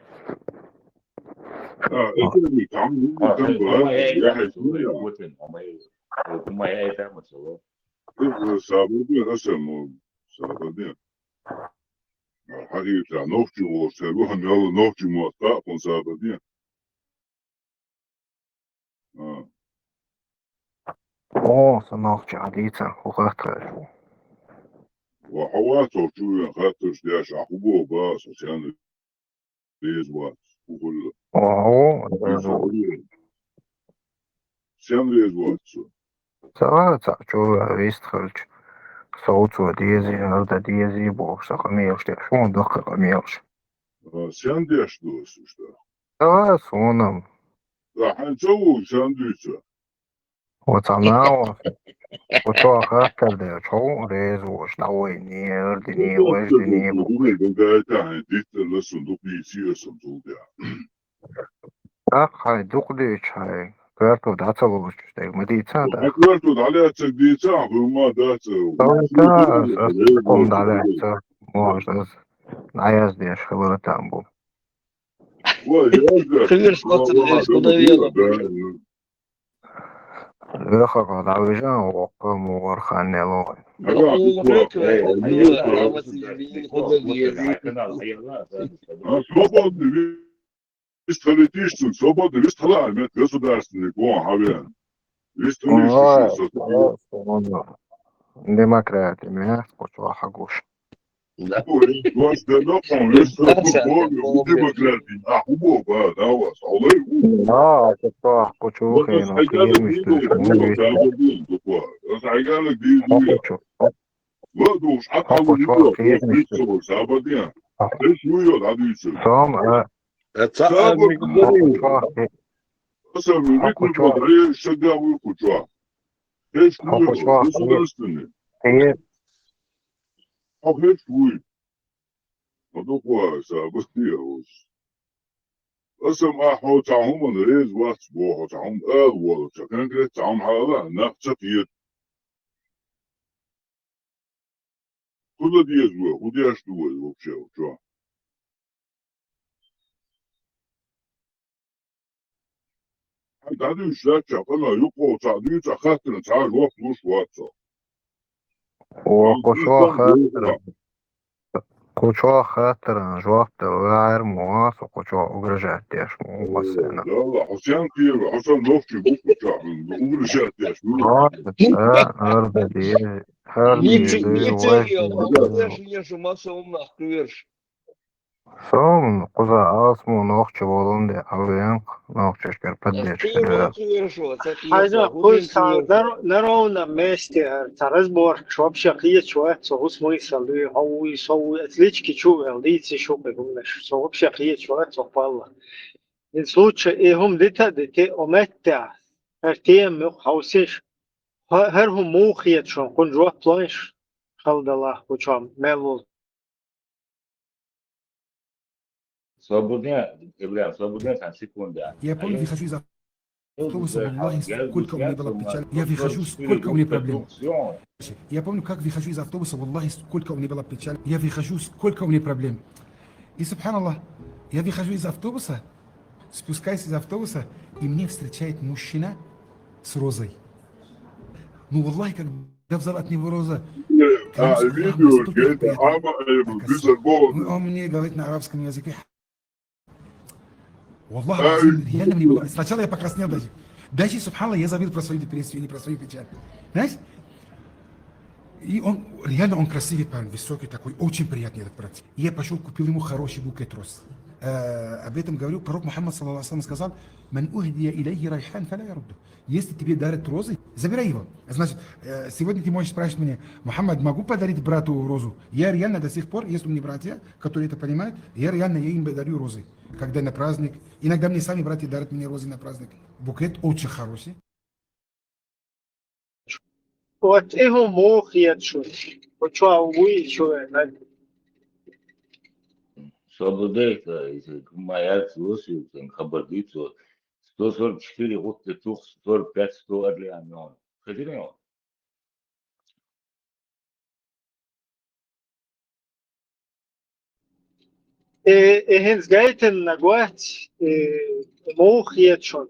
Nossa, noite, Alice, o resto. وحواته شو خاطر داش عقبه باص عشان ليز وات وكل عشان ليز وات Savāca, vistħalġ. Saucu diezi, għalda diezi, boħsa kamilx, tiħxun dokka kamilx. عشان داش دوس وشتا Sunam. راح نسوي ساندويتش وطناو. وشو خاطر ده شو ريزو شنوي نير دني وش دني بو. هاي دوقليش هاي. كارتو داتا بوش تاي مديتا دا. كارتو عليها تجديتا وما داتا قوم دالتا. موش از. نعيز ديش خبرتان بو. خير سقطنا ايش قضية Леха, когда уезжал, около ورخاني лой. Свободный весталитишься, свободный весталами, государственный, хавян. Демократия, меня скучала хагуш. Что, хочу хейну, اسم احو تعهم ريز واتس بو تعهم اول كان كده تعهم هذا نفس كتير كل دي يزوا ودي اشتوي вообще что هذا الشات شغله يقو تعدي خاطر تعال وقت مش واتس Кучо хатер, жовте, вайр, муас, кучо угрожает теж, муасена. لا حسين كير حسن نوفي بوكو تعمل угрожает теж. Herde diye, Son, kuza asmu nohçu bolundu, avyan, nohçu şker paddeşkir. Hajda, kuz наровно месте, разбор, что вообще какие чего, что смысл, хауи, соу, отлички чего, лица что говоришь, что вообще какие чего, что пало. В случае им дете ометта, тем хаусиш, هرهم موخيت شون كن جوه بلاش خلد الله وشام ملول Свободня, свободня секунда. Я помню, выхожу из автобуса, Аллах, сколько у меня было печаль. Я выхожу, сколько у меня проблем. Я помню, как выхожу из автобуса, Аллах, сколько у меня было печаль. Я выхожу, сколько у меня проблем. И, субханаллах, я выхожу из автобуса, спускаюсь из автобуса, и мне встречает мужчина с розой. Ну, Аллах, когда взял от него роза, он мне говорит на арабском языке. Аллах, реально мне было. Сначала я покраснел даже. Дальше, субханаллах, я забыл про свою депрессию или про свою печаль. Знаешь? И он, реально он красивый парень, высокий такой, очень приятный этот брат. И я пошел, купил ему хороший букет роз. Об этом говорил пророк Мухаммад, саллаллаху алейхи ва саллям, сказал: «Ман ухдия илейхи райхан фаля ярудду». Если тебе дарят розы, забирай его. Значит, сегодня ты можешь спрашивать меня: Мухаммад, могу подарить брату розу? Я реально до сих пор, есть у меня братья, которые это понимают, я им дарю розы. Когда на праздник, иногда мне сами братья дарят мне розы на праздник. Букет очень хороший. Вот его мох я чую. Вот что уи чую. Свободейка, если моя слушаю, хабардицу, 144 год, 145, 100 орлеанон. Хотели он? Hens gaiten naguat موخ يتشون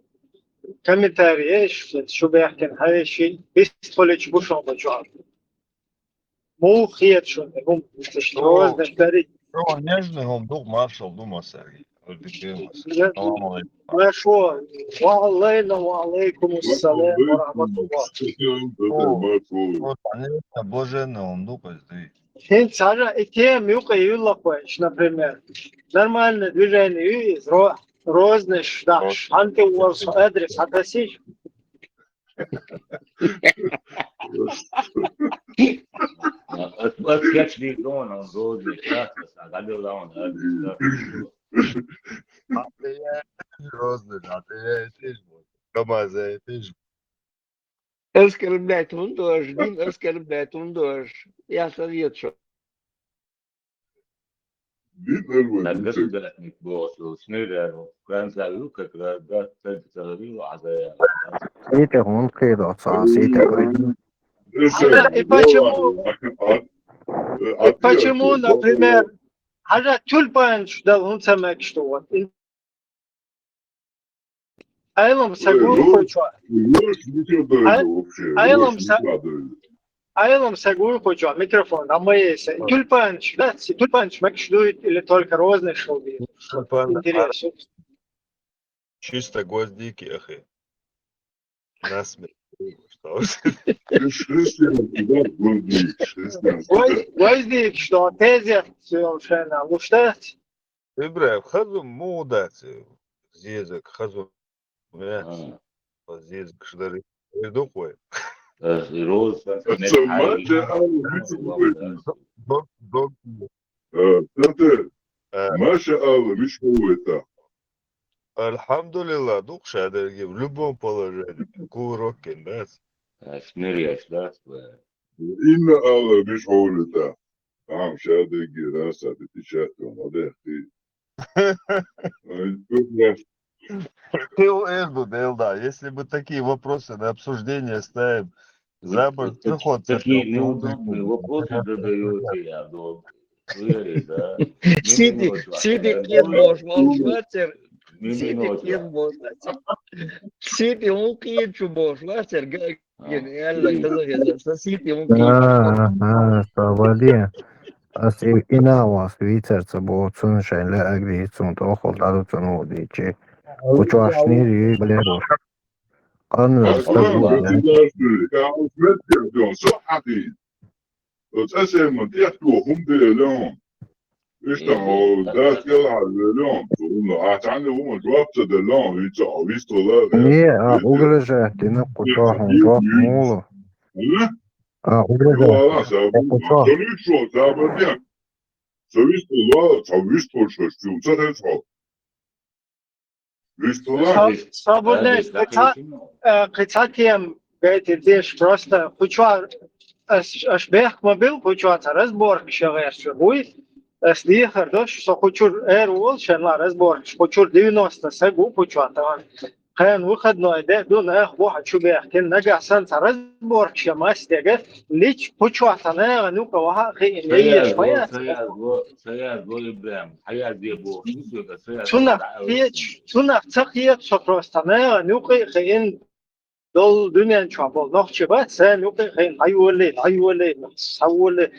كمتاري ايش شو بيحكي هاي شيء بيستولج بوشون بجوار موخ يتشون هم تشتروز دشتري Prvo nježnihom dug maršal dumasari. ما شو وعلينا وعليكم السلام ورحمة الله. Boženom dupazdvi. Hens هذا اتيم يوقع يلا كويس например. Нормально движение из рознеш даш. Анте уорс адрес адресиш. Catch me going on road with that. I got to down Özker blätun dörs, din özker blätun dörs. Jag sa det så. نقصوا قالت بوس وسنيدر وكان سألوه كتر قالت تغريب وعزايا. Сите он кидал, сите кидал. И почему, например, هذا тюльпан что он самое что вот. Айлом сагур хочу. Айлом сагур хочу. Микрофон. А мы есть. Тюльпан, да? Тюльпан шмакшдует или только розный шоби? Интересно. Чисто гвоздики, ахи. Насмерть. Гвоздик, что тезя совершенно луштать. Ибраев, хазу мудать. Зезек, хазу. Зезек, шдары. Духой. روز ما شاء الله مش هو это. Альхамдулилlah, дух шадерги в любом положении. Курокен, да? Смиряешь, да? إن الله مش هو это. عم شادرги, раз отвечать он, одехти. Ты Эльбу, да, если бы такие вопросы на обсуждение ставим, забор приход. Такие неудобные вопросы задаете, я думаю. Сиди кем можешь, волшватер. Сиди кем можешь. Сиди он кем можешь, волшватер. Гениально, казахи, сиди он кем. Savadie. Asi inavas vicerca būtu sunšain lēgrīts un to holdādu tunūdīči. Kučuašnīri blēroš. Anvers صحتي وتأسم من تحتو هم دي اليوم اشتغلوا ذات يلعب اليوم هتعلم هم جوابت اليوم يتعويستو لا Nie, ugražēti, nu, kučuahun to mūlu. Ugražēti. Свободно. Кстати, здесь просто хочу اشبه مبل хочу разбор شغال будет слихар да что хочу эрвол шанла разбор хочу 90 сагу хочу там كان выходной да до на واحد شو بيحكي نجا سنت разбор شماس ده ليش хочу انا ну كوها خي هي شويه سياد ابراهيم حياه دي بو شنو تقيت شو просто انا ну خي دول دنيا شامل نخشبات سنوقي خين أيولي سوولي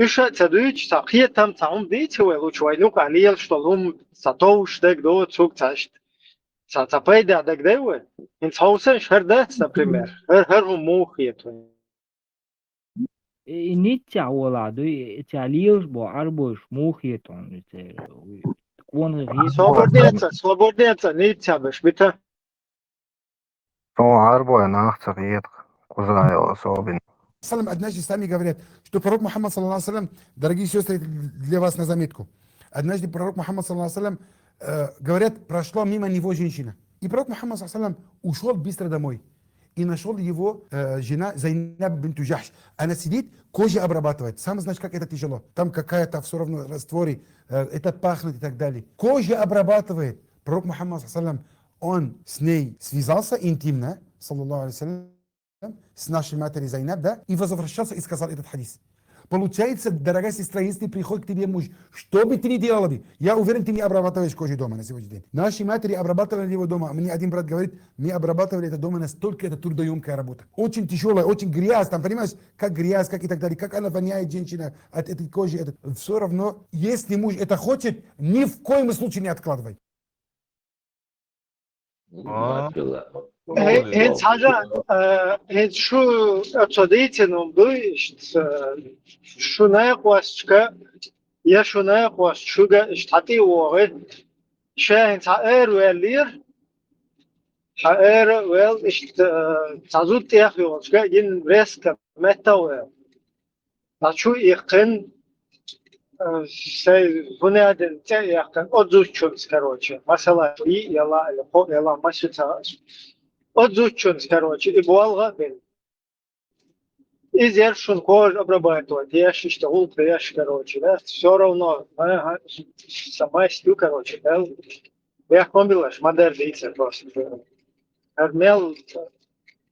إيش تدويج تقية تام تام ديتوي وشوي نوق عليه شلون ستوش دك دو تسوق تشت ستبايد دك دوي إن توصل شردات سبريمير هر موخيته نيتشا ولا دوي تعليش بو عربوش موخيتون كون غير свободница نيتشا بش بيتا Ну, арбоя нахцахиет, кузаева особенно. Салам однажды сами говорят, что пророк Мухаммад, саллаллаху алейхи ва саллям, дорогие сестры, для вас на заметку. Однажды пророк Мухаммад, саллаллаху алейхи ва саллям, говорят, прошла мимо него женщина. И пророк Мухаммад, саллаллаху алейхи ва саллям, ушел быстро домой. и нашел его жена Зайнаб бинту Джахш. Она сидит, кожа обрабатывает. Сам знаешь, как это тяжело. Там какая-то все равно растворы, это пахнет и так далее. Кожа обрабатывает. Пророк Мухаммад, он с ней связался интимно, саллаллаху алейхи с нашей матерью Зайнаб, да, и возвращался и сказал этот хадис. Получается, дорогая сестра, если приходит к тебе муж, что бы ты ни делала бы, я уверен, ты не обрабатываешь кожу дома на сегодняшний день. Наши матери обрабатывали его дома. Мне один брат говорит, мы обрабатывали это дома, настолько это трудоемкая работа. Очень тяжелая, очень грязь, там, понимаешь, как грязь, как и так далее, как она воняет, женщина, от этой кожи. Все равно, если муж это хочет, ни в коем случае не откладывай. هنچ حاجة هنچ شو أتصديتنهم دويشت شو ناقواسك يا شو ناقواس شو جا اشتحتي وغير شاهن تعير واللير حائر وال اشت تعزوت يا أخي واسك ين ريسك متى وال نشو يقن سي هنا دن تي يقن أدوشونس كروتشي مثلا يلا الخو يلا ماشي تاش أدوشونس كروتشي إبوالغا بين إذا شون كور обрабатывать, я اشتغل пряж, короче, да, все равно, сама стю, короче, да, я комбилаш, модель лица просто, армел,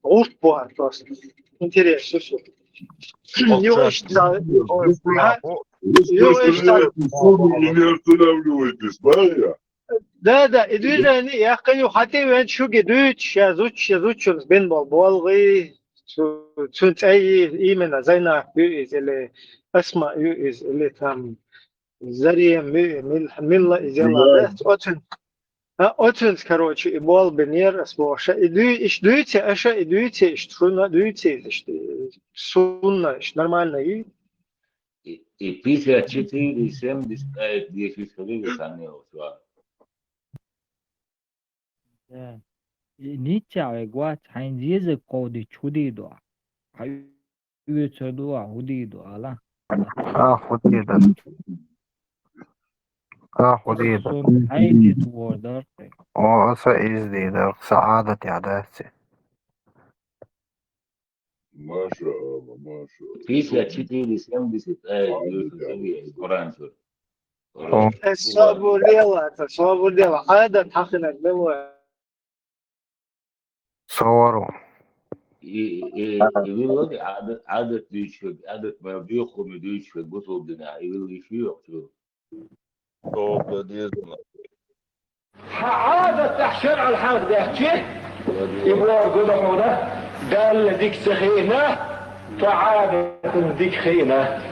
уж пуар просто, интересно, все. Не останавливайтесь, да? Да, и движение, я хочу, хотел, что гидуч, я зучу, бен болболгы, تونت إيمنا زينا يؤذ اللي أسمع يؤذ اللي تام زريم ملة إزالة أتون كروتشي إبوال بنير أسبوعش إيش دويتي أشا إدويتي إيش ترونا دويتي إيش سونا إيش نورمالنا И 54,70 10 хвилин они ушла. 니차 외과 차인지에서 거디 추디도 유처도 후디도 알아 خديدا خديدا عيدي توردر أسا إزديدا سعادة عداسي ما شاء الله ما شاء الله 54,70 القرآن شو صابوا ليلا عادة حقنا لو صوروا يقول عادة ديشفق عادة ما بيخو ديشفق قصو بنا يقول يشيخ شو عادة تحشر على الحاج ده شيء يبغى يقولوا ده قال ديك سخينة فعادة ديك خينة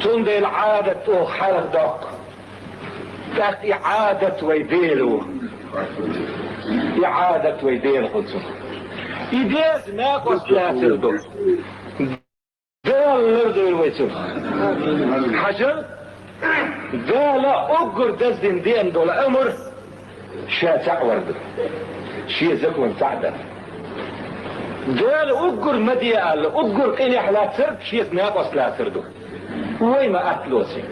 تندي العادة وحرق دق ذات إعادة ويديلو إعادة ويديل خلصه إيديز ناقص لا تردو قال لردو الويتو حجر قال أقر دزدين دين دول أمر شاتع ورد شي زكوان تعدى قال أقر مديال أقر قينيح لا ترد شي ناقص لا تردو وين ما أكلوسي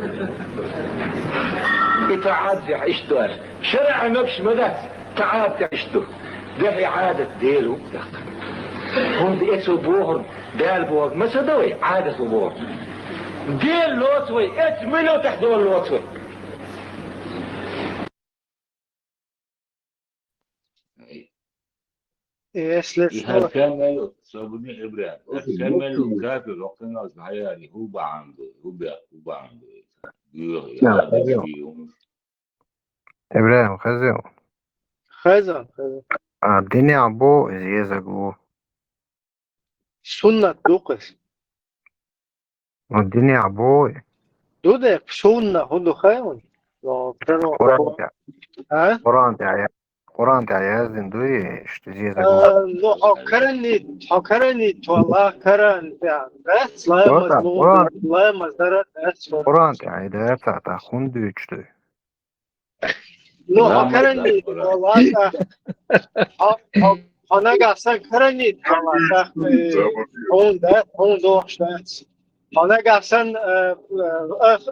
إتعاد يعيشتو شرع نبش مدى تعاد يعيشتو ده إعادة ديلو هم ديسو بوهر دال بوهر ما سدوي عادة بوهر ديل لوتوي اتمنو تحدو اللوتوي يهكملوا صابوني إبراهيم يهكملوا كافر وقنا صحيح هو بعمده إبراهيم خزيو الدنيا عبو زيزقو سنة دوقس الدنيا عبو دودك سنة هدو خيون قرآن تعيا زندوي زيزقو لو حكرني والله كرن بس لا مضمون لا مصدر قرآن تعيا ده تعتا خندو يجتو لو حكرني والله أنا قاعد كرني والله هون دوش أنا قاعد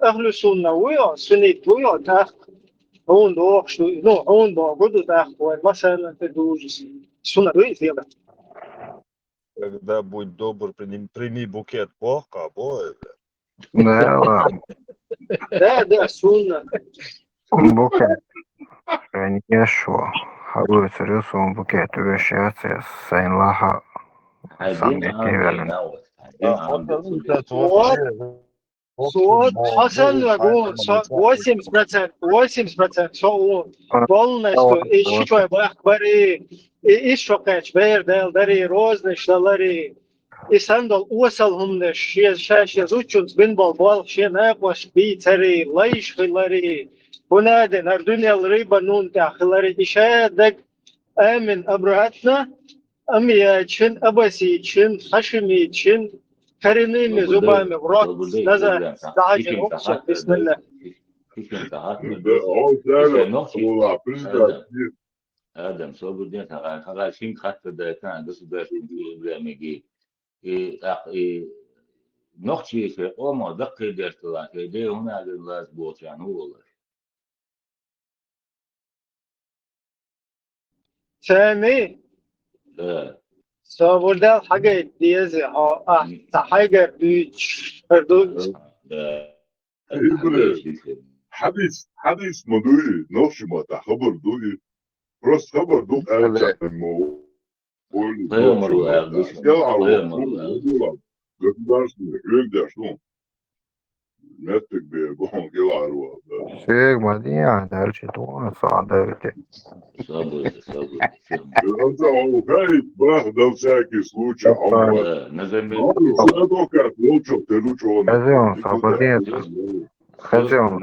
أهل السنة ويا سنة ويا تاخ هون دوش هون بعود تاخ مثلا تدوج سنة ويا فيها Когда будь добр, прими букет порка обои, блядь. Да, ладно. Да, сунна. Buket. Конечно. Haluan rösön buket yösiätsiä sain laha عايزين sammet عام nivelin. نوت عايزين عام Вот Hasan Лагун, 80%, 80%, что полностью ищу бахбари, ищу кач, бердел, дари, рознеш, далари, и сандал осал хумнеш, шеш язучунс бин балбал, ше нақваш битари, лайш хилари, бунады, нардунял риба нун тахилари, ишадак амин абратна, амиячын, абасичын, хашимичын, коренными зубами в рот, назад, дагин, опция, бисмилlah. آدم صوب الدين خلاص شين خط ده كان بس ده في مجي نقطة في أما دقة درتلا كده هنا للناس بوتشان هو والله ثاني لا صابودا حاجة ديزي ها حاجة بيتش فردوس حديث مدوي نوش ما تخبر دوي بس خبر دو أرجع المو Sigma diyan dersi tuğun sağdaviti. Хазион сабадиета. Хазион.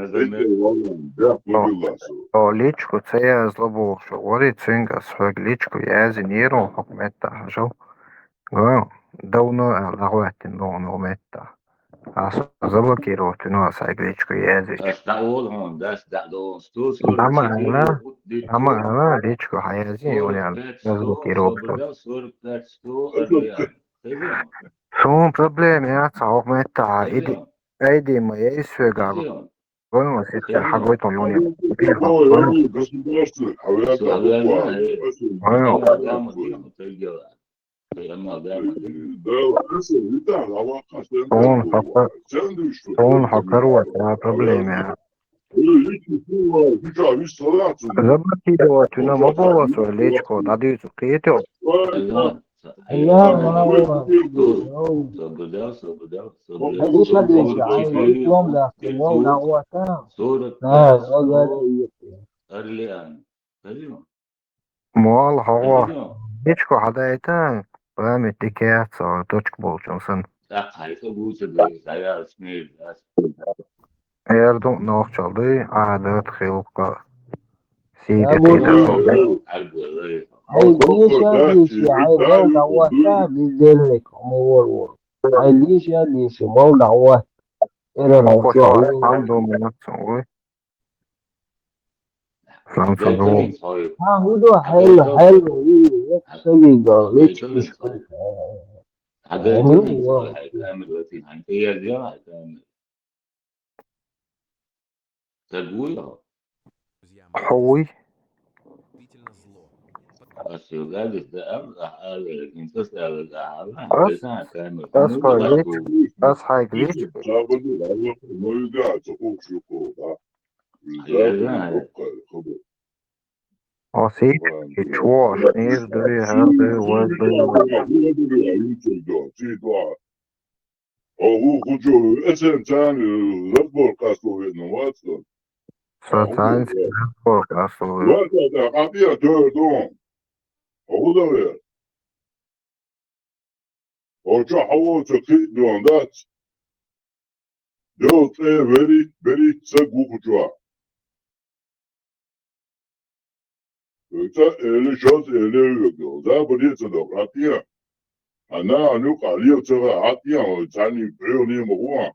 O ličku ceja zlobušu. Vodi cinga sveg ličku jēzi nīru hok metā hažu. Gājum. Davno lagvetin donu metā. Asu zablokiroti no saig ličku jēzič. Ama ana ličku hajēzi unijan zablokiroti. Sun problēma jāca hok metā. Eidīma jāizsvegāgu. Gājum sitten hagoiton unijan. Un hakaruot tā problēma. Zablokiroti no mobilos vai ličku dadītu kītu. Mual hava ličku hadaitan. Päämi tikeätsä точку болчунсын. Erdu nohçaldı, adet xilqa. Siyde teyde. ليش عايز عواتها بيدلك امور ليش مولى عوات انا Koşar, tam dominasyon oy. Fransa'da ها هو حلو يكسب ليش مش حوي أص حاجليش أصيد يتشوش نير دري هذا وزي ساتانس فوق أصله Ocha hawo çakı diyorlar. Yok very segucho. Это ele şans ele yok. Da buraya demokratiya. Ana anu kaliyo çağa atiya o çani böyle ne mu?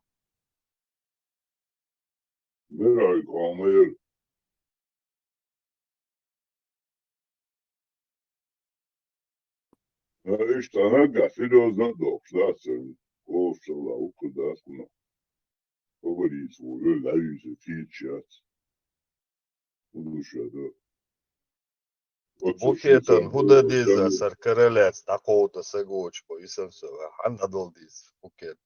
Meral komer. İşte ana gasilozdan doksarsın. O şalla o kadar kuna. Говорит свой лавизе сейчас. Удушado. Buket'in huda diza sar karalets takouta sagoch po isam so anadol diz Buket.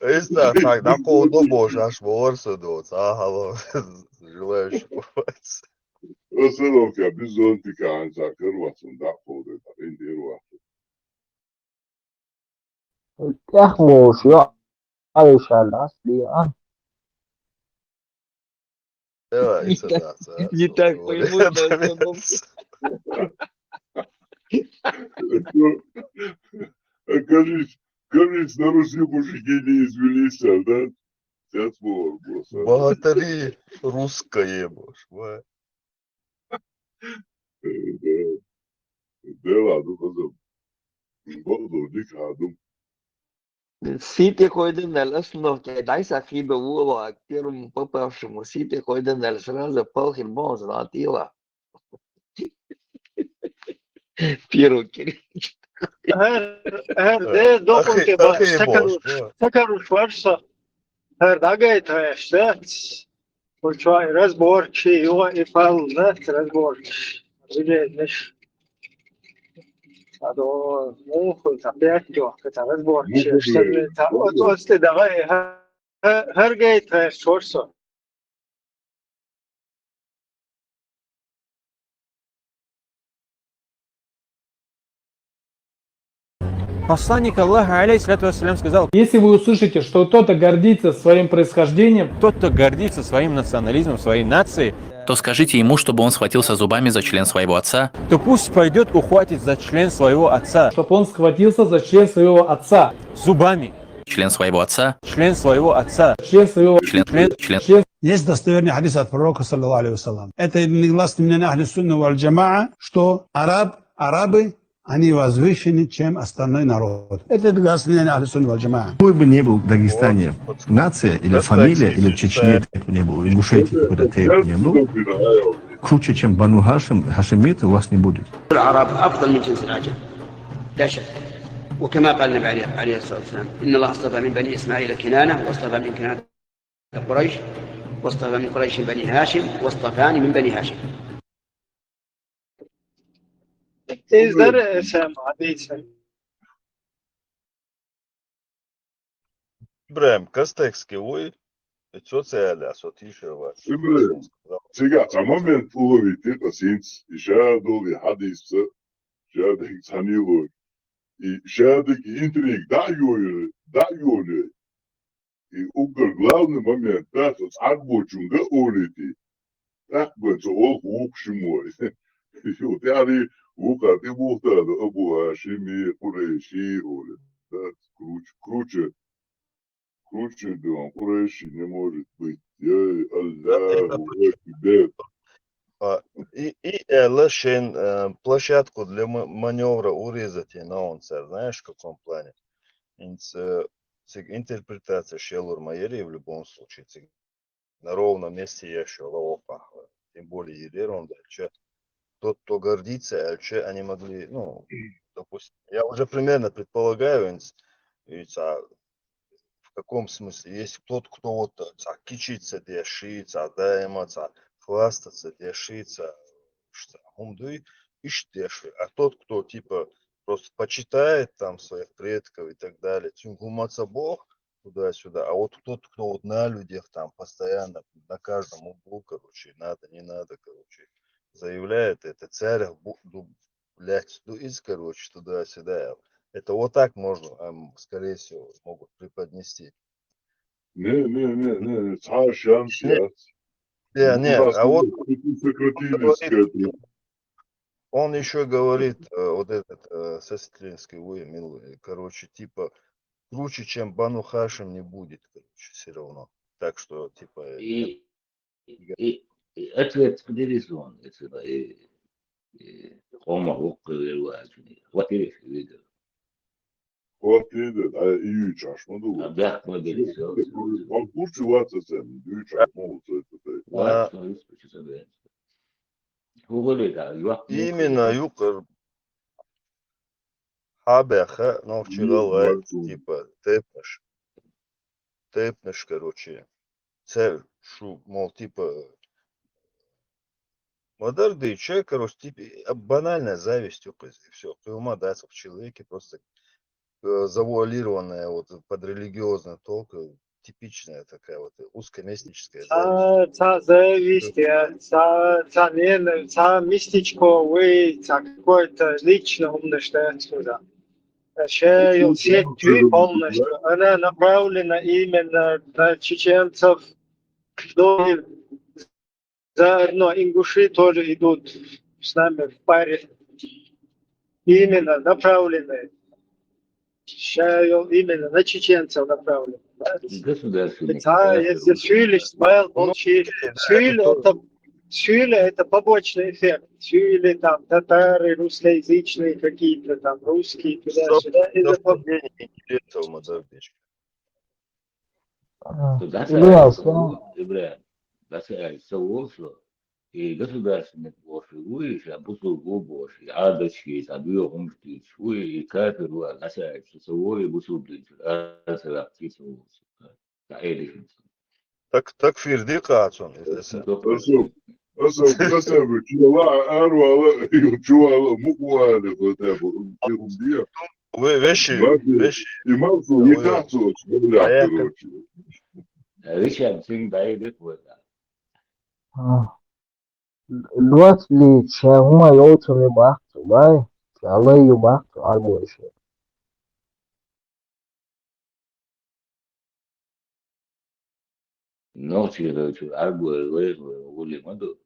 Esta так такого боже аж ворса до хало желающий попасть. Osenovka bizontika anca Hrvatskom dakle da indi Hrvatsko. تحموش يا عايش على الأصلي Да, и сада, Не так поймут, но Кажись, на Руси мужики не извелись, да? Сейчас было просто. Богатыри русское, боже. Да ладно, потом. Буду дикадум. Сите койден الأصل تعيس أخي بولا كتير مبابش مسيتي койден السنة بالخ الموز نعطيلا بيرو كري Her de dokun ki bak sakaruş varsa her dagayt işte. Bu çay razborki yuva ifalda razborki. Видишь, هذا مو طبيعة جو كتاب بورك اشتغل أصل دقائق هر جيت شورسو Посланник Аллаха, алейхиссалату вассалям, сказал: если вы услышите, что кто-то гордится своим происхождением, тот, кто гордится своим национализмом, своей нацией, то скажите ему, чтобы он схватился зубами за член своего отца, то пусть пойдет ухватит за член своего отца. чтобы он схватился за член своего отца. Зубами. член своего отца, Член своего отца. Член своего член. Есть достоверный хадис от пророка, саллаллаху алейхи вассалам. Это негласный мнение ахли сунна валь джамаа, что арабы, они возвышены, чем остальной народ. Это негласный мнение ахли сунна валь джамаа. Какой бы ни был в Дагестане нация или фамилия, или в Чечне не был, или в Ингушетии какой-то тейп не был, круче, чем Бану Хашим, хашимиты у вас не будет. العرب أفضل من جنس العجم لا شك وكما قال النبي عليه الصلاة والسلام إن الله اصطفى من بني إسماعيل كنانة واصطفى من كنانة قريش واصطفى من قريش بني هاشم واصطفاني من بني هاشم. إزدر سام حديث Brem, kas teiks, ka uj, bet sociālās, o tīšavās. Сега, а момент уловите, пасинц, и шадоли хадисца, шадик цанилой, и шадик интриг, да, Юля. И угар главный момент, да, с арбочунга олити. Так, бэцо, ол хукшимой. И вот яри, ука, ты бухтада, Абу Хашими, Курейши, оли. Да, круче, да, Курейши не может быть. Я, Аллаху Акбар. И лошен площадку для маневра урезать и на онцер, знаешь, в каком плане? Интерпретация Шелур Майери в любом случае. На ровном месте я еще ловопа. Тем более Ерерон, да, тот, кто гордится, они могли, ну, допустим, я уже примерно предполагаю, в каком смысле, есть тот, кто вот кичится, дешится, дайматься, хвастаться, дешится, гумдуй, а тот, кто типа просто почитает там своих предков и так далее, гуматься Бог туда-сюда, а вот тот, кто вот на людях там постоянно, на каждом углу, короче, надо, не надо, короче, заявляет это царь, блядь, короче, туда-сюда. Это вот так можно, скорее всего, могут преподнести. Не, царь шанс, Не, а вот сократились. он еще говорит, вот этот сестринский милый, короче, типа, круче, чем Бану Хашим не будет, короче, все равно. Так что, типа... И ответ Деризон, это Хома Хукки, хватит видео. Вот видит, а и чашма думаю. Да, мы были все. Он курчу ватса сам, и чашма вот это. Именно юкар хабеха, но вчера лайк, типа, тэпнеш, короче, цель, что, мол, типа, модерный человек, короче, типа, банальная зависть, и все, ума дается в человеке, просто завуалированная вот под религиозный толк, типичная такая вот узкомистическая зависть. Зависть, мистичковый, какой-то лично умноженное отсюда. Сеть полностью, она направлена именно на чеченцев, заодно ингуши тоже идут с нами в паре, именно направленные. Именно на чеченцев направлены. Если Шили это побочный эффект. Шили там татары, русскоязычные какие-то там, русские туда-сюда. Интересов модерничка. И государственных Божий, выше, бусургу Божий, адочки, объем птиц, и кафедру, касается совой, бусурдыч, птица, Так фирди кацун. Nasıl çuvala arvala çuvala mukvale böyle Вещи. İmam su yıkatsın. Richard Singh David was الوقت اللي هما يوصلوا لبعض باي الله يبعض على الموشي ночью аргу вылез маду.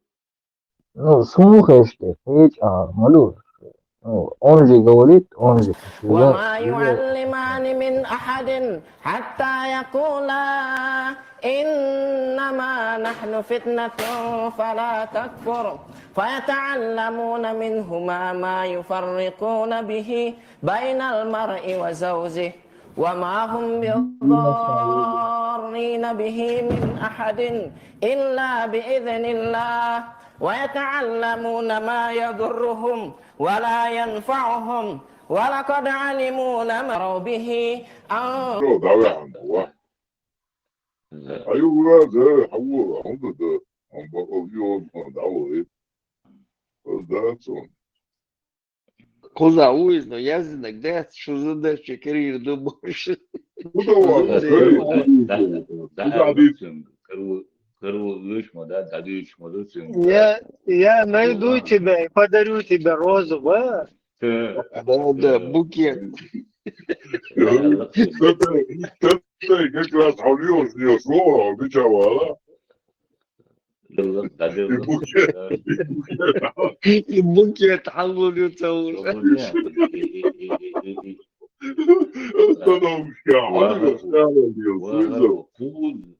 Ну, слухаешь ты, малюш. Он же говорит, он же وما يعلمان من أحد حتى يقولا إنما نحن فتنة فلا تكفر فيتعلمون منهما ما يفرقون به بين المرء وزوجه وما هم بضارين به من أحد إلا بإذن الله ويتعلمون ما يضرهم ولا ينفعهم ولقد علموا لما مروا به Куда уйдно, я знаю, где что задача карьеры до больше. Я найду тебя и подарю тебе розу, да? Да, букет. Ты как раз хавлёшь мне слово, обещала, И букет حول يتصور.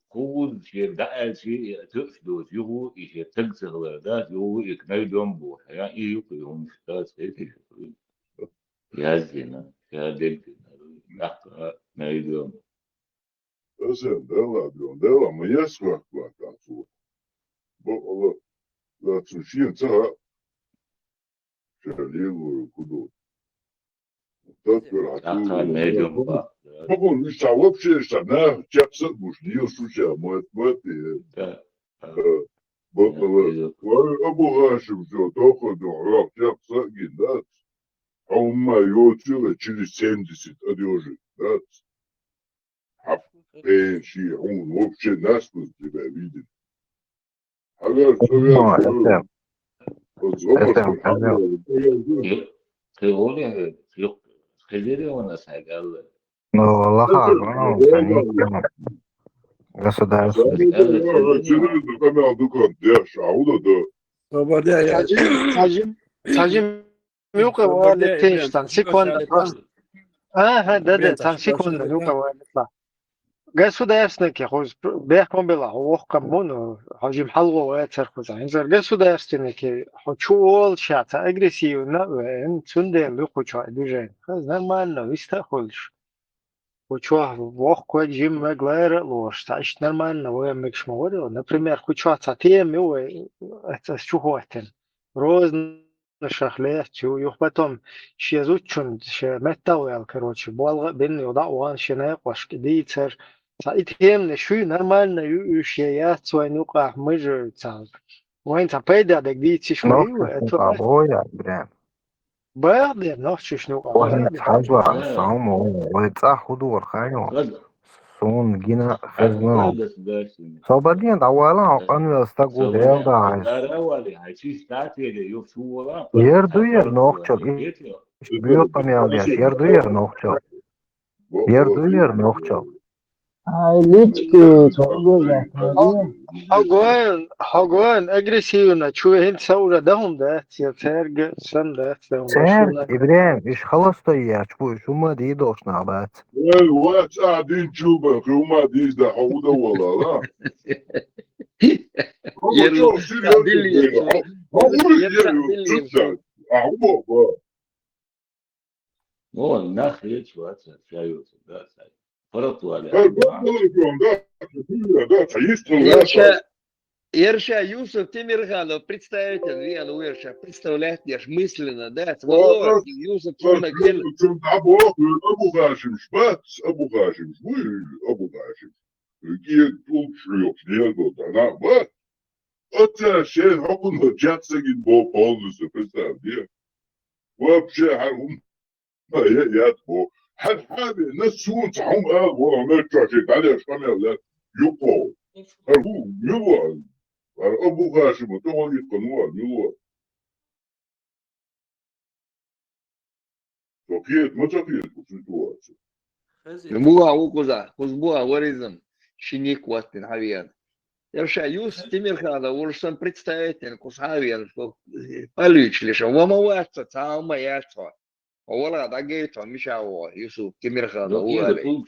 Кул ще дальше тёшдо его и ще тагцела да его и найдём бо я и юком что это я знаю я дельфина найдём Дела, моя свадьба там. Бо la suscienza левую куда. Он вообще сама чапса бушнил случай мой обугашим все только до чапса гидат. А у моего тела через 70 одежек, да? А пенсии, он вообще насквозь тебя видит. Теория Хелерона Сагала. Ну, Аллаха, ну, государственность. Сажим Люка валит тешь там секунда просто. Ага, да, там секунда Люка валит. Государственники, хоть бехом было, ох, кому, хожим халву этих инжир государственники, хочу шата агрессивно, эн цунде люхуча движение. Нормально, вистахольш. Хочу ох, кое жим меглэр лош, тащ нормально, вы мекш говорил. Например, хочу цатем, это чухотен. Розно шахле, чуюх потом щезучун, ше метауэл, короче, болга бин юда уан шенек, ваш кидицер. Темно, шуй нормально, я свой нука, мы же цал. Вайн цапайда, да где نوخ шуй, это شنو أبويا برام برد نوش نوك وهي برد. حاجة صوم ويتصاحوا دور خايو سون جينا خزنو صوبادين دوالا وقانو يستقو دير داعش يردوير نوخشل إيش بيوطن يالياش يردوير نوخشل يردوير نوخشل ليتشكي تقول يا هاگوان اگريسيونا شو هند سورة دهم ده تيرج سم ده سير إبراهيم إيش خلص طياش شو ما دي دوشنا بات الوقت قاعدين نشوفك وما ديز ده عودة ولا لا Ерша Юсуф Тимирханов, представитель Виан Уирша, представляет аж мысленно, да, Володь, Юсуф Тимирханов. Абу Хашим, Шпац, Абу Хашим, Абу Хашим. Какие тут шлёп, нет, вот она, вот. Это шесть, он начаться гидбо полностью, представь, нет. Вообще, я то. حبي نسون تعم والله ما تشاكي عليه شمال لا يقول هو يلا أبو هاشم تو يقنوا يلا تقيت ما تقيت سيتواسيون بوا وكذا كذبوا وريزم شنيك واتن حبيان Ерша Юс Тимирханов, урсан представитель Кусхавиан, что полюч лишь, вамоваться, цаума яство. والله دقيت مش هو يوسف كمير خاطر هو علي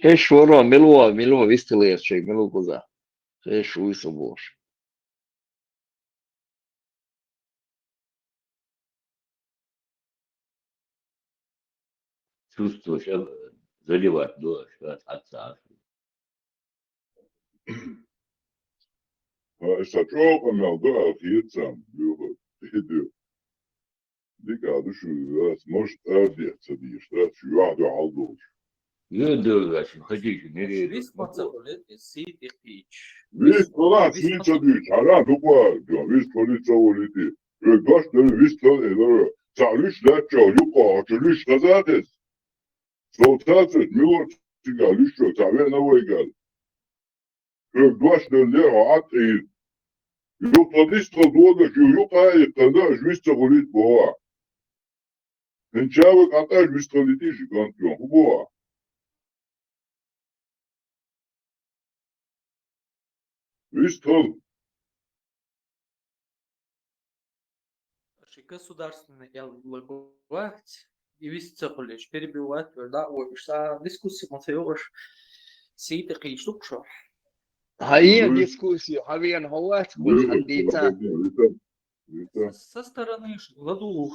ايش ورا ملوا ويستليس شيء ملوا كذا ايش ويسبوش чувствуешь, заливать дождь от отца. استشوف الموضوع أخير سام يهدي ديك هذا شو مش أردي تصديش ده شو واحد يعضوش يدور شو خديش نريد Весь поцелуй, сид и пич. весь طلع سين صديش على دقوا ويس كل تصورتي يقدرش ده ويس ده تعليش لا تشاو يقع تعليش غزاتس صوتات ميور تقاليش شو تعبان هو يقال يقدرش ده اللي عطيل يقدرش تقول شو يقع يقدرش ويس تقوليت بوا إن شاوك عطاش ويس تقوليتيش كانت يوم بوا ويس تقول Государственный власть и весь цехолеш перебивать, да, ой, что дискуссия мотивируешь, сид и штук что. هي дискуссия, هي هوات كل حديثة. Со стороны ладу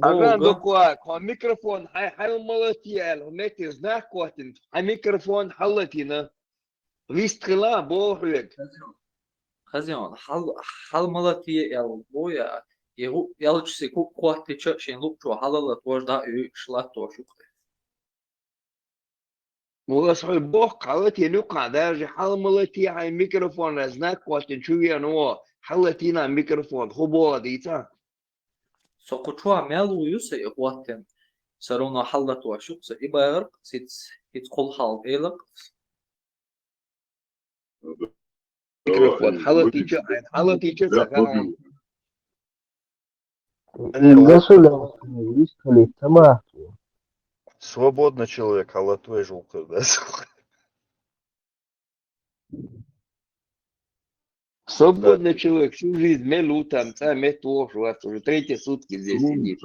Аган докуак, микрофон, хай молотиел, мети знак котин, микрофон халатина, вистрела богрек. Хазион, хал молотиел, боя, я лучше себе куати чешин лучше халала тоже да и шла тоже. وصل بوق حالتي نقع درجة حال ملتي على ميكروفون أزناك وقتن شوية نوع حالتينا ميكروفون خبوة ديتا سوكوشوا مالو يوسي وقتن سرونا حلت وشوكس إبارق سيت قل حال إيلق ميكروفون حالتي جا سكانون Свободный человек, а латвей желтый, да? Свободный человек, всю жизнь мелу там, мету, уже третьи сутки здесь сидит.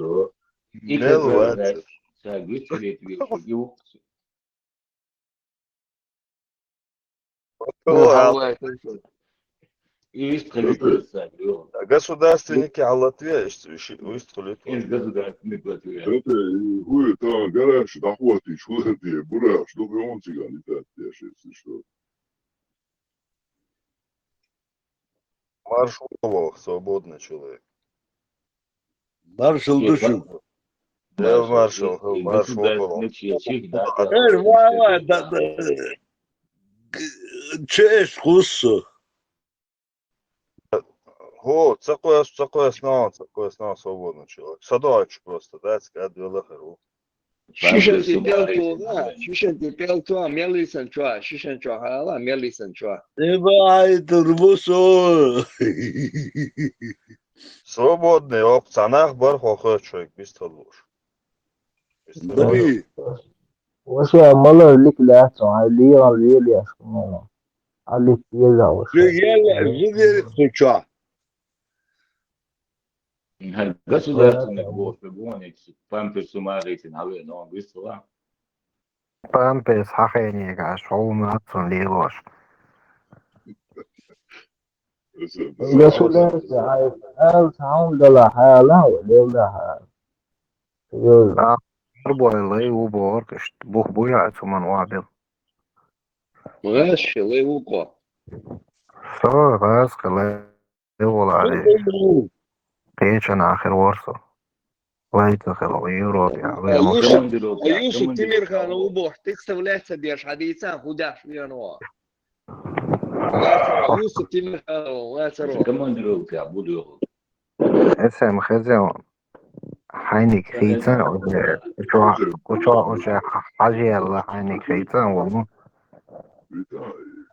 Государственники а Латвия выстроили. государственник Латвии. Это хуй там гараж, доходы, что ты, бура, чтобы он тебя летать, если что. Маршалов, свободный человек. Маршал душу. Я маршал, Честь хуссу. О, такое снова свободный человек. Садович просто, да, сказать, велахару. Шишенти пел туа, мелисан чуа, шишен чуа, хала, мелисан чуа. Ибай турбусу. Свободный опционах бар хохо человек, без толуш. Бри. Вообще, мало ликля, а лия, что а ликля вообще. Жигели чуа. Государственник был, гонить, памперсы марить, наверное, он высла. Пампес хахенега, шоуматсон лилош. Государство, алхамдулилlah, хала, лилlah. Арбой убор, бух буя, цуман вабил. Мгаш, левуко. Все, раз, левола, Печен ахер ворсо. Лайта хело Европе. Юсуф Тимирхан убох, ты вставлять себе шадица, худаш вино. Юсуф Тимирхан, лацаро. Командировал тебя, буду. اسم خزيون حينك خيتان وشو حاجة الله حينك خيتان والله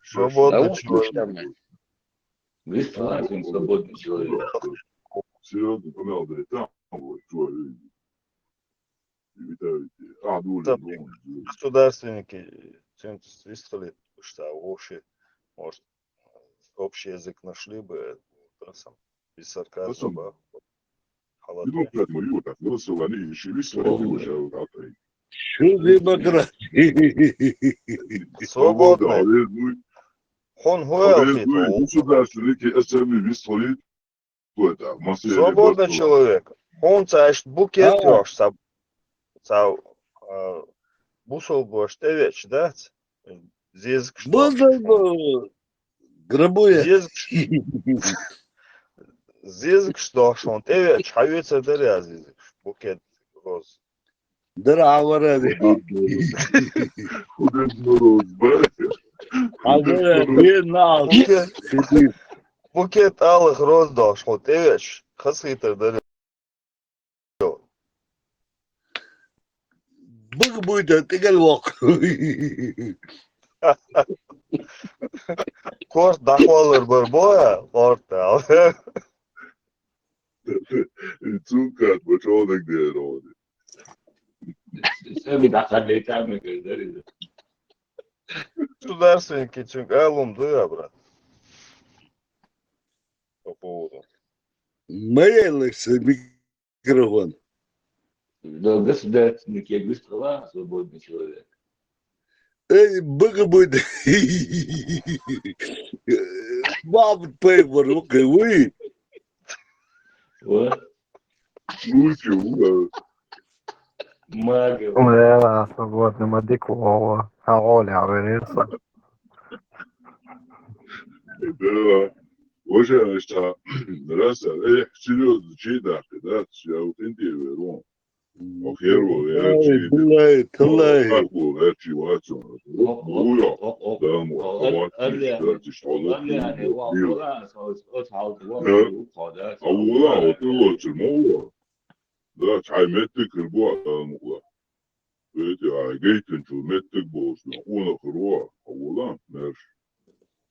Свободный человек. Высла, он свободный человек. Серьезно, помял, да, там, вот, человек. Государственники свистали, что может, общий язык нашли бы, без сарказма. Свободный. Он свободный человек. Он цаешь букет ёж, бусол бош, ты веч, да? Зизк что? Грабуя. Зизк что, он ты веч, хавица даря зизк, букет роз. Дравара. Букет алых роз даш, он ты веч, хасхитер даря. Бог будет, ты гальвок. Кors дахвалыр бір боя, орта. Цукат, бачонок дероды. Сами дахали там, говорили. Государственники, чунг, алум, да, брат. По поводу. Моя микрофон. Да, государственник, я быстро, свободный человек. Эй, бога будет. Мам, пейпер, окей, вы. Вот. Лучше, Магия. لا صبوت نمديك وهو هقولي عبريصة да. Уже, что, раз, серьезно, чей да, да, я вот интересую. Охеру, я чей. Как был, я чего-то. Ура, да, вот, кстати, что вот лучше, ну, да, чай метик, рыбу, эти, а гейтен, что метик был, что он охеру, а вот,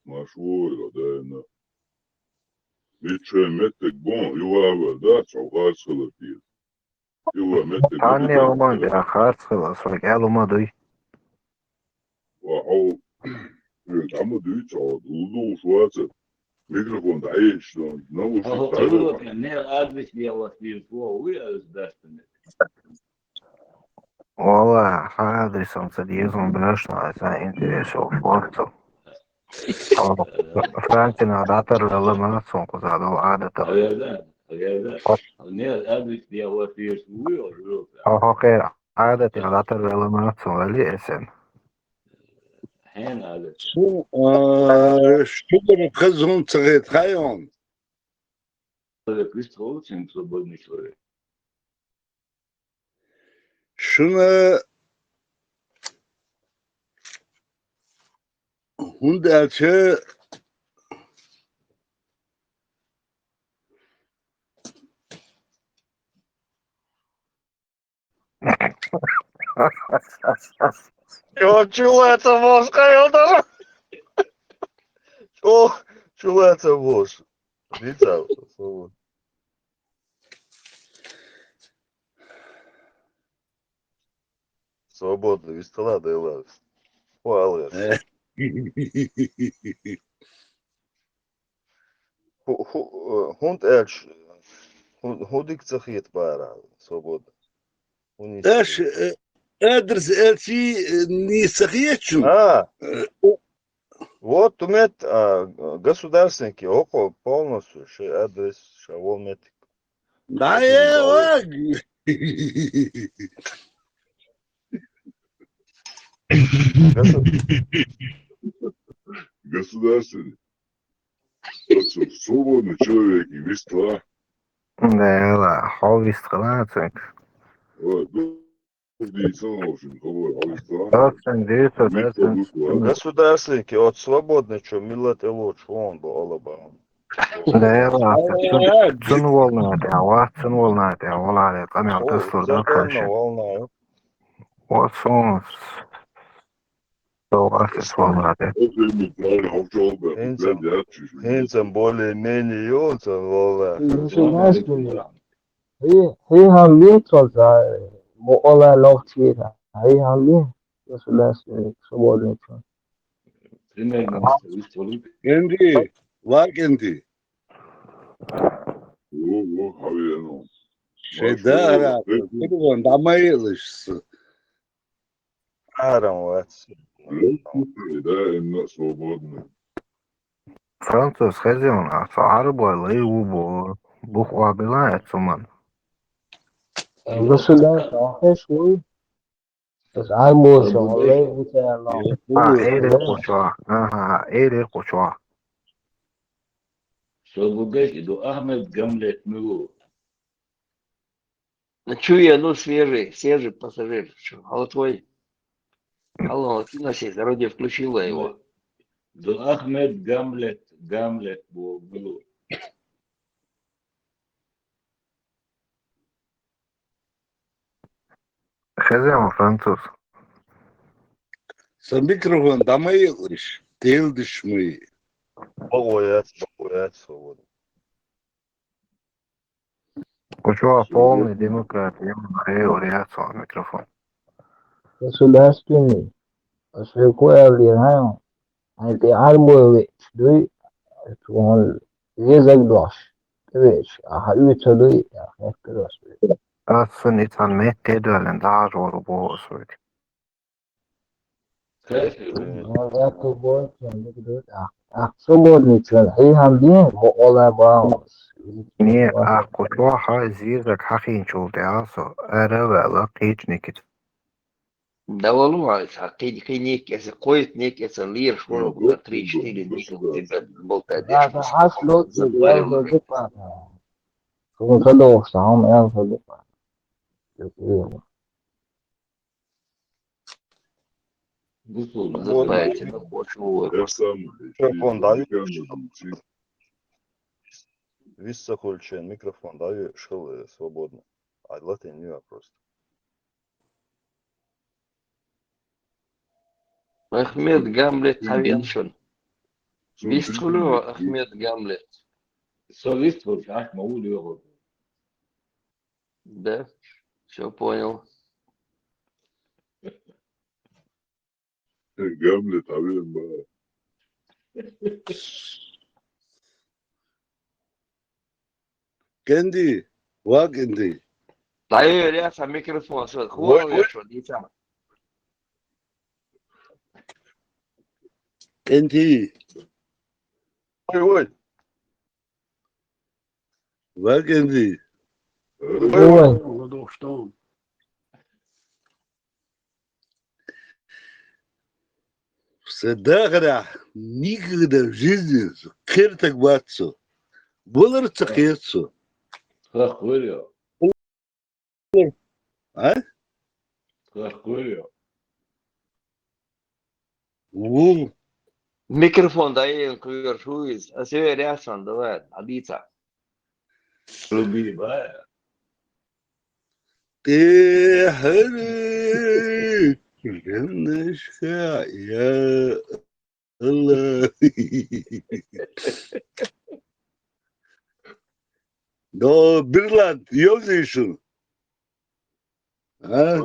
машвой, да, Личше метик бон, юава, да, чаугар схалапир. Юава метик. عني وما بأخرت خلاص قالوا ماضي وهو تعمل دي تعود وضو شوية ميكروفون تعيش نو شو تعرف يعني أدرس لي الله في والله هذا سنت ديزون بلاش ناس انتريسو فورتو فرانسنا داتر والله ما سونق زاد وعادة هو خير عادة داتر والله ما سونق لي اسم شو بخزهم صغير خايون شنو هنداتشي Чего это мозг, чего это мозг? Видел? Свободно, від стола до лавки. Палець. Hund elç, hudik цахит пара, свободно. ايش ادرس الشي не сахьечу. Вот тумет государственники, око полностью, адрес, шаволметик. Да, я Государственный. Свободный человек и вества. Да, لا حاول يستغلاتك Государственники, от свободный, что милlet и лучше, он был алаба. Да, لا تن والنات يا والله عليك أنا تصل ده كاشي وصون توقف والله ده Хинцем более-менее юнцем, вола. هي هم ليتوز مؤلا لوكتيرا هي هم ليه государственный свободный человек. Kendi, var kendi. Şeyde ara, telefon damayılışsı. Арам, Француз хозяин, а عرب ولا يوبو بخوا بلايت سمان. Государство, он швы. عربو شغلي وتعالى. إيري قشوا، إيري قشوا. Свободный, до Ахмед Гамлет Милу. Чуя, свежий пассажир. А вот твой, алло, ты на сеть, вроде включила его. До Ахмед Гамлет Милу. Хозяин француз. Sen mikrofon damayılış. Değil düşmeyi. Bogoять, свободно. Кучуа полный демократ, я реакцию микрофон. Государственный. Швекуя лираю. А это арбуевый. Дуй. Он резак дош. Видишь, а уйти я хефтерос. Aslında insan mehtedi ölen daha zor bu olsaydı. Это будет. Свободный человек. И هم лيه مؤلا باوس. Niye kuşu ha ziyzak hakin çoldu aso. Ara ve laqiç nikit. Да волнуй, ты некий, коет некий лир, что 3-4 дня тебя болтает. هذا حصل يا دفعة. كنت أدوخ سام يا دفعة. Забавите на почву. Микрофон даю. Висса хольчен, микрофон даю, шел свободно. А латин не просто. Ахмед Гамлет Хавеншин. Биструлю Ахмед Гамлет. Солист, вот, ах, могу. Да, все понял. Гамлет, Авен, Kendi, var kendi. Даю ряса микрофон. Хвост, что не там. Кенти. Ой. Va Kenti. Что? Всегда никогда в жизни хер так бацу. Было рцахецу. Хахурио. А? Хахурио. Ву. Микрофон дай кверхуиз. А себе рясан давай, обица. Любимая. Ты хары. Леночка, я Allah. No, Birland, yok değilsin. Ha?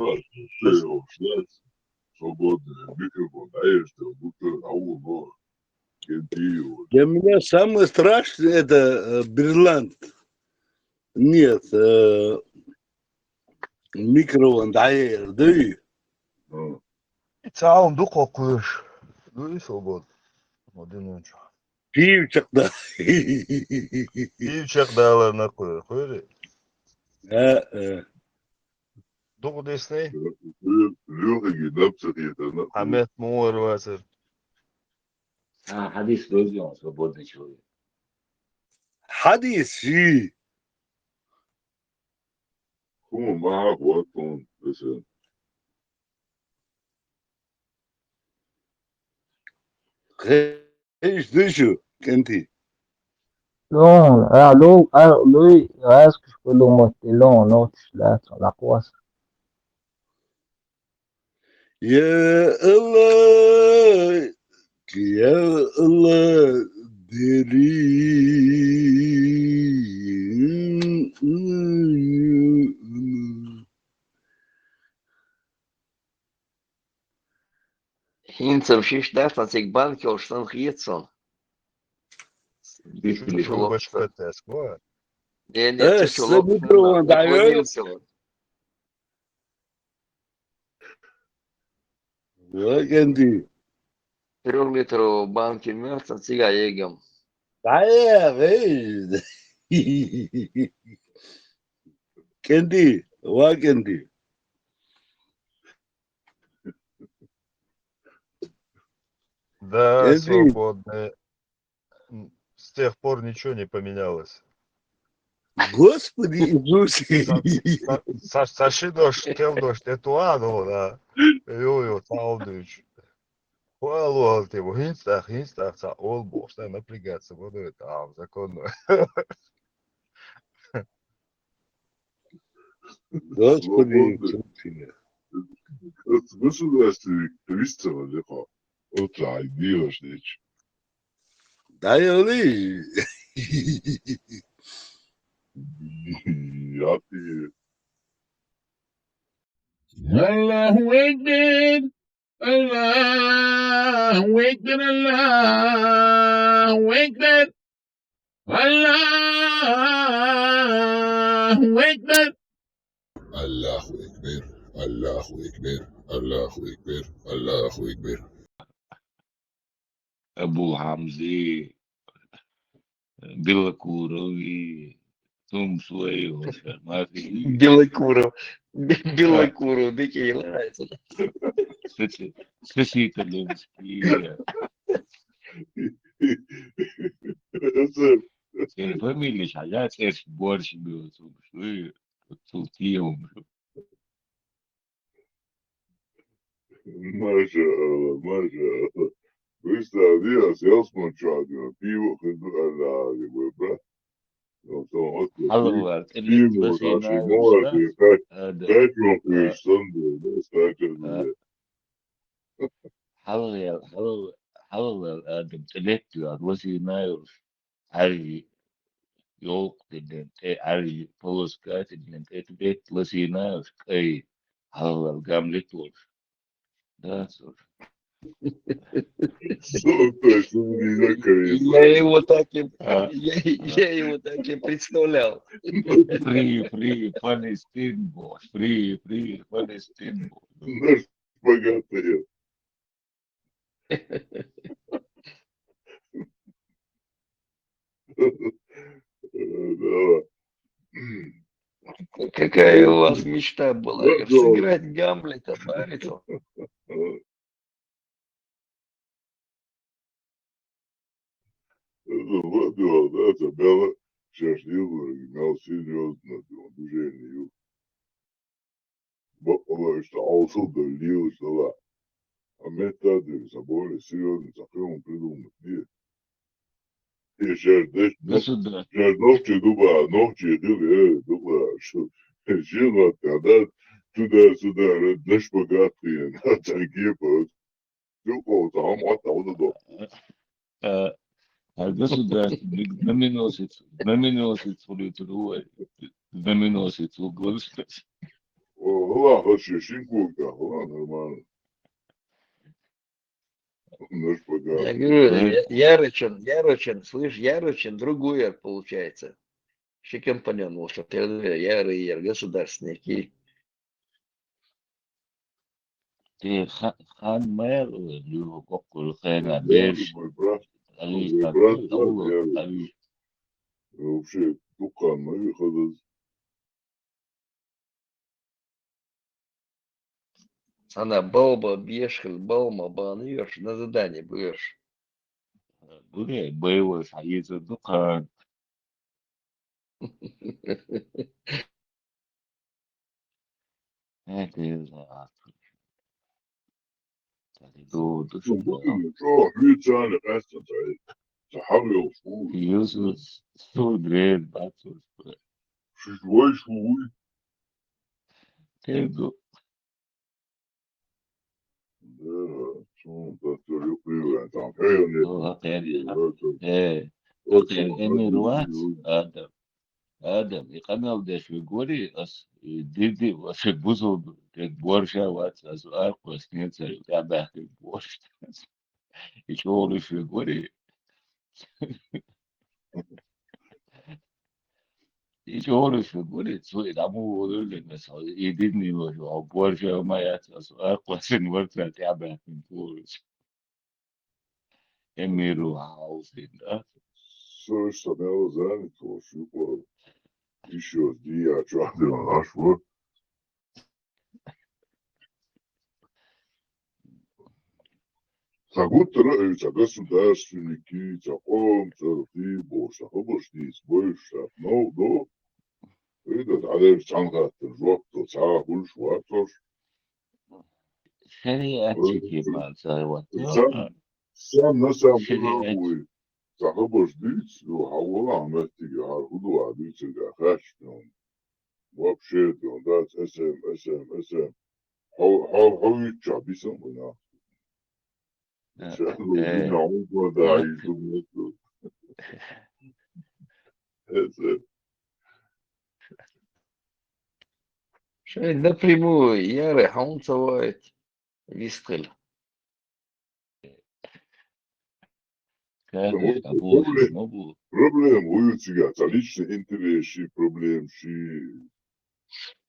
Свободное микрофон, а я что, будто ауно. Кентио. Для меня самое страшное это Бирланд. Нет, микрофон, да, Цаун духо куш. Ну и свобод. Один ночь. Пивчак, да. Пивчак дала на кур. Хуйли. Дух десны. Лёха гидапцах это. Хамет муэр васер. Хадис Розион, свободный человек. Хадис, ши. Кому мага вот он. Ești dâșu, Kenti. Non, lui acho que foi do motelão, não lá na costa. Ya Allah, ya Allah, derin. Хинцев шишташ на цих банки оштан хиетсон. Чучулочка тесква. Не, чучулок. Микрофон даешь? Да, Кенти. 3 литров банки мяса цига егем. Да, вей. Кенти, ва Кенти. Да, свободное. С тех пор ничего не поменялось. Господи Иисусе. Саши дождь, кем дождь, это ану, да. Йо-йо, саудыч. Хуалуал его, хинстах, са олбо, что напрягаться, буду это, законно. Господи Иисусе. Государственник Кристова, легко. Вот так, делаешь нечего. Да, я лыжи. Я ты. Allahu Akbar, Allahu Akbar, Allahu Akbar, Allahu Akbar. Allahu Ekber, Allahu Ekber, Allahu Ekber, Allahu Ekber. Абу Хамзи, Белокуровый, Том Суэйо, Мафи. Белокуров, дикий нравится. Кстати, Калинский. Фамилия шагает, это борщ был, тут ем. Машалlah, машалlah. Вы ставили, я смотрю, пиво, брат. Allah, Halal Adam Telektuar was he nails Ari Yolk didn't Ari Poloskat didn't it was he nails Kay Halal Gam Little. That's all. Я его так и представлял. Free, Palestine boy. Free, Palestine boy. Наш богатый. Какая у вас мечта была? Сыграть Гамлета, баритон? Это было шашлык, имел серьезно движение. Потому что also долил, что а методы собой серьезно закрыл придумать. И сейчас ночью думаю, ночью думаю, что жена когда туда-сюда, на шпагаты, на такие, там, А государственный знаменосец улитру, знаменосец угловскость. ладно, шишинку, нормально. На шпагаты. Я говорю, Ярочен, слышь, Ярочен, другой получается. Ще компаньон, вот что Яры, государственный. Ты хан мэр, любой кокол хэна берж. Мой брат, вообще дукан на выхода. Она балба, бешхел, балма, банешь, на задание будешь. Буря, боевой союз, дукан. Это за. Что, швейцария, кажется, захавил шву. Юзус, сургрен, батус. Шишвай швуй. Тегу. Да, что, это любил, там, Эмируат, Адам, и канал деш вигори, ас диди, ваше бузу, как борща, ват, ас арку, снится, я бахи борщ. И чего лишь вигори, и чего лишь вигори, свой даму волюлен, и дидни вожу, а борща моя, ас арку, сын варца, я бахи борщ. Эмиру хаус, да. Слышь, я занят, шипа. Еще я чувствую наш вот. Загутра, государственники, закон, церкви, боже, обожди, больше, но, это, а я сам жопа, цара, больше, ватош. Шариатчики, мальца, Сам на сам дорогой. Обождись, хавала, мастиги, архуду, адыцега, хашнем. Вообще, да, СМ. Хавича, бисам, да. Что напрямую, Яры, хаунцевает, вистель. Проблем уютига, личный интерес, проблем,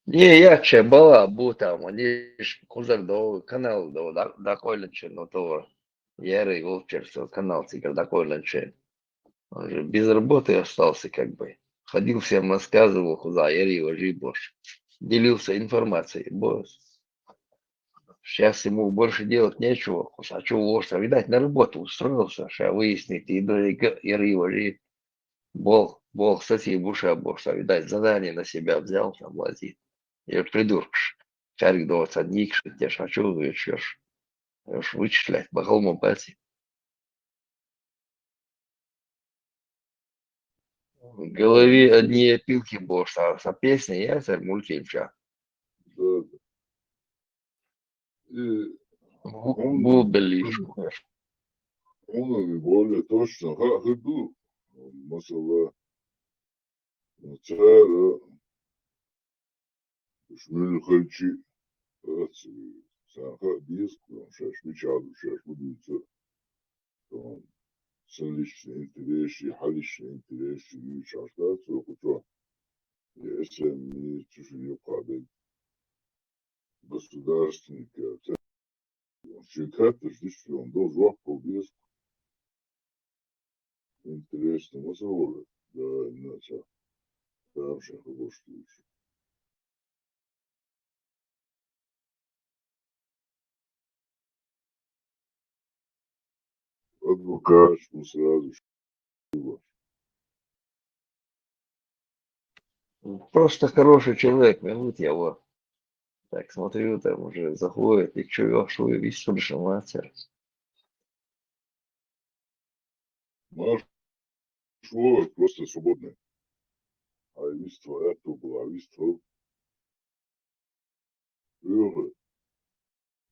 Не, я че была, там, они ж кузак до канал, до койленче, но то Яры, волчерство, канал, тигр, до койленче. Он же без работы остался, как бы. Ходил всем, рассказывал, куда Яри, вожи, боже. Делился информацией, босс. Сейчас ему больше делать нечего. А что ложься? Видать, на работу устроился, сейчас выяснить, и вожи. Бог, кстати, буша, видать, задание на себя взял, там, лазит. Я придурок. Чарик до цадник, что тебе шачу, вычешь. Вычислять, бахалму пати. В голове одни опилки бошь, а песни я царь мультимча. Бубелишку. Он более точно, ходу, масала, цара, шмельхальчи, саха, диску, шашмичаду, шашмудица, личный интерес, личный интерес, шашкацию, куча, если не чужие падают, государственники, Чекаты, здесь он должен полдеску. Интересно, мусор. Да, иначе. Там же хороший. Адвокат, ну сразу же. Просто хороший человек, зовут его. Так, смотрю, там уже заходит, и чё, что и весь информация. Наш шло просто свободный. А виство, это было, виство.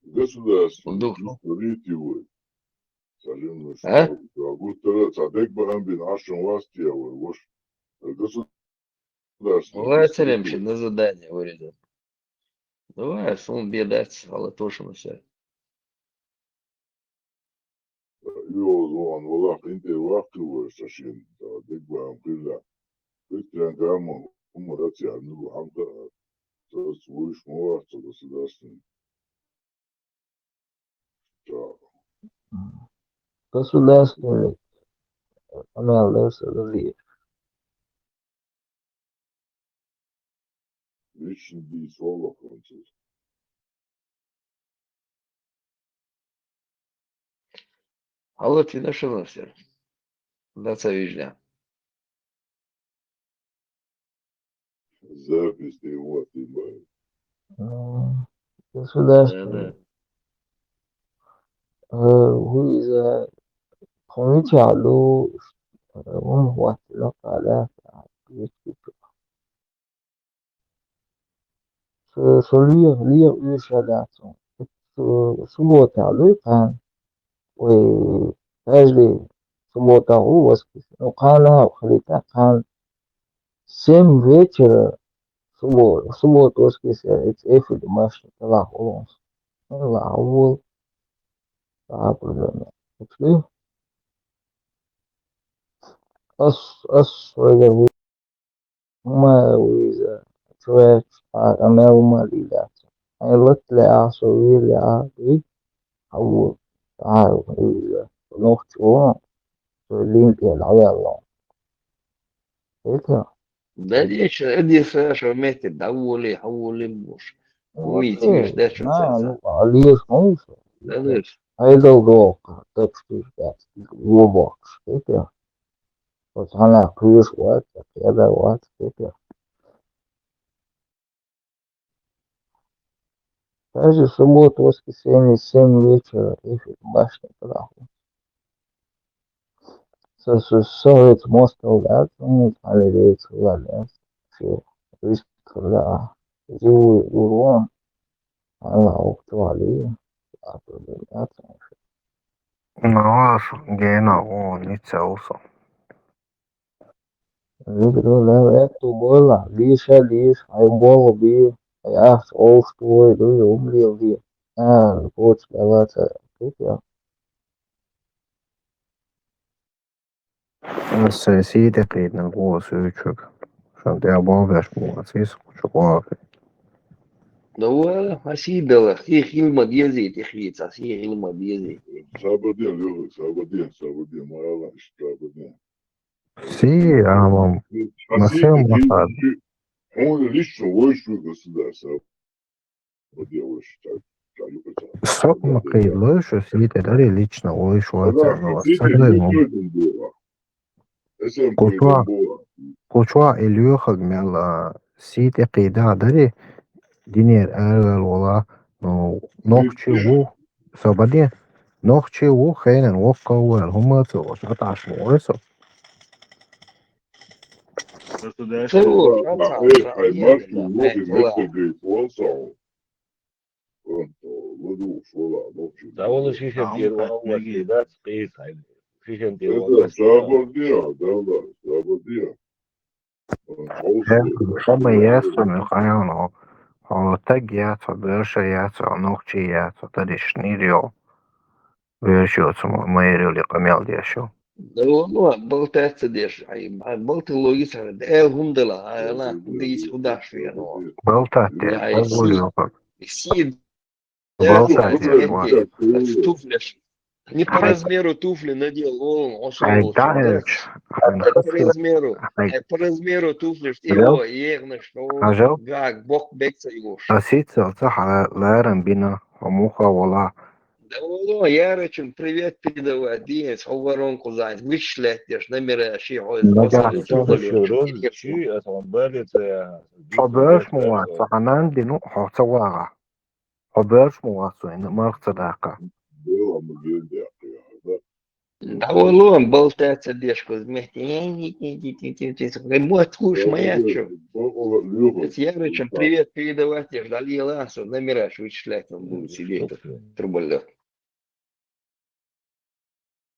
Государство, говорит его. Скажем, что будто садек барамбин, ашем власти, ваш государство. Давай целимся на задание вырезать. Давай, сон бедать, але тоже все. Он валах интервакту, сашин, дек барам кыза. Кыстян гамма, умрация, ну, амка, свой шмуарца государственный. Государственный анализ различий. Личный бий слова француз. Але ти на що все? Да, це вижня. Запись его отнимают. Государственный. وإذا قمت على ومواصلة على solía ursäkta سموتعلقا وهذه سموتعه وقال خليتا قال سم вечера субботу воскресенье эфир домашний талах улонс лаул определенно пошли ас вроде ما وإذا شوية أنا وما لي ذات أنا لت لا أسوي لا أدري أو تعال وإذا نوخت وان لين يلعب الله إيه Да лишь, иди Саша, вместе, доволи, хаволи, муж. Умите, видишь, да, что نعم عليه خمسة да, лишь. هيدا الواقع تكشف ذات الواقع إيه بس أنا كل وقت كذا وقت كده даже субботу, воскресенье, 7 вечера, эфир башни туда. So it's most of that, holidays, все, риск, когда живу урон, она уктуали, определяться. No, gena o nici auso. Это было, лишь, а было бы, я что иду, умрел, вот, давайте, это. Se siitä kiitän vuosiyksykö. Se on teidän valveas mulla siis, kun se koafi. Да, осидела, их илма дезит, их лица, их илма дезит. Sabadien, Leo, sabadien, moja sabadien. Si, ama ma se on mahad. Он лично вышел государство. Sokma kıyılıyor, siitä dari lično ulišu ocenova. Kuchua eliyohag mela siitä qida dari dinir ergal ola nokchi wu sabadien nokchi wu khaynan wokka wel humatu وتقطعش مورسو. Да он еще первый новый, да, спит, еще Шоба ясно мехайно. Hala tag játszott, belső játszott, nokcsi játszott, és nírjó. Belsőt ma érőli a meldiásó. Да он болтается держит, а болты логица, да гундала, она десь куда шли, ну. Болтате, погулю как. Сид, Болтате, туфляш. Не по размеру туфли надел, он был Дальше. по размеру туфли, его, ехно, что, Ажал. как, бог бекса его. Асица صح على لارن بينا وموخا ولا Да, Ярычин, привет передавай, Денис, говорон кузать, вышлетешь, номера, حباش موات صحنان دينو حوصا واغا حباش موات سوين مرق صداقة Было могильда, да. Да, он болтается дешку, вместе, ремонт, слушай, моя, что? Ярычин, привет передавать, ждали ласу, номера, вычислять, он будет сидеть, труболет.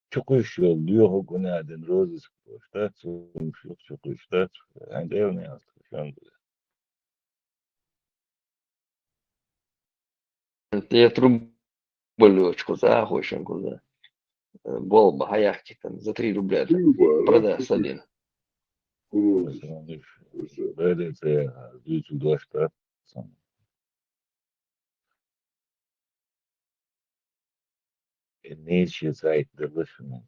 Чукуш Льюго Гунадин Розис, штат, Чукуш штат, Андреевна, Я труболетчку захочем куда. Бол бы хаяхки там за 3 рубля продаст один. Nature Zeit der Löschen.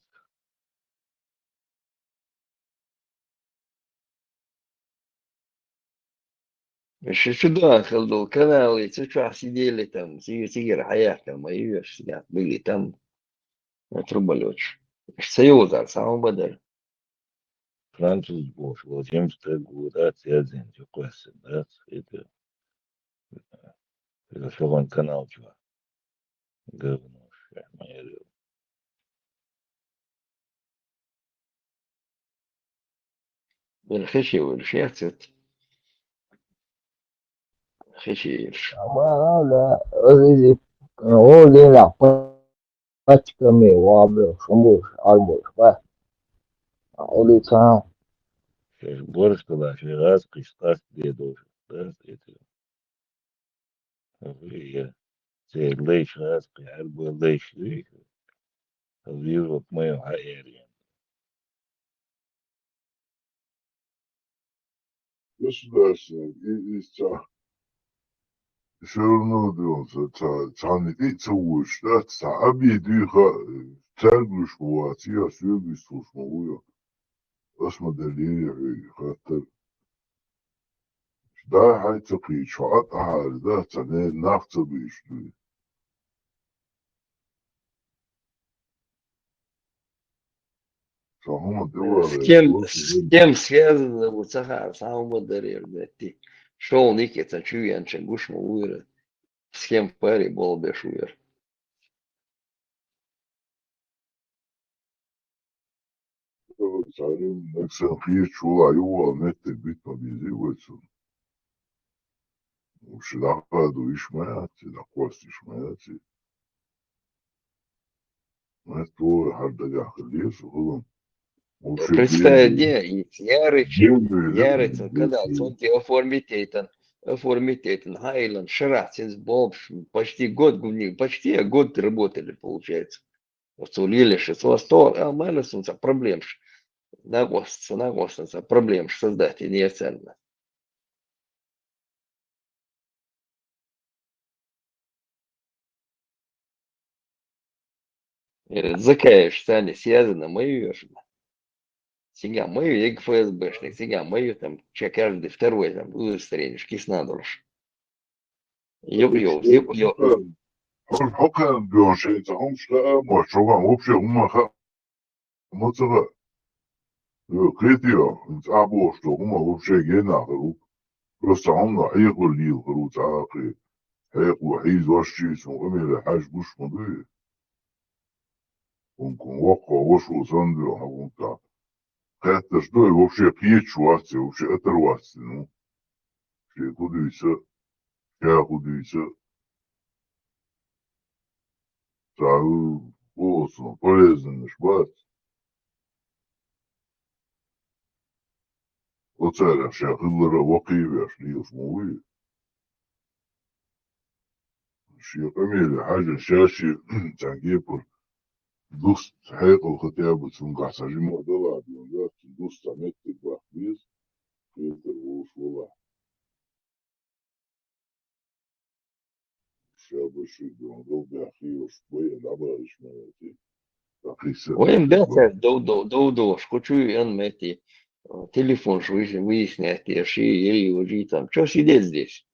Еще сюда ходил, каналы, сейчас сидели там, сигар хаяхка, мои сидят, были там, труболетчик. Союза, самого бадар. Француз Бош, Владимир Стегуда, Тезин, Чукуэсин, да, это что он канал, чего? Говно, моя. الخشي والشيخت خشي لا أريد أقول لا فتكمي وابل شموش أربوش بس أقول سلام Борщ туда, раз, киштас, дедуш, да, это. Я те лейш раз, арбо лейш, вижу мою хаэри. Государственный и все равно дается, цаны и целуешь, да, обидыха, царгуш вот, я свегу слушаю, осмоделили, хатер. Да, хай цапи, чуат, да, цане, нафта бишли. с кем связано вот сахар, самого бадаря, ты. Шел Никита, чуян, чангуш, муира. С кем в паре был бешуер. Царим, наксанхи, чула, его, меты, бит, победиваются. Шидафаду ишмаяти, накост ишмаяти. Это хардагах лесу, голом. Представь, где Ярыцин, когда он тебе оформить этот Хайлан, Шарацин, Боб, почти год, почти год работали, получается. Сулили 600, а Мэлисонса проблем, нагостся, проблем создать, и не ценно. Закаешь, Саня, связано, мою Сега мою, я ФСБшник, сега мою, там, каждый второй, там, удостоверение, киснадуш. Hokan bjørn så hun skal må så var opsøg hun må så var kritiker en abo stå hun må opsøg igen og просто hun har ikke lige for så at have og helt også så med det has bus må det hun kunne også sådan der har hun der det står opsøg piechuat opsøg etterwat nu det kunne så ja kunne så Olsun, полезный шбат. Оцеля ще хиллера вакивеш ліс мови. Ще камілі حاجة شاشي تنجيبر دوست حيقو ختيابة تنقع سجمع دلع بيونجات دوست عمتك بحبيز فيتر ووش والله شابة شي بيونجو بيحكي وشبوية لعبها إشمالاتي Ваем бяця до шкочу ян мэти телефон выяснять, ши или уже там. Что сидеть здесь?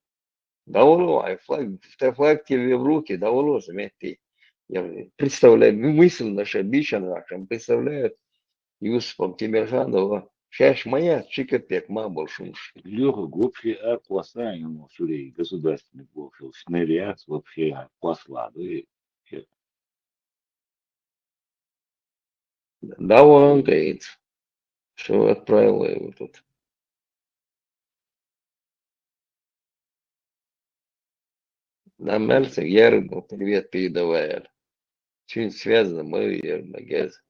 Давало, а флаг тебе в руки, давало, заметьте. Я представляю, мысль наша бича нашим представляют Юсупом Тимирханова. Сейчас моя чикопек мамбл шумш. Леха, вообще класса ему сюрей государственный вошел. Снаряд вообще посла, да? Да, он говорит, что отправила его тут. На Мельце Ярму привет передавая. Чем связано, мы Ярмагез.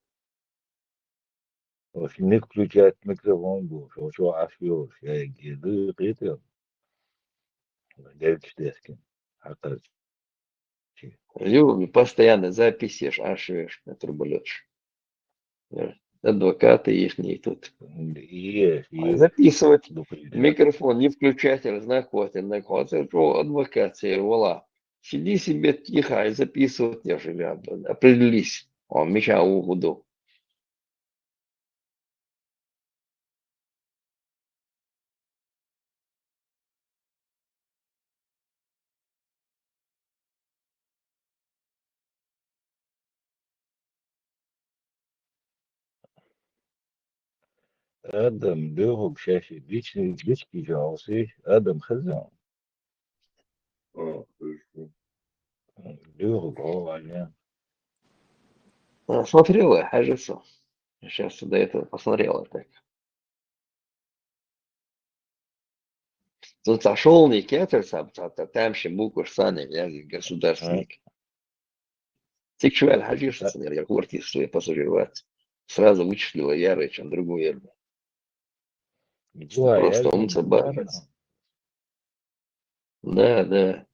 Не включать микрофон был, что ашьёшь, я гиды, это, девчонки, а так. Любим, постоянно записишь, ашивешь на труболётш. Адвокаты их не тут. Записывать микрофон, не включать, находится, что адвокация рвала. Сиди себе тихо и записывать не живя. Определись. Он меча угоду. Адам Лёгу, чаще личный жаловался, Адам Хазан. Лёгу, голова, Смотрела, кажется. Сейчас до этого посмотрела так. Тут зашел не кетер, там ще буквы сани, я государственник. Сексуаль хажишься, я квартиру свою пассажировать. Сразу вычислила Ярыча, другую Ярму. Просто он собака. Да.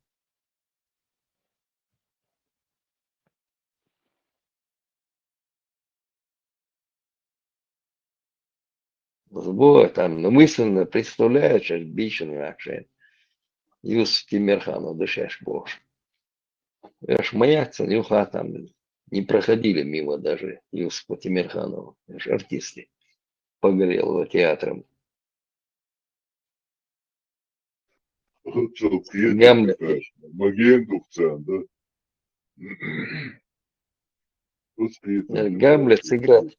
Сбой там намысленно представляешь, что бичный акшен. Юс Тимирханов, дышишь боже. Аж маятся, нюха там не проходили мимо даже Юсупа Тимирханова. Аж артисты Погорелого театром. Гамлет. Магентовцан, да? Гамлет сыграть.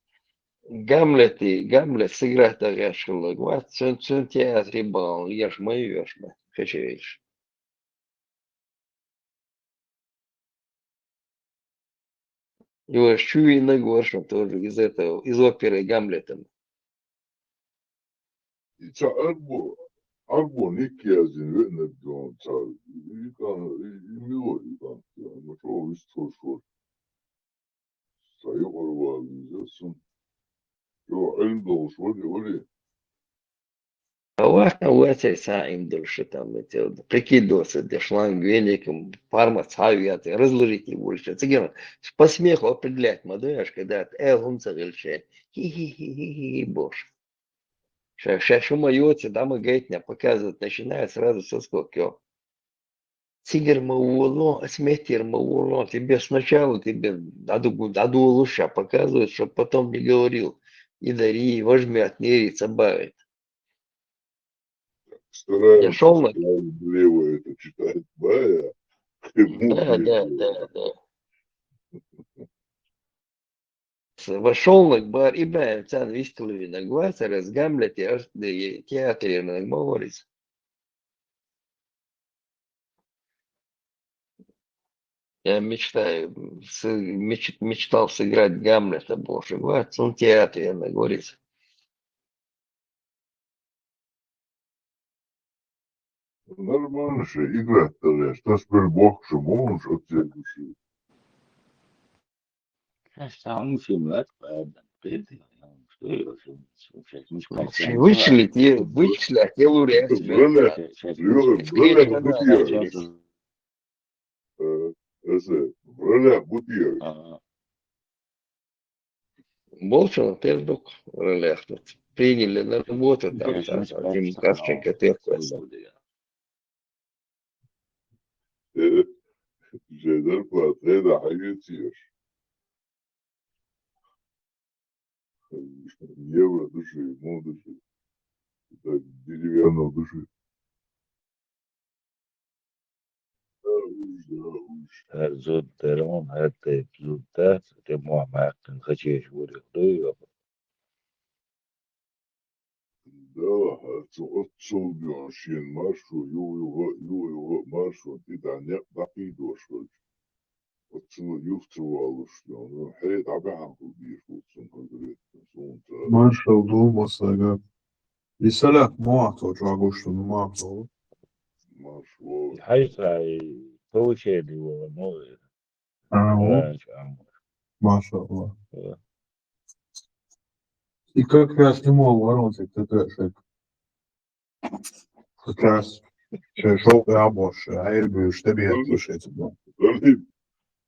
Гамлет сыграть так решил. Вот, сон театре был, ешь мою, ешь мы. Хочу видишь. Его Шуи Нагоршин тоже из этого, из оперы Гамлета. Arbo ne kiazin ve ne diyorsun çağır. Milo ama çok istiyor. Sayı var diyeceksin. Yo elimde olsun öyle. А вот сам дольше там прикидывался, где шланг веником, фарма цавят, разложить не больше. Цыган по смеху определять, мадуешь, когда он царильше. Хи-хи-хи-хи-хи, боже. Сейчас шумоется, дама гейтня показывает, начинает сразу со сколько. Тигр мауло, сметер мауло, тебе сначала тебе даду лучше показывают, чтобы потом не говорил. И дари, возьмет, мерится, бавит. Стараемся, шел на... лево это читать, Бая. Да. Вошел на бар и бая, цан вистулови на глаза, разгамлять театре на говорится. Я мечтал сыграть Гамлета, боже, в отцом театре на говорится. Нормально же, играть-то, что с Бог, что можешь от тебя души. Сам фильм, Вычислить, я луря. Болшин, пердук, ролях тут. Приняли на работу, там, Тим Кравченко, терпится. Şeyler Fatih'e daha geçiyor. Евро души, ему души. Это деревянного души. زود ترون حتى زودات تجمع معك خشيش وريخدوي Да, отцов бьёшен маршу, ю маршу, ты да не докидош. отцов юфтывал, что он хейт абахам бишут, сон говорит, сон та. Marshall Dumas'la Lisala muhatto Dragoş'ta muhatto. Маршу. حيصعي توشيدي ونوي Maşallah. И как я снимал воронки, это как раз шел рабоч, а Эльбю штабе слушайте.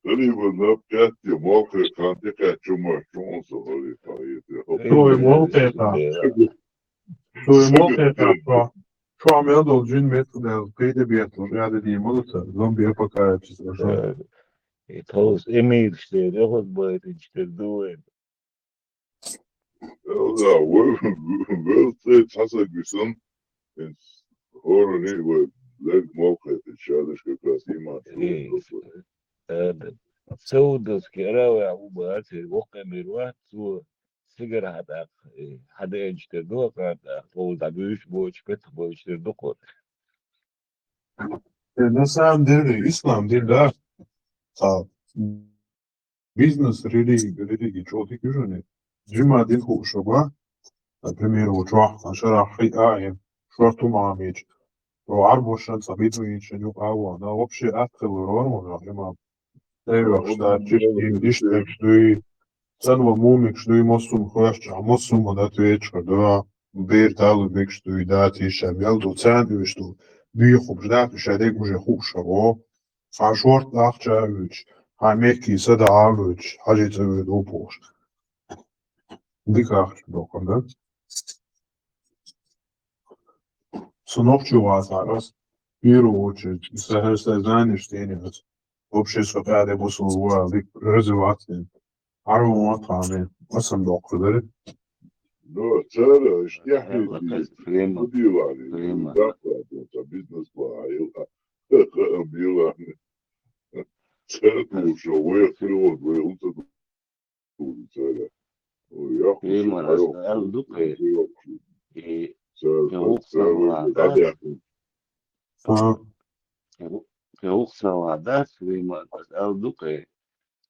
Либо на пятки мокрые, кантика чума, чумса, говорит, Что и молка, şu an ben de cün metodel kıydı bir yatır. Yani diyeyim olursa zombiye bakar çizmişler. يتوس إميل شتير ياخد بايت يشتر دوين Да, вы часа гусон, хоррор и лег мокрый, это чадыш как раз и سودس كراوي عبوبات وقع مروات سو سيجر حدا يشتر دوقات فوز عبيش بوش بيت بوش يشتر دوقات Na samom delu, islam dil da biznes religiji čovjek južne. Džima dil hušoba, na primjer u čvahtan šarahi ajem, švartu mamić, pro arbošan sa bitvićenju avo, na uopće atkelu rormu, ima evo šta čišti ištek štui, sanva mumik štui mosum hojašća, mosum odat večka doa, bir talu bek štui dati šem, jel do cenu štu, büyük hubşlar şedek uje hubşaro faşort lahça üç hameki sada avuç hacet öd opoş dikah dokanda sunokçu vazaras bir oçu seher isteniyoruz общество пяде бусулва dik rezervatin arvo tane asam doktorları Да, цара, шняхи, убивали, да, бизнес-план, била, цара ушел, выехал, цара. Я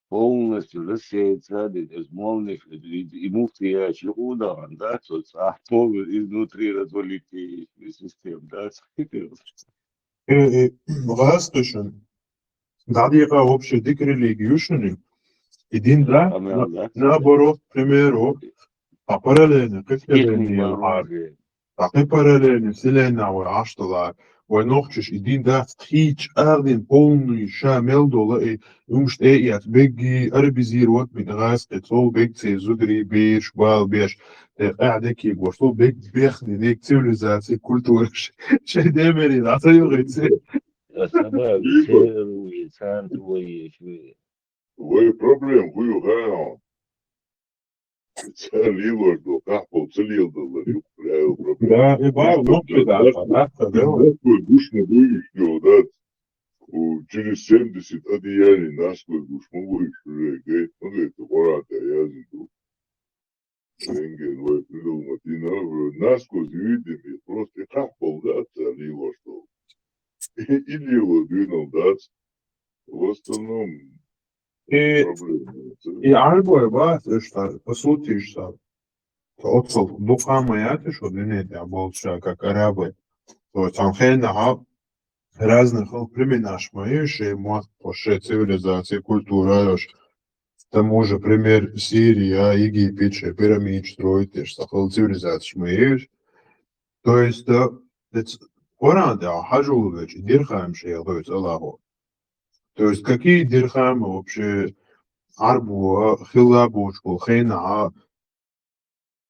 полностью рассеется, и муфтия чуда, да, изнутри развалить систему, да. Восточно. Дадика вообще дик религиюшный. И дин да, наоборот, к примеру, а параллельно, как такие параллельно, вселенная, аштала, ونوخش الدين ده هيج أردن بولني شامل دولا يومش تأيات بيجي أربزير وقت من غاز قطول بيجي زودري بيش بال بيش قاعدة كي بوصل بيج بيخدي ديك سيفيليزاسي كولتور شيء دمري لا تيوغي تسي السبب سير ويسان توي شوي وي بروبلم هو غاو Целило до капал, целил до ларю. Да, и бар, ну да, такой душно выяснил, да, через 70 одеяний насквозь душно выяснил, говорит, ну, говорит, аппарата, я зайду. Рентген, вы придумать, и насквозь видим, и просто капал, да, целило, что. И лило двинул, да, в основном. И альбой бат, что по сути что отцов духамаяты, что длиннее болча, как арабы, то там хейна разных племенаш моишь, и мат поше цивилизации, культура, к тому же пример Сирия, Египет, пирамид строить, что цивилизация моишь, то есть Коран да хажулыч дирхам шейлгойц Аллаху. То есть какие дирхамы вообще арбу хилабочку хейна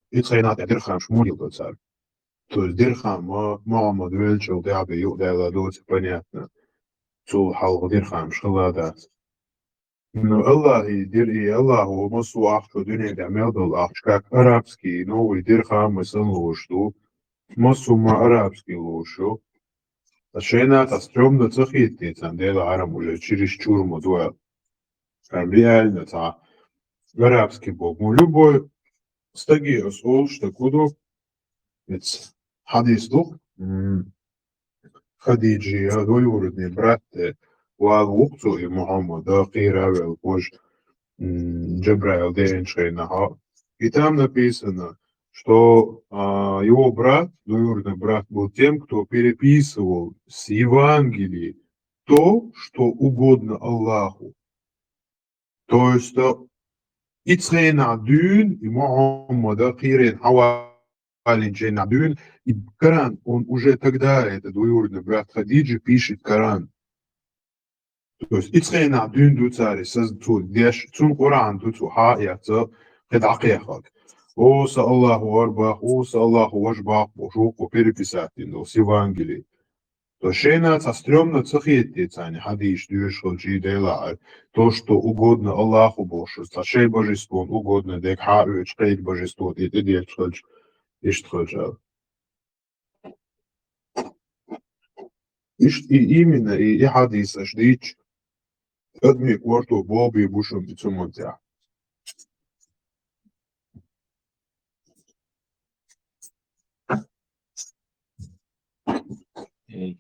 и хейна дирхам шмурил тот царь. То есть дирхам Мухаммад вельчил дяби юдела дуть понятно. Цул халг дирхам шхиладат. إنه الله يدير إيه الله هو مصو أخشو دنيا دعمل دول أخشكاك أرابسكي نو يدير خامس لوشتو مصو ما أرابسكي لوشو الشينا تسترم دا تخيطي تنديل عرم ولا تشيريش تشور مدوال فبيال نتا أرابسكي بوك مولوبو استجي أسول شتكودو إتس حديث دوك خديجي هدو يوردني برات وقتو محمد قيرا والقوش Джабраил Дереншейна. И там написано, что его брат, двоюродный брат, был тем, кто переписывал с Евангелия то, что угодно Аллаху. То есть Ицхейн Адюн и Мухаммада Кирин Хавалин Джейн Адюн, и Коран, он уже тогда, это двоюродный брат Хадиджи, пишет Коран. То есть Ицхейна Адюн дуцари сазту деш цун Коран дуцу ха яца кедакехак. Оса Аллаху арбах, оса Аллаху вашбах, бошуку переписать с Евангелия. То шейна стрёмно цахетти цани хадиш дюшел джидела. То, что угодно Аллаху Божу, сашей божеством угодно, дек хаэч кейт божество, и дек шхальч, иштхальчал. И именно и хадис ашдич أدمي كوارتو بوبي بوشم بتسمونتها.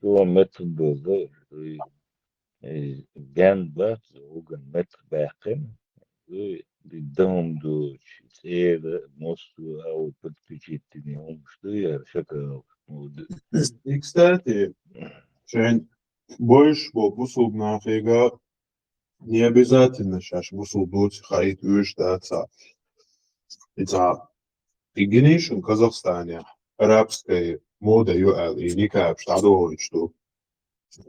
Kilometre bölge ben bak ogan metr bakın bir do север мосту а подключить не что я шакал. И кстати, Шейн больше бусул нафига не обязательно сейчас бусул дуть хаит уштаться. Это игнишн Казахстане арабская мода юал и никак что что.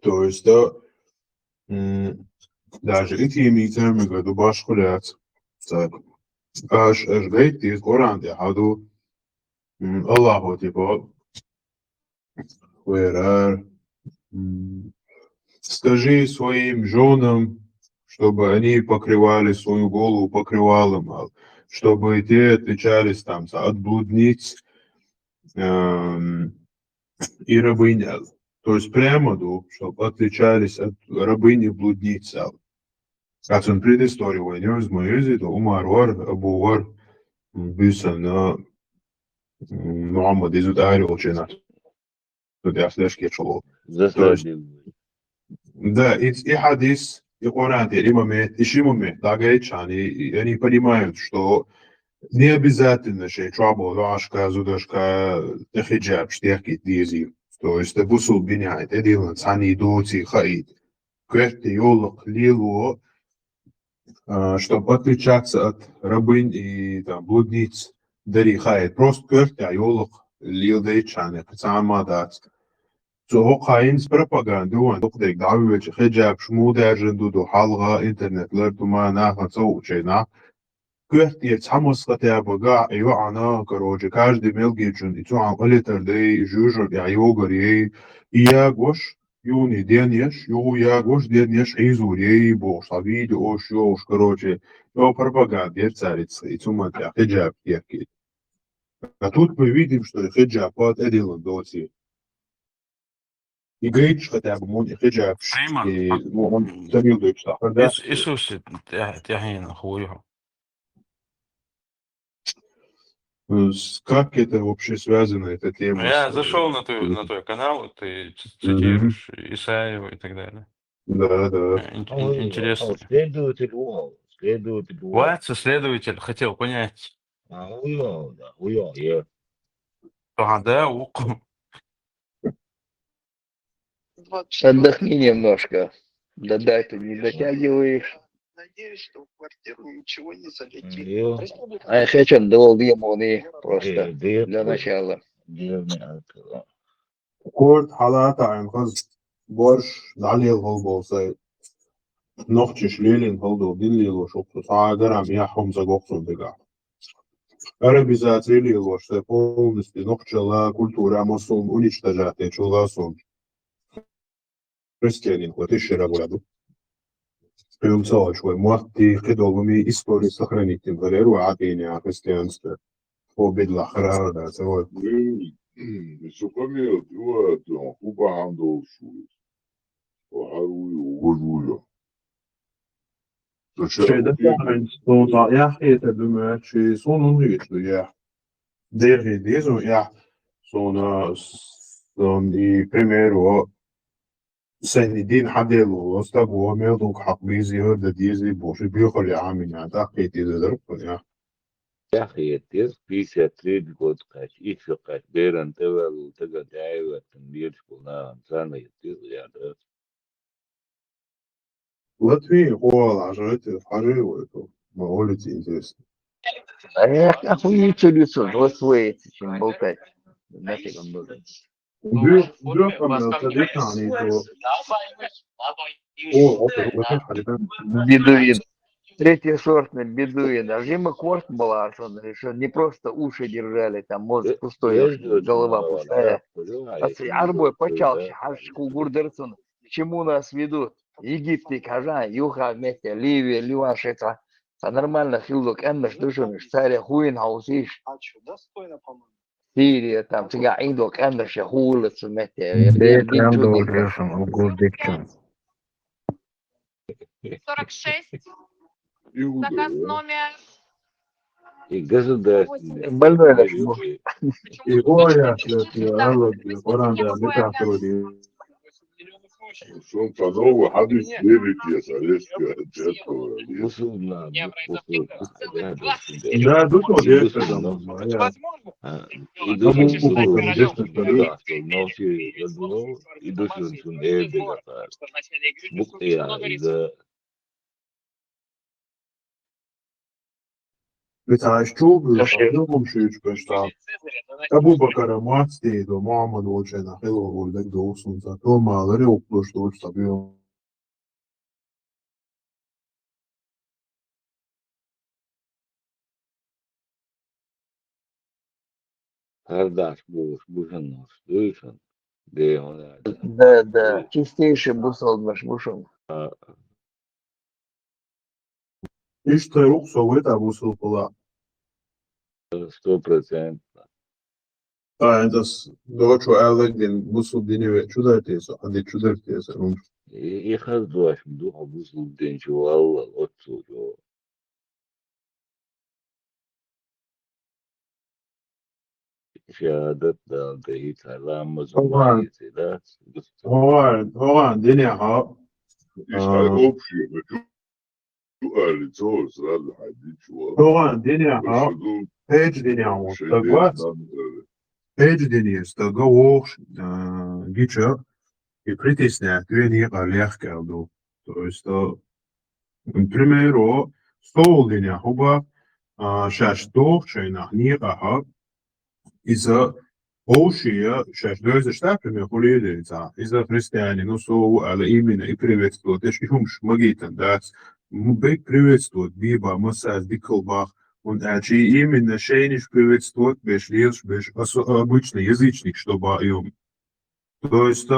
То есть даже эти митами году башхулят. Аж говорит из Корана, хаду Аллаху типа скажи своим женам, чтобы они покрывали свою голову покрывалом, чтобы те отличались там от блудниц и рабынь. То есть прямо, чтобы отличались от рабыни блудниц. Как он предысторию войнёс, моёзи, то Умар вар, Абу вар, бюса на Мухаммад из ударил чена. Тут я флешки чуло. Да, и хадис, и Коран, и имамет, и шимамет, да, говорит, они понимают, что не обязательно, что чабо, лашка, зудашка, хиджаб, штехки, дизи. То есть, это бусул биняет, эдилан, сани, доти, хаид. Кверти, йолок, лилу, чтобы отличаться от рабынь и там, блудниц, дари хаид. Просто кверти, йолок, лил дейчане, пацамадат. So Heinz Propaganda und auch der Gauwitsch Hijab Schmudergen du Halga Internet Lertuma nach so China Кверт jetzt Hamas хотя бы га и она короче каждый мелкий и то алитер дей жужу я йогори и я гош юни денеш я гош денеш изури бо савид ош короче но пропаганда царица и туматя Hijab яркий. А тут мы видим, что Hijab от Эдилан доти. И говорит, что хотя бы мой хиджаб, и он забил дочь, да? Иисус, тяхин, хуя. Как это вообще связано, эта тема? Я зашел на твой канал, ты цитируешь Исаева и так далее. Да. Интересно. Следователь. Следователь хотел понять. Да. Да, Отдохни немножко. Да, ты не дотягиваешь. Надеюсь, что в квартиру ничего не залетит. А я хочу дол демоны просто для начала. Корт халата анхаз борш далил голболса. Нохчиш лелин голдо диллило шокту саагарам яхом загоксун дега. Арабизация лило, что полностью нохчала культура мусульман уничтожать чуласун. Христианин, вот еще раз говорю. Приумцала швой, муатти хидолгуми истории сохранить тем галеру атине христианство. Победла харара да цевой. Сухомер, ты купа андол шует. Похарую, угожую. Şeyde yani doğuda ya edebilme şey sonunu geçti ya. Derdi so ya sonra son i primero سندين حدلو واستبوا ميضوك حق بيزي هرد ديزي بوشي بيخل يا عمي يعني تاقي تيزي دربكن يا يا أخي التيس بيسا تريد قد قاش إيش قاش بيران تول تقا دعوة تنبير شكونا إنسانا يتيس يا درس لاتوي هو العشرة حاجة ويتو ما قولتي интересно. Охуеть, что лицо, голосует, чем болтать. Нафиг он нужен. Бедуин. Третий сортный бедуин. А зима корт была, что не просто уши держали, там мозг пустой, голова пустая. Арбой почался, хашку гурдерсон. К чему нас ведут? Египет, Казань, Юха вместе, Ливия, Ливашица. А нормально хилдок эннаш душониш, царя хуин хаусиш. Сирия, там, тига индок эннаш, хулец вместе. Дед Андор Лешин, Угурдикчан. 46. Заказ номер. И государственный. Больной наш муж. И гоя, оранда, метафоры. Son Canova hadis verir diye Zaleska Jetko. Условно, Да, тут вот есть там. И ночи задумал, и души он сунде бегал. Бухтя из-за بتاع الشوب يستخدمهم شيء بشتغل أبو بكر ماتستي دو محمد وجهنا حلو ولدك دو سنتا تو مالري وقلوش دو تبيو Кардаш бушен слышен, где он. Да, чистейший бусол наш бушон. إيش تروح سويت أبو سلطلا 100%. أنت دوتشو ألك دين بوسو ديني شو تيسا عندي شو تيسا يخذوا دوح بوصل الدين شو والله أتصو شو شهادة ده سلام مزمار هو الدنيا ها İşte opşiyor. Ali çoğu sırada hadis şu. هو الدنيا ها page دنيا وستقوات page دنيا استقوش جيتشا и притесняет две олег калду. То есть, примеру, стол дня хуба шаштох чайнах нигаха из-за Оушия шаштдойзе штаб пример хулиедеца из-за христиане, ну соу але именно и приветствуют, эш ихумш магитан, да, бейк приветствует биба масаз диколбах, он ачи именно шейниш приветствует беш лирш беш обычный язычник, чтобы им. То есть,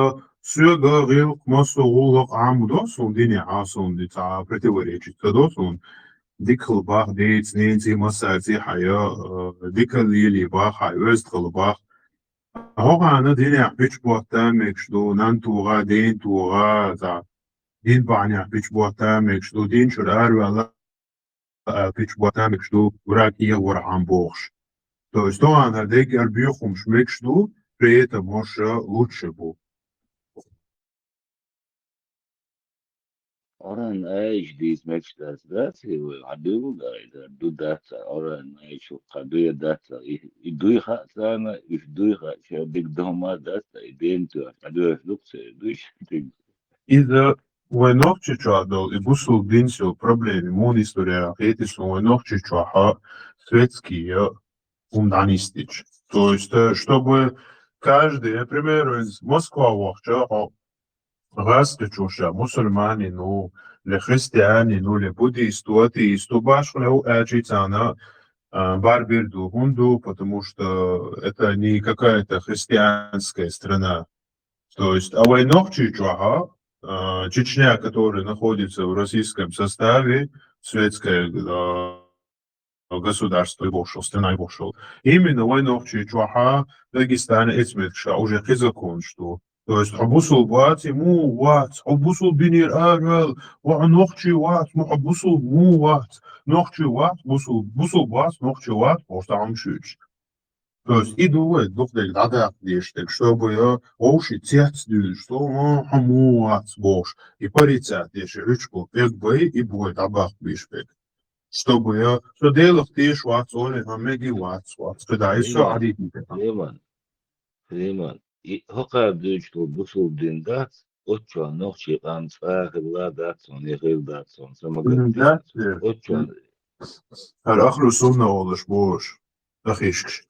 все говорил массоулок амудо, сон диня асон дица противоречит, то сон диколбах дейц нензи масази хая дикалили бах хай вестхолбах. هو أنا ديني بيش بوتامك شدو نانتوغا دين توغا تا دين بعني بيش بوتامك شدو دين شرار ولا بيش بوتامك شدو وراكية ورعان بوخش. То есть то она декер бьюхум шмек шду, при этом может лучше был. Oran aish these match that's it will adu guys do that oran aish qaduya that idui khasana idui kha big doma that idento adu looks do إذا وينوخ تشادو يبصوا دينسو проблемы мон история эти что войнох чичаха светские фундаментистич. То есть чтобы каждый, например, из Москвы вахча Растечуша, мусульмане, ну, для христиане, ну, для буддисту, атеисту, башхлеу эджицана барберду, хунду, потому что это не какая-то христианская страна. То есть, а войнох чичуаха, Чечня, которая находится в российском составе, светское государство и вошел, страна и вошел. Именно войну Чуаха, Дагестана, Эцметша, уже Хизакон, что. То есть Абусул Ват, ему Ват, Абусул Бинир Арвел, Нохчи Ват, Абусул Му Ват, Нохчи Ват, Бусул Ват, Нохчи Ват, Остам Шич. То есть и думает, доктор, да, чтобы я уши тец, что хаму Ват, Бош, и парицат, еще ручку, бой и бой, табак бишпек. Чтобы я, что делал ты швац, он меги Ват, когда еще один. Флейман. И хока дучку бусул диндат, отчо нохчи анцах ладатсон, ехилдатсон, самогатис. Отчо. Арахлю сумна олыш бош. Ахишкш.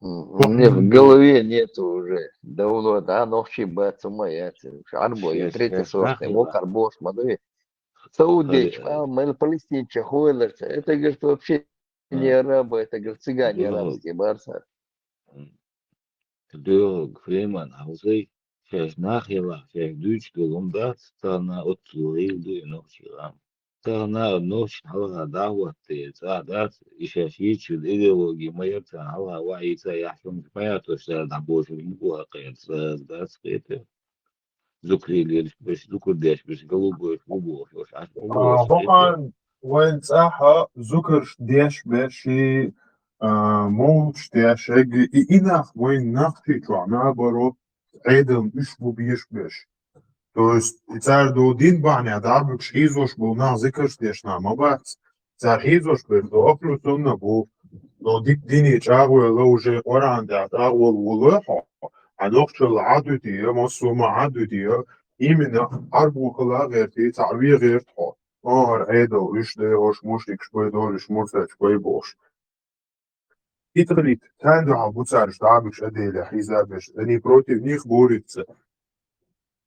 Мне в голове нету уже давно, да, нохчи бацу моя, арбо, я третий сорт, его карбош, мадуи. Саудич, мэл палестинча, хойлерца, это, говорит, вообще не арабы, это, говорит, цыгане арабские, барса. Дörg Fleeman, Hausei, Fäch nachjela, Fäch Deutsch gelumdat, Tana Otzurildu noch Chiram. Tana noch Hala Dawat, Zadat, Ishashich, Ideologie, Mayata, Hala Waita, Yahum, Payato, Dabos, Muguaket, das Rete. Zukrili, Zukurdesh, Голубой, Фубов, طبعا وين صح ذكر ديش بشي موش ديش إنах وين نختي جوانا برو عيدم إش بو بيش بش. То есть цар до один баня дабук шизош был на зикр деш на мабац. Цар хизош был до оплюсон на бу до дини чагу ла уже оранда дагул вулха. А нохчел адути масума адути именно арбу хла герти تعوي غير تحو. عيدو إيش ده هوش مشتك شوي دورش مرتج شوي بوش. إتغليت تاندو عبوتسارش دابش أديله حيزابش أني против них борется.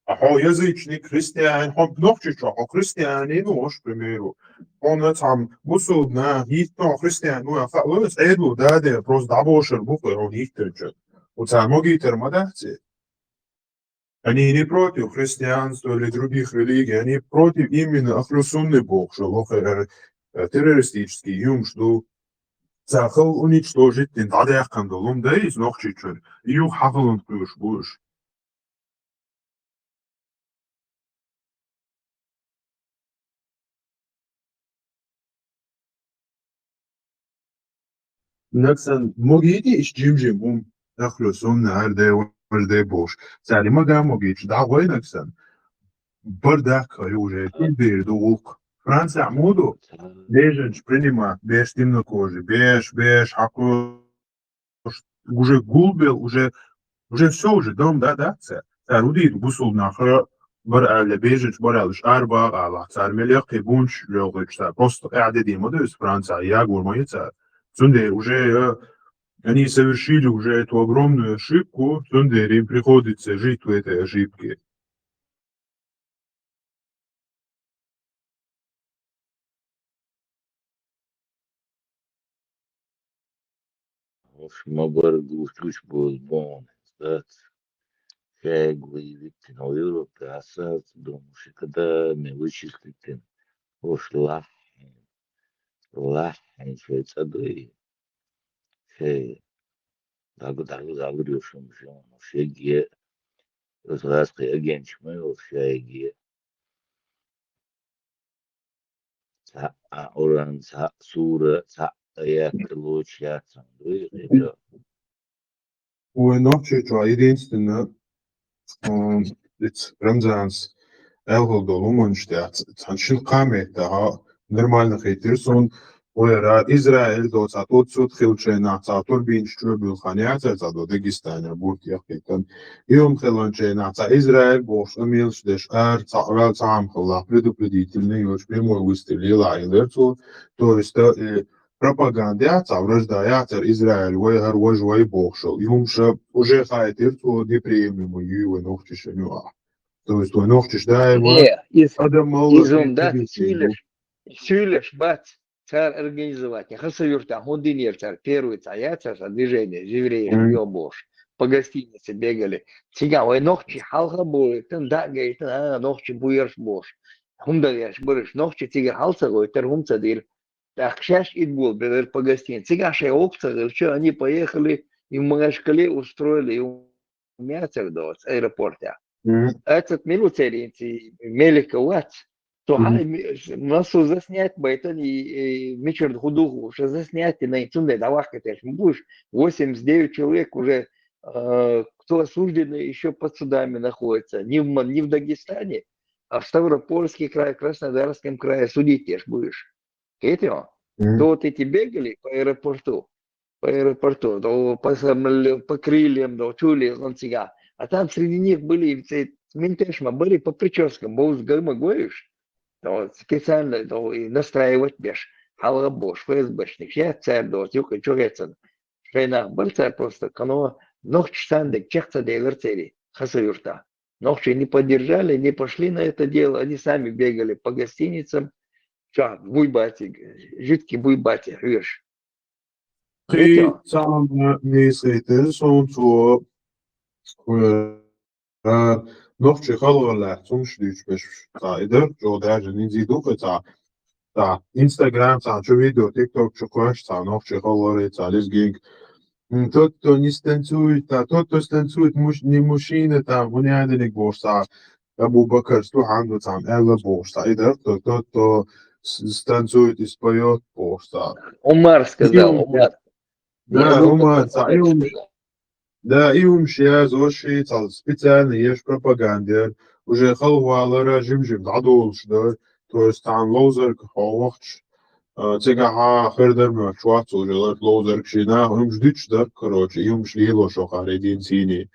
Ахо язычник, христиан, он ногчичо, а христиане нож, к примеру. Он там бусул на хитно христиан, ну а фалос эду даде просто дабошер бухер он хиттерче. Вот там моги термодахцы. Они не против христианства или других религий, они против именно ахлюсунный бог, что лохер террористический юм, что захал уничтожить den Dadechkandalum, der ist noch чичер. Юг хахал und плюш буш. Naksan mogiti ish jimjim akhlusun narde wajde bosh. Sali maga mogich da'way naksan. Bardak уже теперь долг. Франция моду. Беженч принимает беж темнокожий, беж хаку уже гулбел, уже все уже дом да. Рудит бусул нахра бар беженч баралш арба ала. Цар мелех тебунч лёгочта. Просто قاعدين модус Франция я гурмается. Сунде уже они совершили уже эту огромную ошибку, сунде им приходится жить в этой ошибке. Mabara glustuş bozbon. Stat. Фягли на Европе, а сад думаешь, когда мы вычислили ушла швейцады, заговорившим шеге, разраской агентчмы, шеге, а оранца сура, я получается, Ой, ночью, единственное, Рамзанс Элголдолум, он считает, таншил камет, да, нормально хейтерсон, ойра Израиль, до цатот суд хилчена, цатор бинч чубил ханяца, цадо Дагестана, бурт яхтан, и он хиланчена, ца Израиль, бош, амилш, деш ар, царал цам хла, предупредительный, очень прямой выстрелил, айлерцу, то есть, пропаганда рождается Израиль, войгар вожвой богшел. Юмша уже хайтер, то неприемлемо юй нохчишенюа. То есть твой нохчиш да его. Изум да сюлеш бац цар организовать. Я хочу юрта ходинер цар первый царь движение евреев ее бож. по гостинице бегали. Цигавой ногчи халха были, тен да гей, тен ногчи буерш бош. Хумда яш бурыш ногчи цигар халса гой, тер хумца дир. Так шаш ид был, бегали по гостинице. Цигаши опца, что они поехали и в Магашкале устроили и у мясах до аэропорта. Этот милуцеринci мелика вац. То нас заснять байтон и вечер худуху, что заснять на инцунде давахка теж будешь 89 человек уже кто осуждены еще под судами находится не в Дагестане, а в Ставропольский край, Краснодарском крае судить теж будешь. То вот эти бегали по аэропорту, то по крыльям, то чули он себя. А там среди них были ментешма, были по прическам, боус гайма гоишь, то специально то и настраивать беш. Хала бош, ФСБшник, я царь до, тюка чурецен. Шейнах был царь просто, кано ногч сандек, чехца дейлер цери, хасаюрта. Ногчи не поддержали, не пошли на это дело, они сами бегали по гостиницам. Что, буйбати, жидкий буйбати, видишь. При самом несете сонцо ногчи халвала сумшлич беш тайдер, jo даже не зидуха та Instagram та что видео, TikTok что хочешь, та ногчи халвала та лизгинг. Тот, кто не станцует, тот, кто станцует, не мужчина, там, он не один бош, Абу Бакр, Стуханду, там, Элла бош, тот, кто станцует и споет бош, Умар сказал, Умар. Да, Умар, да, и сейчас очень специально есть пропаганда, уже халвала режим, да, то есть там лозер, хавахч, цегаха хердер мачват уже лозер кшина, им ждич да, короче, им шли лошо харедин сини.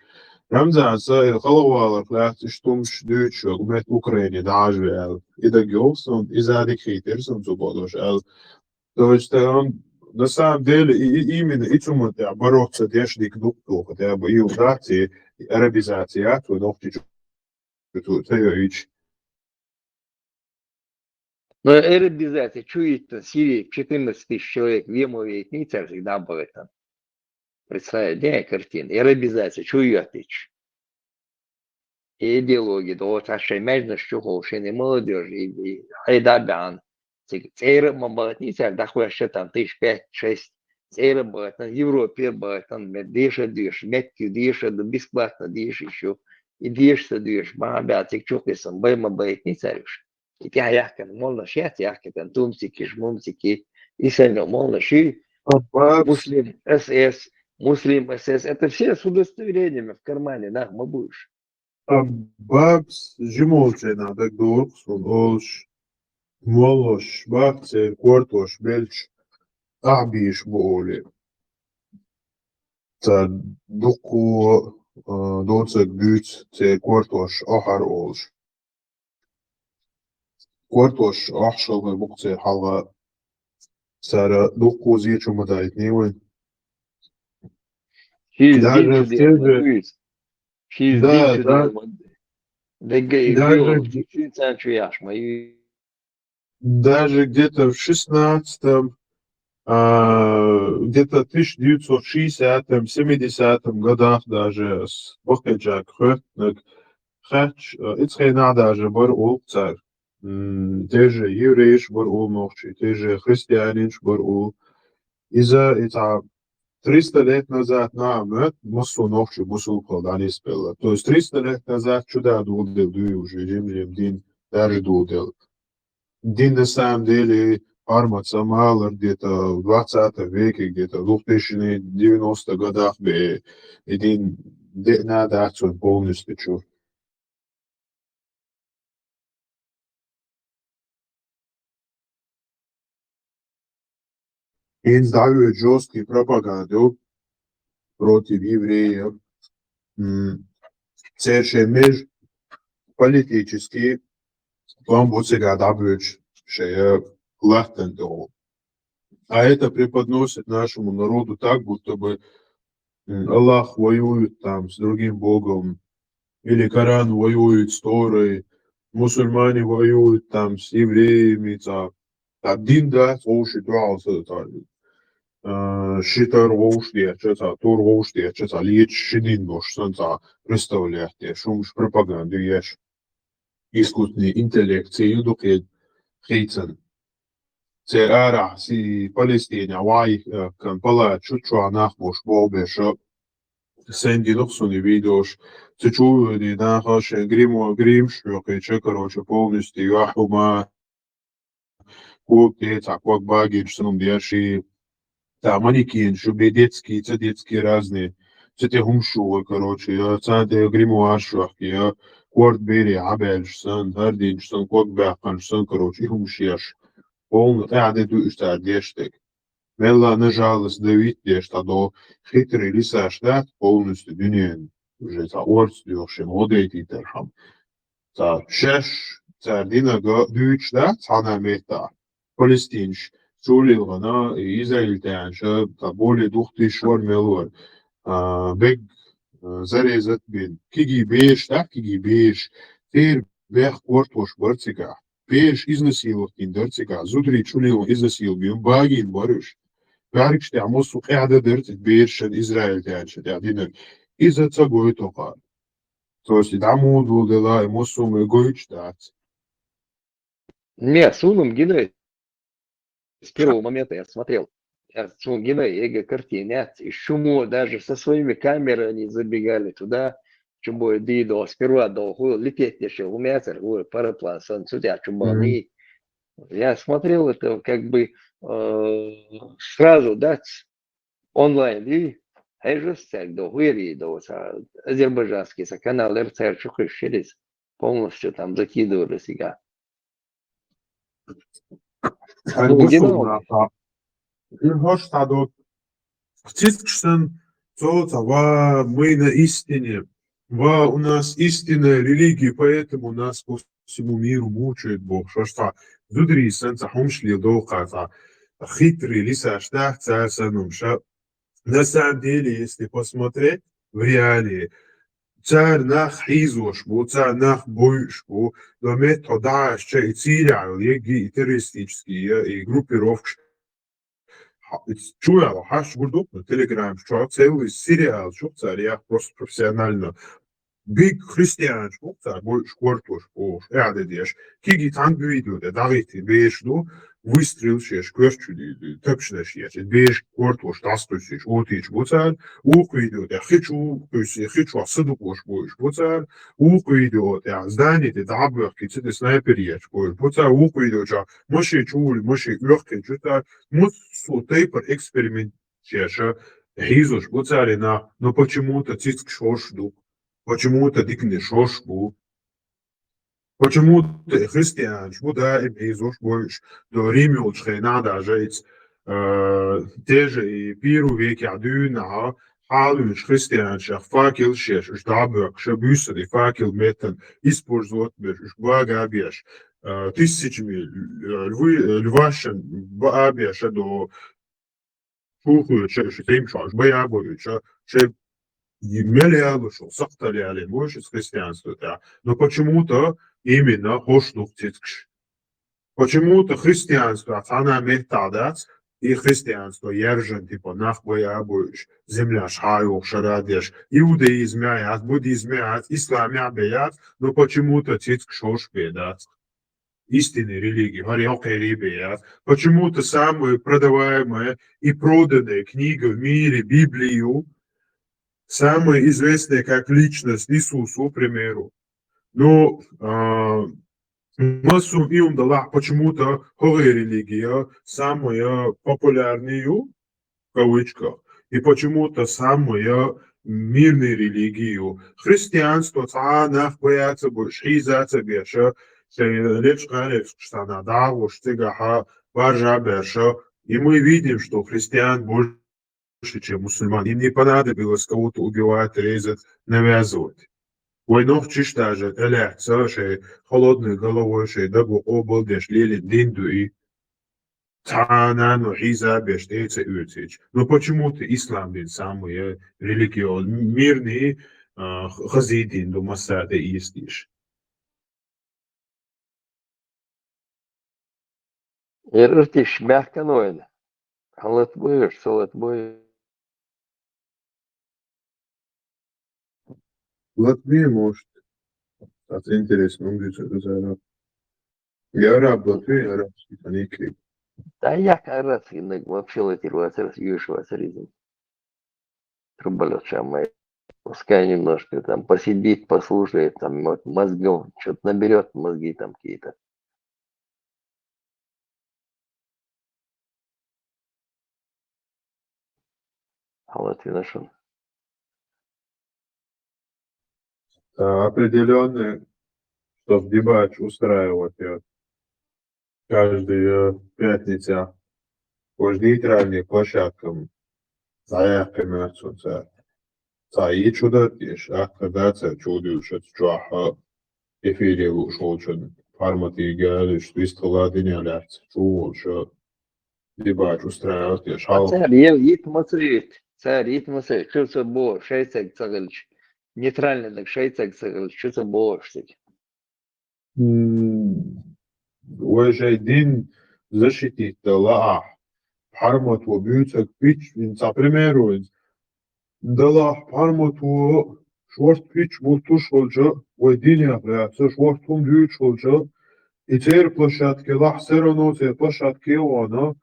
Рамзанса халвала класс, что им ждич, гмет Украине даже, и да гёлсон, и задик хейтерсон зубодош, то есть он на самом деле именно этому бороться дешник дукту, хотя бы и удати, и арабизация, то ногти чуть Но арабизация, чует Сирии 14 тысяч человек, Вемове и Ницца всегда было там. Представляете, картина. Арабизация, чует тысяч. И идеология, да вот аж именно что холшины молодежи, и хайдабян. Цейры мабатница, да хуя что там, 5-6. Цейры бывает, в Европе бывает, там дыша, метки дыша, да бесплатно дыша еще. И дышься, мабятик чухайсам, бэма байтница решь. И тя яхкан, молно шят, яхкан, тумсики, жмумсики, и сально молно ши, муслим СС, это все с удостоверениями в кармане, да, мы будешь. Бабс, жимолчена, так дорксон, олш, молош, бабце, кортош, бельч, абиш боли. Та дуку, доцек büts, те кортош, ахар олш. Кортош, ахшалга букце хала, сара дуку зичу мадает невой. Даже в те же... Даже где-то в 16-м, где-то 1960-м, 70-м годах даже с Бохеджак Хэтнек, Хэтч, Ицхейна даже бар ул царь. Те же евреиш бар ул ногчи, те же христианиш бар ул. Из-за это 300 лет назад нам мусу ногчи мусул кладани спела. То есть 300 лет назад чуда дудел дуй уже жемлем дин даже дудел. Дин на самом деле армат Самалар где-то в 20 веке, где-то в 2090 годах бы один надо акцию полностью чур. Он ставит жесткую пропаганду против евреев. Церковь меж политически вам будет всегда добыть, что лахтендо. А это преподносит нашему народу так, будто бы Аллах воюет там с другим Богом, или Коран воюет с Торой, мусульмане воюют там с евреями, так. Дин да, слушай, торговуште, лечь шидин бош, санца представляете, шумш пропаганду еш, искусственный интеллект, юдукет, хейцен. Церара си Палестине, вай, kan pala чучуа нахбош болбеша, сенди нухсуни видош, цучуни нахаш, гримш, короче, полностью яхума, кук багич, сном дерши, манекен, шубе детские разные, те хумшу, короче, те гримуашах, кварт бери, абельш, сан, хардинш, сан, квак баханш, сан, короче, хумшеш. Полно قاعدة دوشتا ديشتك. Мелла нажалась давить дешта до хитрый лисаштат полностью дюнен. Уже за орц дюшем одейти терхам. За шеш цардина дючта цана мета. Палестинш. Цулил гана Израиль тянша та более 2000 швар мелуар. Бег зарезат бин. Киги беш. Тер бех квартош барцика. Пеш изнасиловать индерцика, зутри чулил изнасилбиум, багин барыш. Гарикште амосу қяда дерцит бешен Израиль тяншет, динер. Иза цагой тока. То есть даму дулдела амосу мы гоичтат. Не, Сулум Гиней, с первого момента я смотрел. Сулум Гиней, эго картины, и шуму даже со своими камерами они забегали туда. Чумбой дидо сперва долго лететь решил, метр, параплан, судья чумбани. Я смотрел это как бы сразу дать онлайн и айжестек до Гуэри, до азербайджанский канал РЦР через полностью там закидывали себя. Мы на истине. У нас истинная религия, поэтому нас по всему миру мучает Бог. Что зудри сенца хумшли долга, хитрый лисаштах царь. На самом деле, если посмотреть в реалии, царь нах хизош, царь нах боюш, но метода еще и цилял, и террористические, и группировки. Чуял, хаш гурдук на телеграм, что целый сериал, что царь, я просто профессионально. Big Christian шкурта, бой шкуртуш, эаде деш. Киги танк видео, да давайте бешду, выстрел шеш, кверчуди, топшнеш еш, беш шкуртуш, тастусиш, отич буцар, ук видео, да хичу, хичу асадукош бойш буцар, ук видео, да здание, да дабах, киците снайпер еш, бойш буцар, ук видео, ча, моши чули, моши легкий, чута, мусу тейпер эксперимент шеша, хизуш буцарина, но почему-то цицк шош дук. Почему-то дикни шошбу. Почему-то христиан, да, и больше до Римил надо жить. Те же и первый век адюна, халюш христиан, факел шеш, штабок, шабюса, и факел метан, использовать беш, багабеш, тысячами львашен, багабеш, до шуху, шемшаш, боябович, Мелиалушел, сахталяли, больше с христианства, да. Но почему-то именно хоштуктикш. Почему-то христианство, она метадац, и христианство ержен, типа, нахбоя будешь, земля шаю, шарадеш, иудаизм яят, буддизм яят, ислам яят, но почему-то цицк шош бедац. Истинной религии, горелкой рибеят. Почему-то самая продаваемая и проданная книга в мире, Библию, самая известная как личность Иисусу, к примеру. Но массу им дала почему-то хоры религия, самая популярная, в кавычках, и почему-то самая мирная религия. Христианство, цанах, боятся больше, хизаться больше, лечь галев, что надо, уж тягаха, баржа больше. И мы видим, что христиан больше, чем мусульман. Им не понадобилось кого-то убивать, резать, навязывать. Войнов чишта же, холодной головой, да обалдешь, лили динду и танану хиза бештейца уйти. Но почему-то ислам был самый религиозный, мирный, хазидин до масада истиш. Иртиш мягко ноен. Халат боешь, салат боешь. Латвия, может. Это интересно, он говорит, что это араб. Я араб, Латвия, арабский, а не клип. Да я как раз вообще латируется, юшивается ризм. Труболет шамай. Пускай немножко там посидит, послушает, там мозгов, что-то наберет, мозги там какие-то. А Латвия нашел. Определенный, что в дебач устраивать каждую пятницу по нейтральным площадкам заявками отсюда. Цаи чудо, тиш, когда чудо, что чуаха эфире ушел, что формат и говорит, что из ладыни аляц, что дебач устраивать, тиш, Царь yetmeseyt. Царь yetmeseyt. Что бо, шейцек цагылч. Нейтральный так шейцек цагылч. Что бо, штык. وجايدين защитить دلاح حرمت وبيوتك بيتش انت primero دلاح حرمت و شورت بيتش بولتوش holca ويدينيا بلاца швартум бьюч holca и теперь площадки лах сероно те площадки она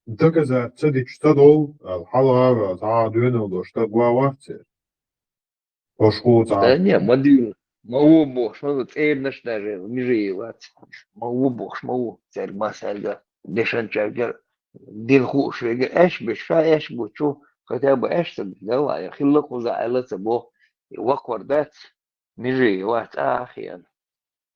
доказать цадич стадол халава за дуэноло что главарте пошел Да за не, модуль. Мау бог, что тут эрнаш даже, межи ват. Мау бог, мау. Царь масальга. Дешан чавгер. Дилху швегер. Эш бешка, эш бучу. Хотя бы эш садгала. Я хиллаку за алаца бог. Ваквар дат. Межи ват. Ахиян.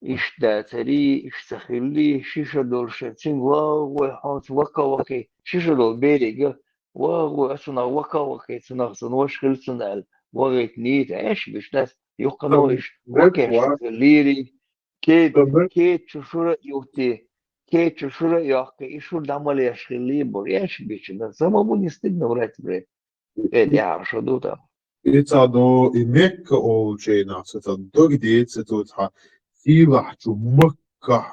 إيش دا تري إيش تخلي شيشة دول شتين واو حوت وكا وكي شيشة دول بيري واو أصنع وكا وكي صنع صنوش خلصنا وغيت نيت إيش بيش ناس يقنوش وكيش تخليري كيت شورة يوتي كيت شورة يوكي إيش شو دعمل يشخلي بور إيش بيش ناس سما بني استدنا ورات بري إيه عارشة دوتا It's do i Mekka olčēnās, tad dogdīts, tad sīlahču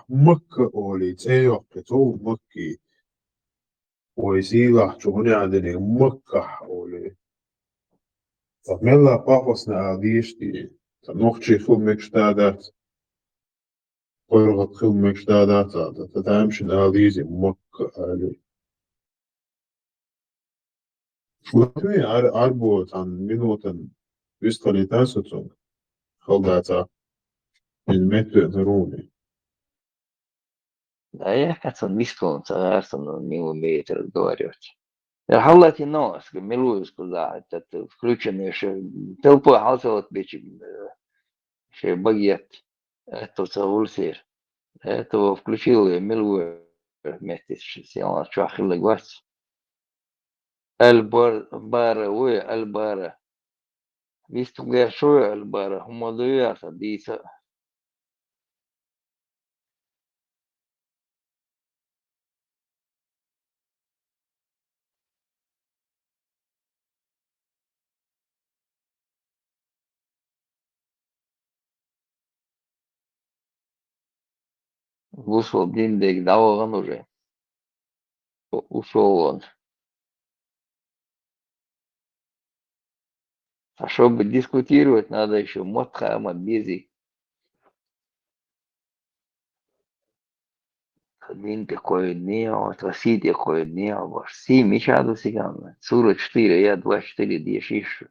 Makka olīts, ejokket ol Makki. Oi sīlahču hunjādini Makka olī. Tad meillä pahvasna ādiishti, tad nohči khilmek stādāt, koirgat khilmek stādāt, tad ämšin ādiisi Makka olī. Latvija arbūt minūten viskalitātes un haldētā metru rūni. Да я как-то мискон царство на миллиметр разговаривать. Халати нос, милую сказать, это включенный еще толпой халсоват бичи, еще багет, это цавульсир. Это включил я милую вместе с сел чахил глаз. Альбара, ой, альбара. Висту гашой альбара, хумадуя садиса. Вышел день, да давал он уже. Ушел он. А чтобы дискутировать, надо еще Мотхама, Бези. Один такой днел, Трасид такой днел, ваш 7 мечаду сиган. Сура 4, я 24 дешиш.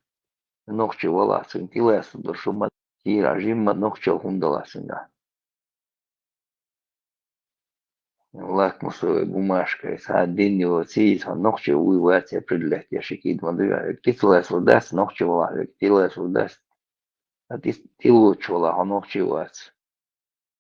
Ногче воласың, тилесың, дұршыма тира, жимма ногче хундаласыңа. Лакмусовая бумажка, один его цейс, ногче уйвать, определять, я шикид мадуя. Китилес удаст, ногче воласың, китилес удаст. А ты лучше вала, ногче воласың.